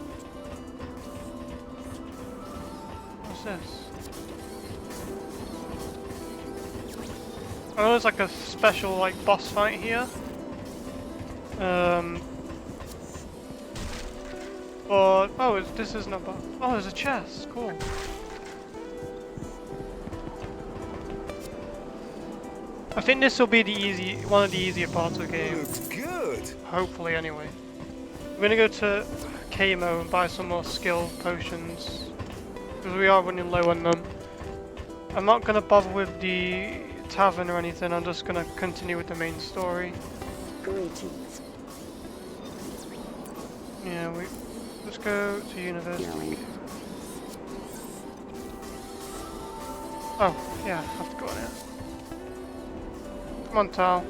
What's this? I know there's like a special like boss fight here. Or oh, this isn't a boss. Oh, there's a chest. Cool. I think this will be one of the easier parts of the game. Looks good. Hopefully, anyway. I'm gonna go to Kamo and buy some more skill potions because we are running low on them. I'm not gonna bother with the tavern or anything. I'm just gonna continue with the main story. Greetings. Yeah, let's go to university. Oh, yeah, I have to go on it. Come on, Tal.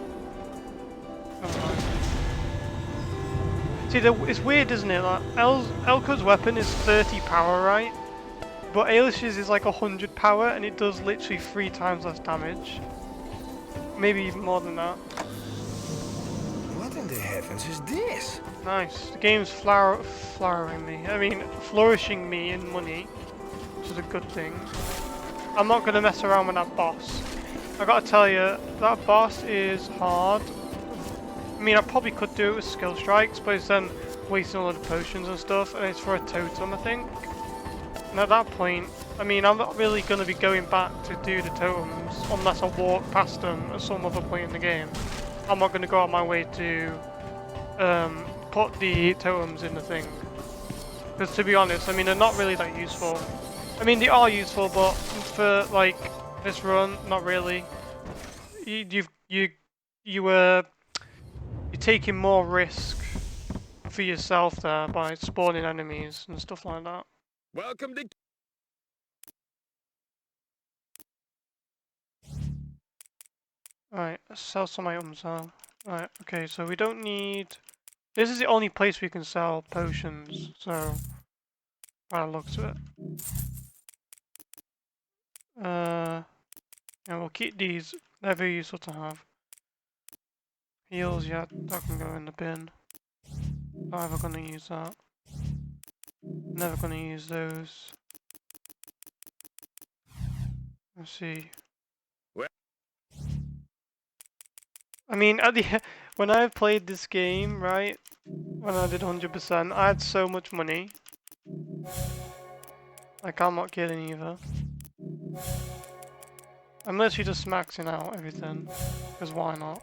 See, it's weird, isn't it? Like, Elko's weapon is 30 power, right? But Ailish's is like 100 power, and it does literally 3 times less damage. Maybe even more than that. What in the heavens is this? Nice. The game's flourishing me in money, which is a good thing. I'm not going to mess around with that boss. I gotta tell you, that boss is hard. I mean, I probably could do it with skill strikes, but it's then wasting a lot of potions and stuff, and it's for a totem, I think. And at that point, I mean, I'm not really going to be going back to do the totems unless I walk past them at some other point in the game. I'm not going to go out my way to put the totems in the thing. Because to be honest, I mean, they're not really that useful. I mean, they are useful, but for like this run, not really. You're taking more risk for yourself there by spawning enemies and stuff like that. Welcome to... Alright, let's sell some items now. Alright, okay, so we don't need... This is the only place we can sell potions, so... by the looks of it. And we'll keep these, they're very useful to have. Heals, yeah, that can go in the bin. Not ever gonna use that. Never gonna use those. Let's see. I mean, at the when I played this game, right, when I did 100%, I had so much money. Like, I'm not kidding either. I'm literally just maxing out everything, because why not?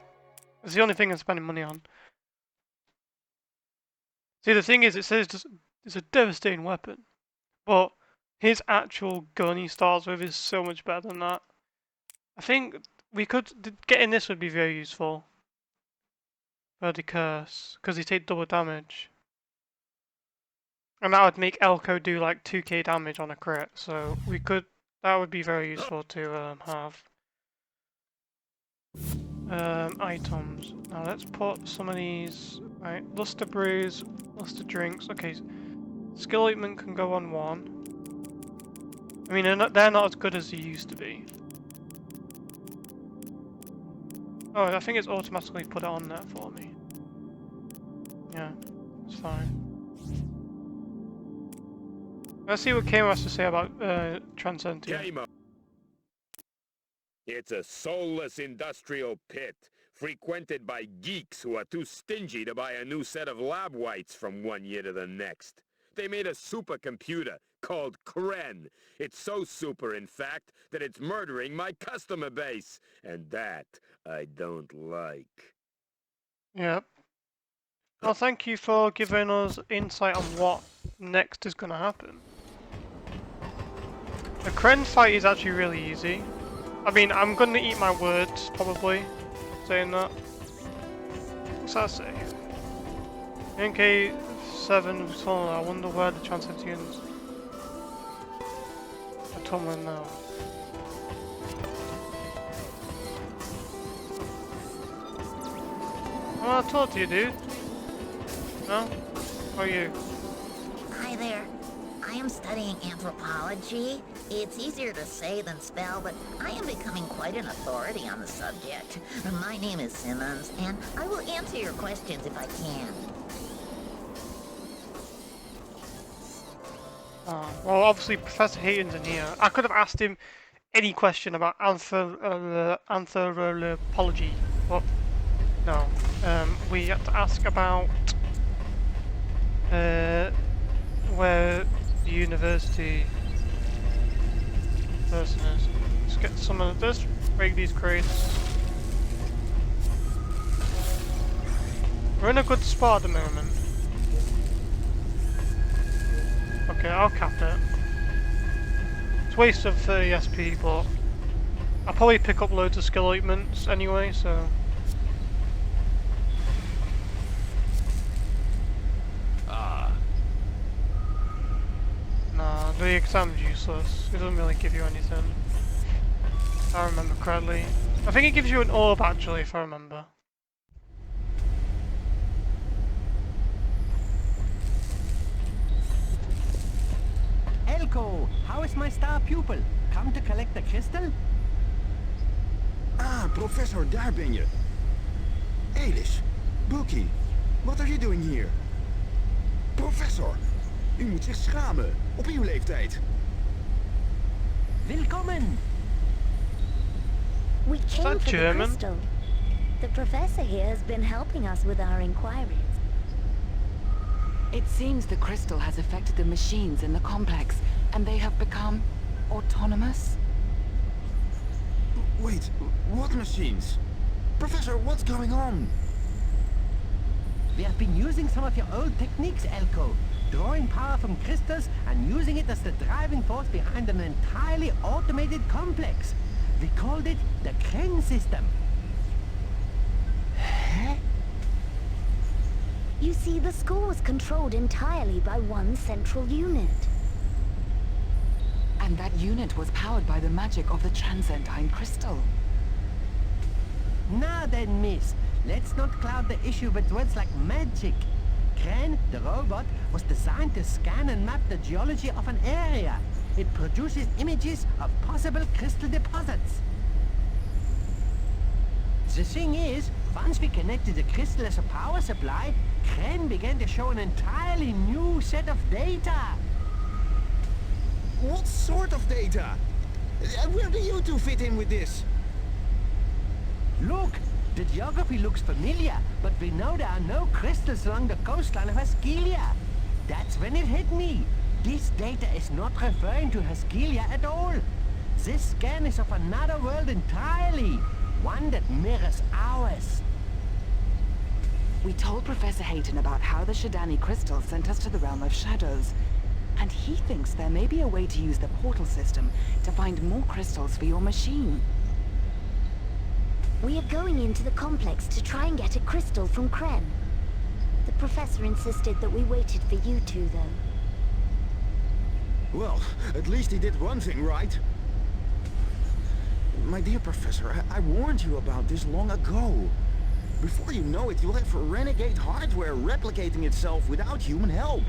It's the only thing I'm spending money on. See, the thing is, it says just, it's a devastating weapon, but his actual gun he starts with is so much better than that. I think we could, getting this would be very useful. For the curse, because he takes double damage. And that would make Elko do like 2k damage on a crit, so we could, that would be very useful to have. Items. Now let's put some of these, right, luster brews, luster drinks, okay, skill ointment can go on 1. I mean, they're not as good as they used to be. Oh, I think it's automatically put it on there for me. Yeah, it's fine. Let's see what Kamo has to say about Transcentia. It's a soulless industrial pit, frequented by geeks who are too stingy to buy a new set of lab whites from one year to the next. They made a supercomputer called Kren. It's so super, in fact, that it's murdering my customer base. And that I don't like. Yep. Well, thank you for giving us insight on what next is going to happen. The Kren fight is actually really easy. I mean, I'm going to eat my words, probably, saying that. What's that say? NK7, I wonder where the Transcentians are tumbling now. Oh, I talked to you, dude. No? How are you? Hi there. I am studying anthropology. It's easier to say than spell, but I am becoming quite an authority on the subject. My name is Simmons, and I will answer your questions if I can. Well, obviously Professor Hayton's in here. I could have asked him any question about anthropology, but no. We have to ask about where the university person is. Let's get some of this, break these crates. We're in a good spot at the moment. Okay, I'll cap it. It's a waste of 30 SP, but I'll probably pick up loads of skill ointments anyway, so... Ah, The exam's useless. It doesn't really give you anything. If I remember correctly. I think it gives you an orb actually, if I remember. Elko, how is my star pupil? Come to collect the crystal? Ah, professor, daar ben je. Elis, Buki, what are you doing here? Professor, u moet zich schamen, op uw leeftijd. Willkommen! We came for the German? crystal. The professor here has been helping us with our inquiries. It seems the crystal has affected the machines in the complex, and they have become autonomous. Wait, what machines? Professor, what's going on? We have been using some of your old techniques, Elko. Drawing power from crystals and using it as the driving force behind an entirely automated complex. We called it the Kren system. Huh? You see, the school was controlled entirely by one central unit. And that unit was powered by the magic of the transcendine crystal. Now then, miss, let's not cloud the issue with words like magic. Kren, the robot, was designed to scan and map the geology of an area. It produces images of possible crystal deposits. The thing is, once we connected the crystal as a power supply, Kren began to show an entirely new set of data. What sort of data? Where do you two fit in with this? Look, the geography looks familiar, but we know there are no crystals along the coastline of Haskelia. That's when it hit me. This data is not referring to Haskelia at all. This scan is of another world entirely. One that mirrors ours. We told Professor Hayton about how the Shadani crystal sent us to the realm of shadows. And he thinks there may be a way to use the portal system to find more crystals for your machine. We are going into the complex to try and get a crystal from Kren. The professor insisted that we waited for you two, though. Well, at least he did one thing right. My dear Professor, I warned you about this long ago. Before you know it, you'll have renegade hardware replicating itself without human help.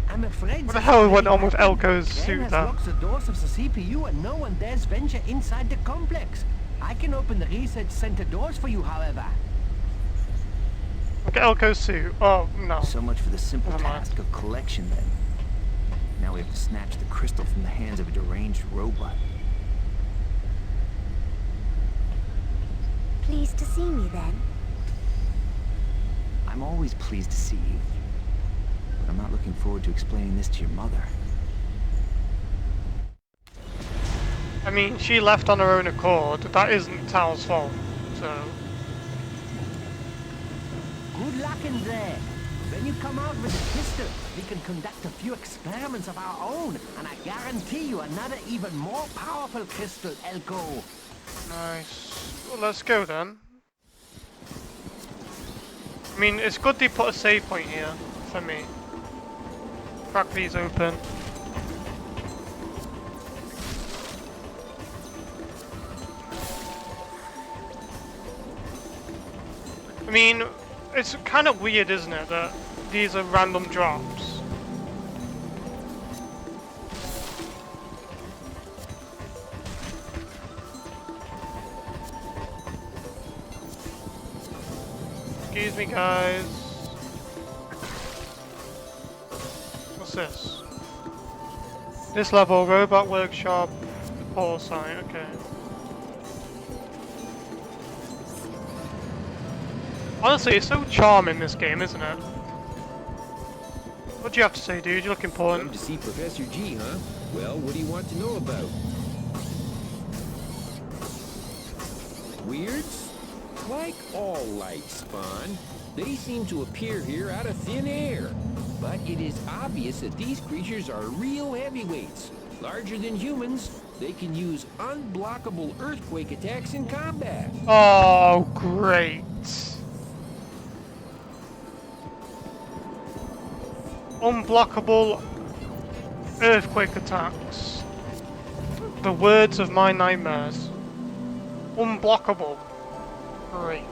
I'm afraid what the hell went on with Elko's suit has there? locked the doors of the CPU and no one dares venture inside the complex. I can open the research center doors for you, however. Look at Elko's suit. Oh, no. So much for the simple Never mind. task of collection, then. Now we have to snatch the crystal from the hands of a deranged robot. Pleased to see me, then? I'm always pleased to see you. But I'm not looking forward to explaining this to your mother. I mean, she left on her own accord. That isn't Tal's fault, so... Good luck in there. When you come out with a crystal, we can conduct a few experiments of our own, and I guarantee you another even more powerful crystal, Elko. Nice. Well, let's go then. I mean, it's good they put a save point here, for me. Crack these open. I mean, it's kind of weird, isn't it, that these are random drops. Excuse me, guys. What's this? This level, robot workshop, portal site, okay. Honestly, it's so charming, this game, isn't it? What do you have to say, dude? You look important. Come to see Professor G, huh? Well, what do you want to know about? Weirds? Like all life, Spawn. They seem to appear here out of thin air. But it is obvious that these creatures are real heavyweights. Larger than humans, they can use unblockable earthquake attacks in combat. Oh, great. Unblockable earthquake attacks. The words of my nightmares. Unblockable. Great.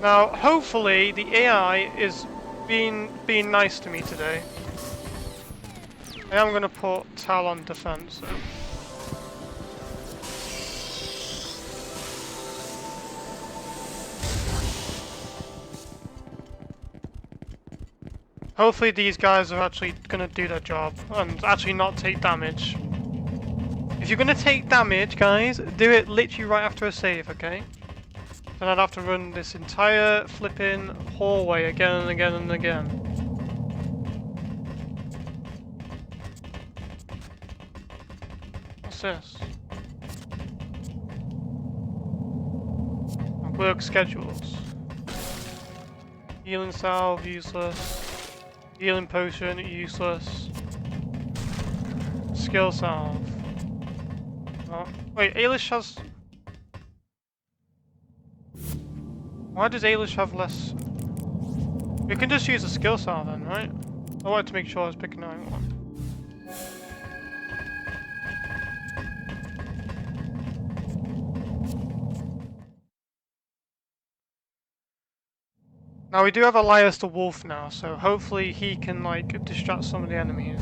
Now, hopefully, the AI is being nice to me today. I am going to put Tal on defense. So. Hopefully these guys are actually going to do their job and actually not take damage. If you're going to take damage, guys, do it literally right after a save, okay? Then I'd have to run this entire flipping hallway again and again and again. What's this? Work schedules. Healing salve, useless. Healing potion, useless. Skill salve. Oh, wait, Ailish has... Why does Ailish have less... We can just use a skill salve then, right? I wanted to make sure I was picking the right one. Now we do have Elias the Wolf now, so hopefully he can like distract some of the enemies.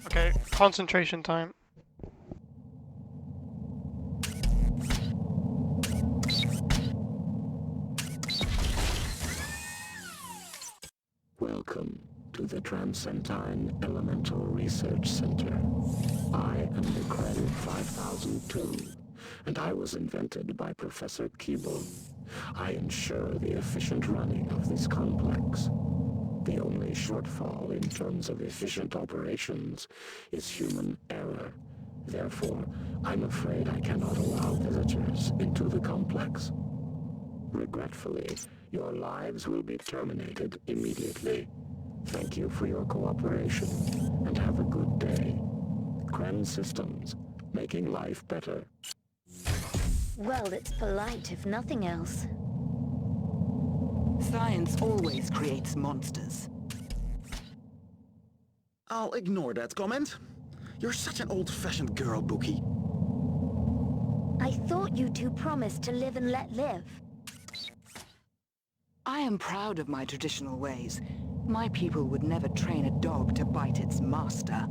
Okay, concentration time. Welcome to the Transcendine Elemental Research Center. I am the Kren 5002, and I was invented by Professor Keeble. I ensure the efficient running of this complex. The only shortfall in terms of efficient operations is human error. Therefore, I'm afraid I cannot allow visitors into the complex. Regretfully, your lives will be terminated immediately. Thank you for your cooperation, and have a good day. Kren Systems, making life better. Well, it's polite, if nothing else. Science always creates monsters. I'll ignore that comment. You're such an old-fashioned girl, Bookie. I thought you two promised to live and let live. I am proud of my traditional ways. My people would never train a dog to bite its master.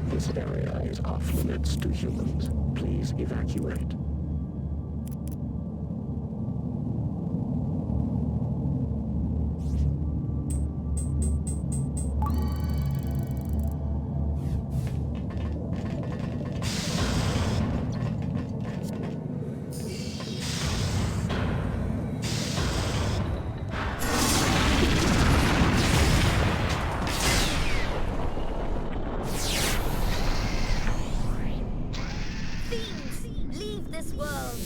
This area is off limits to humans. Please evacuate. leave this world.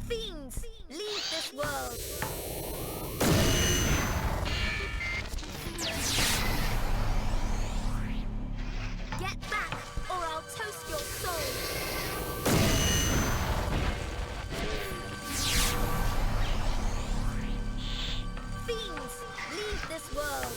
Fiends, leave this world. Get back, or I'll toast your soul. Fiends, leave this world.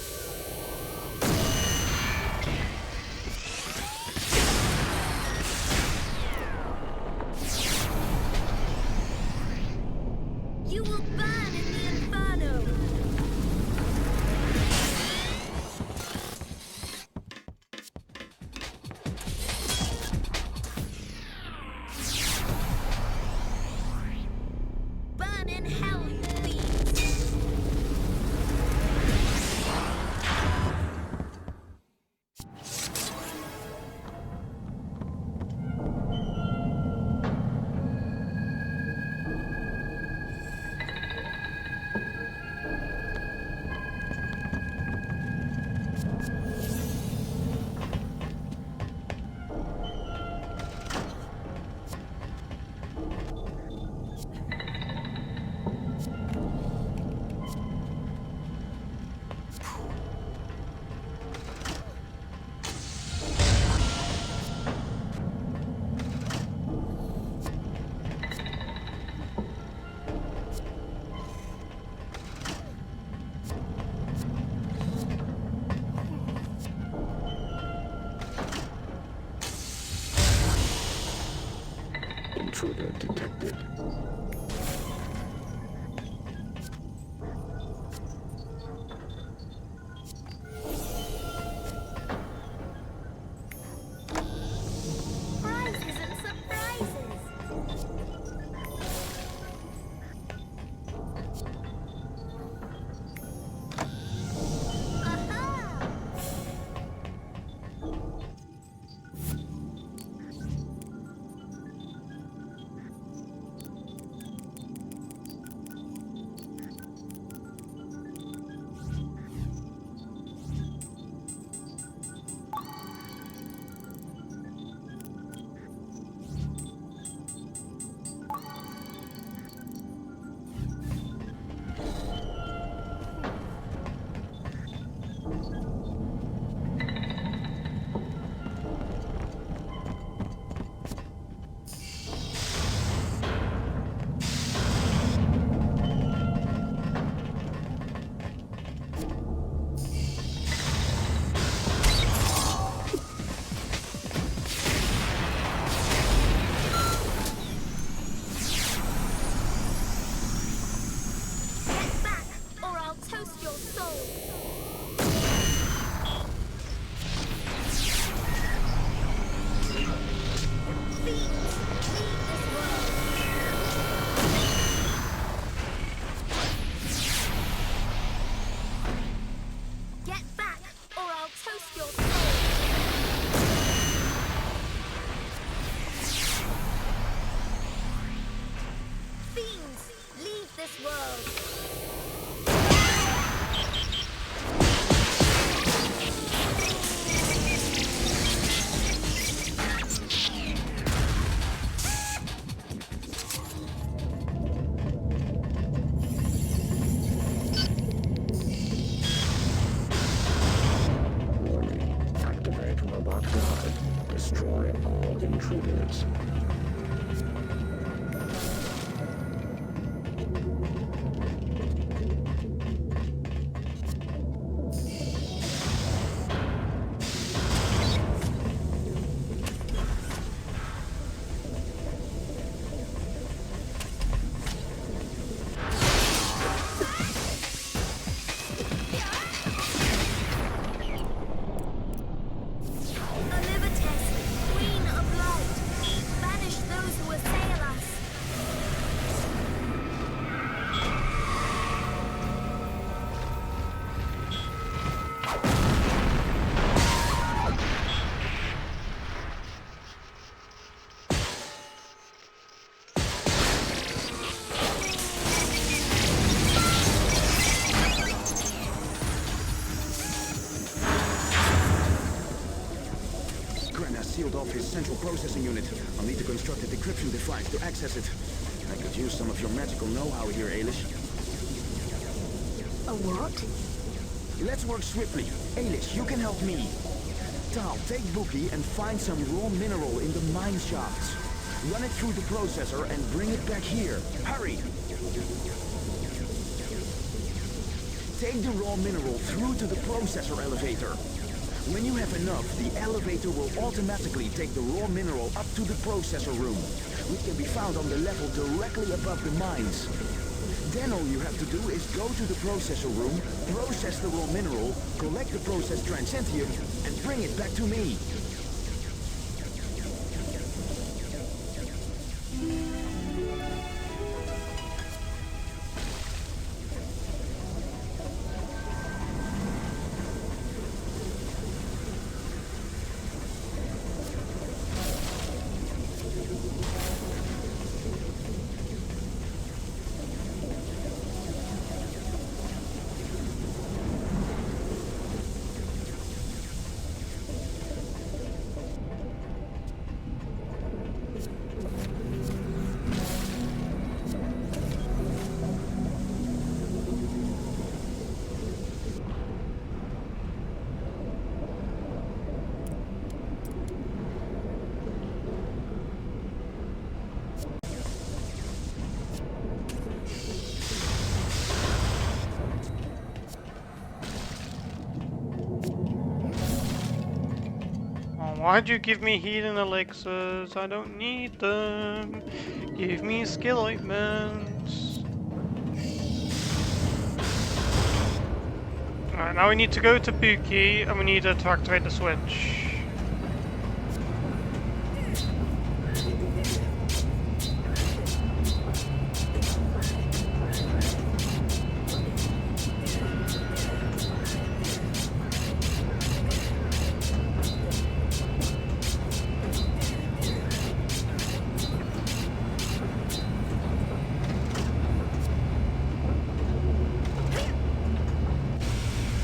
You will burn in the inferno. Burn in hell, you fiends. Intruder detected. Prizes and surprises. Aha! Get back, or I'll toast your soul. Fiends, leave this world. Get back, or I'll toast your soul. Fiends, leave this world. Warning. Activate robot guard. Destroy all intruders. Queen of light, sealed off his central processing unit. I'll need to construct a decryption device to access it. I could use some of your magical know-how here, A.I'S. A what? Let's work swiftly. A.I'S, you can help me. Tal, take Bookie and find some raw mineral in the mine shafts. Run it through the processor and bring it back here. Hurry! Take the raw mineral through to the processor elevator. When you have enough, the elevator will automatically take the raw mineral up to the processor room, which can be found on the level directly above the mines. Then all you have to do is go to the processor room, process the raw mineral, collect the processed transcentium, and bring it back to me. Why'd you give me healing elixirs? I don't need them. Give me skill ointments. Alright, now we need to go to Buki and we need to activate the switch.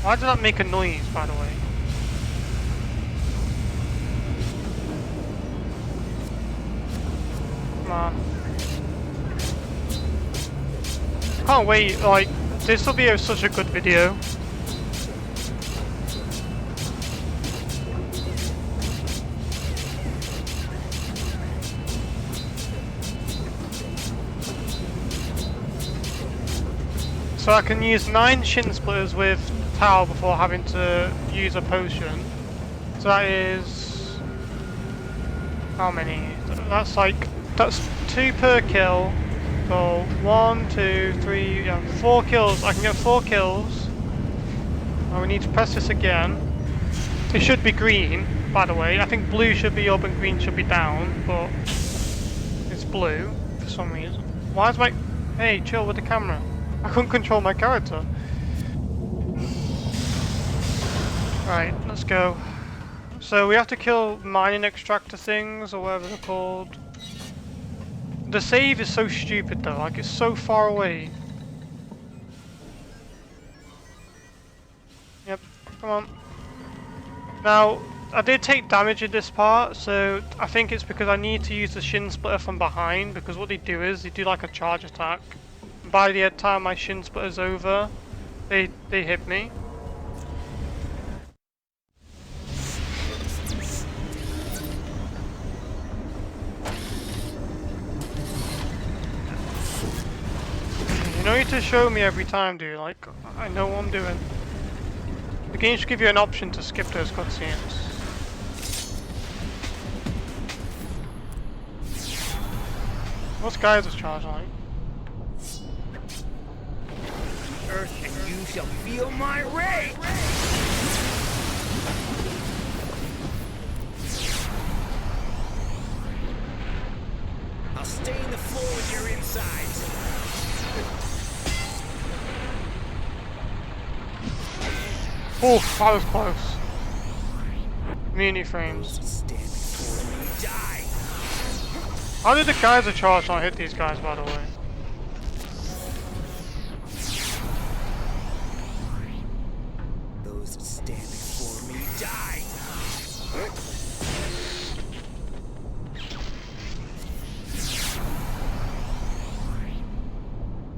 Why did that make a noise, by the way? Come on. Can't wait, like, this will be such a good video. So I can use 9 shin splitters with Tau before having to use a potion. So that is... how many? That's 2 per kill. So 1, 2, 3, yeah, 4 kills. I can get 4 kills. And we need to press this again. It should be green, by the way. I think blue should be up and green should be down, but it's blue for some reason. Why is my... hey, chill with the camera. I couldn't control my character. Right, let's go. So we have to kill mining extractor things, or whatever they're called. The save is so stupid though, like it's so far away. Yep, come on. Now, I did take damage in this part, so I think it's because I need to use the shin splitter from behind, because what they do is, they do like a charge attack. By the time my shin splitter's over, they hit me. You don't need to show me every time, dude. Like, I know what I'm doing. The game should give you an option to skip those cutscenes. What's Geyser's charge like? Earth, and you shall feel my rage! I'll stain the floor with your insides. Oh, that was close. Mini frames. How did the Geyser charge not hit these guys, by the way?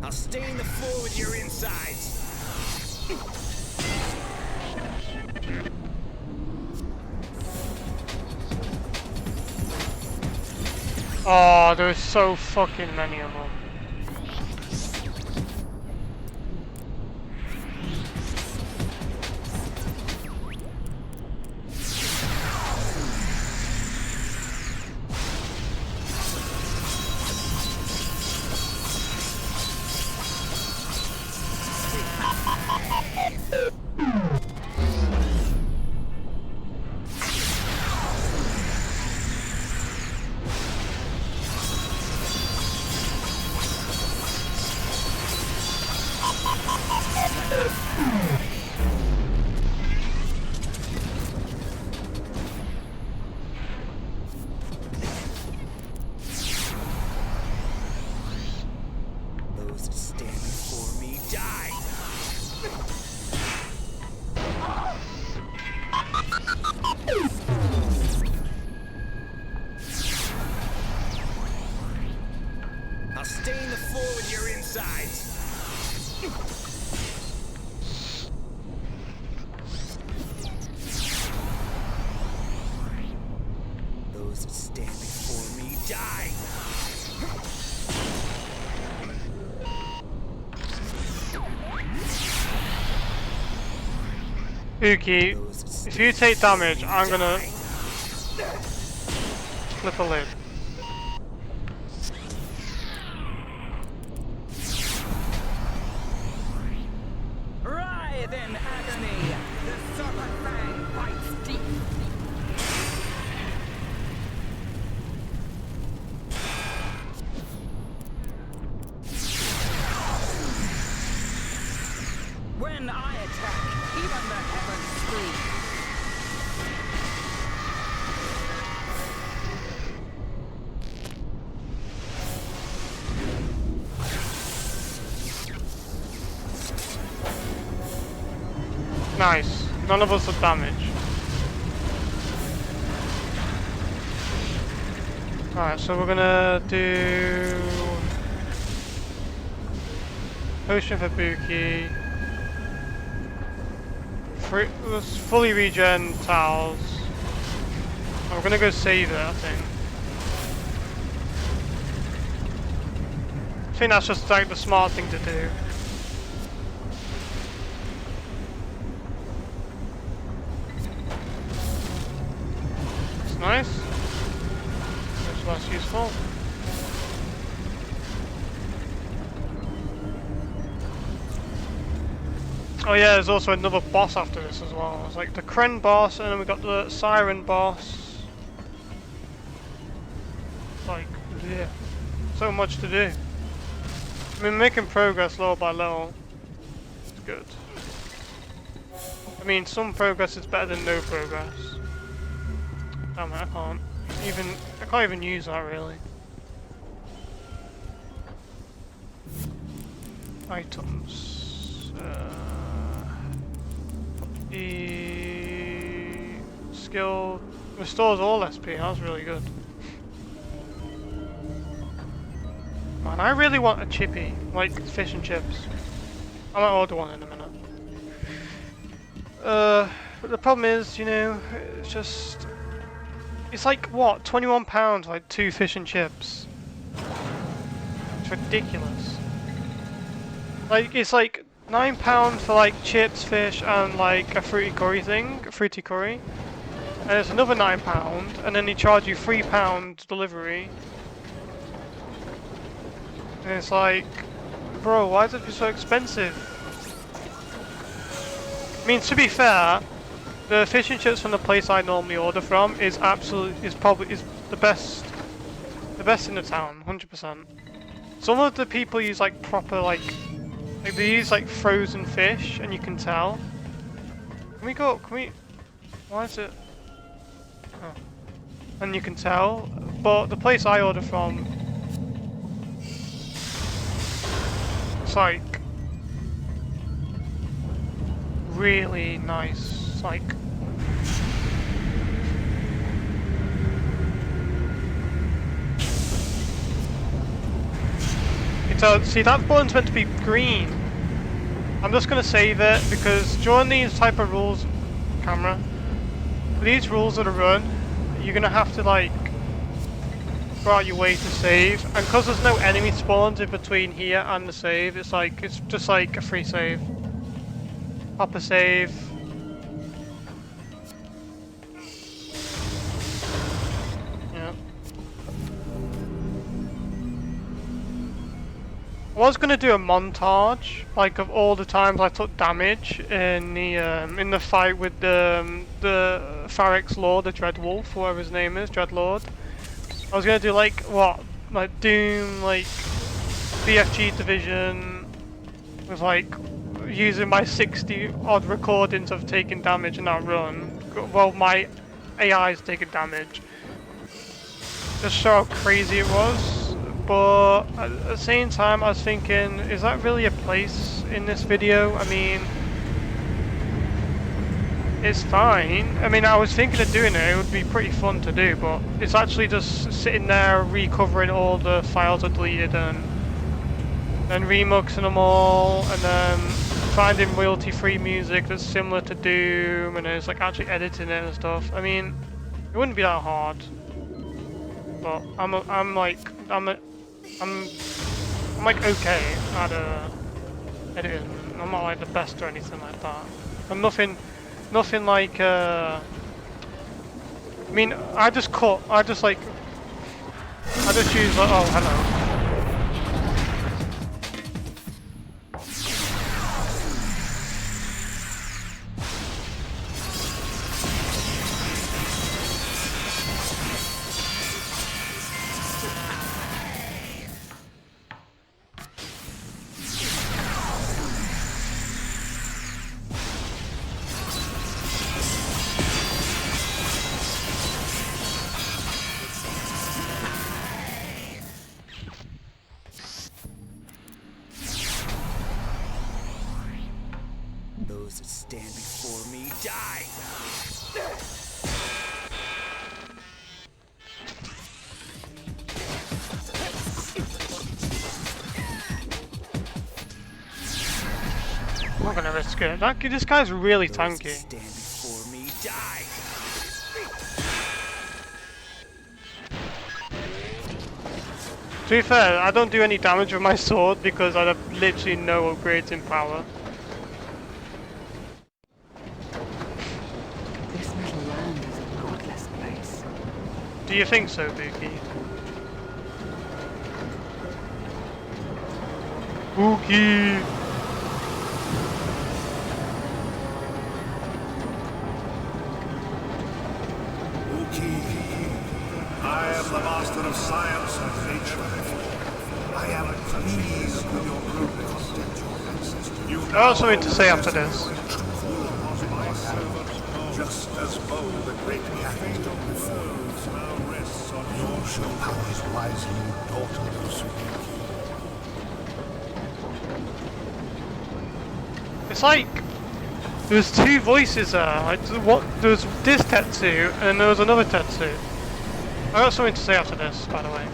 I'll stain the floor with your insides. Oh, there's so fucking many of them. Those that stand before me die. I'll stain the floor with your insides. Those that stand before me die. Uki, if you take damage, I'm gonna flip a lid. Writhe in agony! The serpent fang bites deep! When I attack, even the heavens scream! Nice. None of us have damage. Alright, so we're gonna do potion for Buki. Let's fully regen towels. I'm gonna go save it, I think. I think that's just like the smart thing to do. It's nice. It's less useful. Oh yeah, there's also another boss after this as well. It's like the Kren boss, and then we got the Siren boss. Like, yeah, so much to do. I mean, making progress little by little. It's good. I mean, some progress is better than no progress. Damn it, I can't even use that really. Items. Skill restores all SP. That was really good. Man, I really want a chippy, like fish and chips. I might order one in a minute. But the problem is, you know, it's like what, £21 like 2 fish and chips. It's ridiculous. Like it's like £9 for like chips, fish, and like a fruity curry thing, fruity curry. And it's another £9, and then they charge you £3 delivery. And it's like, bro, why is it so expensive? I mean, to be fair, the fish and chips from the place I normally order from is probably the best in the town, 100%. Some of the people use like proper like they use like frozen fish, and you can tell. Why is it? Oh. And you can tell, but the place I order from, it's like really nice, like So, see, that button's meant to be green. I'm just gonna save it, because during these type of rules, camera, for these rules of the run, you're gonna have to, like, go out your way to save. And because there's no enemy spawns in between here and the save, it's like, it's just like a free save. Pop a save. Yeah. I was gonna do a montage, like of all the times I took damage in the fight with the Farrick's Lord, the Dreadwolf, whatever his name is, Dreadlord. I was gonna do like what, like Doom, like BFG Division, with like using my 60 odd recordings of taking damage in that run. Well, my A.I'S taking damage. Just show how crazy it was. But at the same time, I was thinking, is that really a place in this video? I mean, it's fine. I mean, I was thinking of doing it. It would be pretty fun to do, but it's actually just sitting there recovering all the files I deleted and then remuxing them all, and then finding royalty-free music that's similar to Doom, and it's like actually editing it and stuff. I mean, it wouldn't be that hard. But I'm like okay at editing. I'm not like the best or anything like that. I'm nothing like I mean, I just use like, oh, hello. Those that stand before me die! I'm not gonna risk it. This guy's really tanky. Stand before me die! To be fair, I don't do any damage with my sword because I have literally no upgrades in power. This little land is a godless place. Do you think so, Buki? Buki! I am the master of science and nature. I am pleased with your progress. I have something to say after this. Just as bold the great captain before now rests on your show powers wisely, daughter of Sudeki. It's like there's two voices there. Like, there was this Tetsu and there was another Tetsu. I got something to say after this, by the way.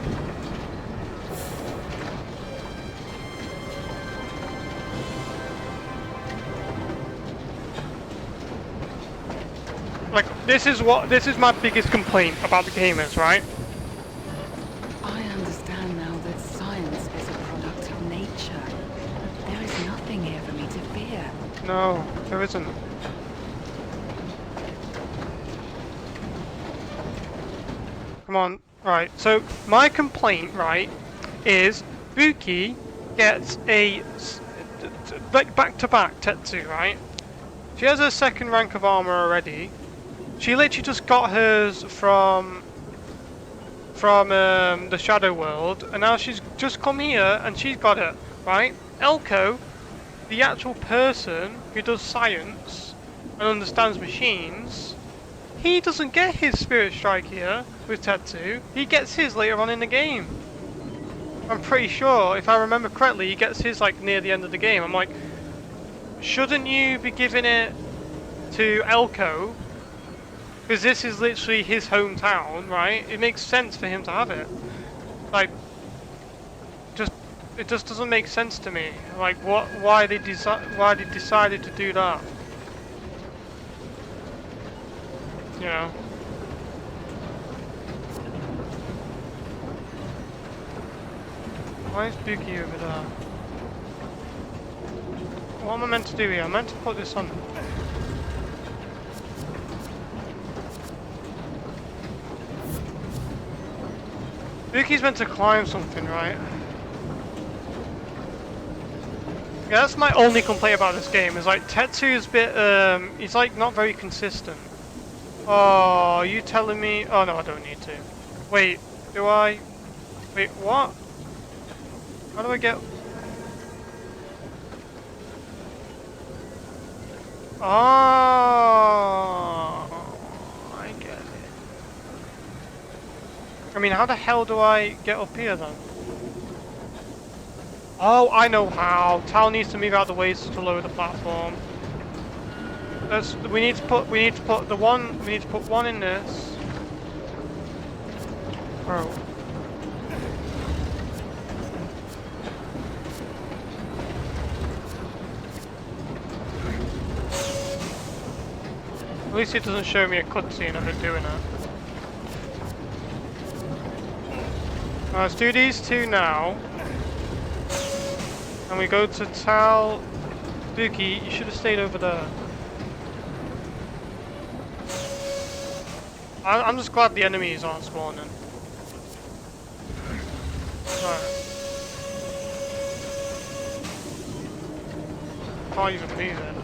Like, this is my biggest complaint about the game is, right? I understand now that science is a product of nature. There is nothing here for me to fear. No, there isn't. Come on, right, so my complaint, right, is Buki gets a, like, back-to-back Tetsu, right? She has her second rank of armor already. She literally just got hers from the Shadow World, and now she's just come here and she's got it, right? Elko, the actual person who does science and understands machines, he doesn't get his Spirit Strike here with Tetsu. He gets his later on in the game. I'm pretty sure, if I remember correctly, he gets his like near the end of the game. I'm like, shouldn't you be giving it to Elko? Because this is literally his hometown, right? It makes sense for him to have it. Like, just it just doesn't make sense to me. Like, why they decided to do that? You know. Why is Buki over there? What am I meant to do here? I'm meant to put this on. Buki's meant to climb something, right? Yeah, that's my only complaint about this game, is like Tetsu's bit, he's like not very consistent. Oh, are you telling me? Oh no, I don't need to. Wait, do I? Wait, what? How do I get? Oh, I get it. I mean, how the hell do I get up here then? Oh, I know how. Tal needs to move out of the way to lower the platform. We need to put one in this. Bro. At least it doesn't show me a cutscene of it doing it. Let's do these two now. And we go to Tal. Buki, you should have stayed over there. I'm just glad the enemies aren't spawning. Right. Can't even move it.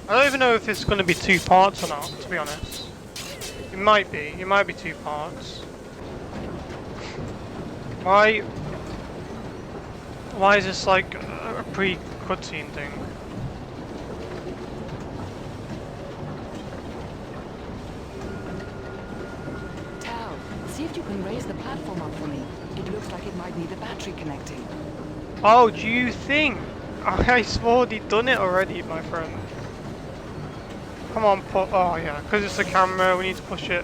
I don't even know if it's going to be 2 parts or not, to be honest. It might be 2 parts. Why is this like a pre-cutscene thing? Tal, see if you can raise the platform up for me. It looks like it might need a battery connecting. Oh, do you think? I swore he'd done it already, my friend. Come on, oh yeah, because it's the camera, we need to push it.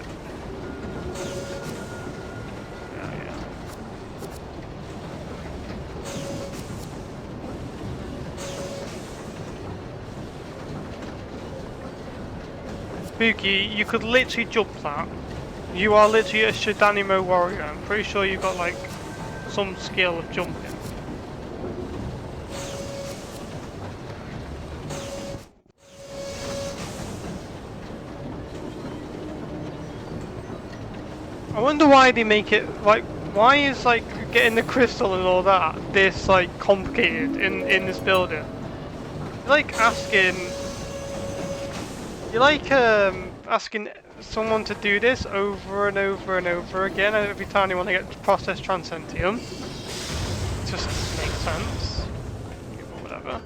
Yeah. Buki, you could literally jump that. You are literally a Shidanimo warrior. I'm pretty sure you've got like some skill of jumping. I wonder why they make it like, why is like getting the crystal and all that this like complicated in this building? You're like asking someone to do this over and over and over again every time they want to get to process Transcentium. It just doesn't make sense. Or whatever.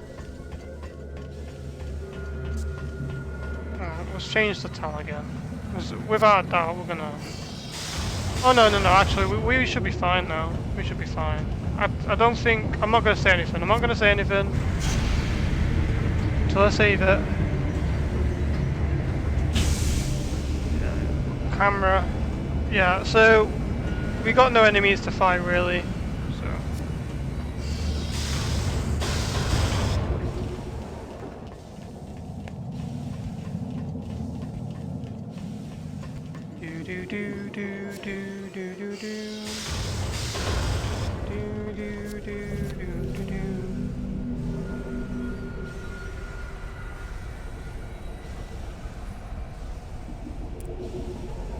Alright, let's change the Tal again. Without a doubt we're gonna... Oh no, actually we should be fine now. We should be fine. I don't think... I'm not going to say anything. I'm not going to say anything until I save it. Camera. Yeah, so we got no enemies to fight really. So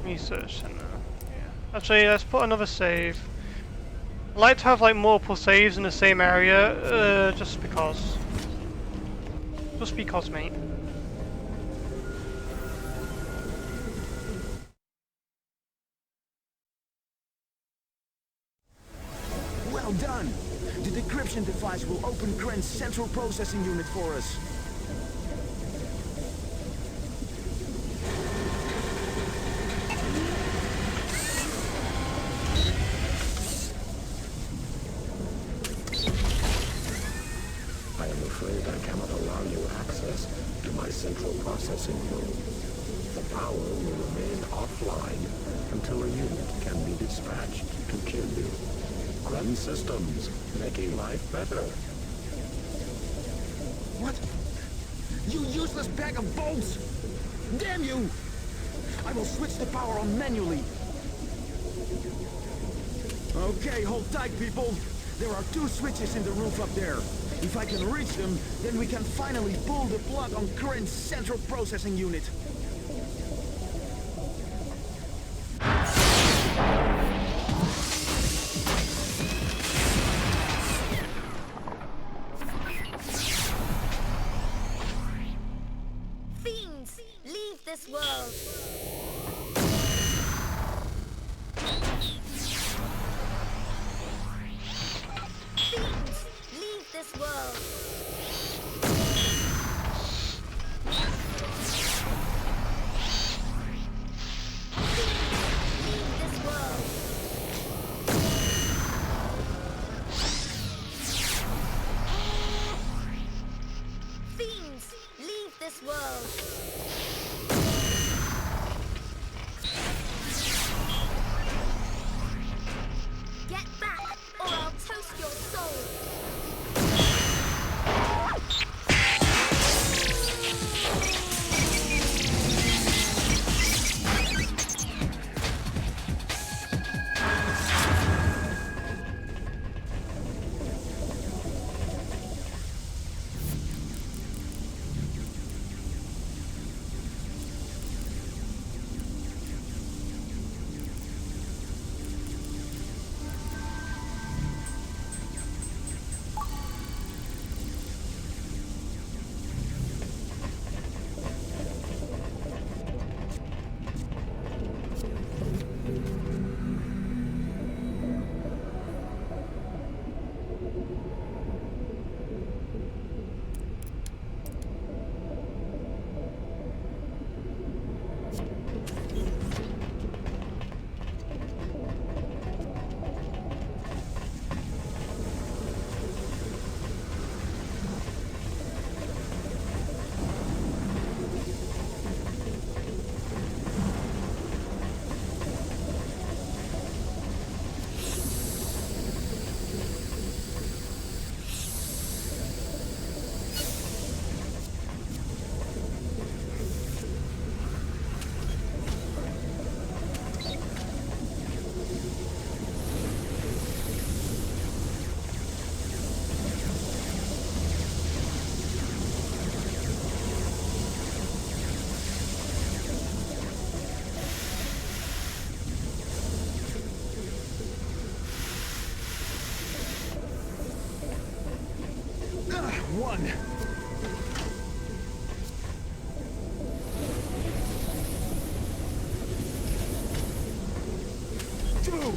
research center. Yeah. Actually, let's put another save. I like to have like multiple saves in the same area, just because. Just because, mate. Well done! The decryption device will open Grant's central processing unit for us. processing room. The power will remain offline until a unit can be dispatched to kill you. Run systems, making life better. What? You useless bag of bolts! Damn you! I will switch the power on manually. Okay, hold tight, people. There are 2 switches in the roof up there. If I can reach them, then we can finally pull the plug on Kryn's central processing unit. Fiends, leave this world. Fiends, leave this world. Leave this world. Fiends, leave this world. Get back, or I'll toast your soul. One. Two.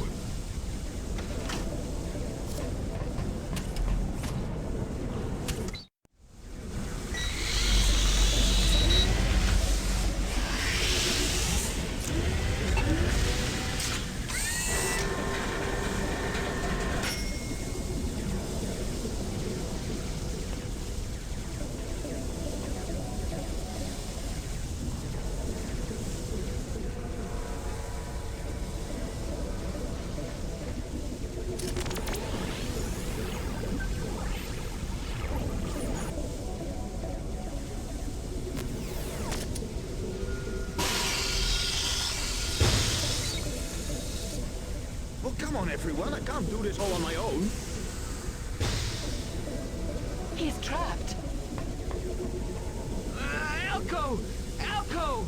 Well, come on, everyone. I can't do this all on my own. He's trapped. Elko! Elko!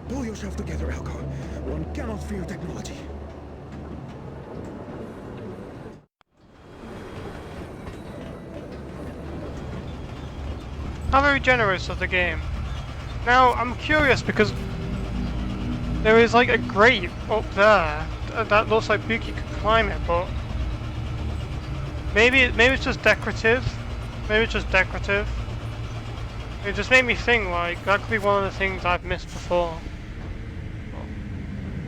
Pull yourself together, Elko. One cannot fear technology. How very generous of the game. Now, I'm curious because there is like a grate up there that looks like Buki could climb it, but maybe it's just decorative. Maybe it's just decorative. It just made me think like that could be one of the things I've missed before.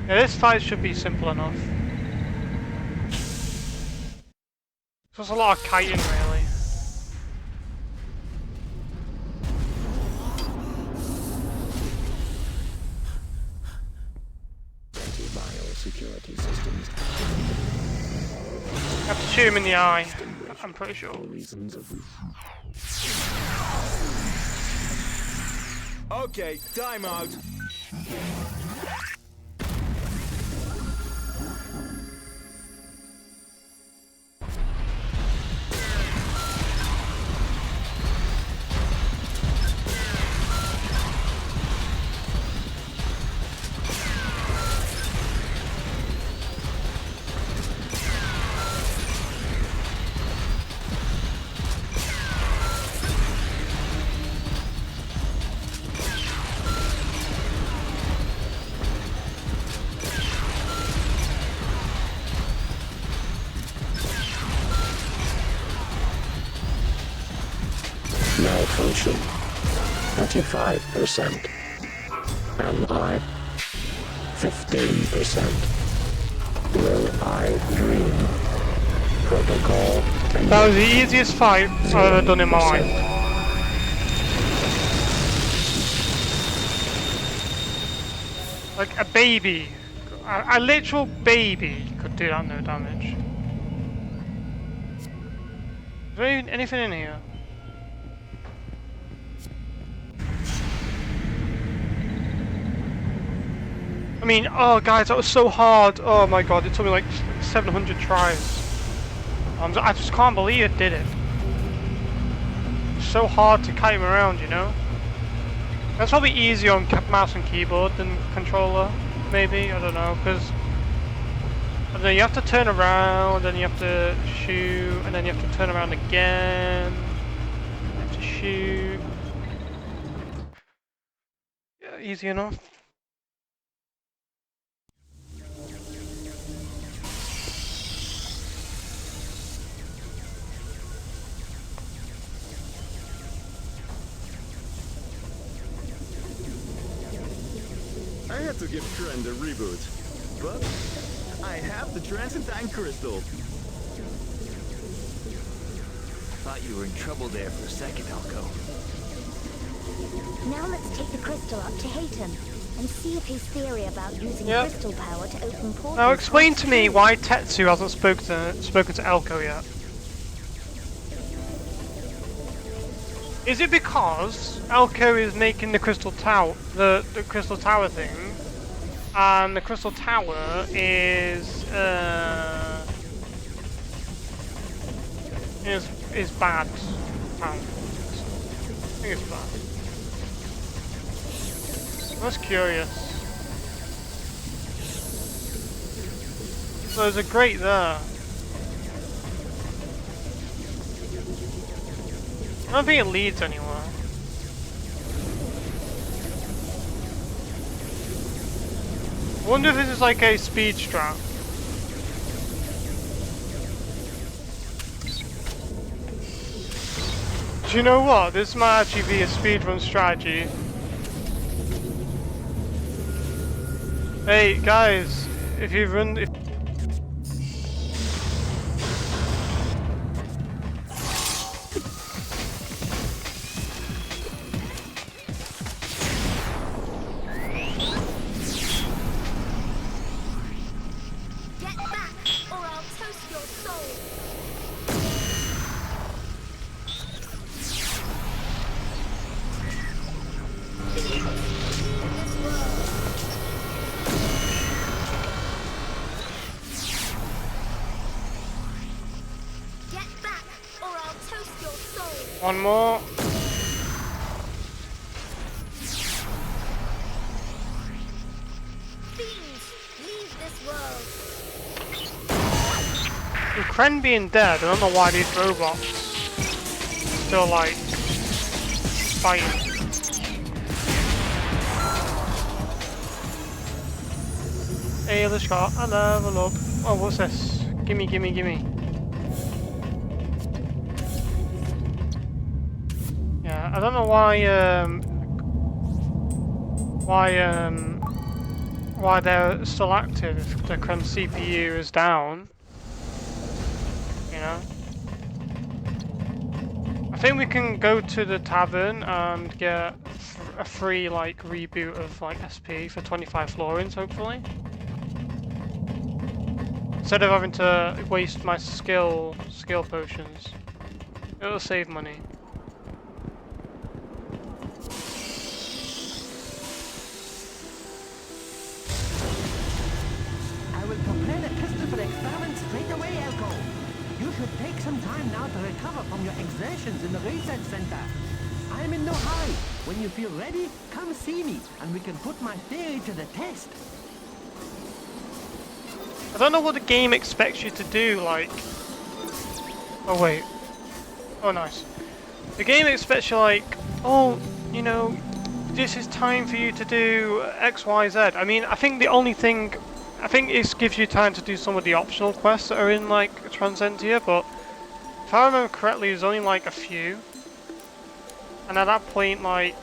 Yeah, this fight should be simple enough. There's a lot of kiting, really. Biosecurity systems. I have to shoot him in the eye, I'm pretty sure. Okay, time out. Malfunction 35%. Am I 15%? Will I dream? Protocol. That was the easiest fight I've ever done in my life. Like a baby, a literal baby could do that no damage. Is there even anything in here? I mean, oh guys, that was so hard. Oh my god, it took me like 700 tries. I just can't believe it did it. It's so hard to kite him around, you know? That's probably easier on mouse and keyboard than controller, maybe, I don't know, because I don't know, you have to turn around, then you have to shoot, and then you have to turn around again, you have to shoot. Yeah, easy enough. I had to give Trend a reboot, but I have the Transcendine Crystal. Thought you were in trouble there for a second, Alco. Now let's take the crystal up to Hayton and see if his theory about using crystal power to open portals. Now explain to me why Tetsu hasn't spoken to Elko yet. Is it because Elko is making the crystal tower, the crystal tower thing, and the crystal tower is bad? I think it's bad. I was curious. So there's a grate there. I don't think it leads anywhere. I wonder if this is like a speed strat. Do you know what? This might actually be a speedrun strategy. Hey guys, if you run... One more. With Kren being dead, I don't know why these robots still like fighting. Hey, let's go. I level up. Oh, what's this? Gimme, gimme, gimme. Yeah, I don't know why they're still active if the Kren CPU is down. You know? think we can go to the tavern and get a free like reboot of like SP for 25 florins, hopefully. Instead of having to waste my skill potions, it'll save money. I will prepare the crystal for experiment straight away, Elko. You should take some time now to recover from your exertions in the research center. I'm in no hurry. When you feel ready, come see me, and we can put my theory to the test. I don't know what the game expects you to do, like... Oh wait. Oh nice. The game expects you like, oh, you know, this is time for you to do X, Y, Z. I mean, I think the only thing... I think it gives you time to do some of the optional quests that are in like Transcendia, but if I remember correctly, there's only like a few. And at that point, like...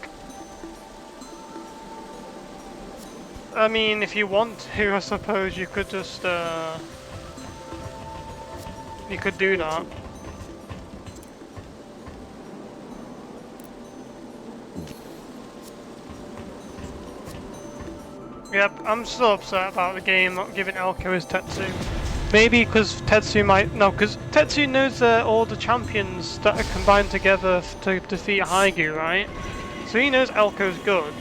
I mean, if you want to, I suppose you could just, you could do that. Yep, I'm still upset about the game not giving Elko his Tetsu. Maybe because Tetsu might... No, because Tetsu knows all the champions that are combined together to defeat Haigu, right? So he knows Elko's good.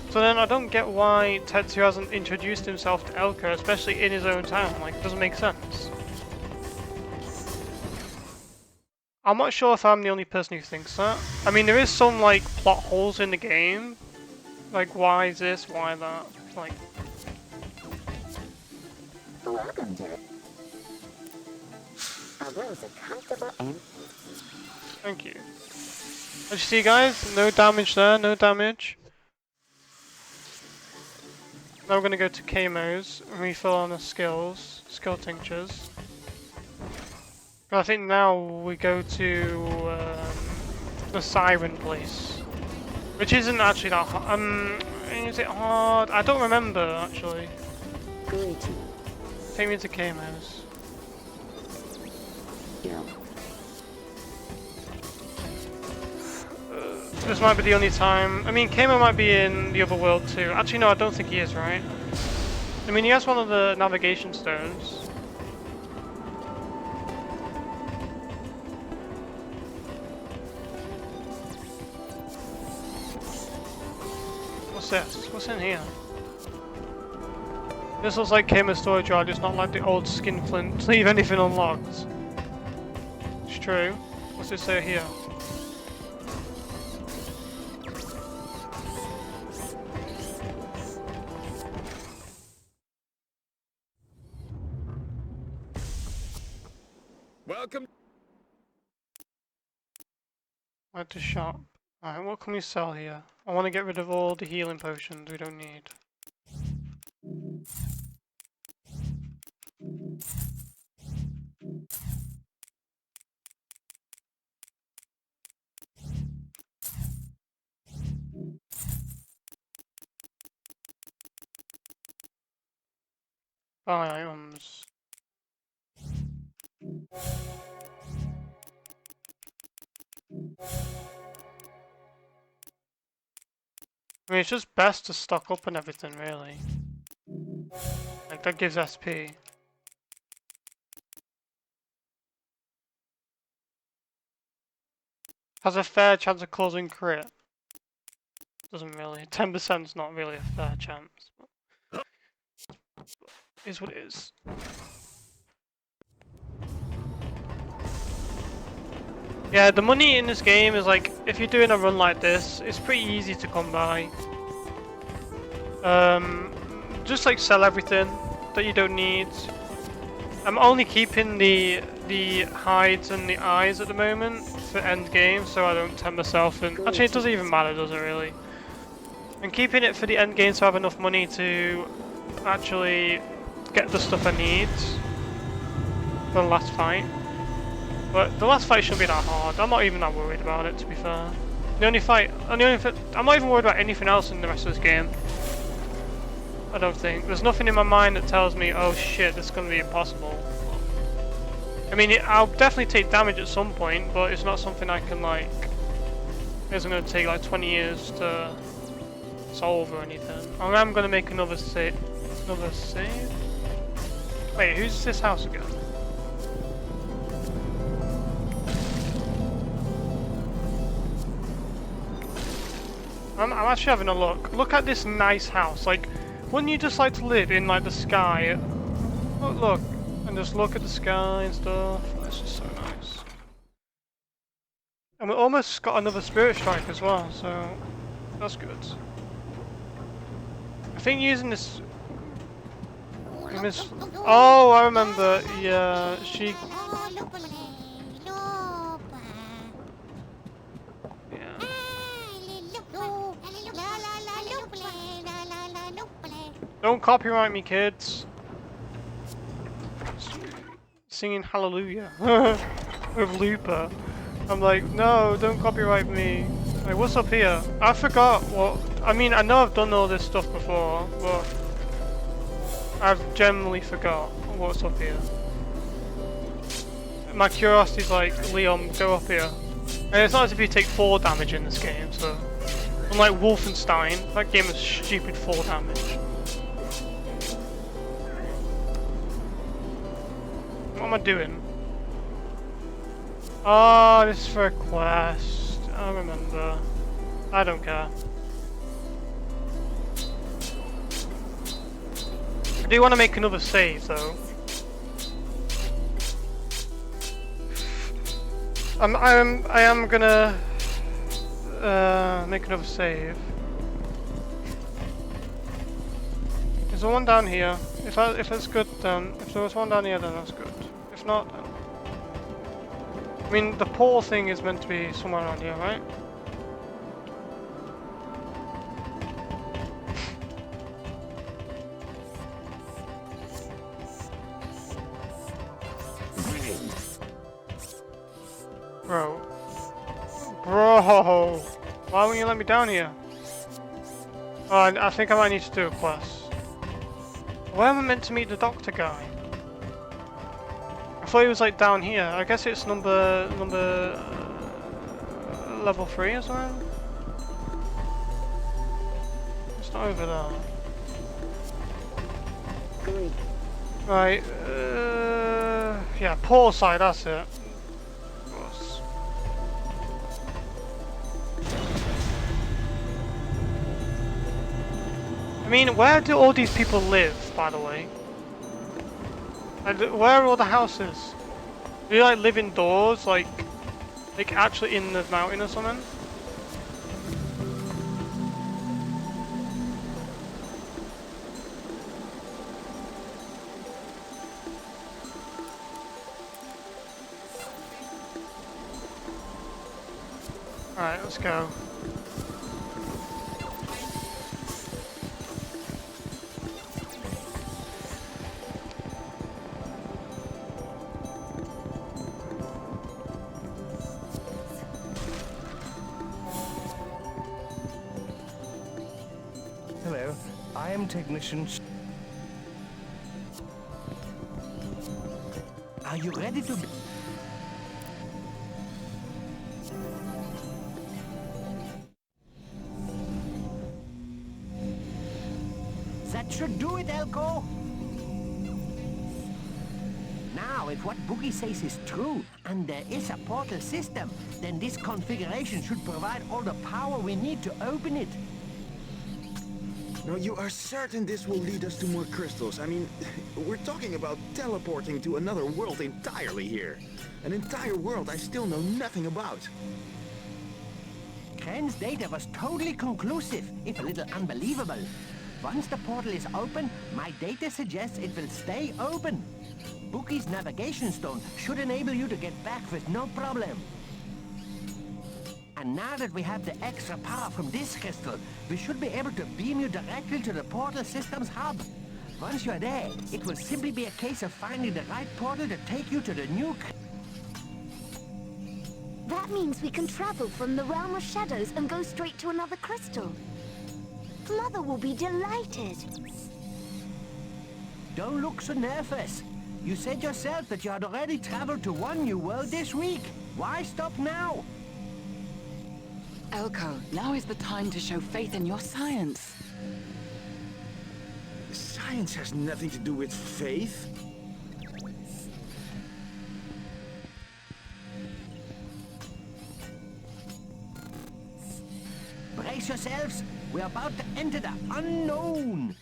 So then I don't get why Tetsu hasn't introduced himself to Elko, especially in his own town. Like, it doesn't make sense. I'm not sure if I'm the only person who thinks that. I mean, there is some, like, plot holes in the game. Like, why is this, why that? Like... Welcome to it. Was a comfortable and... Thank you. As you see, guys, no damage there, no damage. Now we're going to go to Kmo's and refill on the skill tinctures. But I think now we go to the Siren place, which isn't actually that hard. Is it hard? I don't remember actually. Take me to Kmo's. Yeah. This might be the only time. I mean, Kamo might be in the other world too. Actually, no, I don't think he is, right? I mean, he has one of the navigation stones. What's this? What's in here? This looks like Kamo's storage yard, it's not like the old Skinflint. Leave anything unlocked. It's true. What's it say here? Welcome. At the shop. Alright, what can we sell here? I want to get rid of all the healing potions we don't need. Buy items. I mean, it's just best to stock up on everything, really. Like, that gives SP. Has a fair chance of closing crit. Doesn't really. 10% is not really a fair chance. But is what it is. Yeah, the money in this game is like, if you're doing a run like this, it's pretty easy to come by. Just like sell everything that you don't need. I'm only keeping the hides and the eyes at the moment for end game, so I don't tempt myself in. Actually, it doesn't even matter, does it really? I'm keeping it for the end game so I have enough money to actually get the stuff I need for the last fight. But the last fight shouldn't be that hard. I'm not even that worried about it, to be fair. I'm not even worried about anything else in the rest of this game. I don't think. There's nothing in my mind that tells me, oh shit, this is going to be impossible. I mean, I'll definitely take damage at some point, but it's not something I can like. It's going to take like 20 years to solve or anything. I am going to make another save. Another save. Wait, who's this house again? I'm actually having a look. Look at this nice house. Like, wouldn't you just like to live in like the sky? Look, and just look at the sky and stuff. This is so nice. And we almost got another spirit strike as well, so that's good. I think using this. Oh, I remember. Yeah, she. Don't copyright me, kids. Singing Hallelujah with Looper. I'm like, no, don't copyright me. Like, what's up here? I forgot what. I mean, I know I've done all this stuff before, but I've generally forgot what's up here. My curiosity's like, Leon, go up here. And it's not as if you take 4 damage in this game, so. Unlike Wolfenstein, that game is stupid 4 damage. What am I doing? Oh, this is for a quest. I remember. I don't care. I do want to make another save though. I am gonna make another save. Is there one down here? If it's good, then if there was one down here, then that's good. If not, then I mean the portal thing is meant to be somewhere around here, right? Bro, why won't you let me down here? Oh, I think I might need to do a quest. Where am I meant to meet the doctor guy? I thought he was like down here. I guess it's number level 3 or something. It's not over there. Right. Yeah, portal side. That's it. I mean, where do all these people live, by the way? And where are all the houses? Do you like live indoors, like actually in the mountain or something? Alright, let's go. Hello, I am technician. Are you ready to be? That should do it, Elko. Now, if what Boogie says is true, and there is a portal system, then this configuration should provide all the power we need to open it. Now, you are certain this will lead us to more crystals? I mean, we're talking about teleporting to another world entirely here. An entire world I still know nothing about. Kren's data was totally conclusive, if a little unbelievable. Once the portal is open, my data suggests it will stay open. Bookie's navigation stone should enable you to get back with no problem. And now that we have the extra power from this crystal, we should be able to beam you directly to the portal system's hub. Once you're there, it will simply be a case of finding the right portal to take you to the new... That means we can travel from the realm of shadows and go straight to another crystal. Mother will be delighted. Don't look so nervous. You said yourself that you had already traveled to one new world this week. Why stop now? Elko, now is the time to show faith in your science. Science has nothing to do with faith. Brace yourselves. We're about to enter the unknown.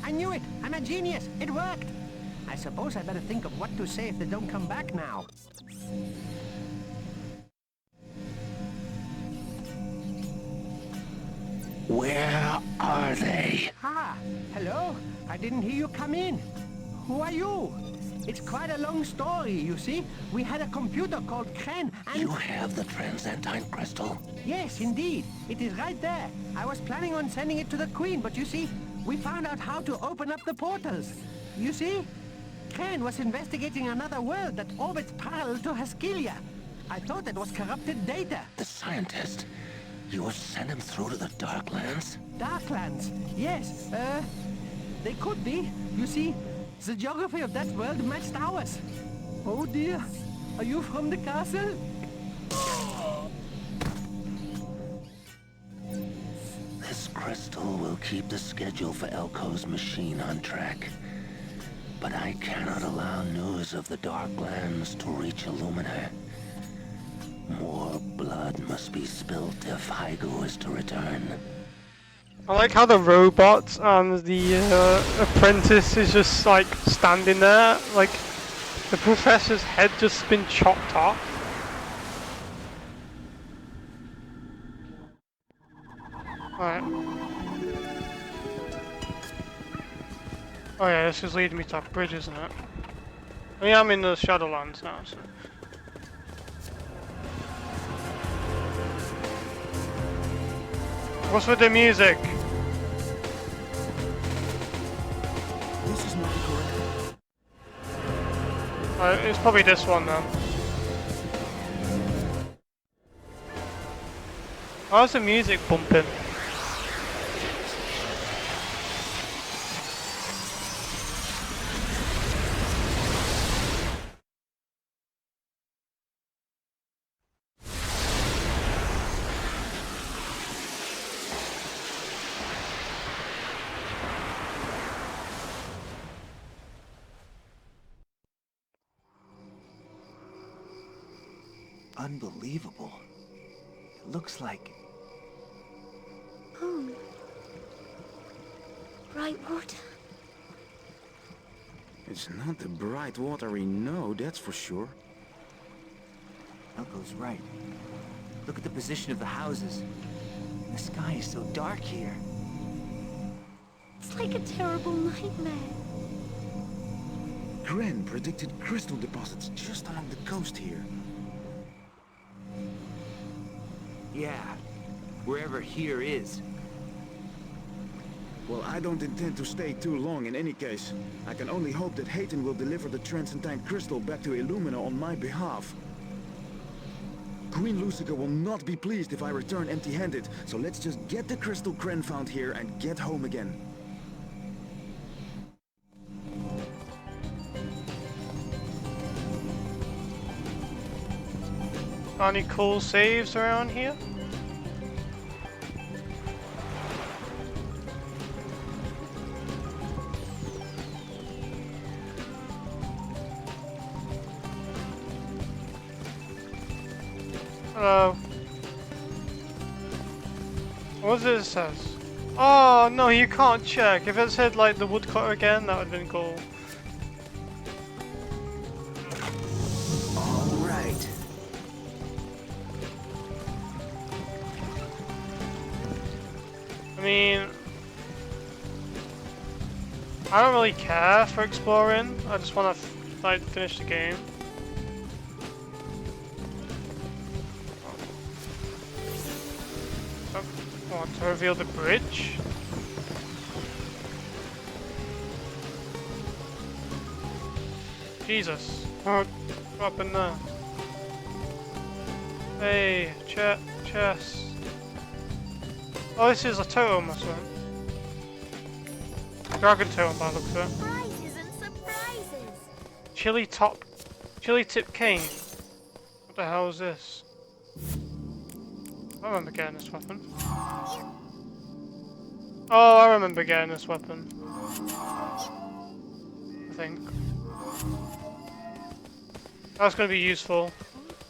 I knew it! I'm a genius! It worked! I suppose I better think of what to say if they don't come back now. Where are they? Ah, hello? I didn't hear you come in. Who are you? It's quite a long story, you see. We had a computer called Kren and... You have the transcendine crystal? Yes, indeed. It is right there. I was planning on sending it to the Queen, but you see, we found out how to open up the portals. You see? Kren was investigating another world that orbits parallel to Haskilia. I thought that was corrupted data. The scientist? You have sent him through to the Darklands? Darklands? Yes, they could be. You see, the geography of that world matched ours. Oh dear, are you from the castle? This crystal will keep the schedule for Elko's machine on track. But I cannot allow news of the Darklands to reach Illumina. More blood must be spilt if Hygo is to return. I like how the robot and the apprentice is just like standing there, like the professor's head just been chopped off. Alright. Oh yeah, this is leading me to that bridge, isn't it? I mean, I'm in the Shadowlands now, so... What's with the music? This is not the correct. It's probably this one then. How's the music bumping? Unbelievable. It looks like... Oh. Bright water. It's not the bright water we know, that's for sure. Elko's right. Look at the position of the houses. The sky is so dark here. It's like a terrible nightmare. Kren predicted crystal deposits just along the coast here. Yeah, wherever here is. Well, I don't intend to stay too long in any case. I can only hope that Hayton will deliver the transcendine crystal back to Illumina on my behalf. Queen Lucica will not be pleased if I return empty-handed, so let's just get the crystal Kren found here and get home again. Any cool saves around here? Hello. What does it says? Oh no, you can't check. If it said like the woodcutter again, that would have been cool. Alright. I mean, I don't really care for exploring. I just want to like finish the game. Want to reveal the bridge? Jesus. Oh, what happened there? Hey, chest. Oh, this is a totem or something. Dragon totem by the looks of it. Prizes and surprises. Chili tip cane. What the hell is this? I remember getting this weapon. Oh, I remember getting this weapon. I think. That's going to be useful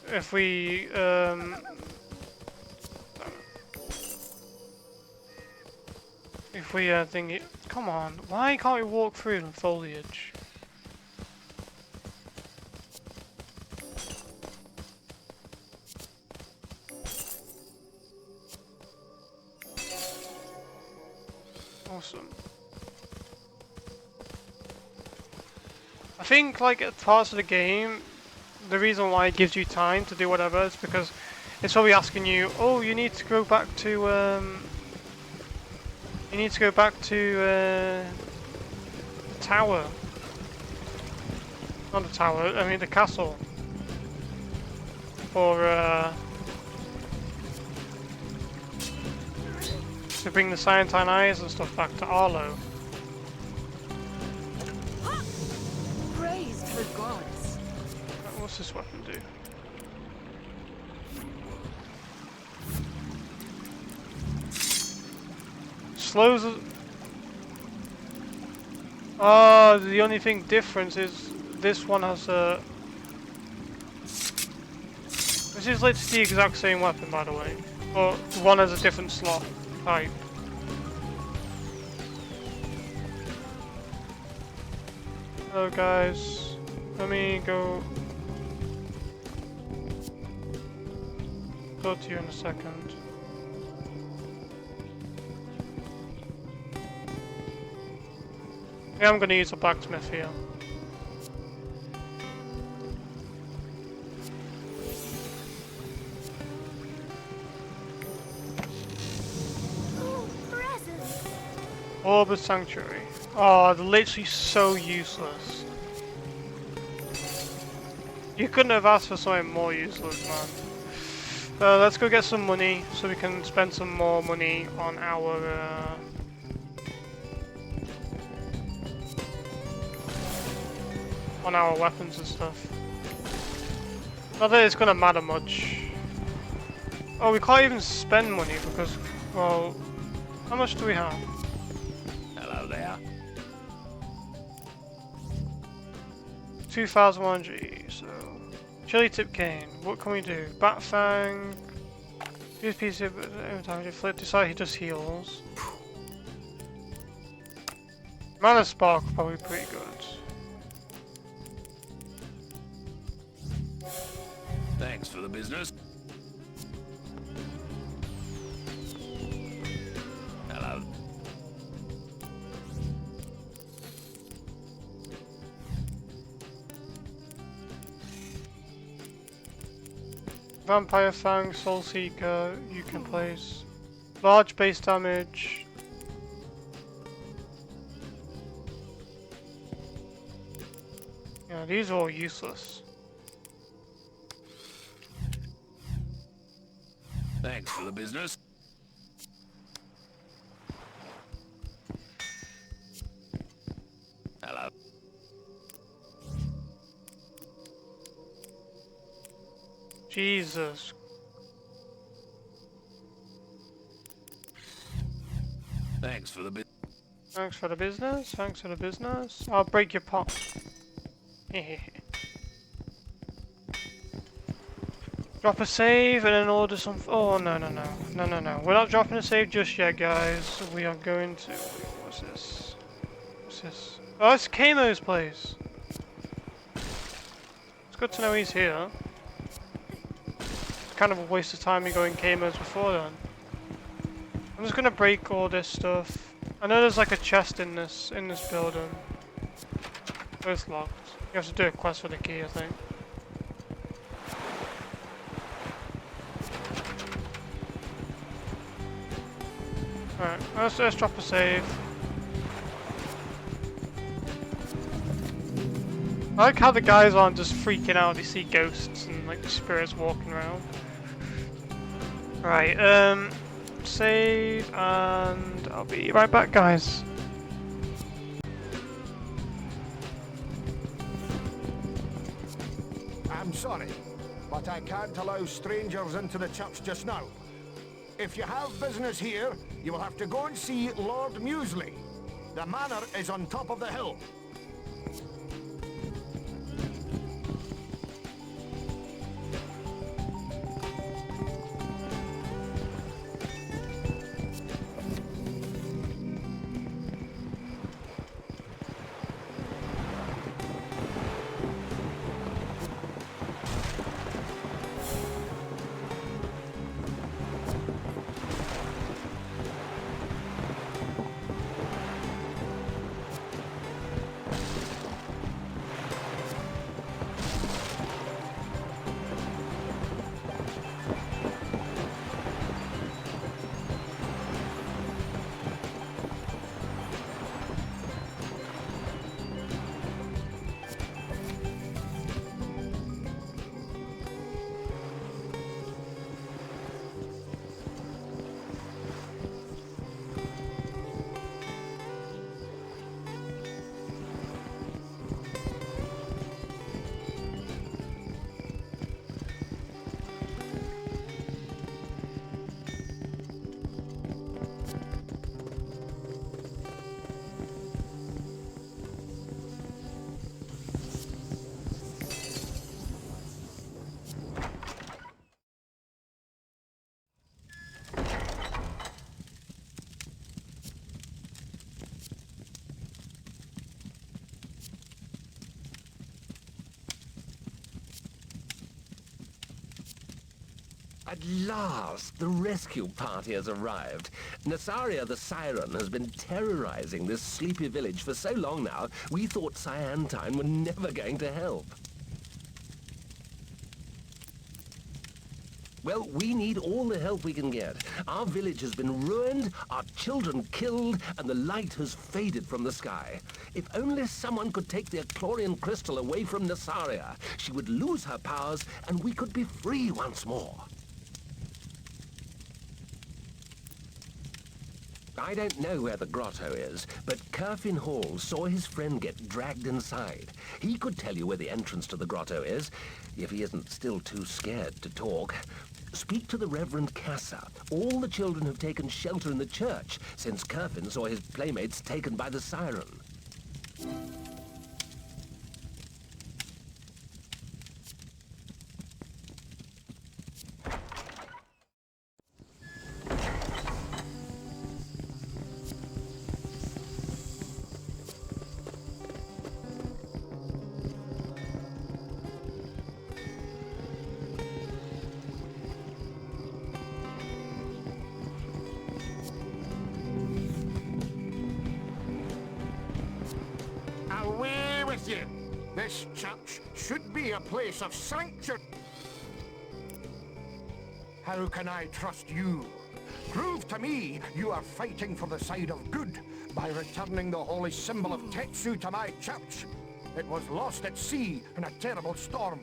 if we think it. Come on, why can't we walk through the foliage? Awesome. I think like at parts of the game, the reason why it gives you time to do whatever is because it's probably asking you, oh, you need to go back to the tower. Not the tower, I mean the castle. Or to bring the Cyantine Eyes and stuff back to Arlo. Praise to the gods. What's this weapon do? Slows us. Oh, the only thing difference is this one has a. This is literally the exact same weapon, by the way, but one has a different slot type. Hello, guys. Let me go to you in a second. Yeah, I'm gonna use a blacksmith here. Oh, presents. Orb of Sanctuary. Oh, they're literally so useless. You couldn't have asked for something more useless, man. Let's go get some money so we can spend some more money on our weapons and stuff. Not that it's gonna matter much. Oh, we can't even spend money because, well, how much do we have? Hello there. 2,100, so... Chili tip cane, what can we do? Bat fang... Use piece of every time you flip, decide he just heals. Mana spark probably pretty good. Thanks for the business. Hello. Vampire Fang, Soul Seeker, you can place. Large base damage. Yeah, these are all useless. Thanks for the business. Hello. Jesus. Thanks for the business. Thanks for the business. Thanks for the business. I'll break your pot. Drop a save and then order some. Oh no. We're not dropping a save just yet, guys. We are going to. What's this? What's this? Oh, it's Kamo's place. It's good to know he's here. It's kind of a waste of time me going Kamo's before then. I'm just gonna break all this stuff. I know there's like a chest in this building. But it's locked. You have to do a quest for the key, I think. Alright, let's drop a save. I like how the guys aren't just freaking out, they see ghosts and like spirits walking around. Right, save, and I'll be right back, guys. I'm sorry, but I can't allow strangers into the church just now. If you have business here, you will have to go and see Lord Muesli. The manor is on top of the hill. At last, the rescue party has arrived. Nasaria the Siren has been terrorizing this sleepy village for so long now, we thought Cyantine were never going to help. Well, we need all the help we can get. Our village has been ruined, our children killed, and the light has faded from the sky. If only someone could take the Echlorian crystal away from Nasaria, she would lose her powers, and we could be free once more. I don't know where the grotto is, but Curfin Hall saw his friend get dragged inside. He could tell you where the entrance to the grotto is, if he isn't still too scared to talk. Speak to the Reverend Cassa. All the children have taken shelter in the church since Curfin saw his playmates taken by the siren. Away with you! This church should be a place of sanctuary. How can I trust you? Prove to me you are fighting for the side of good by returning the holy symbol of Tetsu to my church. It was lost at sea in a terrible storm.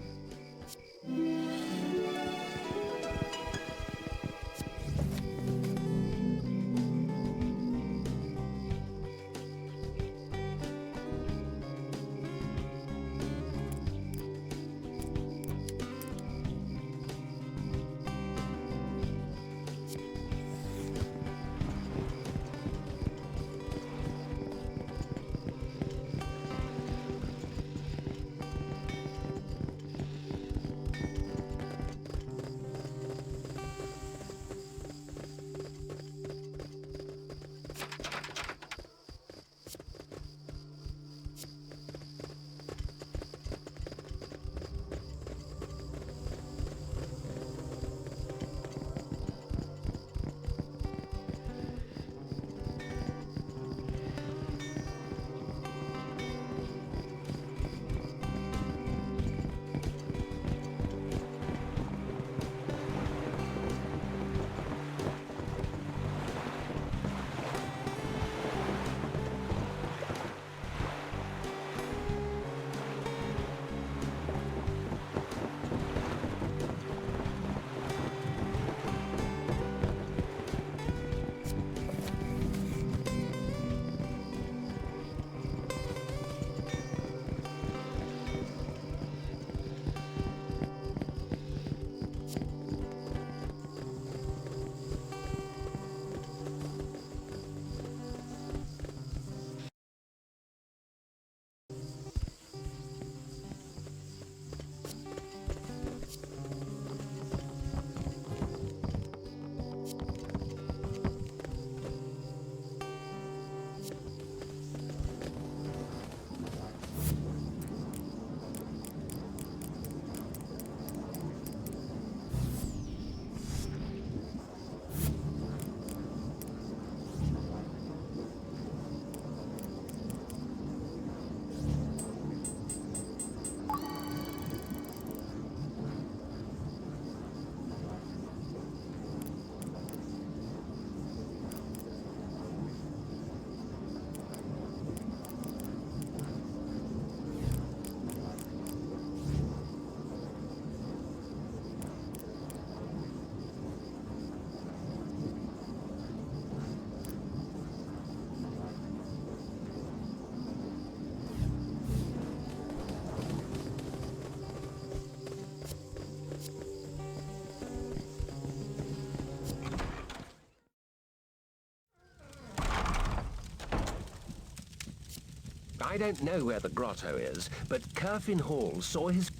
I don't know where the grotto is, but Curfin Hall saw his...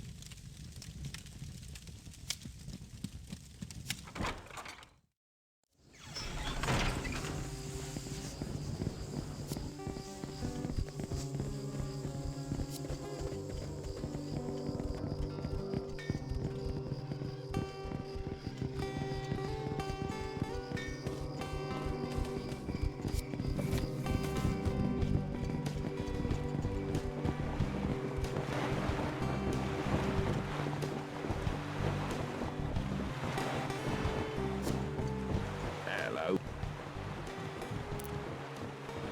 Hello.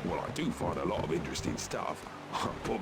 Well, I do find a lot of interesting stuff. But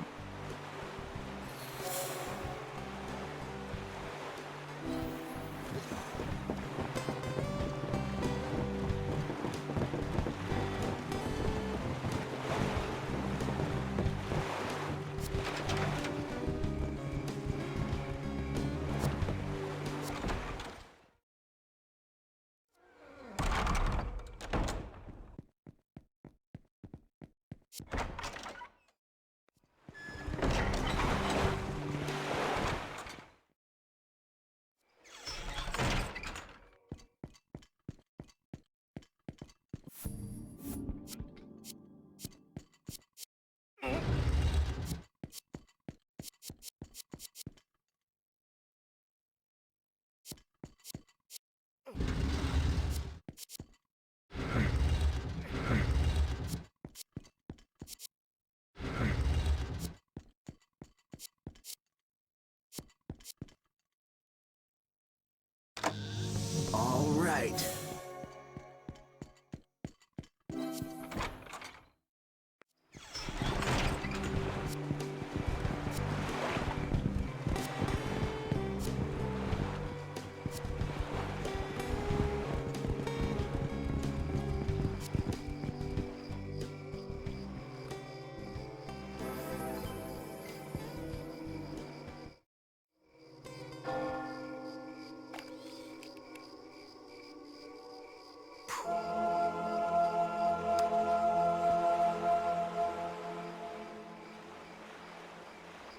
All right.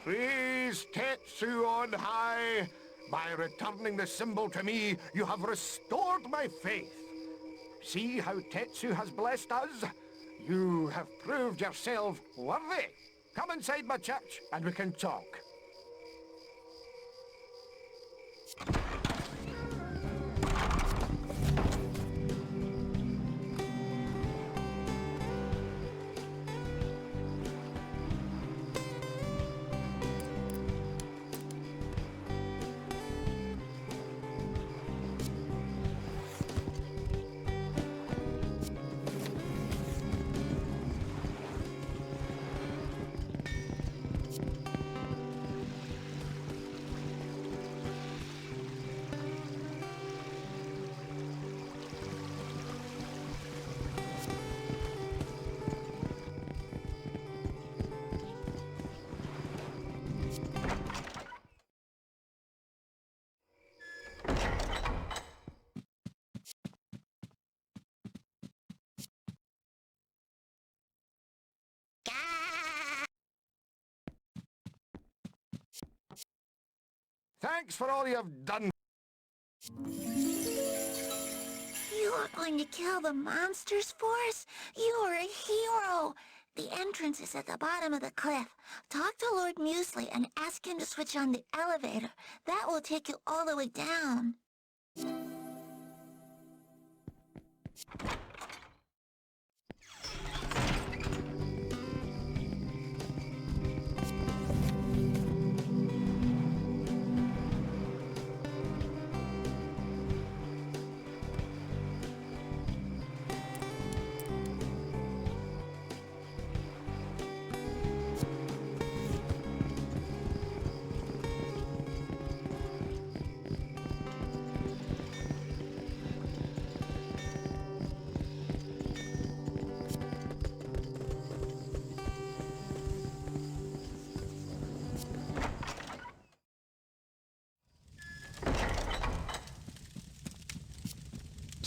Praise Tetsu on high. By returning the symbol to me, you have restored my faith. See how Tetsu has blessed us? You have proved yourself worthy. Come inside my church and we can talk. Thanks for all you've done. You are going to kill the monsters for us? You are a hero! The entrance is at the bottom of the cliff. Talk to Lord Muesli and ask him to switch on the elevator. That will take you all the way down.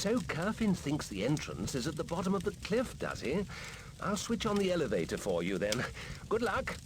So Curfin thinks the entrance is at the bottom of the cliff, does he? I'll switch on the elevator for you then. Good luck.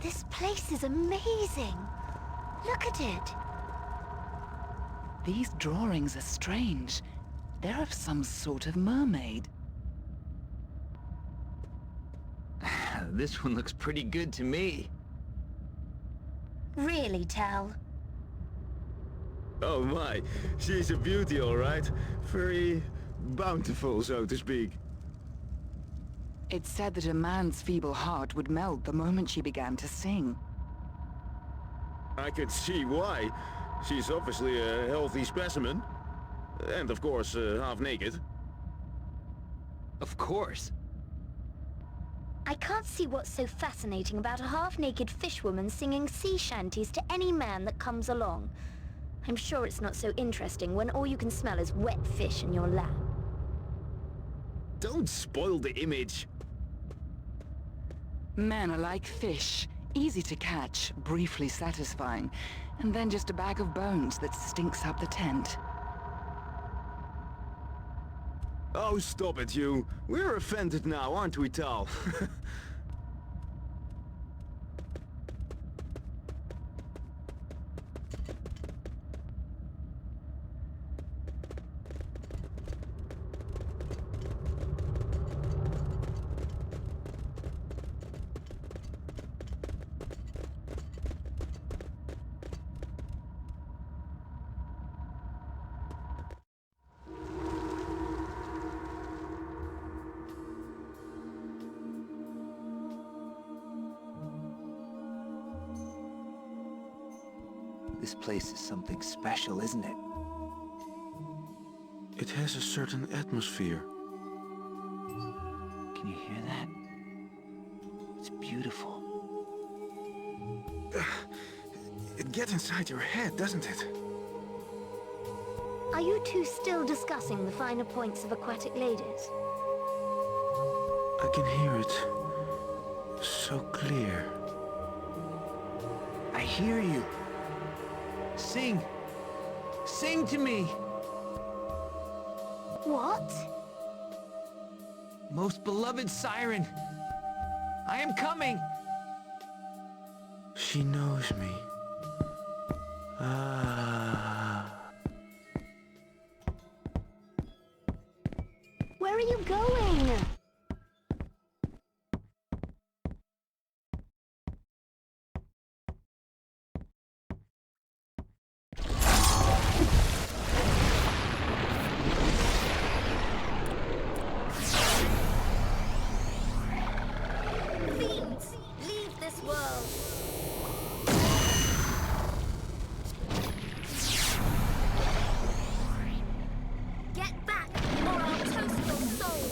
This place is amazing. Look at it. These drawings are strange. They're of some sort of mermaid. This one looks pretty good to me. Really, Tal? Oh my, she's a beauty, all right. Very bountiful, so to speak. It's said that a man's feeble heart would melt the moment she began to sing. I could see why. She's obviously a healthy specimen. And of course, half naked. Of course. I can't see what's so fascinating about a half-naked fishwoman singing sea shanties to any man that comes along. I'm sure it's not so interesting when all you can smell is wet fish in your lap. Don't spoil the image. Men are like fish, easy to catch, briefly satisfying, and then just a bag of bones that stinks up the tent. Oh, stop it, you. We're offended now, aren't we, Tal? This place is something special, isn't it? It has a certain atmosphere. Can you hear that? It's beautiful. It gets inside your head, doesn't it? Are you two still discussing the finer points of aquatic ladies? I can hear it so clear. I hear you. Sing! Sing to me! What? Most beloved siren! I am coming! She knows me. Where are you going? Fiends, leave this world. Get back, or I'll toast your soul.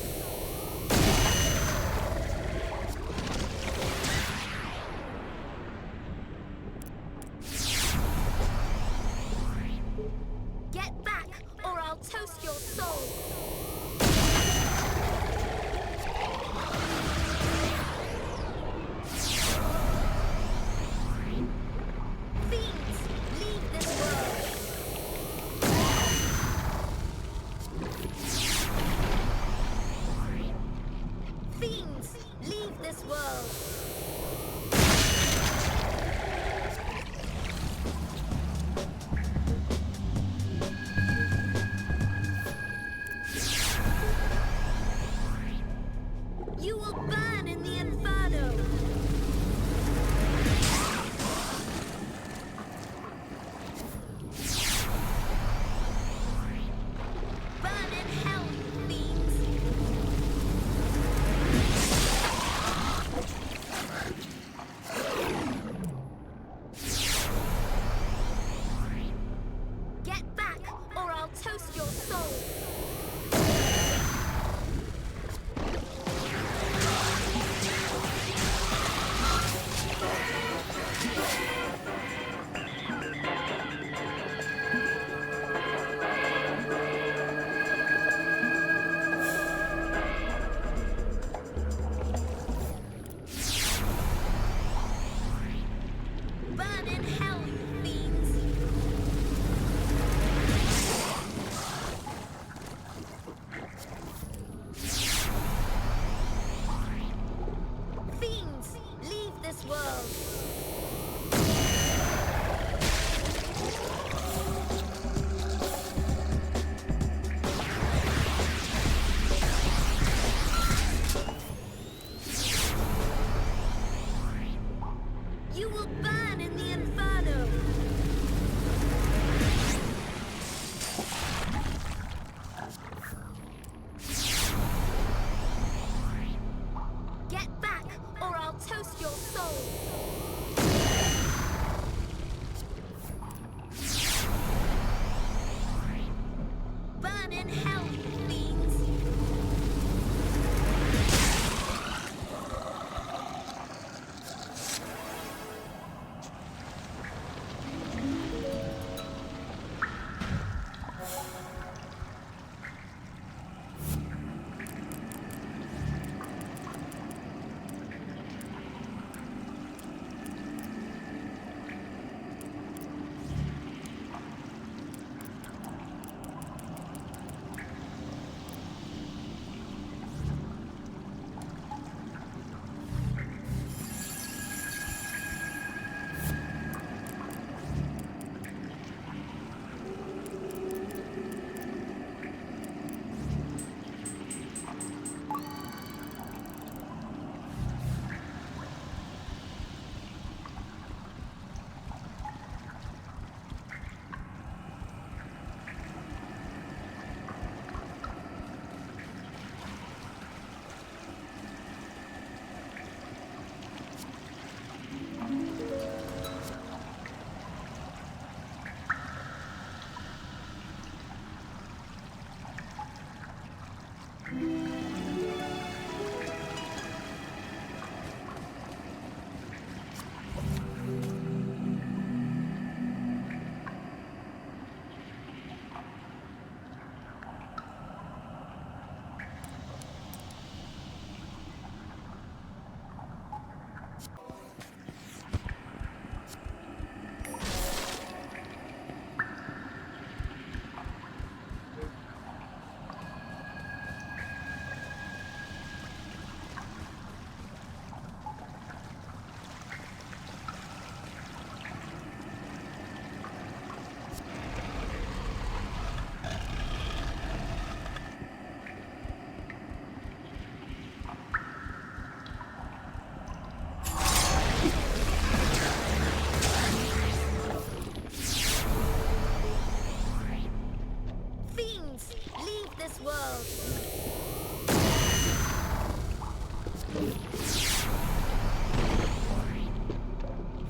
world.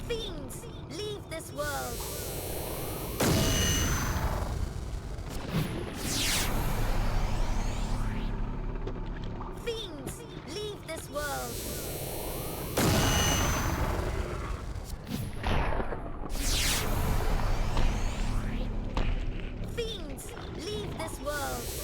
Fiends, leave this world. Fiends, leave this world. Fiends, leave this world.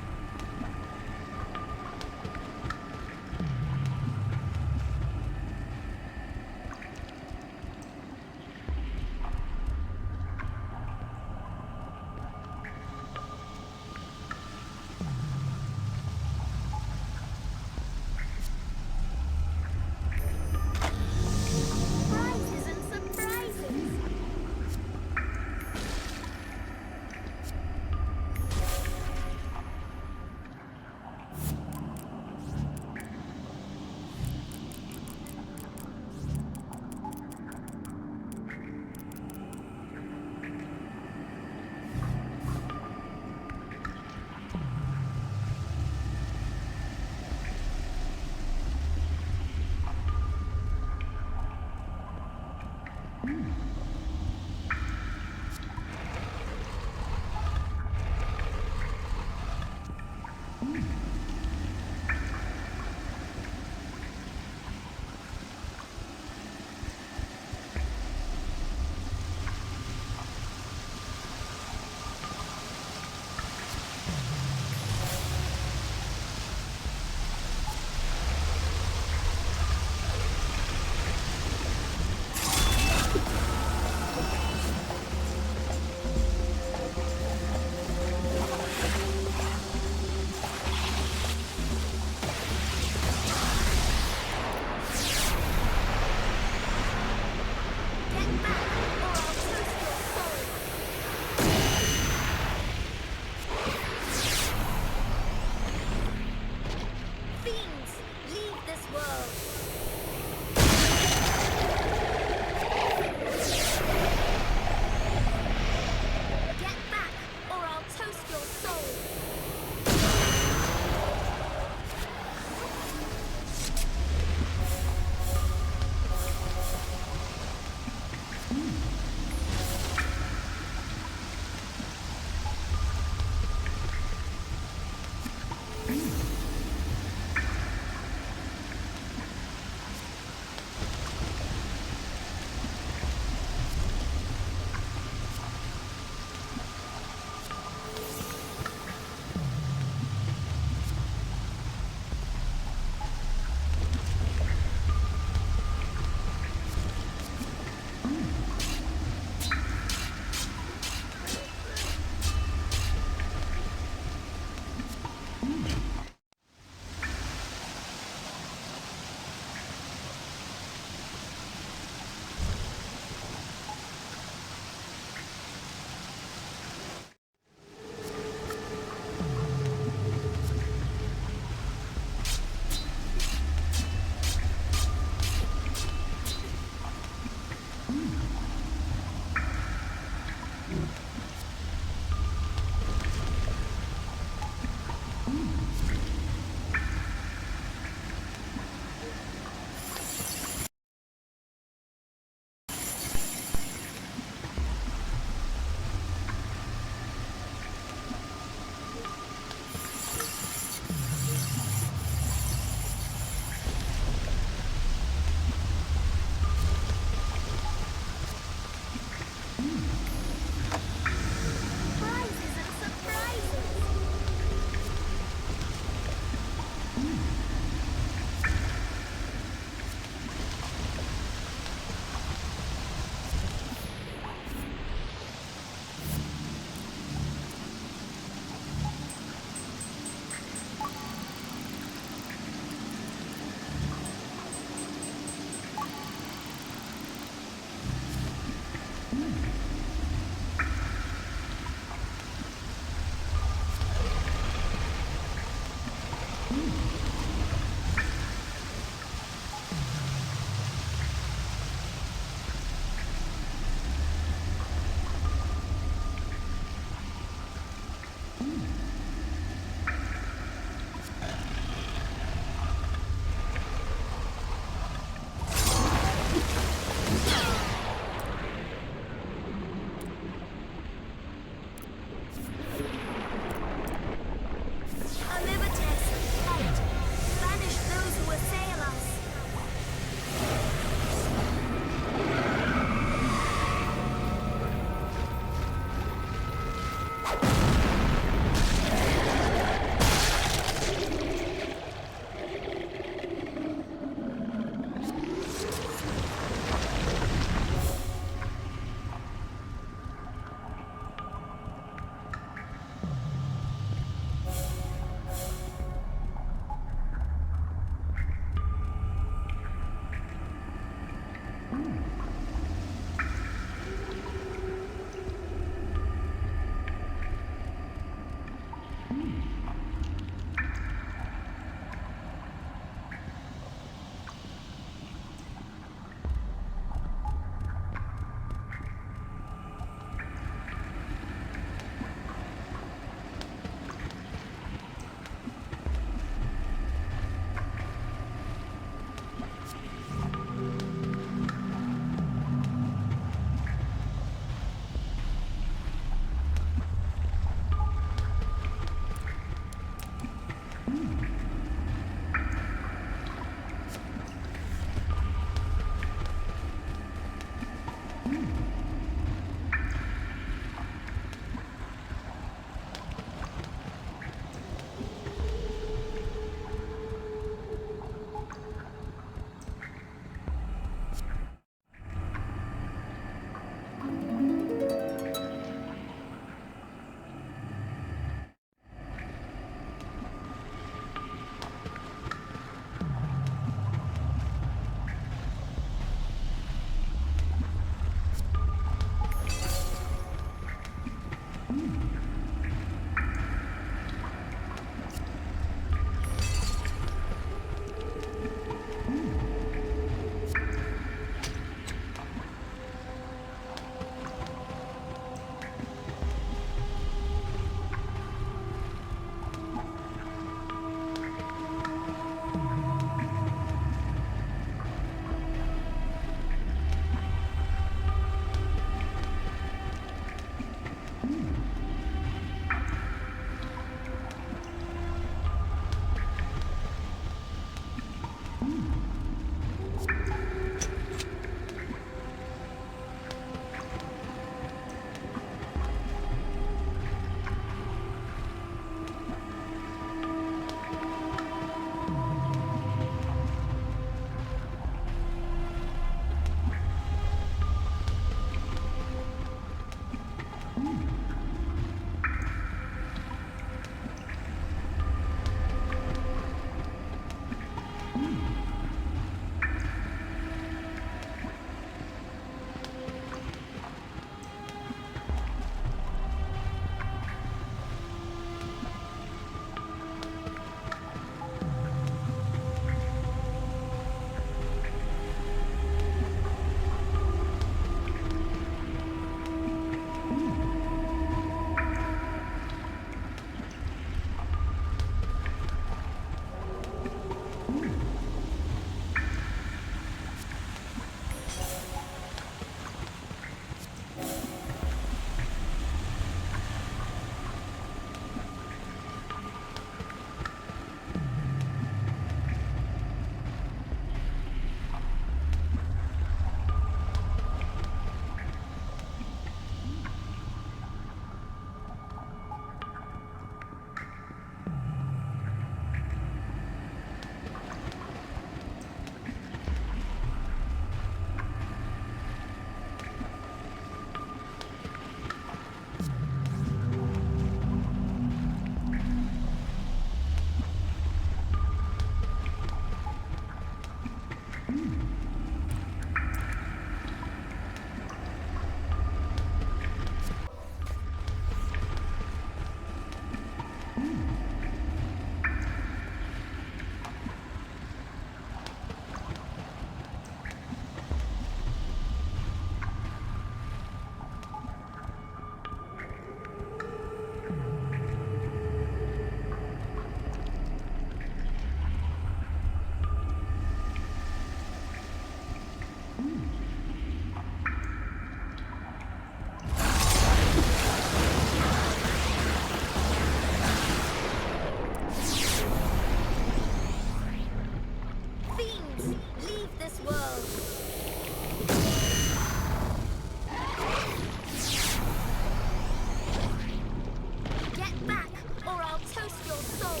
toast your soul.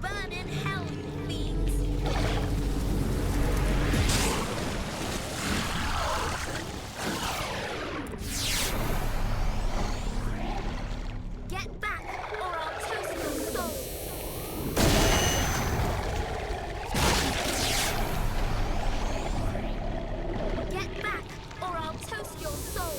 Burn in hell, fiends. Get back, or I'll toast your soul. Get back, or I'll toast your soul.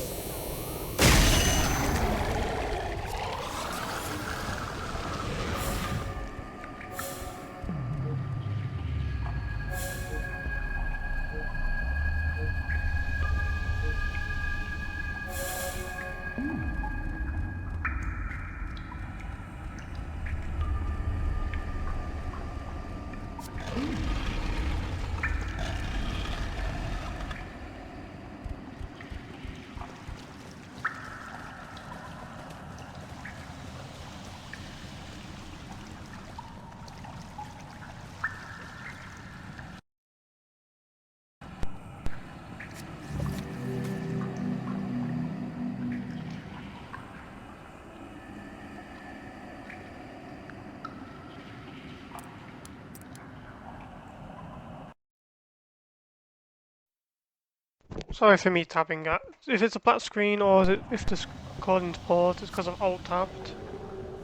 Sorry for me tabbing that. If it's a black screen or if the recording's paused, it's because I've alt tabbed.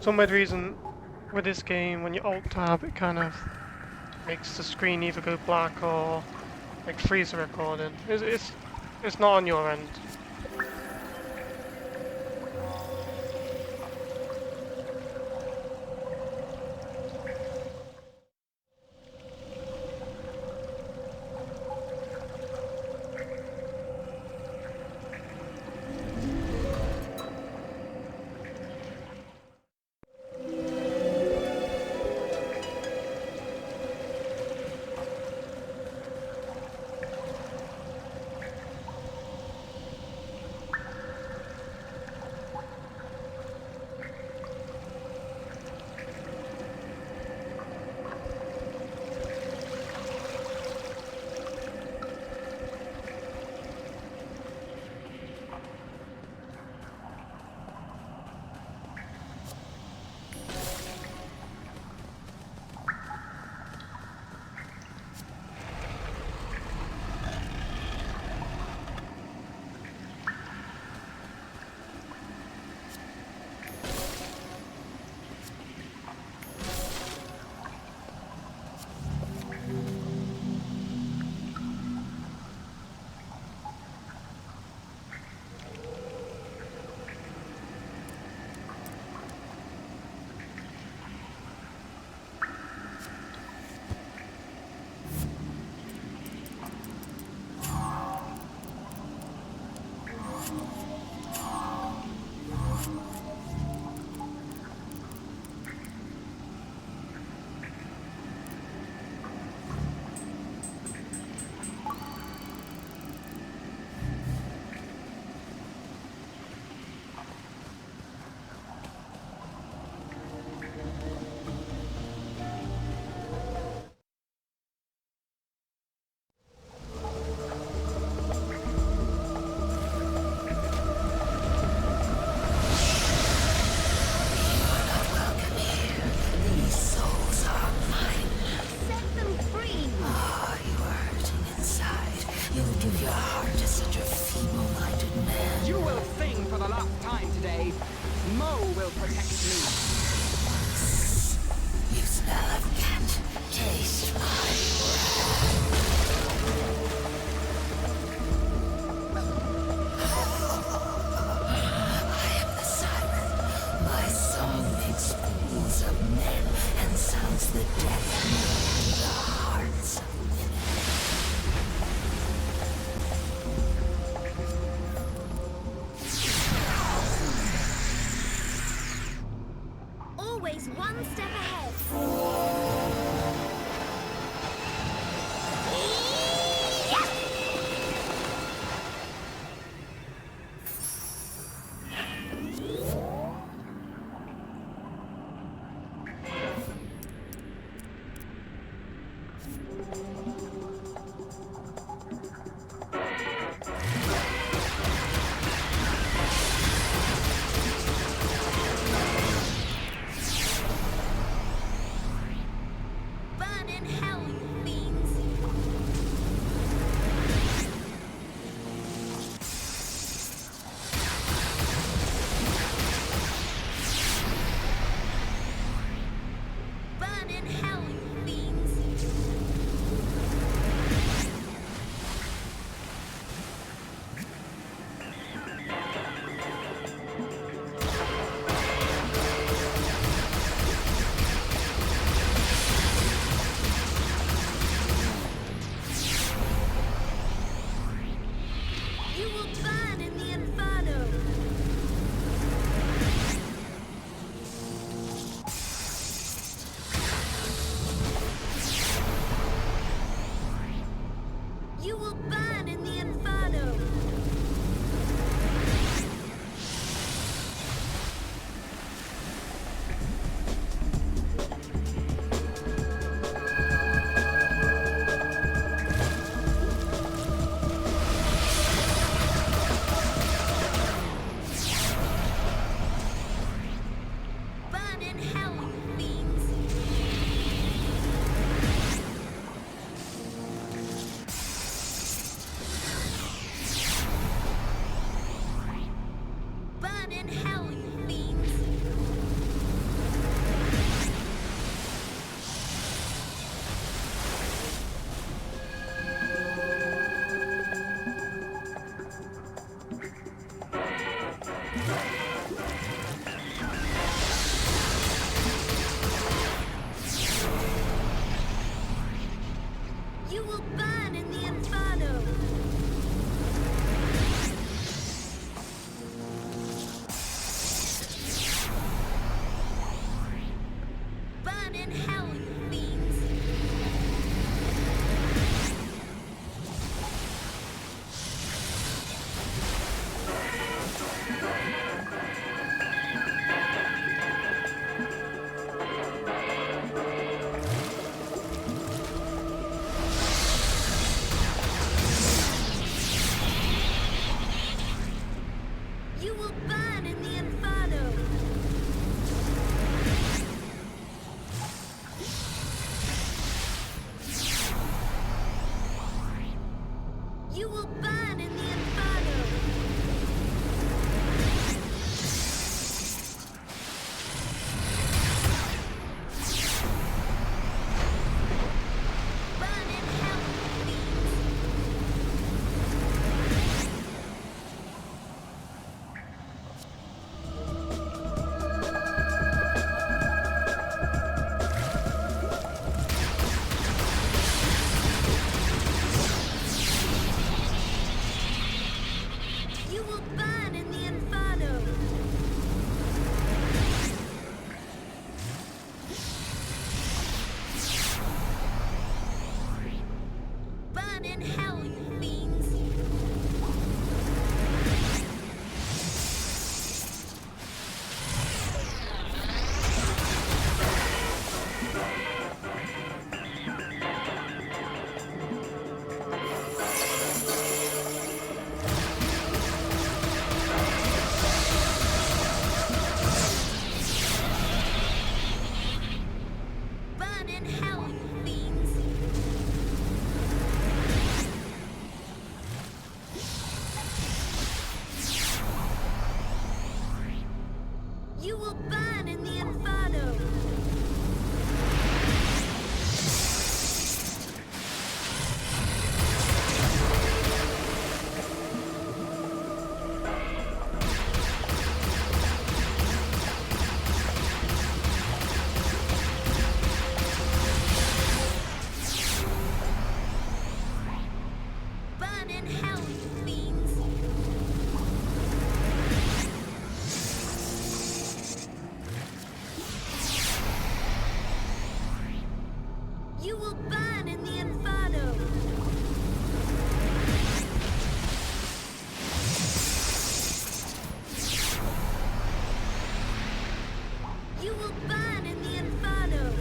Some weird reason with this game, when you alt tab, it kind of makes the screen either go black or like freeze the recording. It's not on your end. Always one step ahead. You will burn in the inferno. Burn in hell, you fiends. Burn in hell, you fiends. You will burn in the inferno. Burn in hell, you fiends. You will burn in the inferno. You will burn in the inferno. Burn in hell, you fiends. You will burn in the inferno. Burn in hell, you fiends. Burn in hell, you fiends. You will burn in the inferno. Burn in hell, you fiends. You will burn in the inferno. You will burn in the inferno.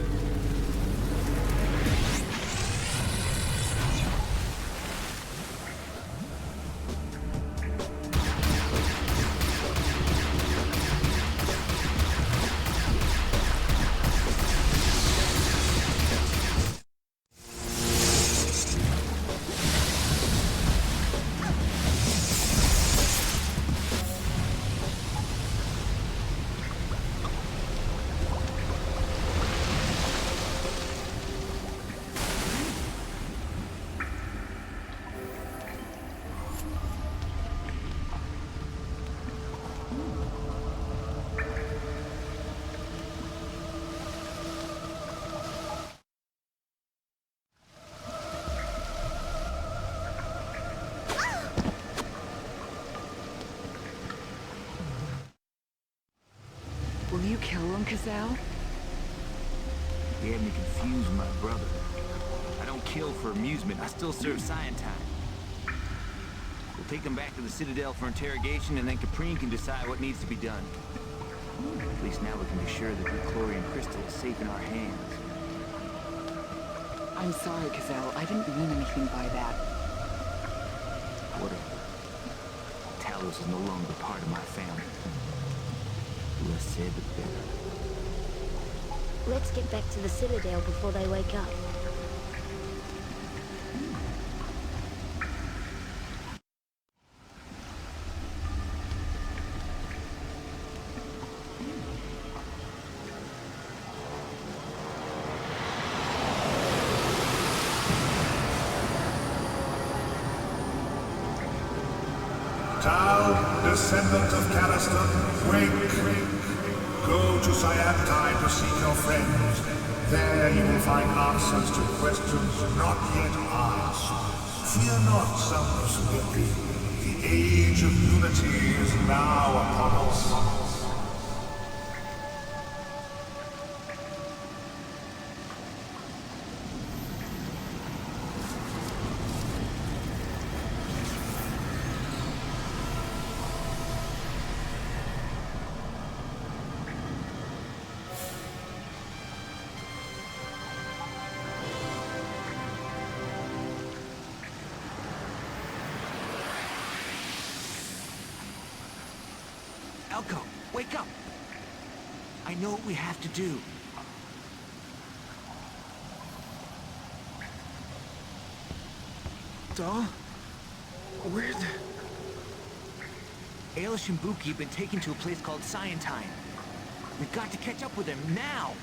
Will you kill them, Cazale? You had me confused, my brother. I don't kill for amusement, I still serve Scientine. We'll take them back to the Citadel for interrogation, and then Caprine can decide what needs to be done. At least now we can be sure that the chlorine crystal is safe in our hands. I'm sorry, Gazelle. I didn't mean anything by that. Whatever. Talos is no longer part of my family. The less said, the better. Let's get back to the Citadel before they wake up. Tal, descendant of Cariston, wake! Go to Cyantine to seek your friends. There you will find answers to questions not yet asked. Fear not, son of Sudeki. The age of unity is now upon us. Elko, wake up! I know what we have to do. Tal? Where the... A.I'S and Buki have been taken to a place called Scientine. We've got to catch up with them, now!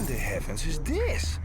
in the heavens is this?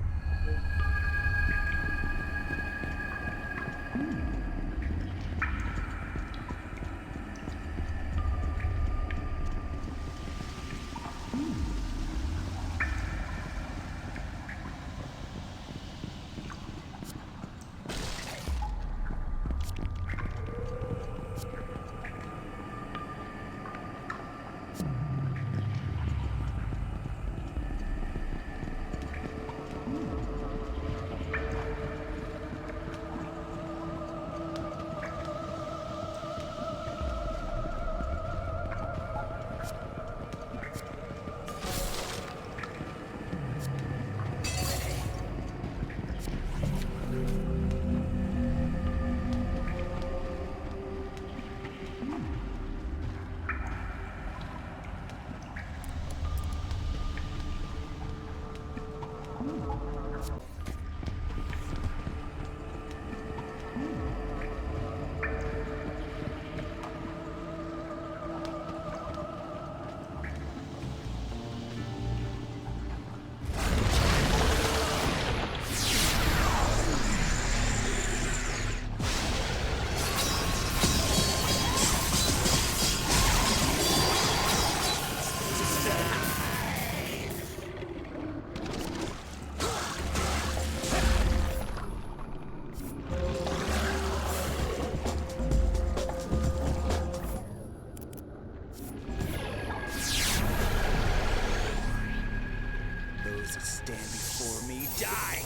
Those that stand before me die!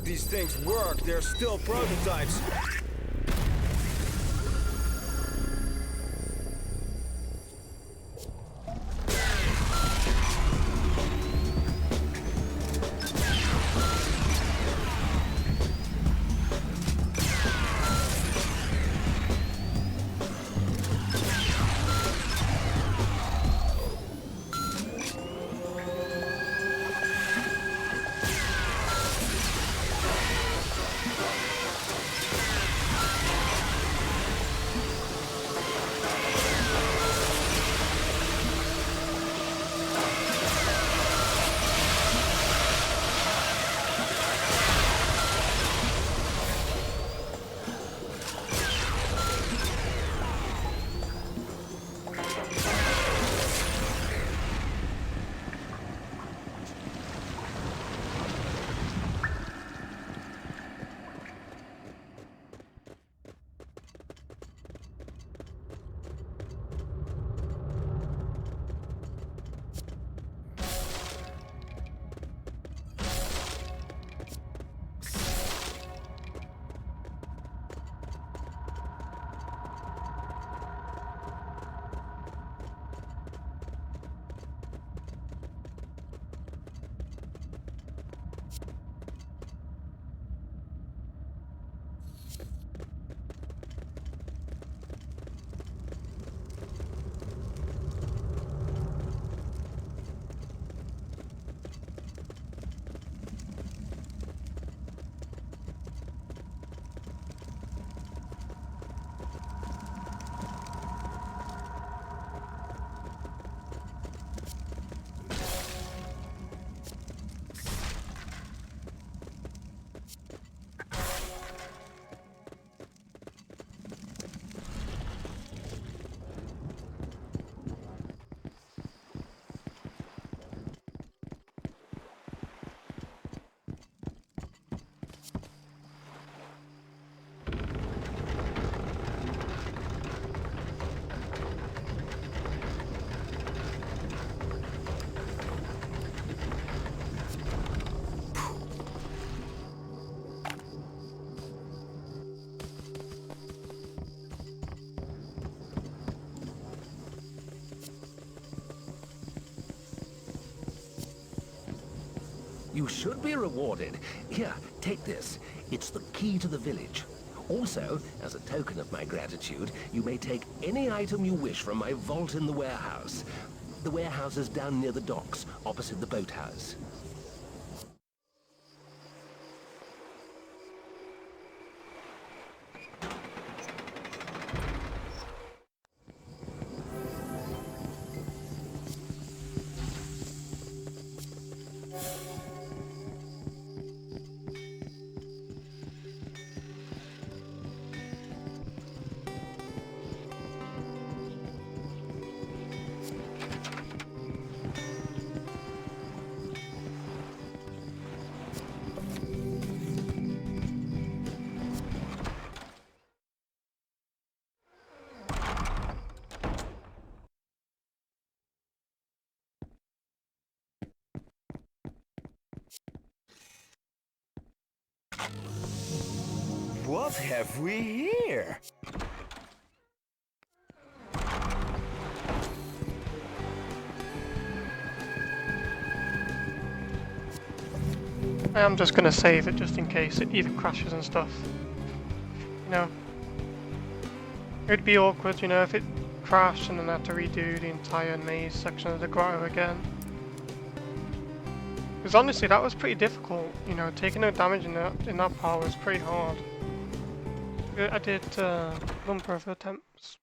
these things work, they're still prototypes. You should be rewarded. Here, take this. It's the key to the village. Also, as a token of my gratitude, you may take any item you wish from my vault in the warehouse. The warehouse is down near the docks, opposite the boathouse. What have we here? I'm just gonna save it just in case it either crashes and stuff. You know, it'd be awkward, you know, if it crashed and then I had to redo the entire maze section of the grotto again. Because honestly, that was pretty difficult. You know, taking no damage in that part was pretty hard. I did a number of attempts.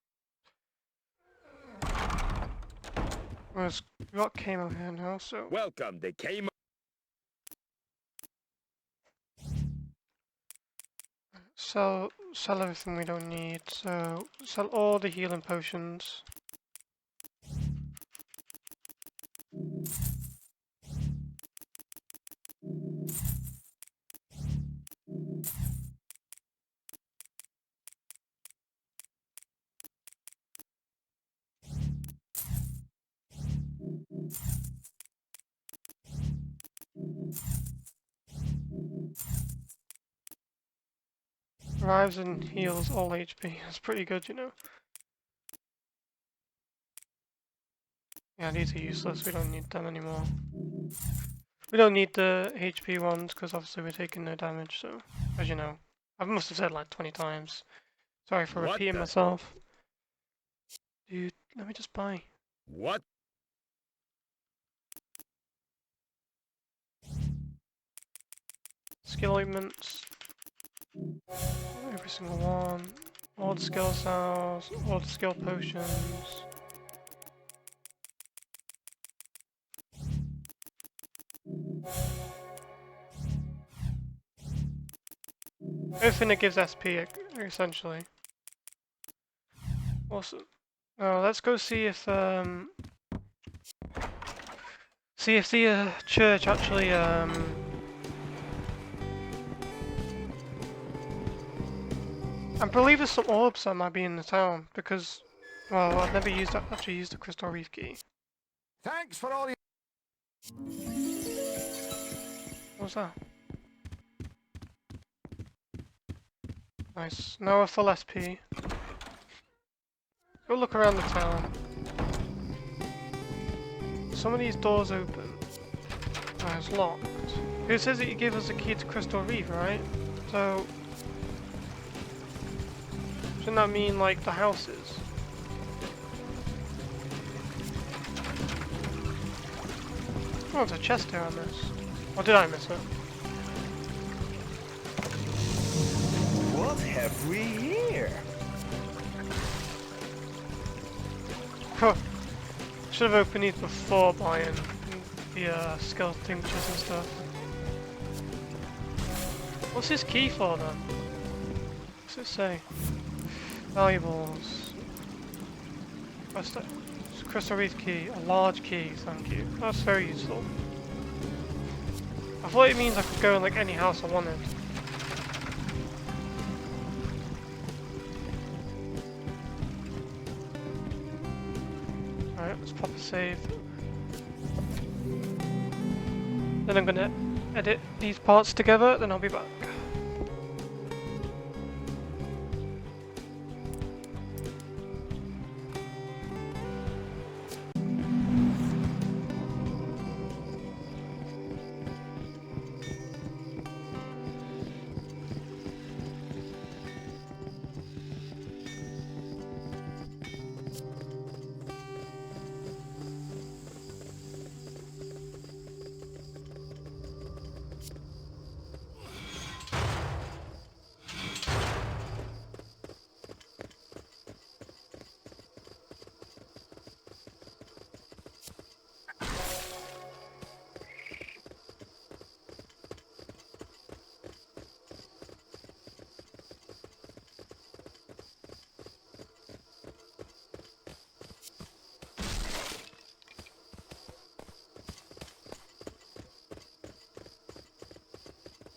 Whereas we got Camo here now, so Welcome to Camo. sell everything we don't need. So sell all the healing potions. Revives and heals all HP. That's pretty good, you know. Yeah, these are useless. We don't need them anymore. We don't need the HP ones because obviously we're taking no damage. So, as you know, I must have said like 20 times. Sorry for repeating myself. Dude, let me just buy. What? Skill augments. Every single one. All the skill cells. All the skill potions. Everything that gives SP, essentially. Awesome. Let's go see if the church actually I believe there's some orbs that might be in the town because, well, I've never actually used the crystal reef key. Thanks for all your... What's that? Nice. Now we're full SP. Go look around the town. Some of these doors open. Oh, it's locked. It says that you gave us a key to Crystal Reef, right? So... shouldn't that mean, like, the houses? Oh, there's a chest here on this. Or did I miss it? What have we here? Huh. Should have opened these before buying the skill tinctures and stuff. What's this key for then? What's it say? Valuables. Crystal Reef key, a large key, thank you. That's very useful. I thought it means I could go in like any house I wanted. Alright, let's pop a save. Then I'm gonna edit these parts together, then I'll be back.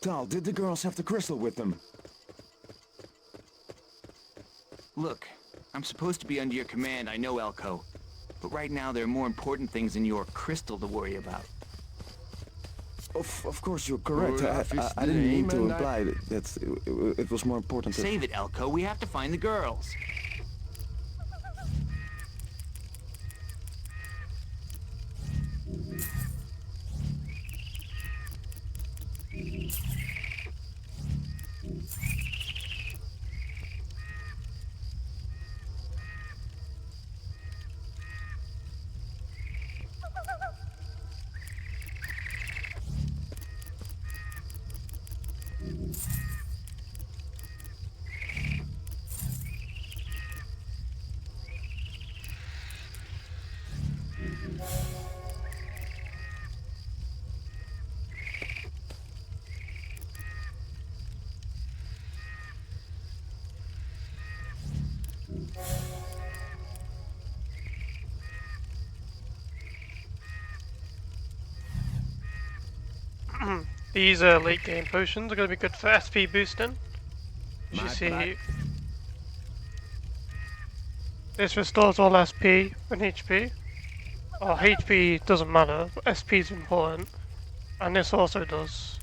Tal, did the girls have the crystal with them? Look, I'm supposed to be under your command, I know, Elko. But right now there are more important things than your crystal to worry about. Of course you're correct. I didn't mean to imply that it was more important to... Save it, Elko. We have to find the girls. These late game potions are going to be good for SP boosting. As you see, this restores all SP and HP. Well, HP doesn't matter, but SP is important. And this also does.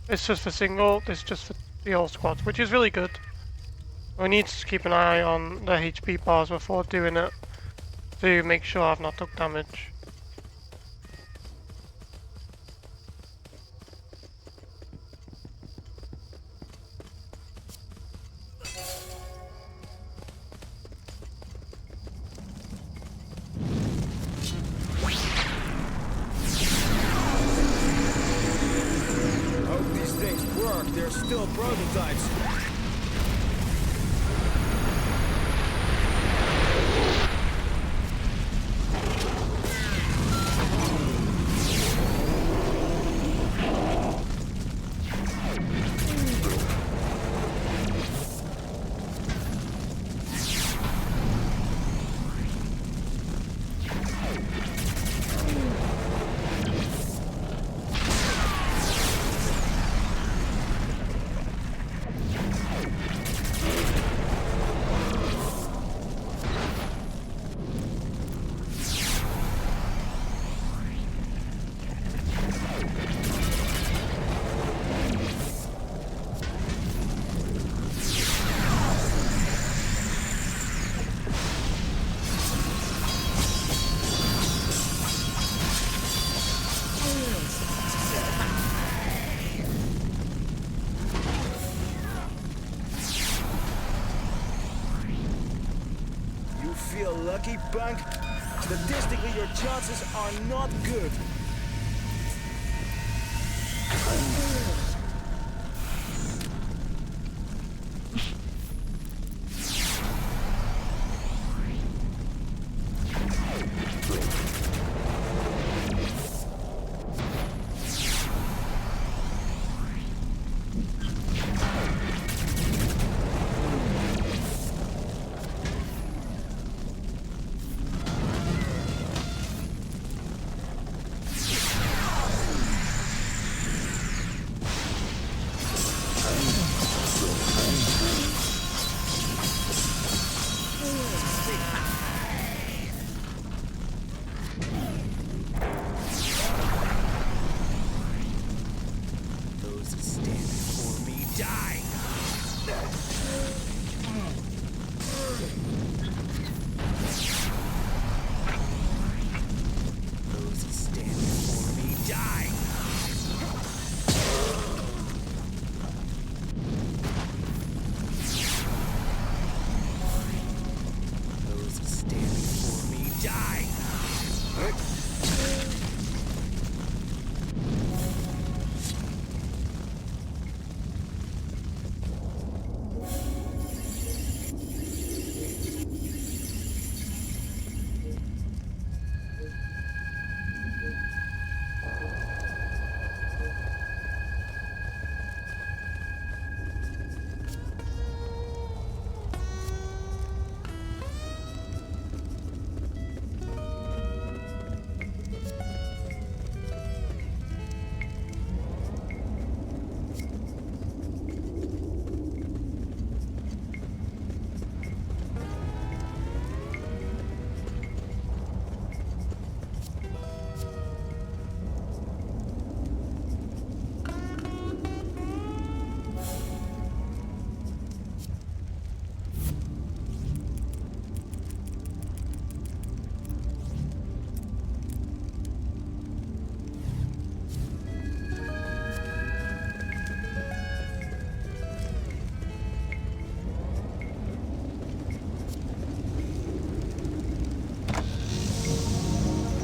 It's just for single, this is just for the whole squad, which is really good. I need to keep an eye on the HP bars before doing it to make sure I've not took damage. Hope these things work. They're still prototypes. Feel lucky, punk? Statistically, your chances are not good.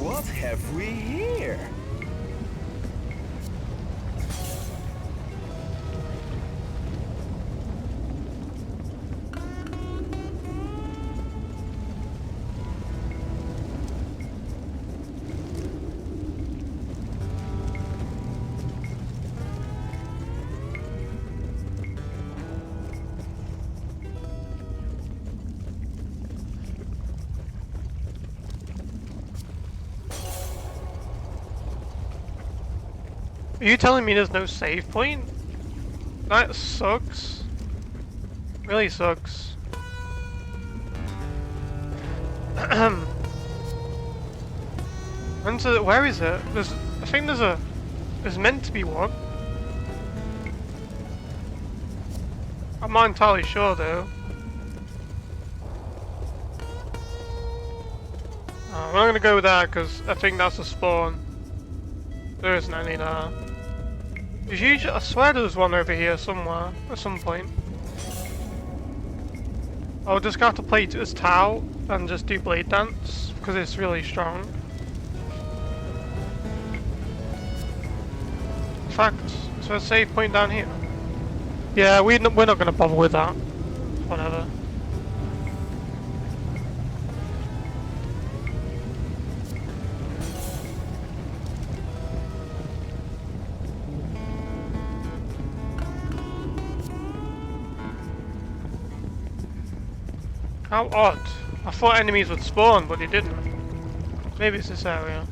What have we here? Are you telling me there's no save point? That sucks. Really sucks. Where is it? I think there's meant to be one. I'm not entirely sure though. I'm not gonna go there because I think that's a spawn. There isn't any there. There's usually, I swear there was one over here somewhere at some point. I'll just have to play as Tao and just do blade dance because it's really strong. In fact, so a save point down here. Yeah, we're not gonna bother with that. Whatever. How odd. I thought enemies would spawn, but they didn't. Maybe it's this area.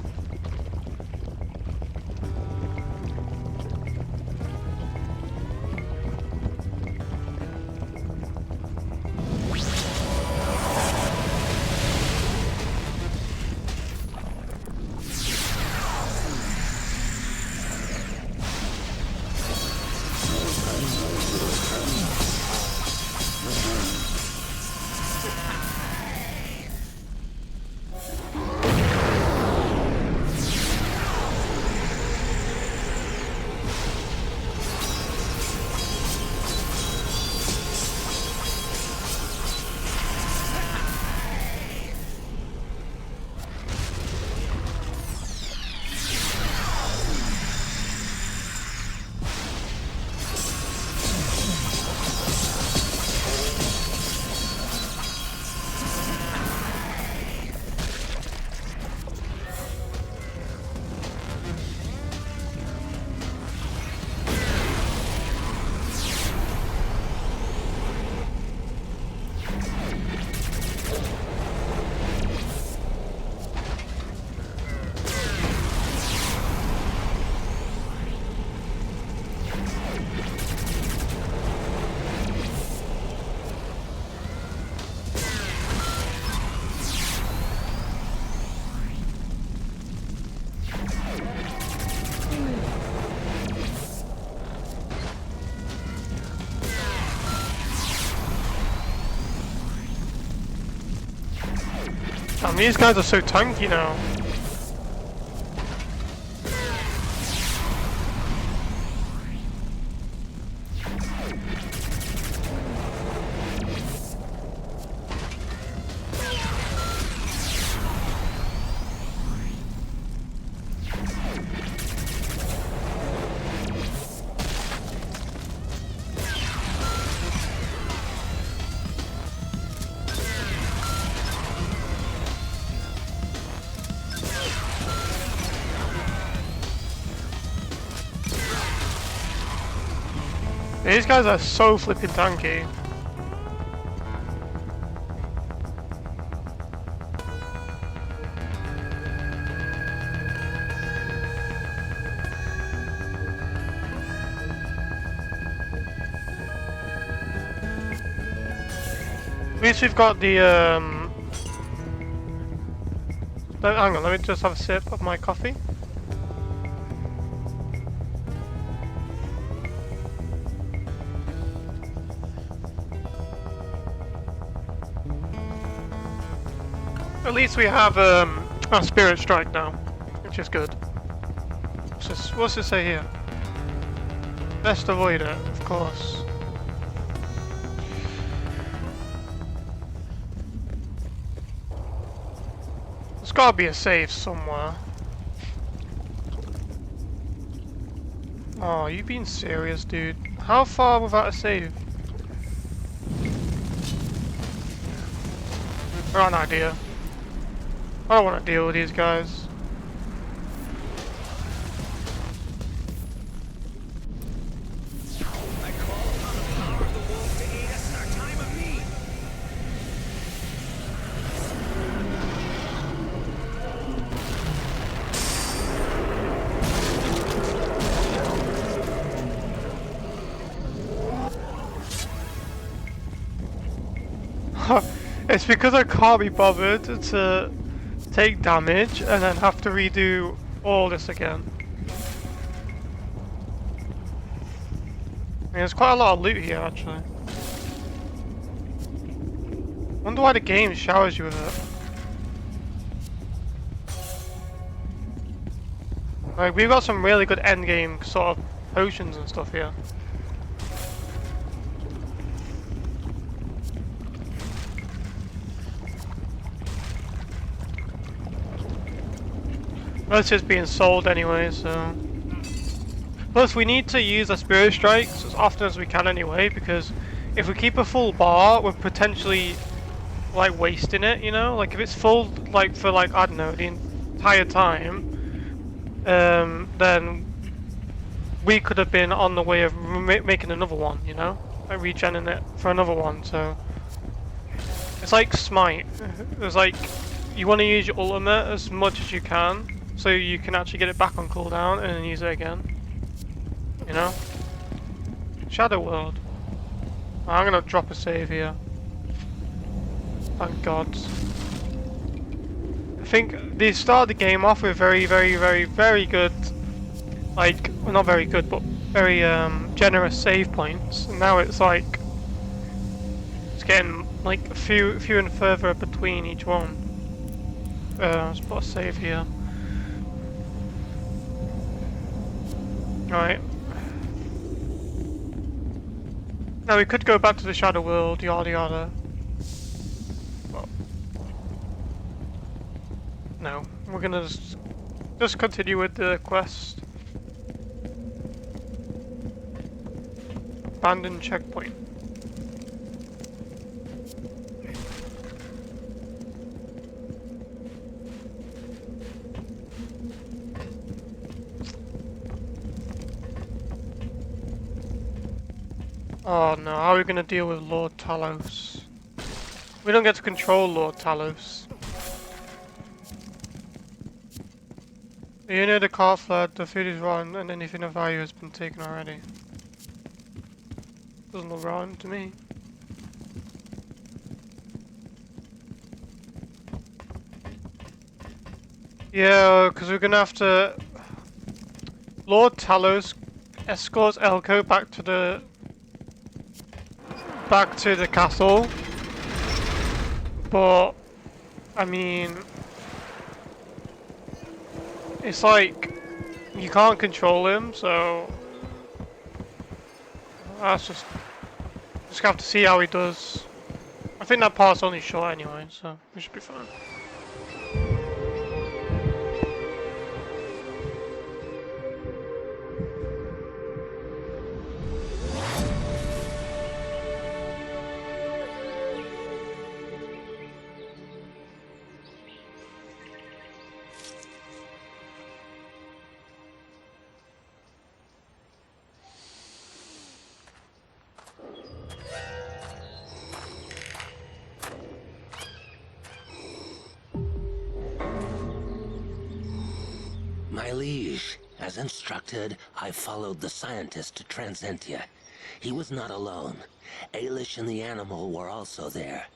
Damn, these guys are so tanky now. These guys are so flipping tanky. At least we've got the hang on, let me just have a sip of my coffee. At least we have our spirit strike now, which is good. What's this say here? Best avoid it, of course. There's gotta be a save somewhere. Oh, you being serious, dude? How far without a save? I got an idea. I don't want to deal with these guys. It's because I can't be bothered to take damage and then have to redo all this again. I mean, there's quite a lot of loot here actually. Wonder why the game showers you with it. Like, we've got some really good endgame sort of potions and stuff here. Most is being sold anyway, so... Plus, we need to use the Spirit Strikes as often as we can anyway, because if we keep a full bar, we're potentially, like, wasting it, you know? Like, if it's full, like, for, like, I don't know, the entire time, then we could have been on the way of making another one, you know? Like, regenning it for another one, so... It's like Smite. It's like, you want to use your ultimate as much as you can, so you can actually get it back on cooldown and then use it again. You know? Shadow World. I'm gonna drop a save here. Thank God. I think they started the game off with very good, like, well, not very good, but very generous save points, and now it's like it's getting like few and further between each one. Let's put a save here. Right. Now we could go back to the Shadow World, yada yada. Well, no, we're gonna just continue with the quest. Abandoned checkpoint. Oh no, how are we gonna deal with Lord Talos? We don't get to control Lord Talos. You know the car fled, the food is rotten, and anything of value has been taken already. Doesn't look rotten to me. Yeah, because we're gonna have to... Lord Talos escorts Elko back to the castle, but I mean, it's like you can't control him, so that's just have to see how he does. I think that part's only short anyway, so we should be fine. My liege, as instructed, I followed the scientist to Transcentia. He was not alone. Ailish and the animal were also there.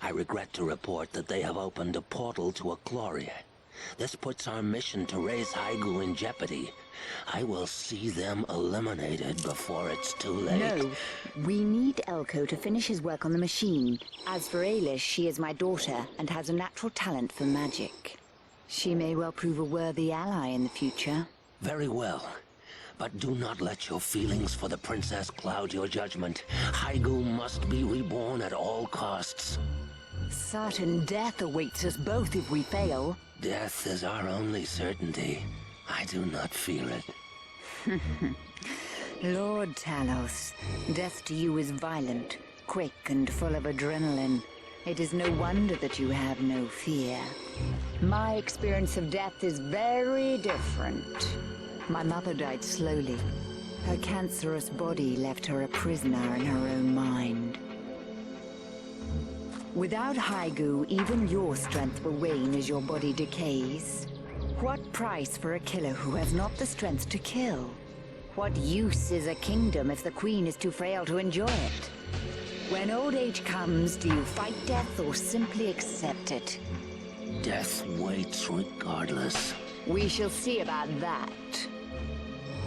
I regret to report that they have opened a portal to Ecloria. This puts our mission to raise Haigu in jeopardy. I will see them eliminated before it's too late. No, we need Elko to finish his work on the machine. As for Ailish, she is my daughter and has a natural talent for magic. She may well prove a worthy ally in the future. Very well. But do not let your feelings for the princess cloud your judgment. Haigu must be reborn at all costs. Certain death awaits us both if we fail. Death is our only certainty. I do not fear it. Lord Talos, death to you is violent, quick and full of adrenaline. It is no wonder that you have no fear. My experience of death is very different. My mother died slowly. Her cancerous body left her a prisoner in her own mind. Without Haigu, even your strength will wane as your body decays. What price for a killer who has not the strength to kill? What use is a kingdom if the queen is too frail to enjoy it? When old age comes, do you fight death or simply accept it? Death waits regardless. We shall see about that.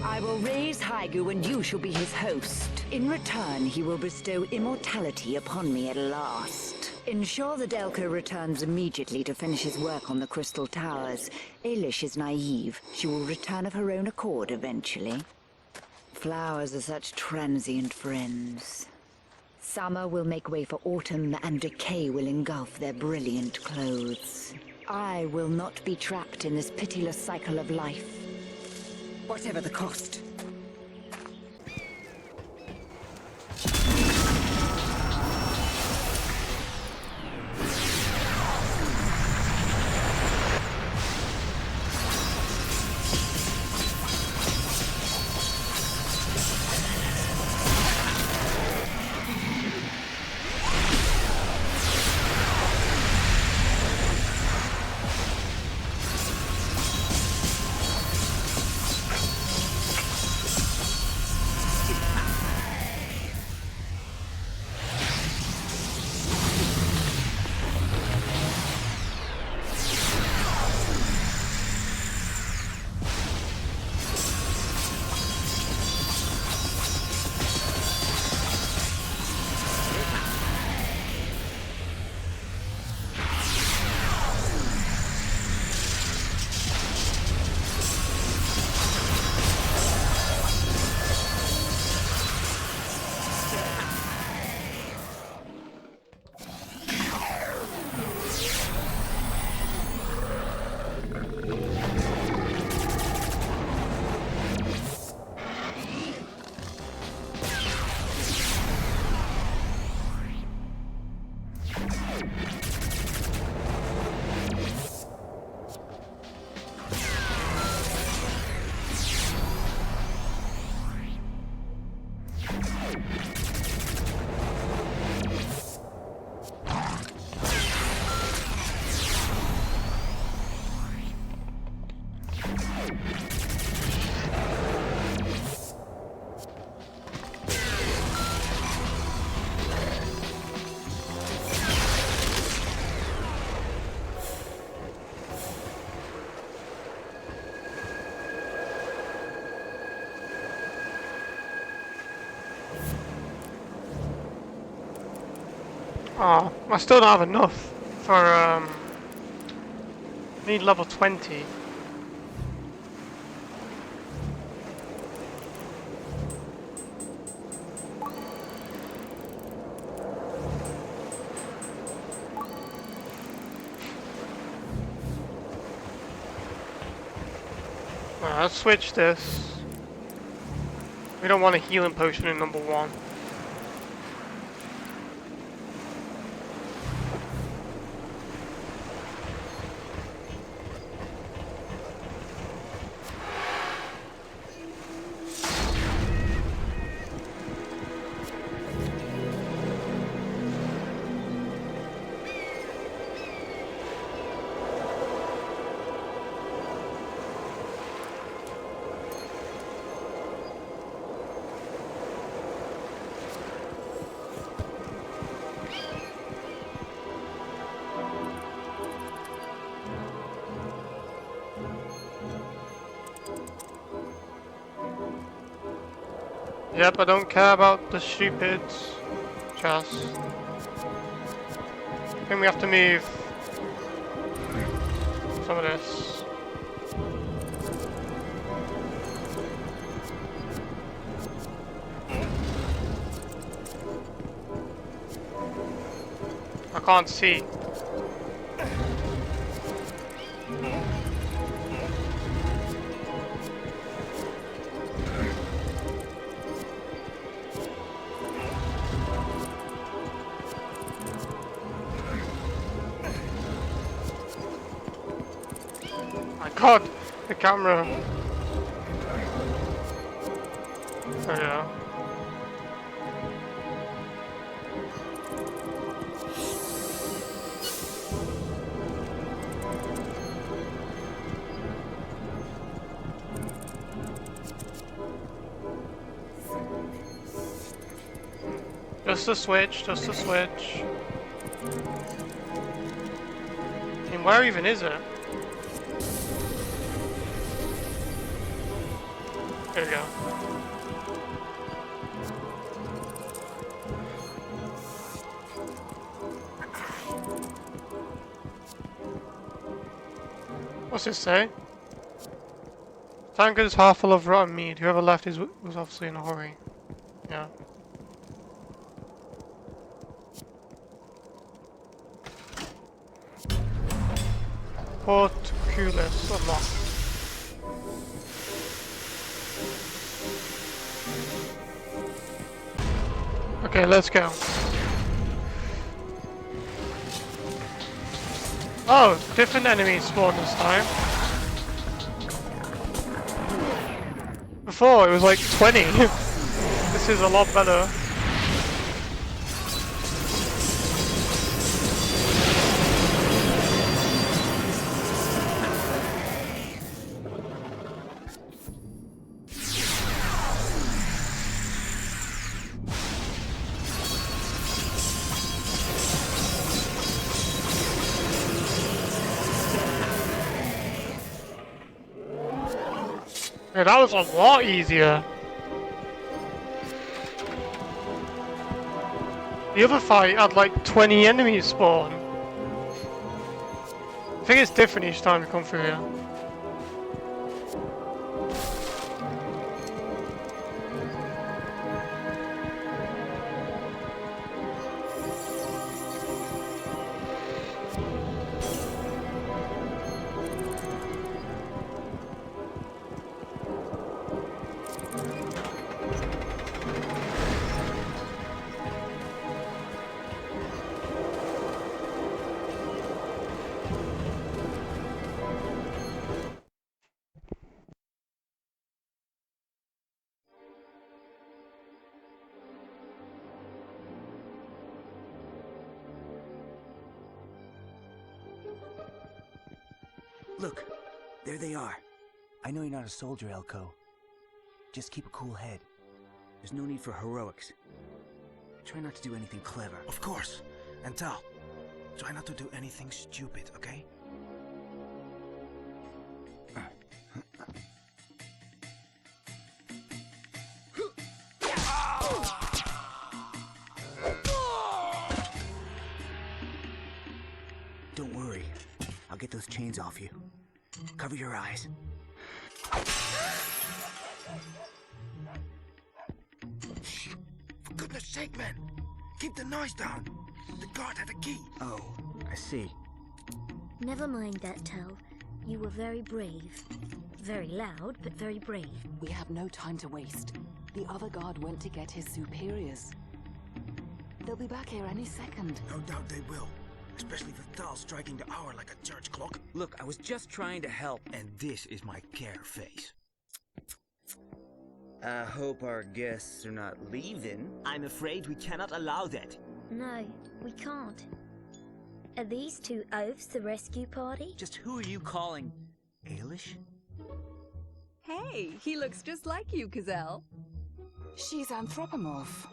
I will raise Haigu and you shall be his host. In return, he will bestow immortality upon me at last. Ensure that Elko returns immediately to finish his work on the Crystal Towers. Ailish is naive. She will return of her own accord eventually. Flowers are such transient friends. Summer will make way for autumn, and decay will engulf their brilliant clothes. I will not be trapped in this pitiless cycle of life, whatever the cost. Oh, I still don't have enough for, I need level 20. Alright, let's switch this. We don't want a healing potion in number 1. Yep, I don't care about the stupid chest. I think we have to move some of this. I can't see. God, the camera. Oh yeah. Just a switch, just a switch. I mean, where even is it? There we go. What's this say? Tankard is half full of rotten meat. Whoever left was obviously in a hurry. Yeah. Portcullis unlocked. Okay, let's go. Oh, different enemies spawn this time. Before it was like 20. This is a lot better. Yeah, that was a lot easier. The other fight had like 20 enemies spawn. I think it's different each time you come through here. Look, there they are. I know you're not a soldier, Elko. Just keep a cool head. There's no need for heroics. Try not to do anything clever. Of course. And Tal, try not to do anything stupid, okay? Don't worry. I'll get those chains off you. Cover your eyes. For goodness sake, man! Keep the noise down! The guard had a key! Oh, I see. Never mind that, Tal. You were very brave. Very loud, but very brave. We have no time to waste. The other guard went to get his superiors. They'll be back here any second. No doubt they will. Especially with Tal striking the hour like a church clock. Look, I was just trying to help. And this is my care face. I hope our guests are not leaving. I'm afraid we cannot allow that. No, we can't. Are these two oafs the rescue party? Just who are you calling? Ailish? Hey, he looks just like you, Gazelle. She's anthropomorph.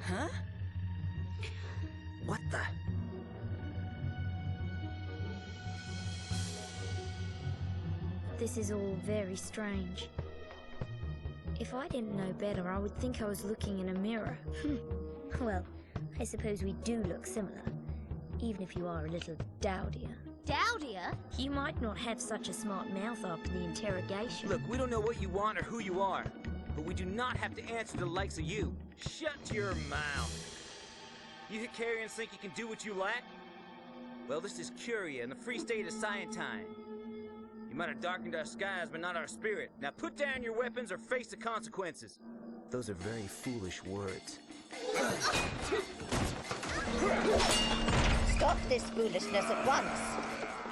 Huh? What the? This is all very strange. If I didn't know better, I would think I was looking in a mirror. Well, I suppose we do look similar, even if you are a little dowdier. Dowdier? You might not have such a smart mouth after the interrogation. Look, we don't know what you want or who you are, but we do not have to answer to the likes of you. Shut your mouth. You Hicarians think you can do what you like? Well, this is Curia in the free state of Scientine. You might have darkened our skies, but not our spirit. Now put down your weapons or face the consequences. Those are very foolish words. Stop this foolishness at once.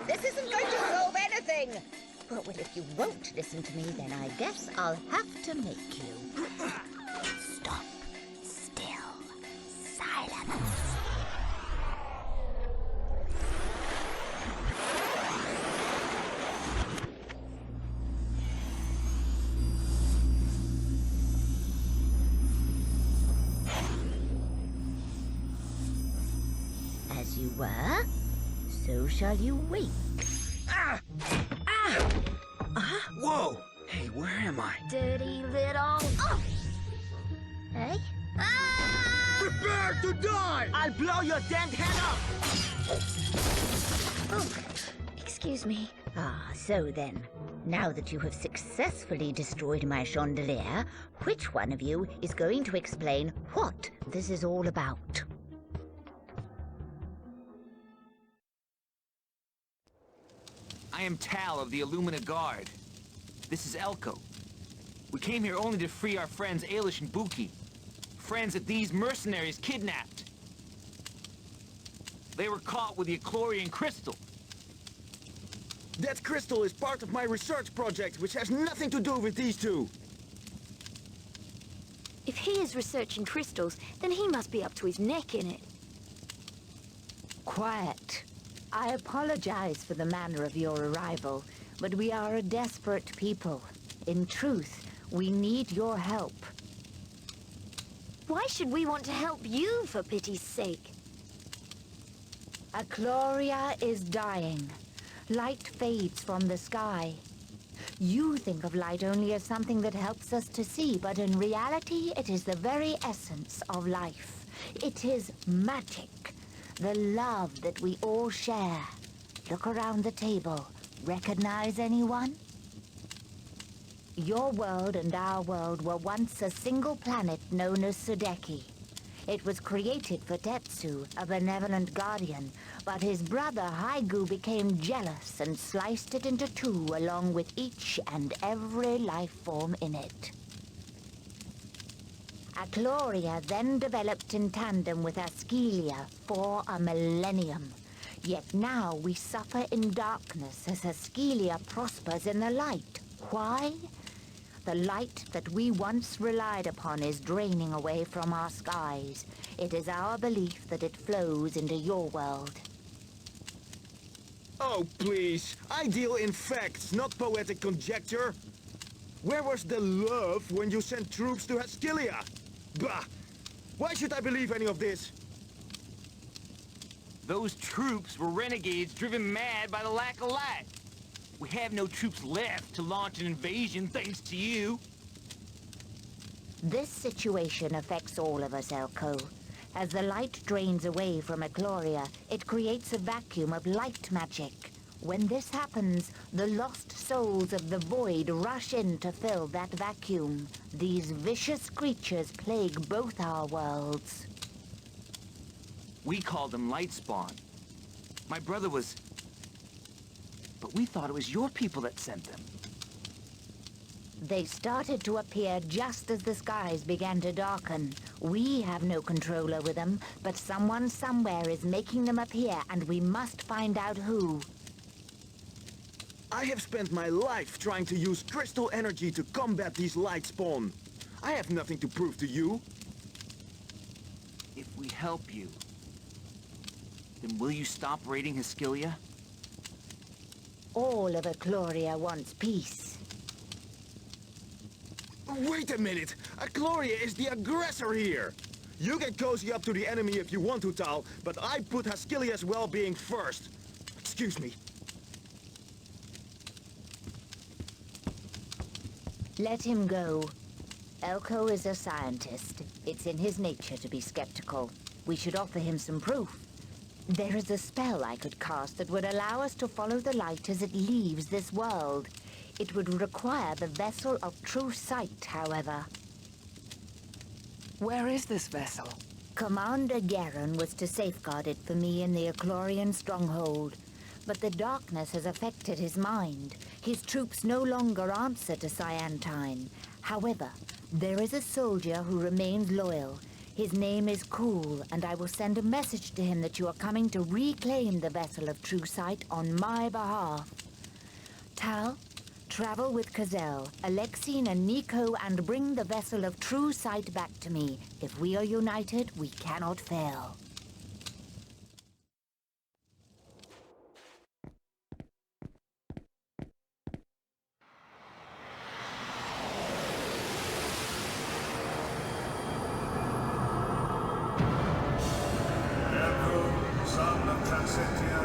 This isn't going to solve anything. Well, if you won't listen to me, then I guess I'll have to make you. Stop. Still. Silence. As you were, so shall you wake. Ah! Ah! Whoa! Hey, where am I? Dirty little... Oh! Hey? Ah! Prepare to die! I'll blow your damned head off! Oh, excuse Excuse me. Ah, so then. Now that you have successfully destroyed my chandelier, which one of you is going to explain what this is all about? I am Tal of the Illumina Guard. This is Elko. We came here only to free our friends Ailish and Buki. Friends that these mercenaries kidnapped. They were caught with the Echlorian crystal. That crystal is part of my research project, which has nothing to do with these two. If he is researching crystals, then he must be up to his neck in it. Quiet. I apologize for the manner of your arrival, but we are a desperate people. In truth, we need your help. Why should we want to help you, for pity's sake? Echloria is dying. Light fades from the sky. You think of light only as something that helps us to see, but in reality, it is the very essence of life. It is magic, the love that we all share. Look around the table. Recognize anyone? Your world and our world were once a single planet known as Sudeki. It was created for Tetsu, a benevolent guardian, but his brother Haigu became jealous and sliced it into two along with each and every life form in it. Echloria then developed in tandem with Askelia for a millennium. Yet now we suffer in darkness as Askelia prospers in the light. Why? The light that we once relied upon is draining away from our skies. It is our belief that it flows into your world. Oh, please. I deal in facts, not poetic conjecture. Where was the love when you sent troops to Askelia? Bah! Why should I believe any of this? Those troops were renegades driven mad by the lack of light. We have no troops left to launch an invasion thanks to you. This situation affects all of us, Elko. As the light drains away from Echloria, it creates a vacuum of light magic. When this happens, the lost souls of the void rush in to fill that vacuum. These vicious creatures plague both our worlds. We called them Lightspawn. My brother was... But we thought it was your people that sent them. They started to appear just as the skies began to darken. We have no control over them, but someone somewhere is making them appear, and we must find out who. I have spent my life trying to use crystal energy to combat these Lightspawn. I have nothing to prove to you. If we help you, then will you stop raiding Askelia? All of Echloria wants peace. Wait a minute! Echloria is the aggressor here! You get cozy up to the enemy if you want to, Tal, but I put Askelia's well-being first. Excuse me. Let him go. Elko is a scientist. It's in his nature to be skeptical. We should offer him some proof. There is a spell I could cast that would allow us to follow the light as it leaves this world. It would require the vessel of true sight, however. Where is this vessel? Commander Garen was to safeguard it for me in the Echlorian stronghold. But the darkness has affected his mind. His troops no longer answer to Cyantine. However, there is a soldier who remains loyal. His name is Cool, and I will send a message to him that you are coming to reclaim the vessel of true sight on my behalf. Tal, travel with Kazel, Alexine, and Nico and bring the vessel of true sight back to me. If we are united, we cannot fail. Son of Transcentia,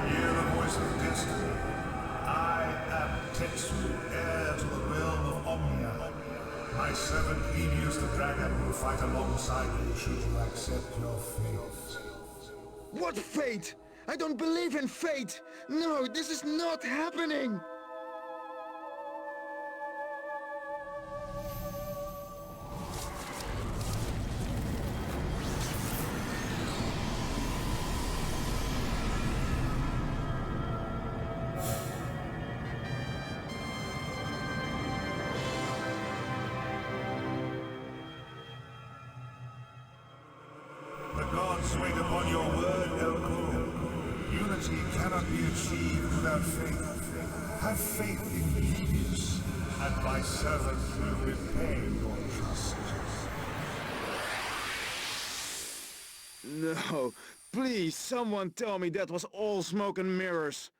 hear the voice of destiny. I am Tetsu, heir to the realm of Omnia. My servant Helios the Dragon will fight alongside you should you accept your fate. What fate? I don't believe in fate! No, this is not happening! The gods wait upon your word, Elko. Unity cannot be achieved without faith. Have faith in Devious, and my servant will repay your trust. No, please, someone tell me that was all smoke and mirrors.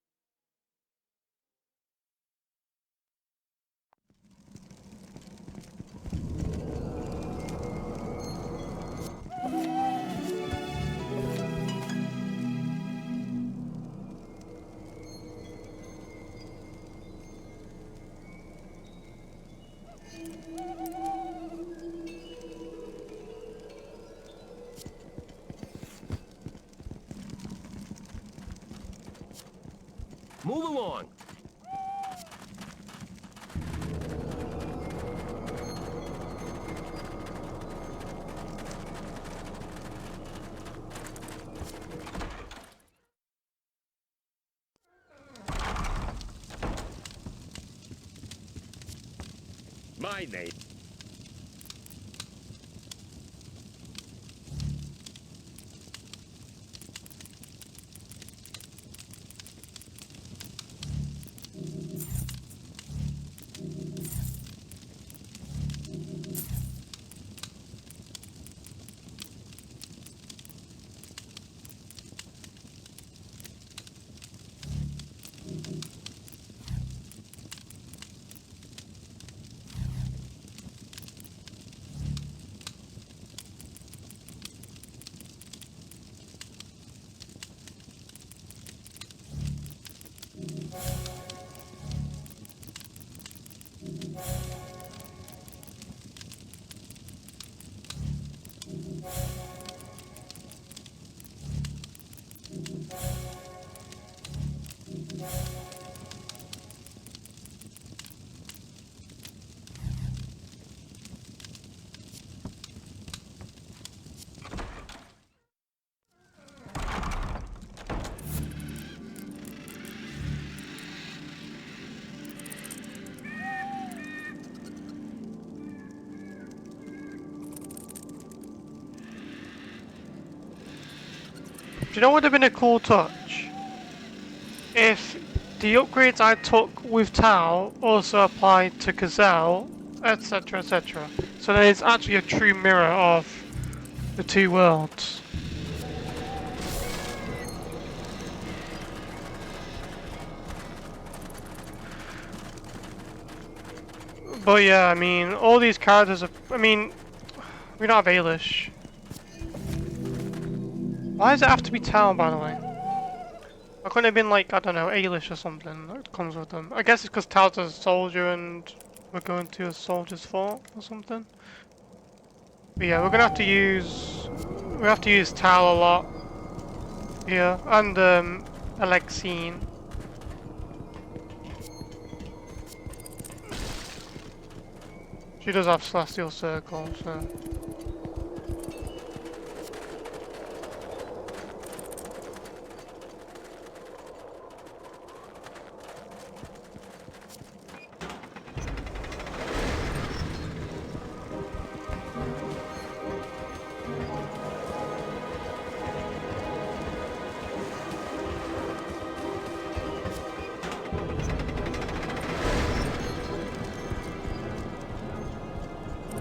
Move along. My name. Do you know what would have been a cool touch? If the upgrades I took with Tau also applied to Gazelle, etc, etc. So that it's actually a true mirror of the two worlds. But yeah, I mean, all these characters are... I mean, we don't have A.I'S. Why does it have to be Tau, by the way? I couldn't have been like, I don't know, A.I'S or something that comes with them. I guess it's because Tau's a soldier and we're going to a soldier's fort or something. But yeah, we're gonna have to use... We have to use Tau a lot here, and Alexine. She does have Celestial Circle, so...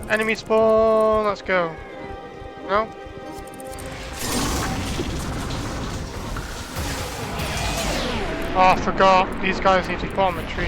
Enemy spawn, let's go. No? Oh, I forgot. These guys need to put on the tree.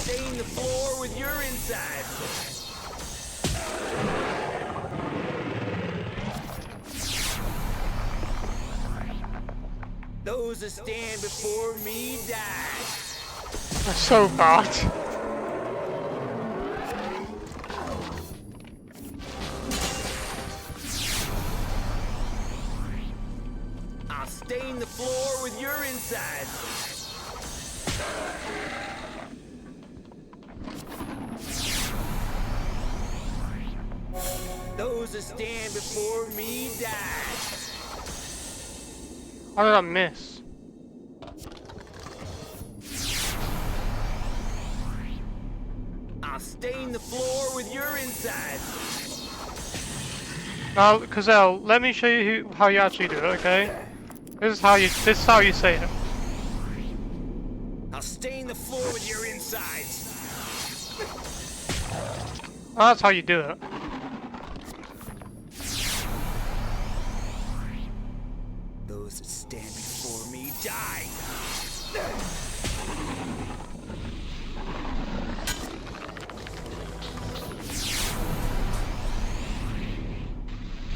stain the floor with your insides. Those that stand before me die. That's so bad. I'll stain the floor with your insides. Those that stand before me die. How did I miss? I'll stain the floor with your insides. Now, Cazelle, let me show you how you actually do it, okay? This is how you say it. I'll stain the floor with your insides. That's how you do it. Those that stand before me die.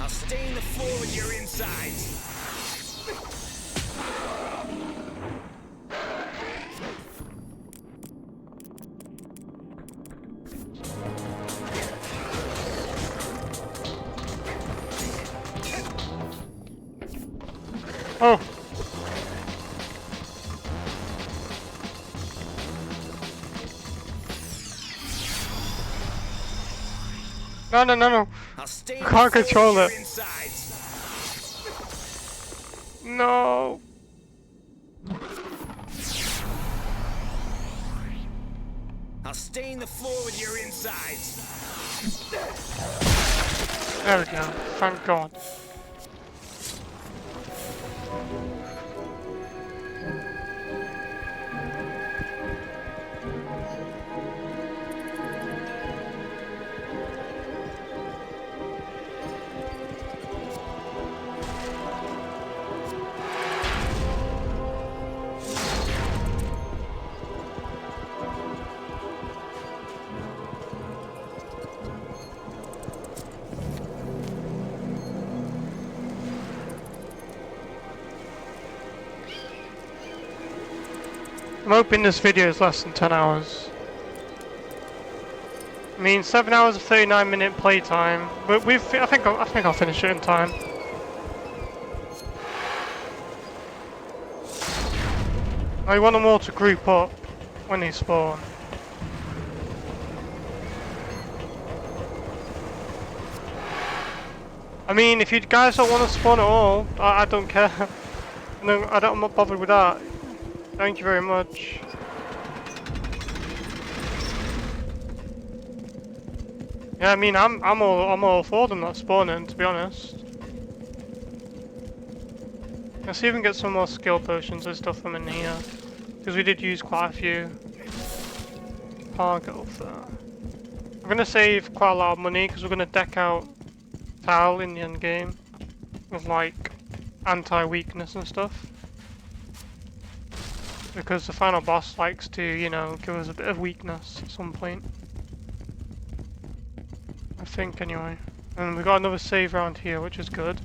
I'll stain the floor with your insides. Oh. No, no, no, no. I can't control it. No. I'll stain the floor with your insides. There we go. Thank God. I'm hoping this video is less than 10 hours. I mean, 7 hours of 39-minute playtime, but I think I'll finish it in time. I want them all to group up when they spawn. I mean, if you guys don't want to spawn at all, I don't care. No, I'm not bothered with that. Thank you very much. Yeah, I mean, I'm all for them not spawning, to be honest. Let's see if we can get some more skill potions and stuff from in here, because we did use quite a few. Cargo there. I'm gonna save quite a lot of money because we're gonna deck out Tal in the end game with like anti-weakness and stuff. Because the final boss likes to, you know, give us a bit of weakness at some point. I think, anyway. And we got another save around here, which is good.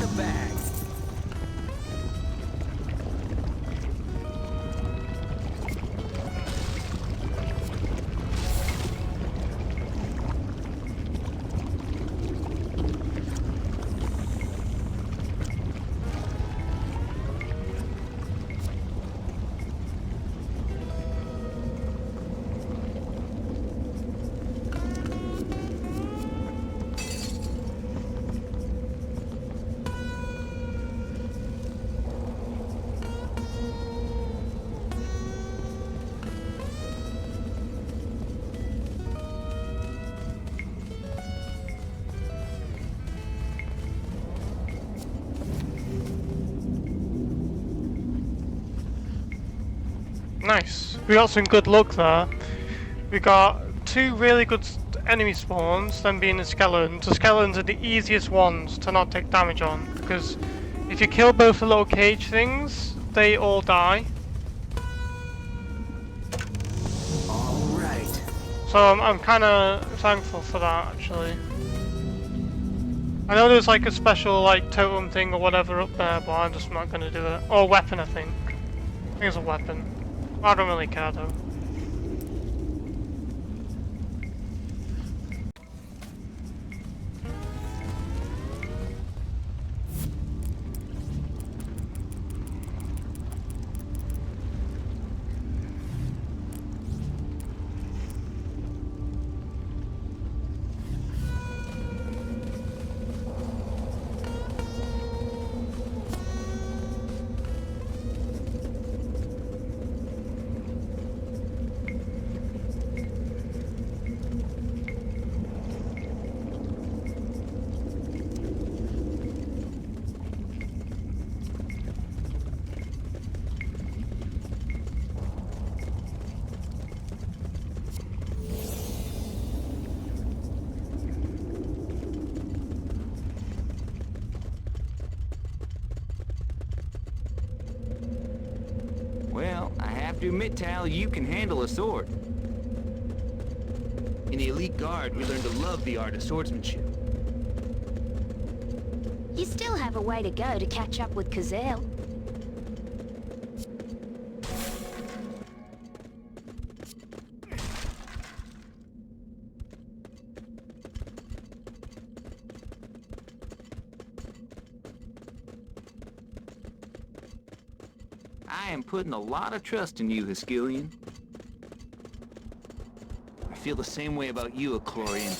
the bag. Nice. We got some good luck there. We got 2 really good enemy spawns, them being the skeletons. The skeletons are the easiest ones to not take damage on, because if you kill both the little cage things, they all die. Alright. So I'm kind of thankful for that, actually. I know there's like a special like totem thing or whatever up there, but I'm just not going to do it. Or a weapon, I think. I think it's a weapon. I don't really care though. Well, I have to admit, Tal, you can handle a sword. In the Elite Guard, we learned to love the art of swordsmanship. You still have a way to go to catch up with Kazelle. I am putting a lot of trust in you, Haskillian. I feel the same way about you, Eclorian.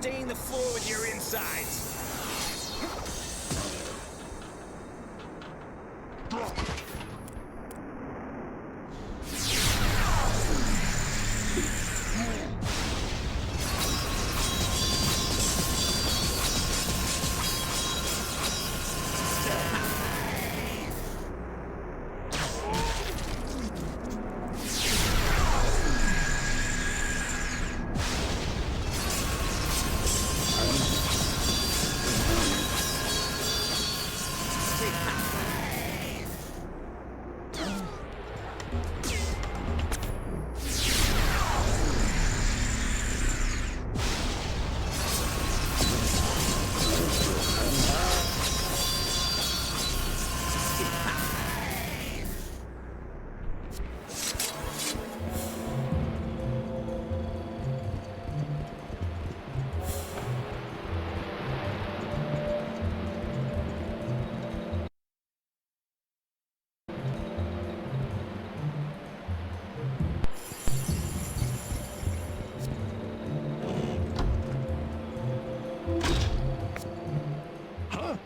stain the floor with your insides.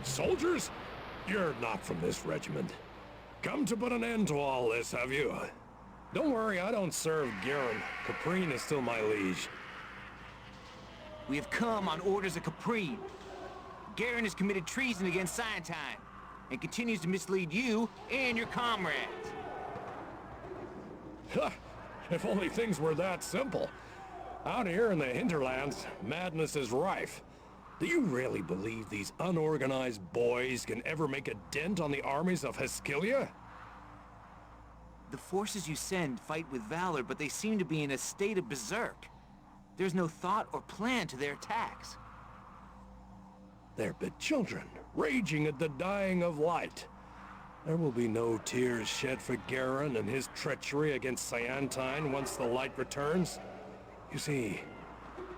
Soldiers? You're not from this regiment. Come to put an end to all this, have you? Don't worry, I don't serve Garen. Caprine is still my liege. We have come on orders of Caprine. Garen has committed treason against Cyantine and continues to mislead you and your comrades. If only things were that simple. Out here in the hinterlands, madness is rife. Do you really believe these unorganized boys can ever make a dent on the armies of Haskilia? The forces you send fight with valor, but they seem to be in a state of berserk. There's no thought or plan to their attacks. They're but children, raging at the dying of light. There will be no tears shed for Garen and his treachery against Cyantine once the light returns. You see,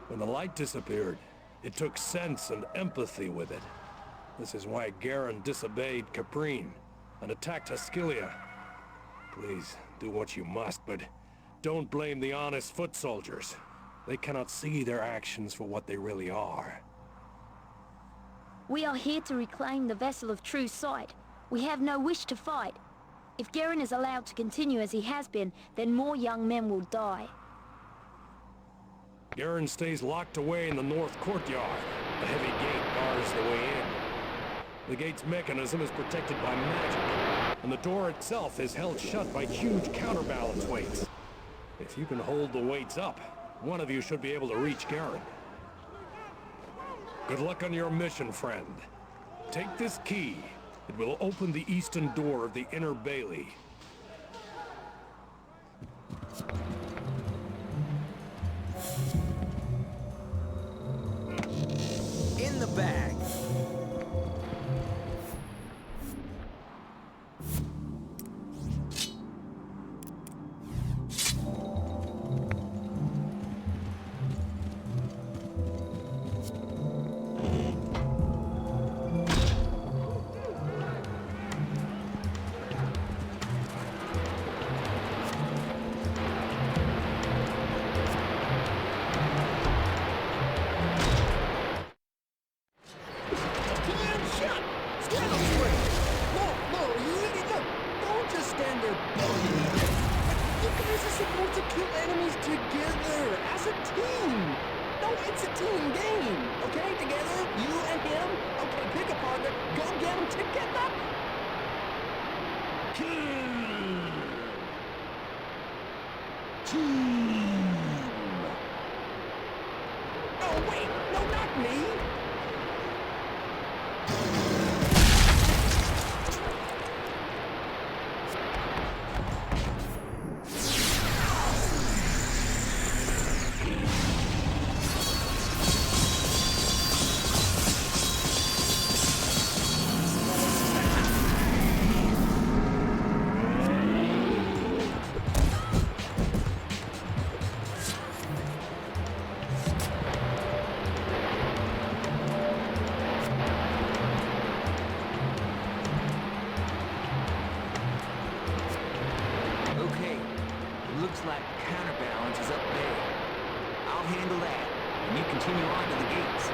when the light disappeared, it took sense and empathy with it. This is why Garen disobeyed Caprine and attacked Haskilia. Please, do what you must, but don't blame the honest foot soldiers. They cannot see their actions for what they really are. We are here to reclaim the vessel of true sight. We have no wish to fight. If Garen is allowed to continue as he has been, then more young men will die. Garen stays locked away in the north courtyard. The heavy gate bars the way in. The gate's mechanism is protected by magic, and the door itself is held shut by huge counterbalance weights. If you can hold the weights up, one of you should be able to reach Garen. Good luck on your mission, friend. Take this key. It will open the eastern door of the inner bailey. In the bag. and you continue on to the gates.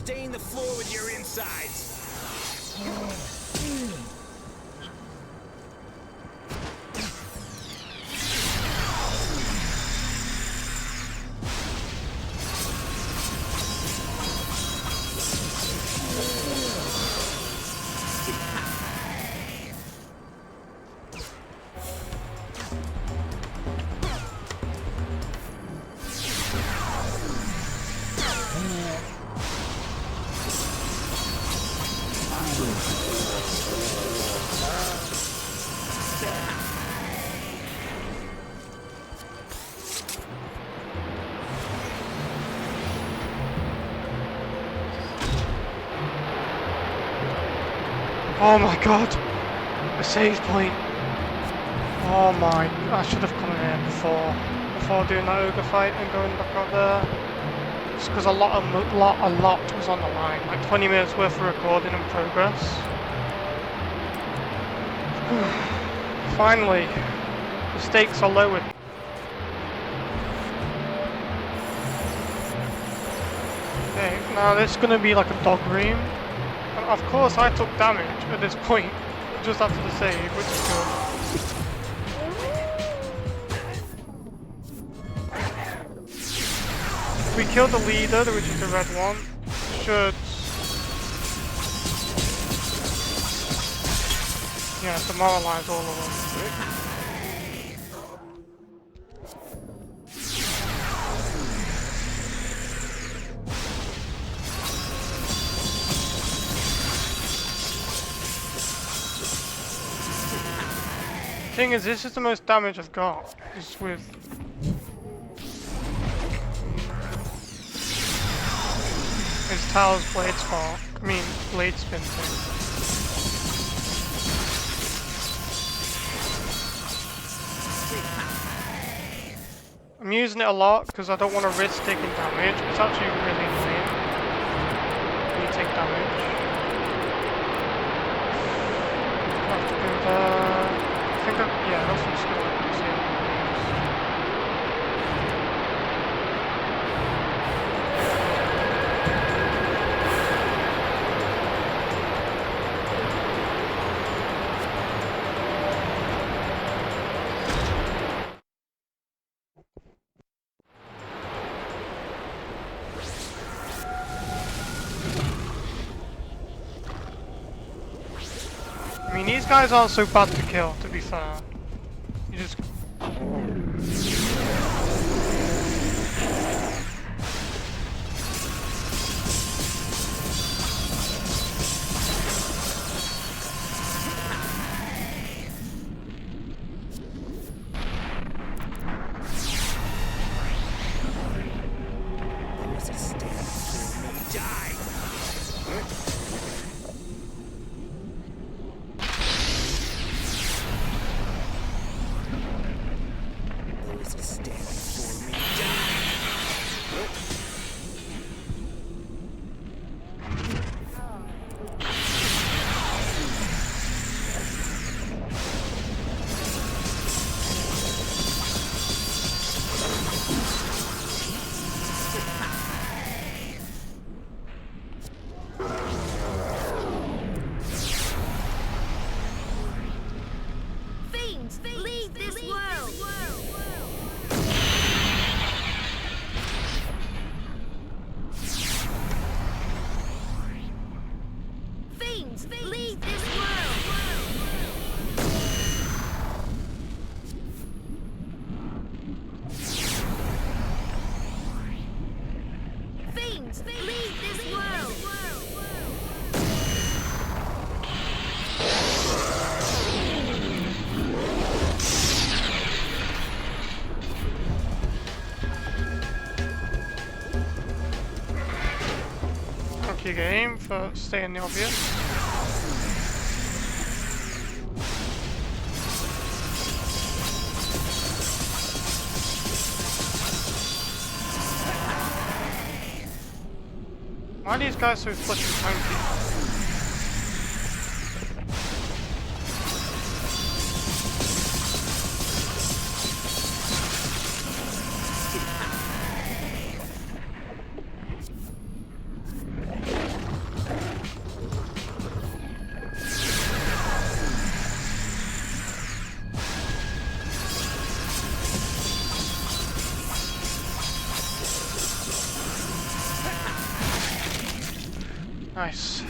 stain the floor with your insides. Oh my god! A save point! Oh my, I should have come in here before doing that ogre fight and going back out there. Just because a lot was on the line, like 20 minutes worth of recording in progress. Finally, the stakes are lowered. Okay, now this is going to be like a dog room. And of course I took damage at this point, just after the save, which is good. If we kill the leader, which is the red one, should... yeah, demoralize all of them. Thing is, this is the most damage I've got, is with... it's Tal's blade spark, blade spin thing. I'm using it a lot because I don't want to risk taking damage. It's actually really annoying when you take damage. I have to go there. I think yeah, I got some skill items here. I mean, these guys aren't so bad to kill, to be fair. You just... game for staying the obvious. Why are these guys so flipping tanky? Nice. To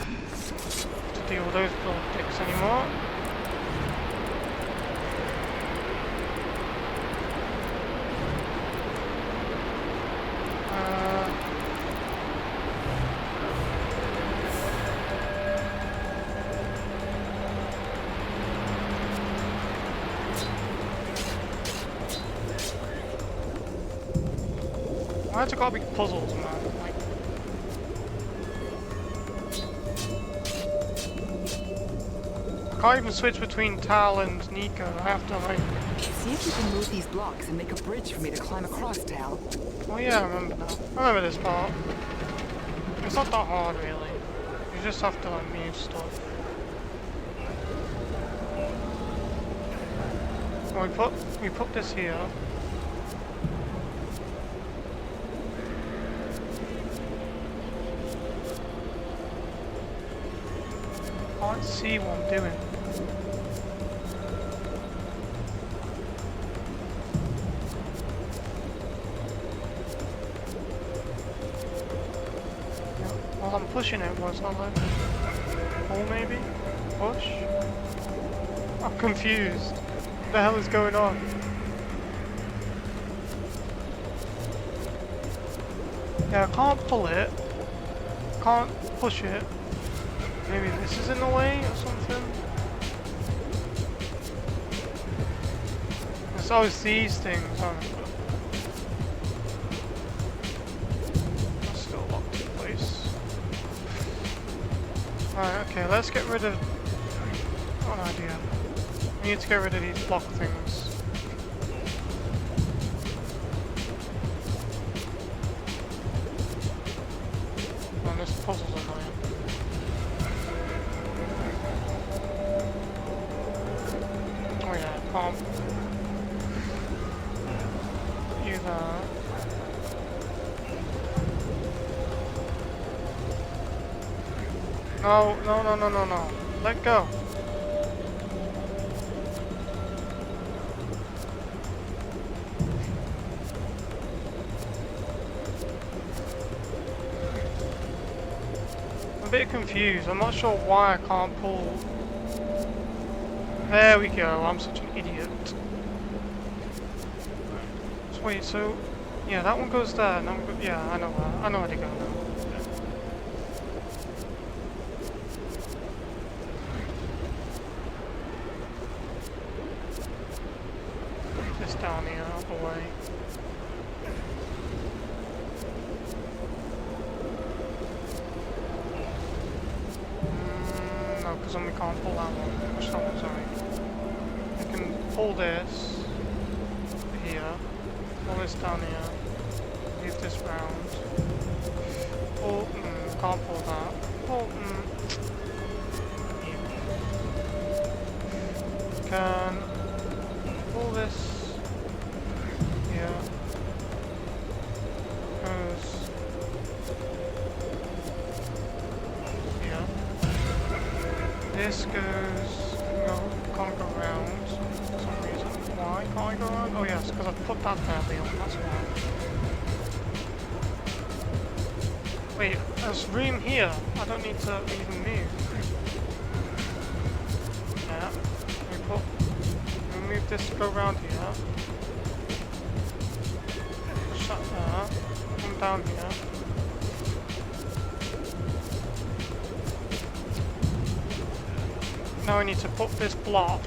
deal with those little dicks anymore. Why's it gotta be puzzles, man? Like, I can't even switch between Tal and Nico. I have to, like... See if you can move these blocks and make a bridge for me to climb across, Tal. Oh yeah, I remember now. I remember this part. It's not that hard, really. You just have to, like, move stuff. So we put this here. Can't see what I'm doing. Well, I'm pushing it, was I like? Pull maybe? Push? I'm confused. What the hell is going on? Yeah, I can't pull it. Can't push it. Maybe this is in the way or something? It's always these things, aren't it? That's still locked in place. Alright, okay, let's get rid of... What an idea. We need to get rid of these block things. Man, this puzzle's annoying. Oh yeah, can't do that. No, no, no, no, no, no. Let go. I'm a bit confused. I'm not sure why I can't pull. There we go. I'm such an idiot. So wait, so yeah, that one goes there. And that one yeah, I know where to go now. This down here, out the way. No, because then we can't pull that one. Which that one's alright. We can pull this here, pull this down here, move this round. Pull, can't pull that. Pull, Can pull this here. Goes here. This goes, no, can't go around for some reason. Why can't I go around? Oh yes, because I put that there, Leon, that's why. Wait, there's room here. I don't need to even move. Yeah, we move this to go around here. Shut there. Come down here. Now I need to put this block.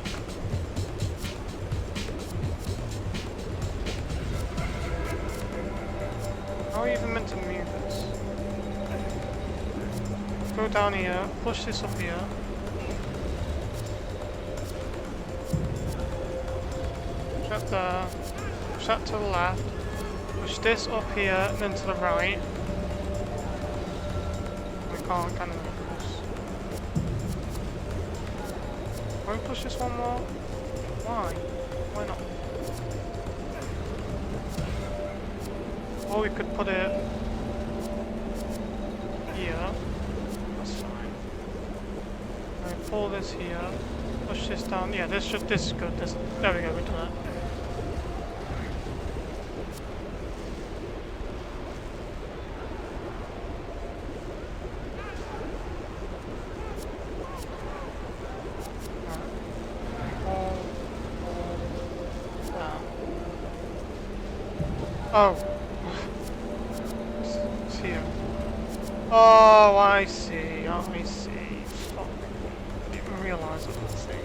How are you even meant to move this? Go down here, push this up here. Push that there, push that to the left, push this up here and then to the right. We can't, can we? Can we push this one more? Why? Why not? Or we could put it here. That's fine. And pull this here. Push this down. Yeah, this is good. There we go, we do that. Oh. It's here. Oh, I see. Oh, I see. Fuck. I didn't even realise it was a thing.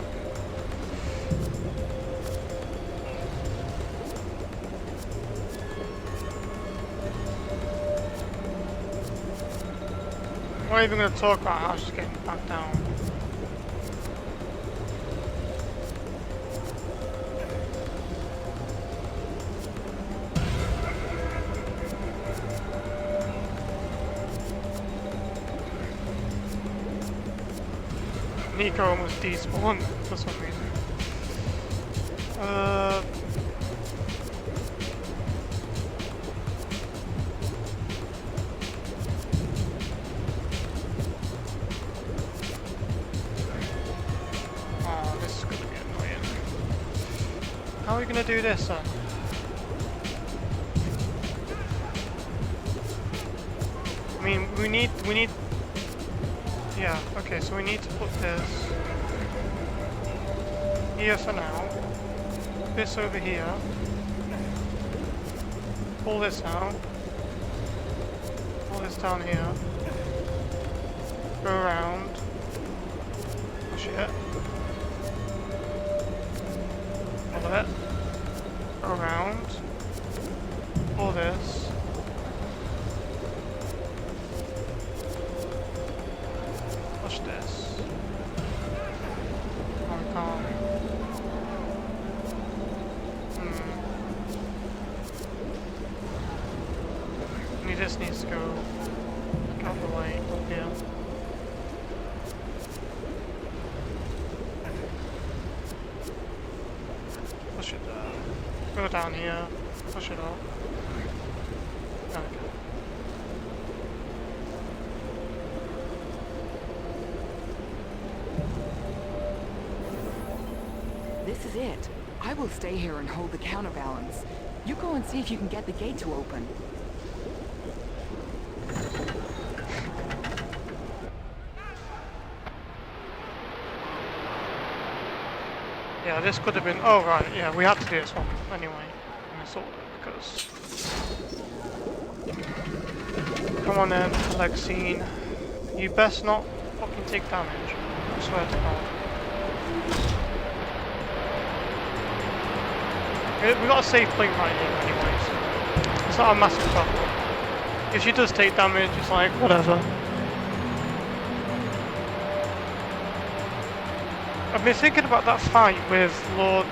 I'm not even going to talk about how she's getting back down. Nico almost despawned for some reason. Oh, this is gonna be annoying. How are we gonna do this then? I mean, we need. Yeah, okay, so we need to put this here for now. This over here. Pull this out. Pull this down here. Go around. Push it. Pull it. Go around. Pull this. Push this. Oh, we can't. This needs to go out the way up here. Push it down. Go down here. Push it up. Okay. This is it. I will stay here and hold the counterbalance. You go and see if you can get the gate to open. Yeah, this could have been. Oh, right, yeah, we had to do this one anyway. I thought because. Come on then, Alexine. You best not fucking take damage. I swear to God. We got a safe point right here, anyways. It's not a massive problem. If she does take damage, it's like, whatever. I've been thinking about that fight with Lord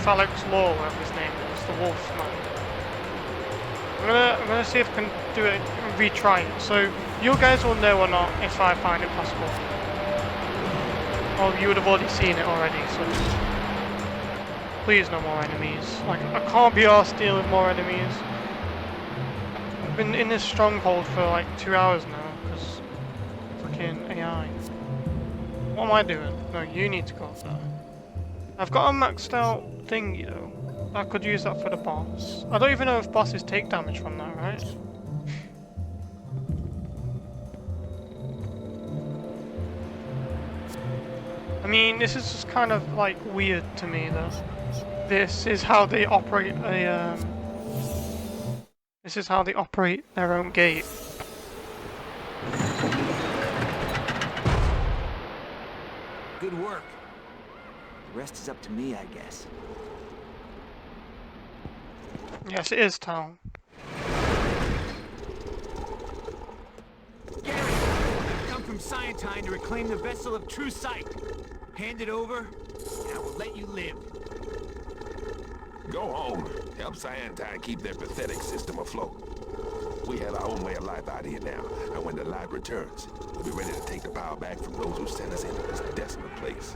Felix Law, whatever his name is, the wolf man. I'm gonna see if I can do it and retry it. So you guys will know or not if I find it possible. Or you would have already seen it already, so please no more enemies. Like I can't be arsed dealing with more enemies. I've been in this stronghold for like 2 hours now, because fucking AI. What am I doing? No, you need to go up there. I've got a maxed out thingy though. I could use that for the boss. I don't even know if bosses take damage from that, right? I mean, this is just kind of like weird to me though. This is how they operate a This is how they operate their own gate. Good work. The rest is up to me, I guess. Yes, it is, Tal. Gary, come from Scientine to reclaim the vessel of true sight. Hand it over, and I will let you live. Go home. Help Scientine keep their pathetic system afloat. We have our own way of life out here now, and when the light returns, we'll be ready to take the power back from those who sent us into this desolate place.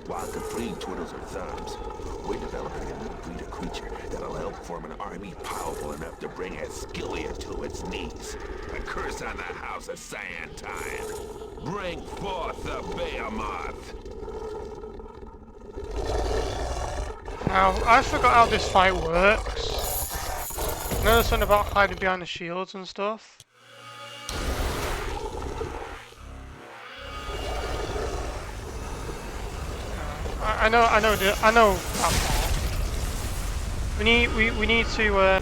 While Capri twiddles her thumbs, we're developing a new breed of creature that'll help form an army powerful enough to bring Ascilia to its knees. A curse on the house of Scientine. Bring forth the Behemoth. Now, I forgot how this fight works. You know something about hiding behind the shields and stuff? I know that part. We need to.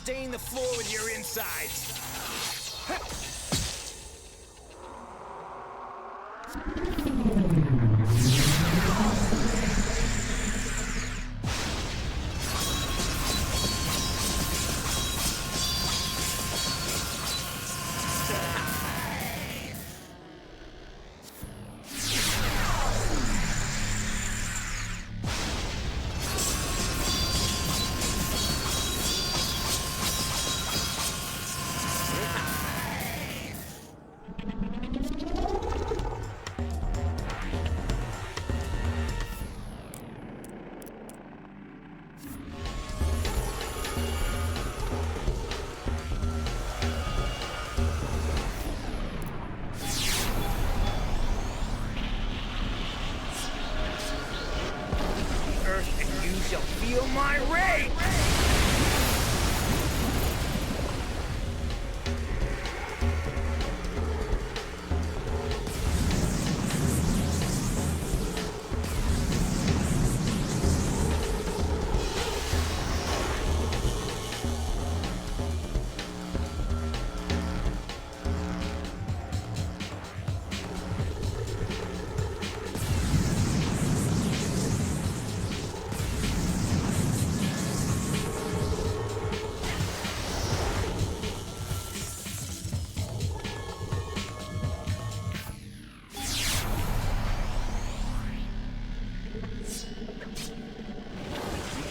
stain the floor with your insides. Feel my rage!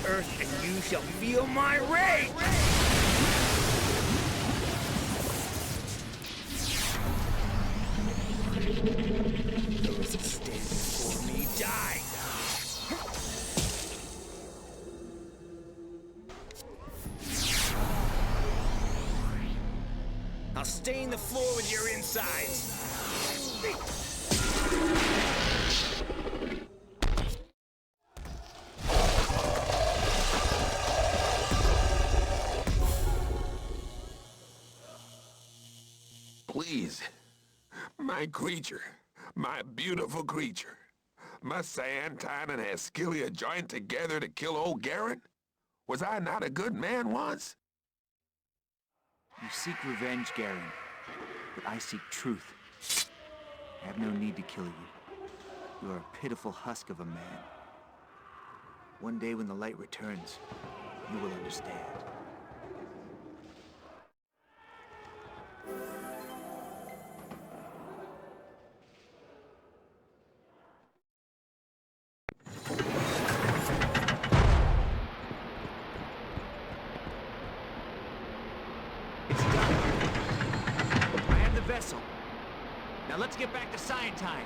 Earth, and you shall feel my rage! Those who stand before me die! I'll stain the floor with your insides! Please, my creature, my beautiful creature, must Santine and Ascilia join together to kill old Garen? Was I not a good man once? You seek revenge, Garen, but I seek truth. I have no need to kill you. You are a pitiful husk of a man. One day when the light returns, you will understand. It's done. I have the vessel. Now let's get back to Scientine.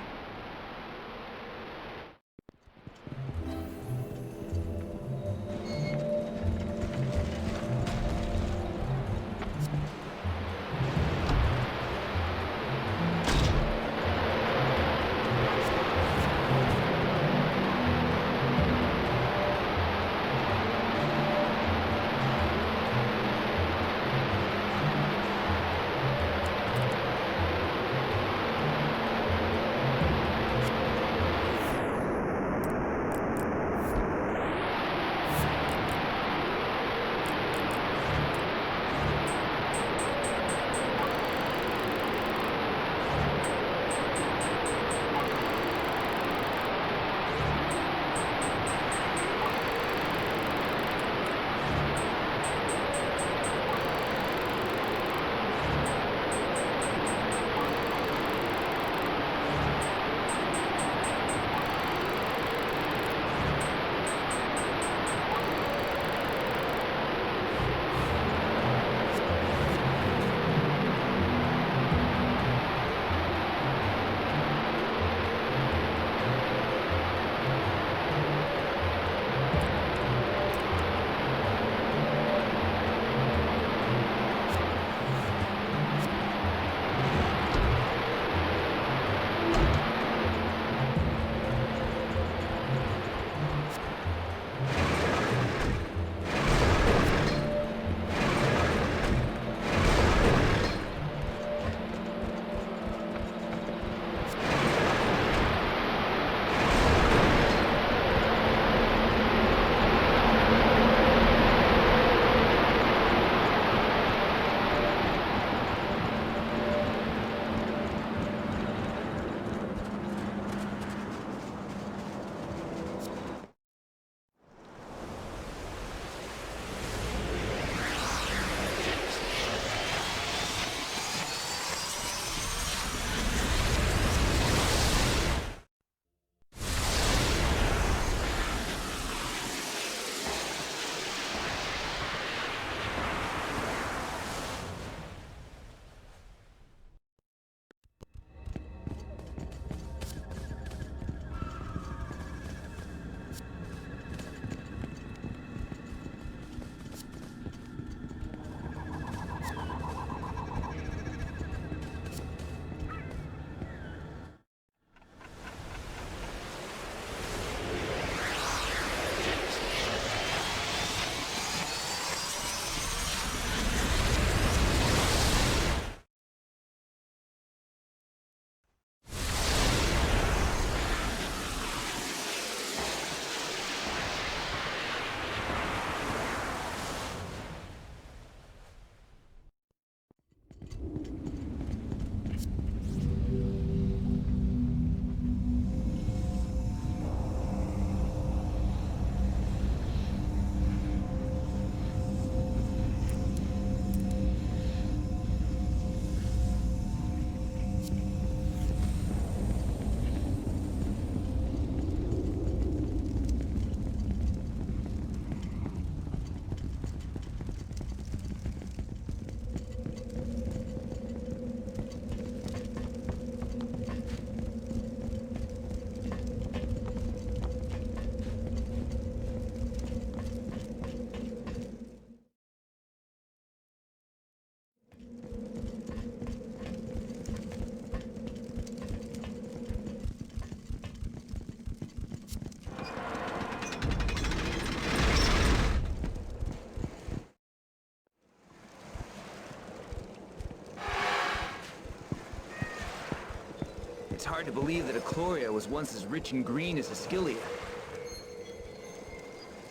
hard to believe that Ecloria was once as rich and green as Ascilia.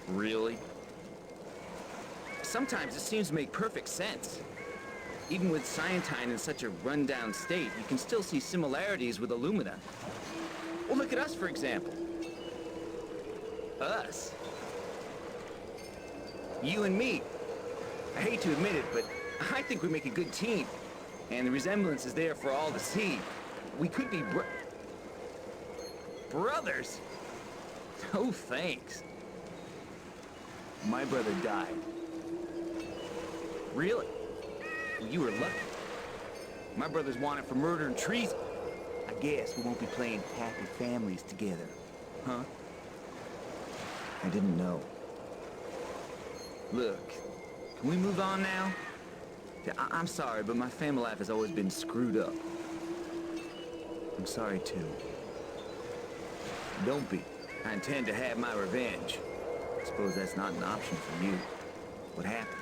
Really? Sometimes it seems to make perfect sense. Even with Scientine in such a run-down state, you can still see similarities with Illumina. Well, look at us, for example. Us. You and me. I hate to admit it, but I think we make a good team. And the resemblance is there for all to see. We could be brothers? No thanks. My brother died. Really? Well, you were lucky. My brother's wanted for murder and treason. I guess we won't be playing happy families together, huh? I didn't know. Look, can we move on now? Yeah, I'm sorry, but my family life has always been screwed up. I'm sorry, too. Don't be. I intend to have my revenge. I suppose that's not an option for you. What happened?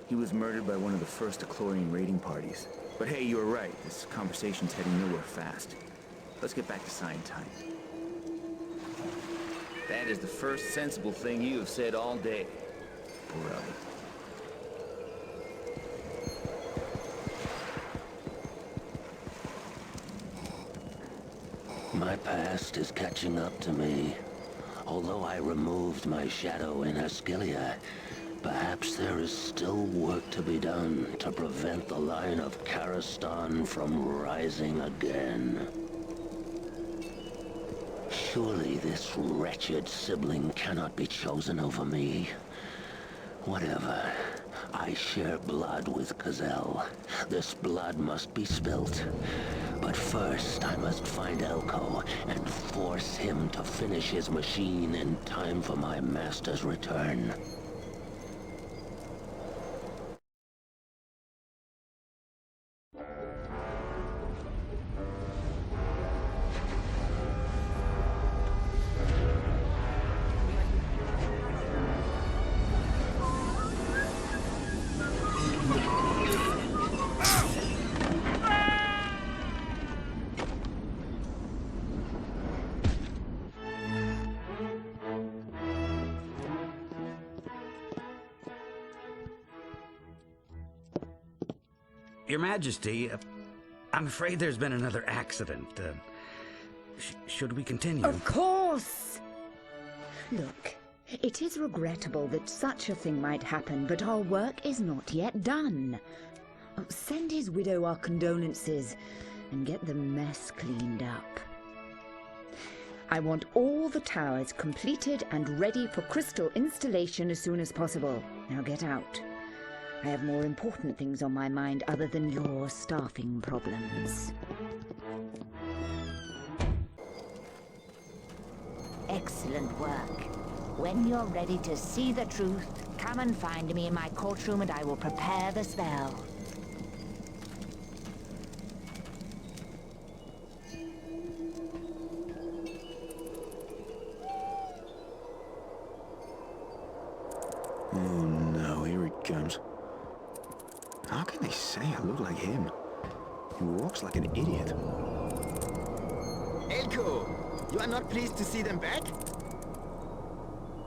He was murdered by one of the first Eclorian raiding parties. But hey, you were right. This conversation's heading nowhere fast. Let's get back to Scientine. That is the first sensible thing you have said all day, brother. My past is catching up to me. Although I removed my shadow in Ascilia, perhaps there is still work to be done to prevent the line of Karistan from rising again. Surely this wretched sibling cannot be chosen over me. Whatever. I share blood with Gazelle. This blood must be spilt. But first, I must find Elko and force him to finish his machine in time for my master's return. Your Majesty, I'm afraid there's been another accident. Should we continue? Of course! Look, it is regrettable that such a thing might happen, but our work is not yet done. Send his widow our condolences and get the mess cleaned up. I want all the towers completed and ready for crystal installation as soon as possible. Now get out. I have more important things on my mind other than your staffing problems. Excellent work. When you're ready to see the truth, come and find me in my courtroom and I will prepare the spell. Oh no, here it comes. How can they say I look like him? He walks like an idiot. Elko, you are not pleased to see them back?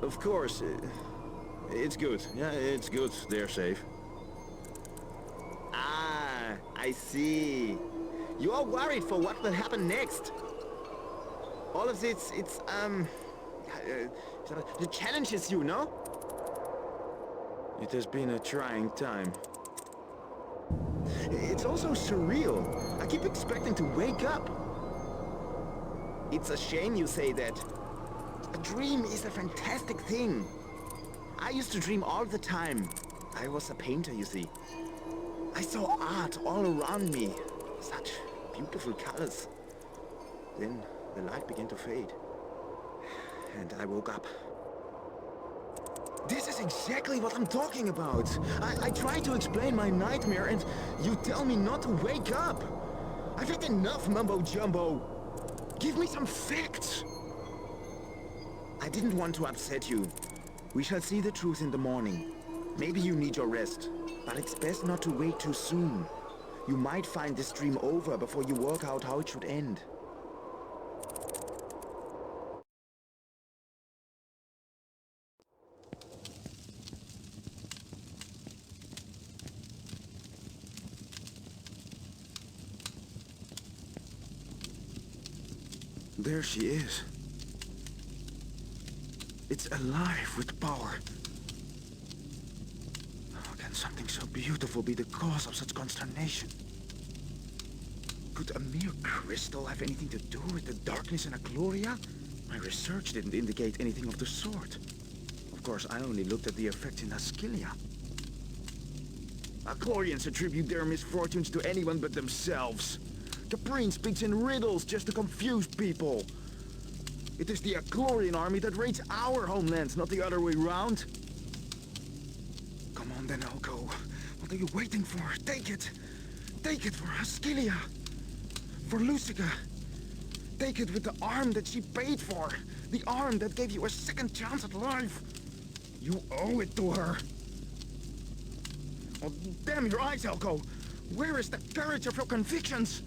Of course. It's good. Yeah, it's good. They're safe. Ah, I see. You are worried for what will happen next. All of this, the challenges you, no? It has been a trying time. It's also surreal. I keep expecting to wake up. It's a shame you say that. A dream is a fantastic thing. I used to dream all the time. I was a painter, you see. I saw art all around me. Such beautiful colors. Then the light began to fade. And I woke up. This is exactly what I'm talking about. I try to explain my nightmare and you tell me not to wake up. I've had enough mumbo-jumbo. Give me some facts. I didn't want to upset you. We shall see the truth in the morning. Maybe you need your rest, but it's best not to wake too soon. You might find this dream over before you work out how it should end. There she is. It's alive with power. How can something so beautiful be the cause of such consternation? Could a mere crystal have anything to do with the darkness in Agloria? My research didn't indicate anything of the sort. Of course, I only looked at the effects in Askylia. Aglorians attribute their misfortunes to anyone but themselves. Caprine speaks in riddles just to confuse people. It is the Aglorian army that raids our homelands, not the other way round. Come on then, Elko. What are you waiting for? Take it! Take it for Askylia! For Lucica! Take it with the arm that she paid for! The arm that gave you a second chance at life! You owe it to her! Oh, damn your eyes, Elko! Where is the courage of your convictions?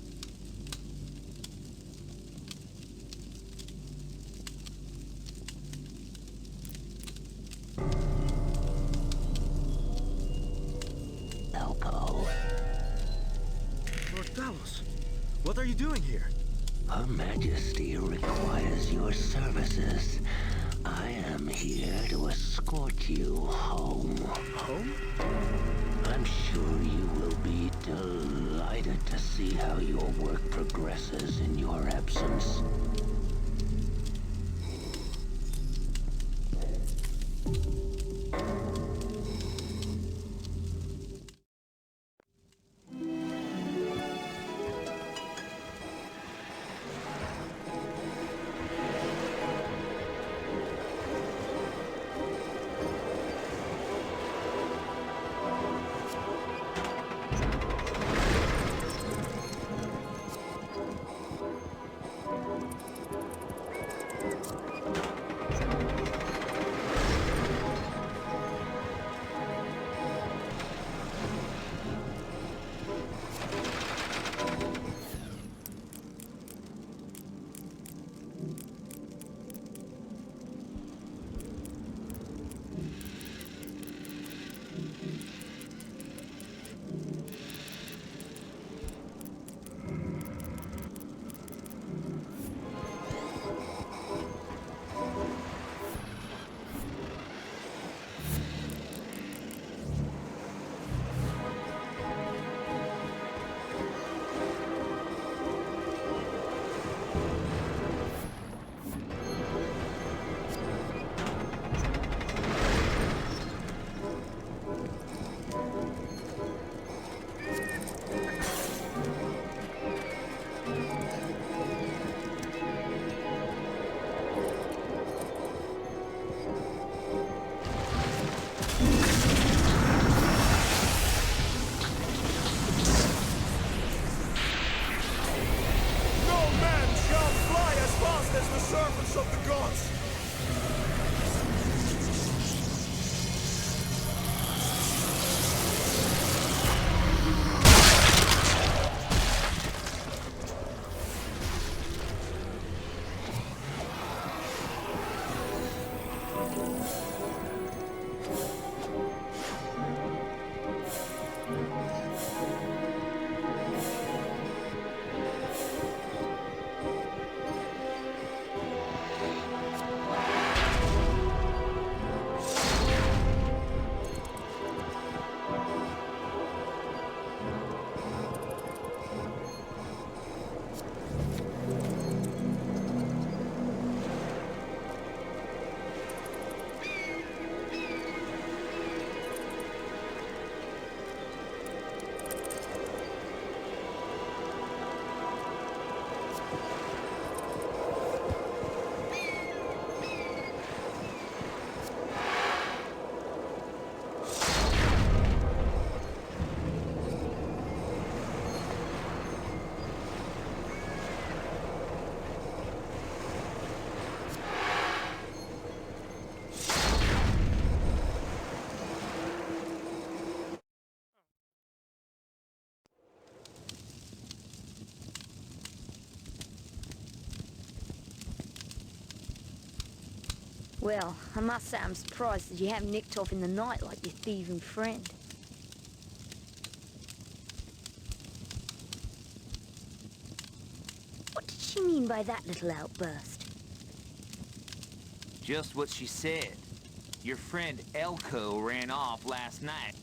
Elko. Lord Talos, what are you doing here? Her Majesty requires your services. I am here to escort you home. Home? I'm sure you will be delighted to see how your work progresses in your absence. Well, I must say I'm surprised that you haven't nicked off in the night like your thieving friend. What did she mean by that little outburst? Just what she said. Your friend Elko ran off last night.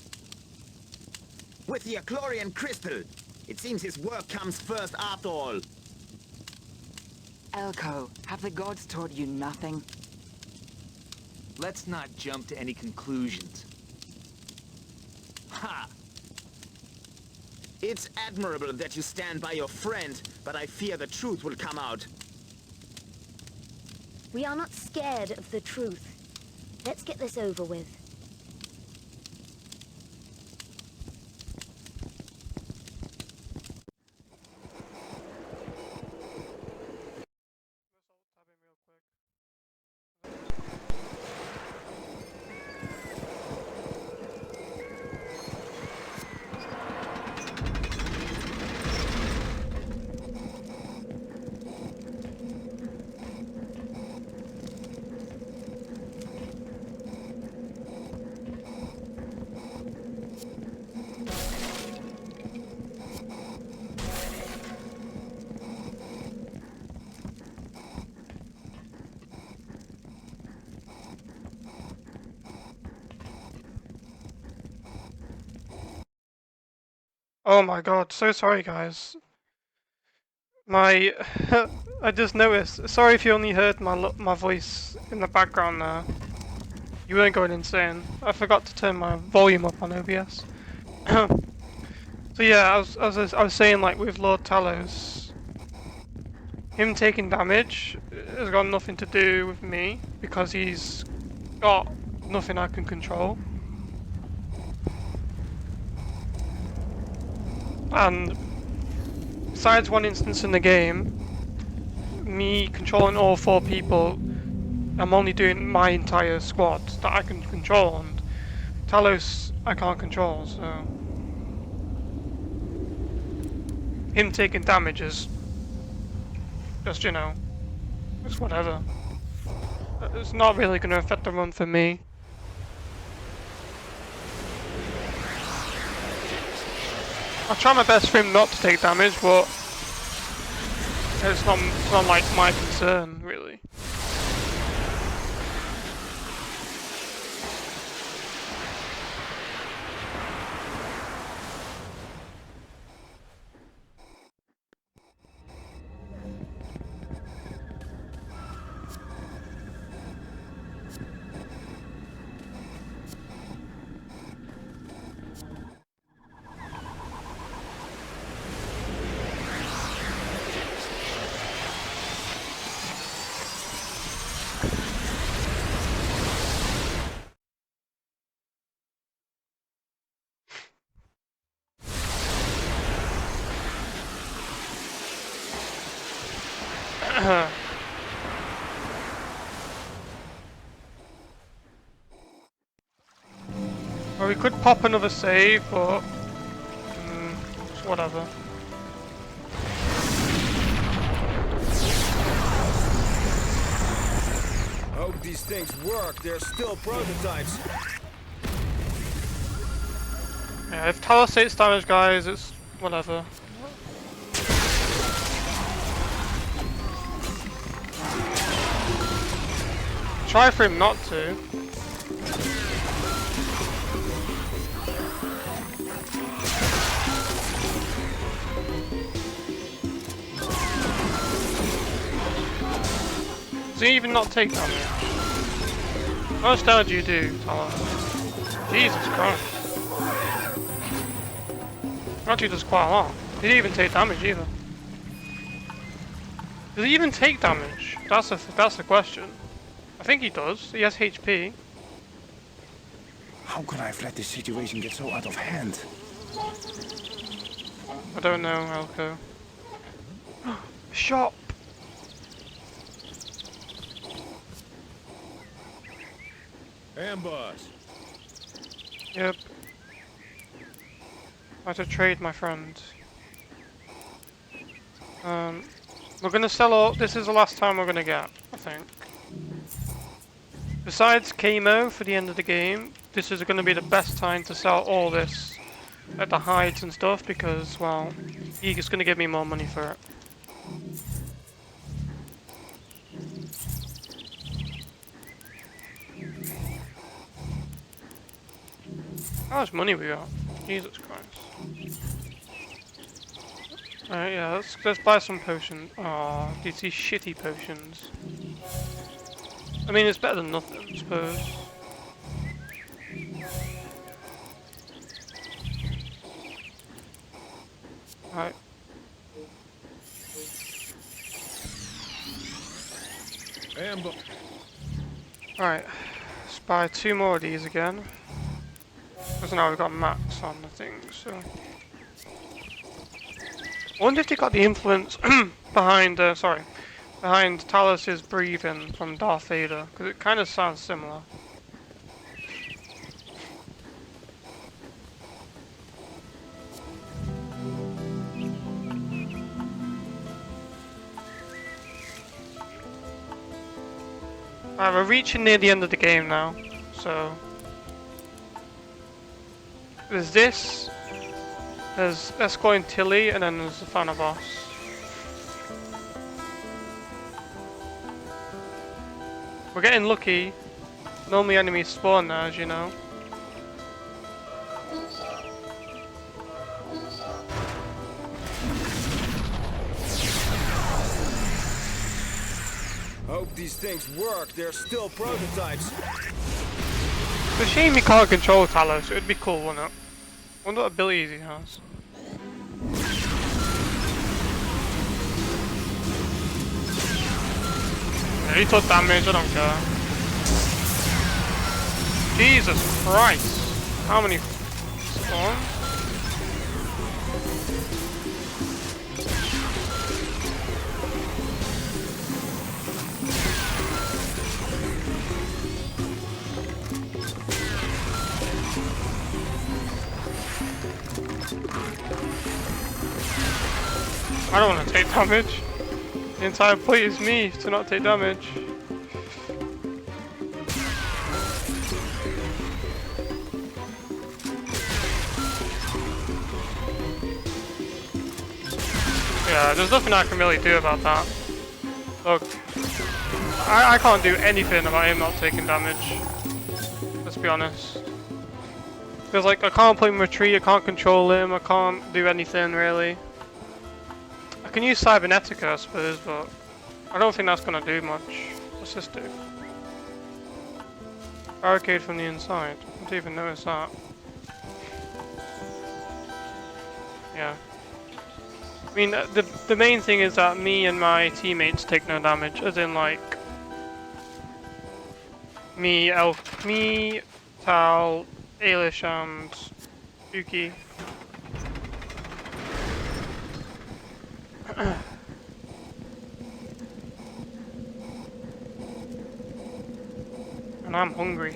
With the A'Chlorian crystal. It seems his work comes first after all. Elko, have the gods taught you nothing? Let's not jump to any conclusions. Ha! It's admirable that you stand by your friend, but I fear the truth will come out. We are not scared of the truth. Let's get this over with. Oh my god, so sorry guys. My... I just noticed. Sorry if you only heard my voice in the background there. You weren't going insane. I forgot to turn my volume up on OBS. So yeah, I was saying, like, with Lord Talos, him taking damage has got nothing to do with me, because he's got nothing I can control. And besides one instance in the game, me controlling all 4 people, I'm only doing my entire squad that I can control, and Talos I can't control, so him taking damage is just, you know, it's whatever. It's not really going to affect the run for me. I'll try my best for him not to take damage, but it's not like my concern, really. Well, we could pop another save, but it's whatever. Hope these things work. They're still prototypes. Yeah, if Talos takes damage, guys, it's whatever. Try for him not to. Does he even not take damage? How much damage do you do, Talos? Jesus Christ. Actually does quite a lot. He didn't even take damage either. Does he even take damage? That's the question. I think he does. He has HP. How could I have let this situation get so out of hand? I don't know, Elko. Shop! Ambush. Yep. I have to trade, my friend. We're gonna sell all. This is the last time we're gonna get, I think. Besides chemo for the end of the game, this is going to be the best time to sell all this at the hides and stuff because, well, he's going to give me more money for it. How much money we got? Jesus Christ. Alright, yeah, let's buy some potions. Aw, these shitty potions. I mean, it's better than nothing, I suppose. Alright. Alright, let's buy 2 more of these again. Because now we've got max on the thing, so... I wonder if they got the influence behind, behind Talos' breathing from Darth Vader, because it kind of sounds similar. Alright, we're reaching near the end of the game now, so... There's this, there's Escort and Tilly, and then there's the final boss. We're getting lucky. Normally enemies spawn there, as you know. Hope these things work. They're still prototypes. It's a shame you can't control Talos. It would be cool, wouldn't it? I wonder what abilities he has. Yeah, he took damage, I don't care. Jesus Christ! How many spawns? I don't want to take damage. The entire point is me to not take damage. Yeah, there's nothing I can really do about that. Look, I can't do anything about him not taking damage. Let's be honest. Because like, I can't play him retreat, I can't control him, I can't do anything really. I can use Cybernetica, I suppose, but I don't think that's gonna do much. What's this do? Barricade from the inside. I didn't even notice that. Yeah. I mean, the main thing is that me and my teammates take no damage, as in like me, Tal, Ailish, and Yuki. And I'm hungry.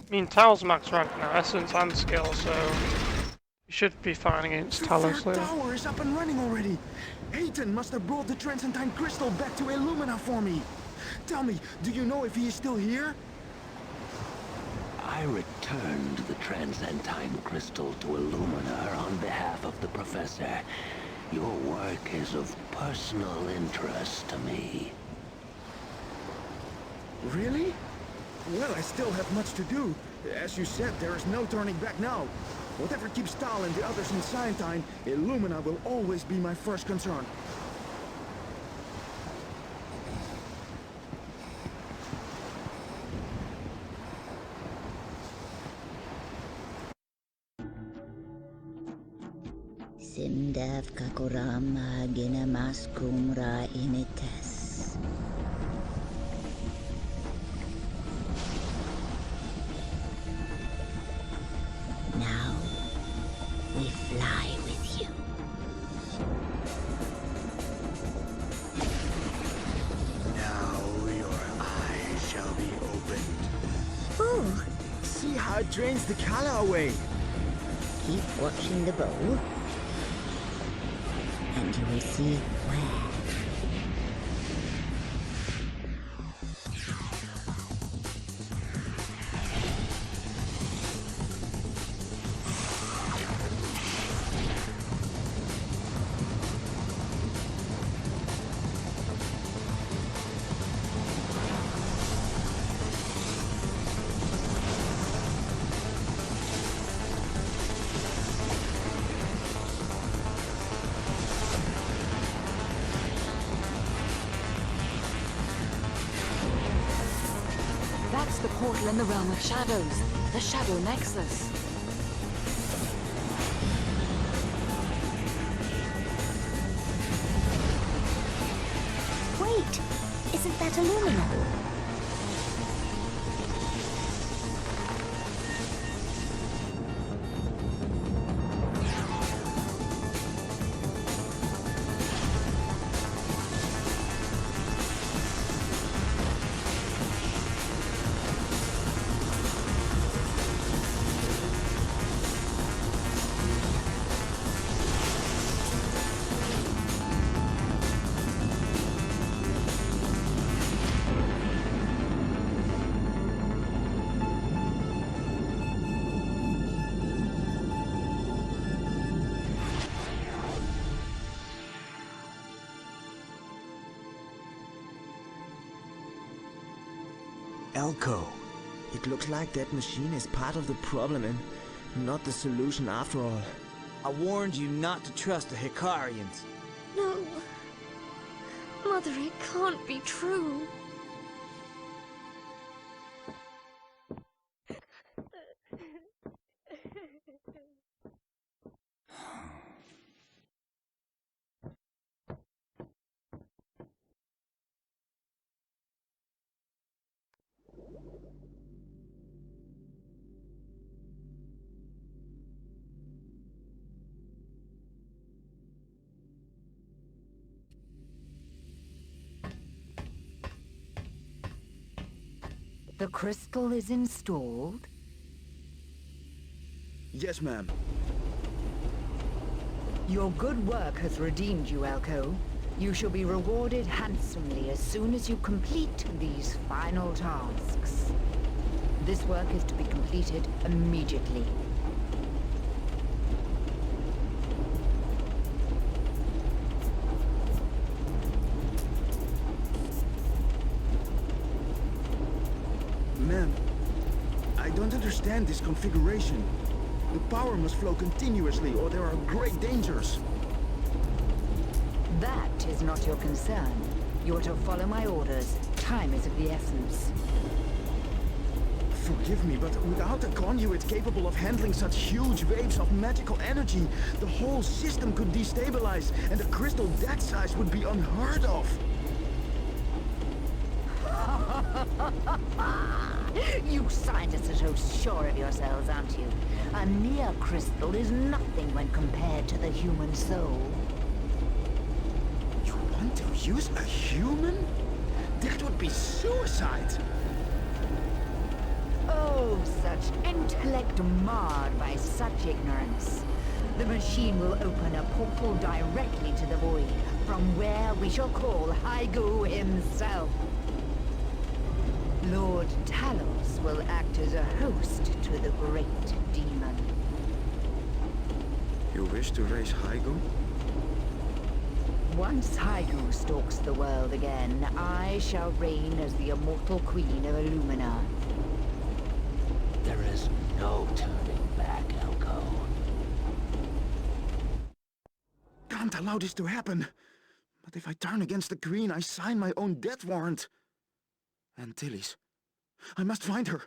I mean, Tal's max rank now, essence and skill, so you should be fine against Talos later. The tower is up and running already. Hayton must have brought the Transcendine Crystal back to Illumina for me. Tell me, do you know if he is still here? I returned the Transcendine Crystal to Illumina on behalf of the Professor. Your work is of personal interest to me. Really? Well, I still have much to do. As you said, there is no turning back now. Whatever keeps Tal and the others in Scientine, Illumina will always be my first concern. Simdav kakurama ginamaskum ra inites. Now we fly with you. Now how it drains the color away. Keep watching the bowl, and you will see where. That's the portal in the realm of shadows, the Shadow Nexus. Wait! Isn't that Illumina? Elko, it looks like that machine is part of the problem and not the solution after all. I warned you not to trust the Hikarians. No. Mother, it can't be true. The crystal is installed? Yes, ma'am. Your good work has redeemed you, Elko. You shall be rewarded handsomely as soon as you complete these final tasks. This work is to be completed immediately. Ma'am, I don't understand this configuration. The power must flow continuously or there are great dangers. That is not your concern. You are to follow my orders. Time is of the essence. Forgive me, but without a conduit capable of handling such huge waves of magical energy, the whole system could destabilize, and a crystal that size would be unheard of. You scientists are so sure of yourselves, aren't you? A near crystal is nothing when compared to the human soul. You want to use a human? That would be suicide! Oh, such intellect marred by such ignorance. The machine will open a portal directly to the void, from where we shall call Haigu himself. Lord Talos will act as a host to the great demon. You wish to raise Haigu? Once Haigu stalks the world again, I shall reign as the immortal queen of Illumina. There is no turning back, Elko. Can't allow this to happen. But if I turn against the Queen, I sign my own death warrant. And Tilly's. I must find her.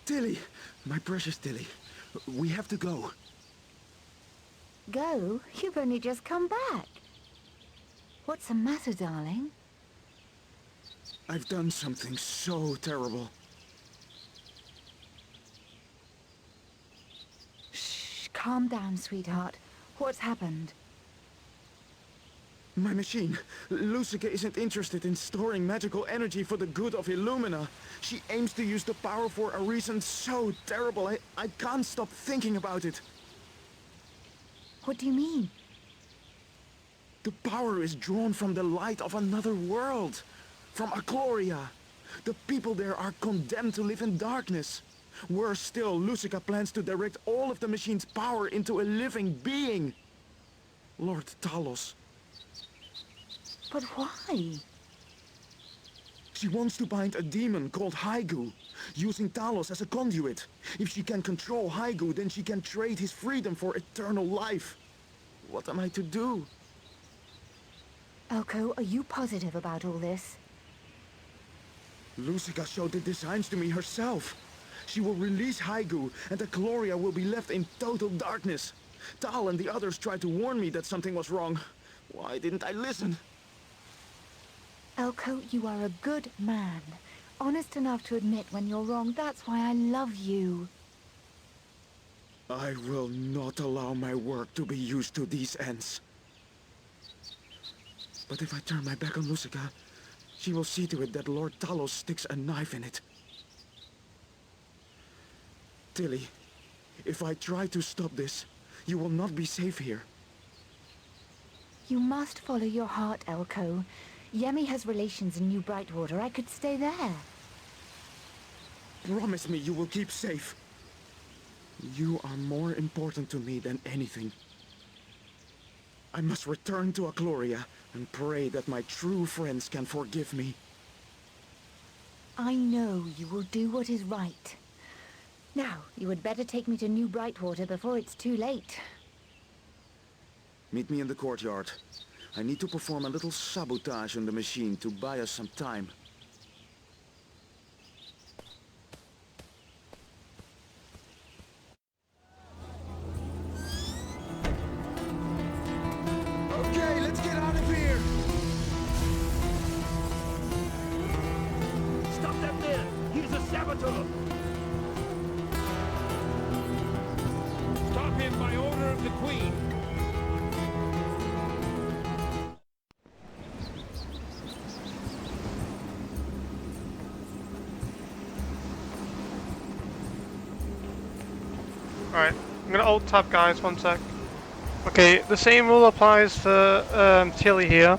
Tilly, my precious Tilly, we have to go. Go? You've only just come back. What's the matter, darling? I've done something so terrible. Shh, calm down, sweetheart. What's happened? My machine. Lucica isn't interested in storing magical energy for the good of Illumina. She aims to use the power for a reason so terrible, I can't stop thinking about it. What do you mean? The power is drawn from the light of another world. From Akloria. The people there are condemned to live in darkness. Worse still, Lucica plans to direct all of the machine's power into a living being. Lord Talos. But why? She wants to bind a demon called Haigu, using Talos as a conduit. If she can control Haigu, then she can trade his freedom for eternal life. What am I to do? Elko, are you positive about all this? Lucica showed the designs to me herself. She will release Haigu, and the Gloria will be left in total darkness. Tal and the others tried to warn me that something was wrong. Why didn't I listen? Elko, you are a good man. Honest enough to admit when you're wrong. That's why I love you. I will not allow my work to be used to these ends. But if I turn my back on Lucica, she will see to it that Lord Talos sticks a knife in it. Tilly, if I try to stop this, you will not be safe here. You must follow your heart, Elko. Yemi has relations in New Brightwater. I could stay there. Promise me you will keep safe. You are more important to me than anything. I must return to Akloria and pray that my true friends can forgive me. I know you will do what is right. Now, you had better take me to New Brightwater before it's too late. Meet me in the courtyard. I need to perform a little sabotage on the machine to buy us some time. Okay, let's get out of here! Stop that man! He's a saboteur! Stop him by order of the Queen! Alright, I'm gonna alt tab, guys, one sec. Okay, the same rule applies for Tilly here.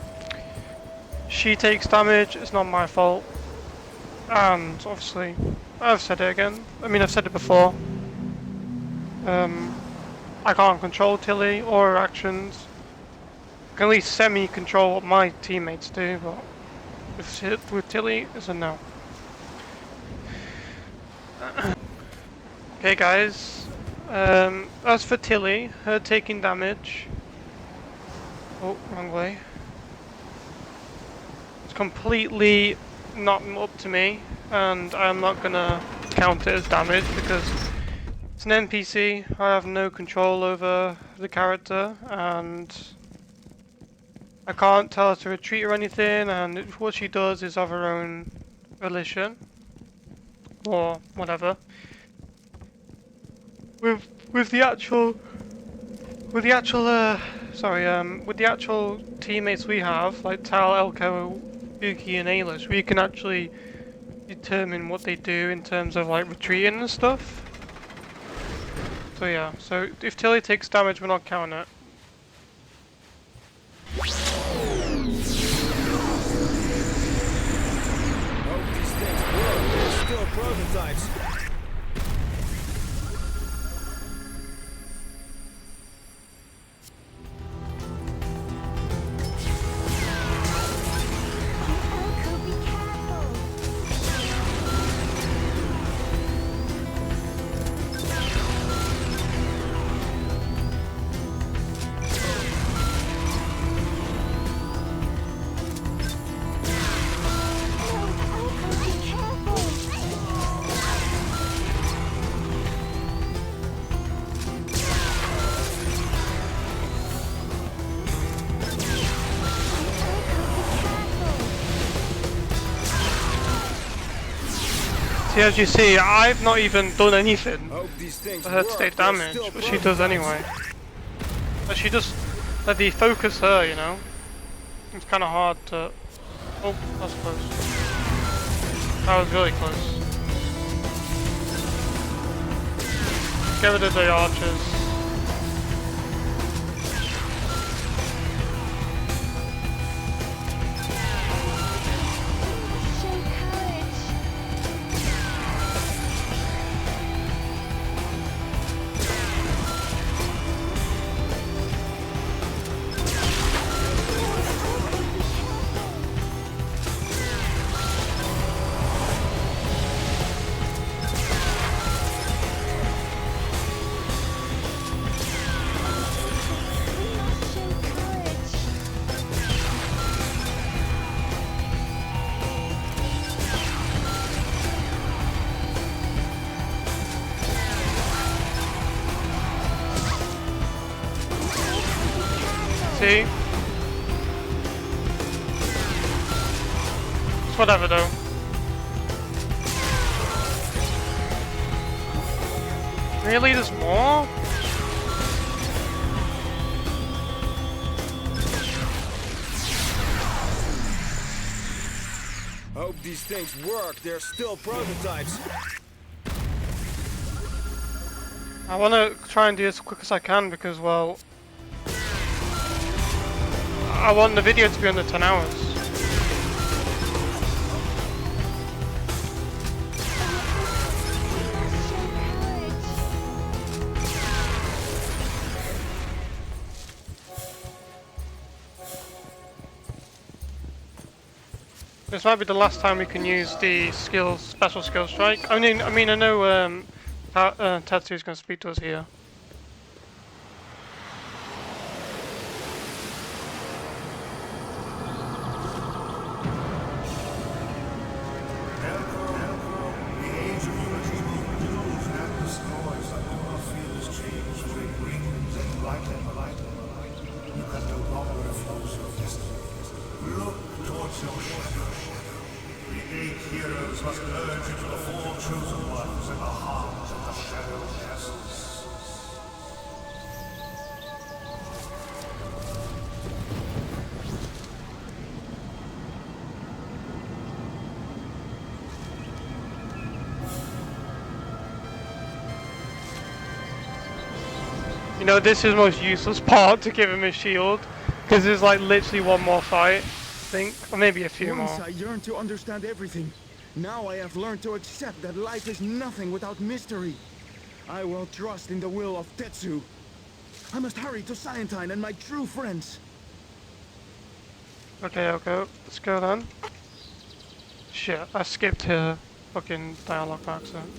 She takes damage, it's not my fault. And obviously, I've said it again. I mean, I've said it before. I can't control Tilly or her actions. I can at least semi-control what my teammates do, but with Tilly, it's a no. Okay, guys. As for Tilly, her taking damage. Oh, wrong way. It's completely not up to me, and I'm not gonna count it as damage because it's an NPC. I have no control over the character, and I can't tell her to retreat or anything, and what she does is of her own volition. Or whatever. With the actual teammates we have, like Tal, Elko, Yuki and A.I'S, we can actually determine what they do in terms of like retreating and stuff. So yeah, so if Tilly takes damage, we're not counting it. Hope these things work. They're still prototypes. See, as you see, I've not even done anything Hope these things for her to work. take They're damage, still but she does prototypes. anyway. But she just let the focus her, you know? It's kind of hard to... Oh, that's close. That was really close. Get rid of the archers. See? It's whatever though. Really? There's more? Hope these things work. They're still prototypes. I want to try and do this as quick as I can because, well, I want the video to be under 10 hours. This might be the last time we can use the special skill strike. I mean, I know Tetsu's going to speak to us here. You know, this is the most useless part to give him a shield, because there's like literally one more fight, I think, or maybe a few more. Once I yearned to understand everything. Now I have learned to accept that life is nothing without mystery. I will trust in the will of Tetsu. I must hurry to Scientine and my true friends. Okay, let's go then. Shit, I skipped her fucking dialogue by accident.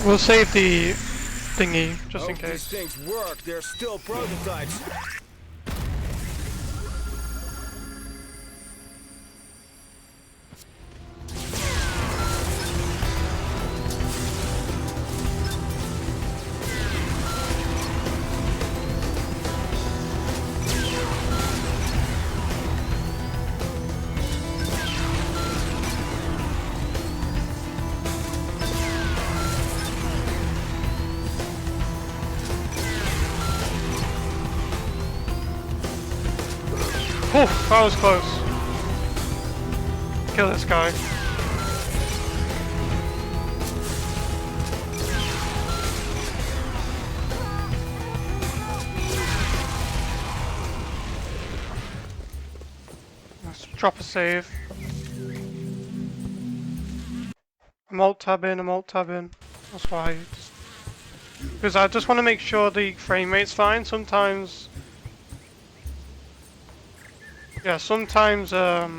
We'll save the thingy, just in case. These things work. They're still prototypes. Oof, that was close. Kill this guy. Let's drop a save. I'm alt-tabbing. That's why. Because I just want to make sure the frame rate's fine. Sometimes... Yeah, sometimes the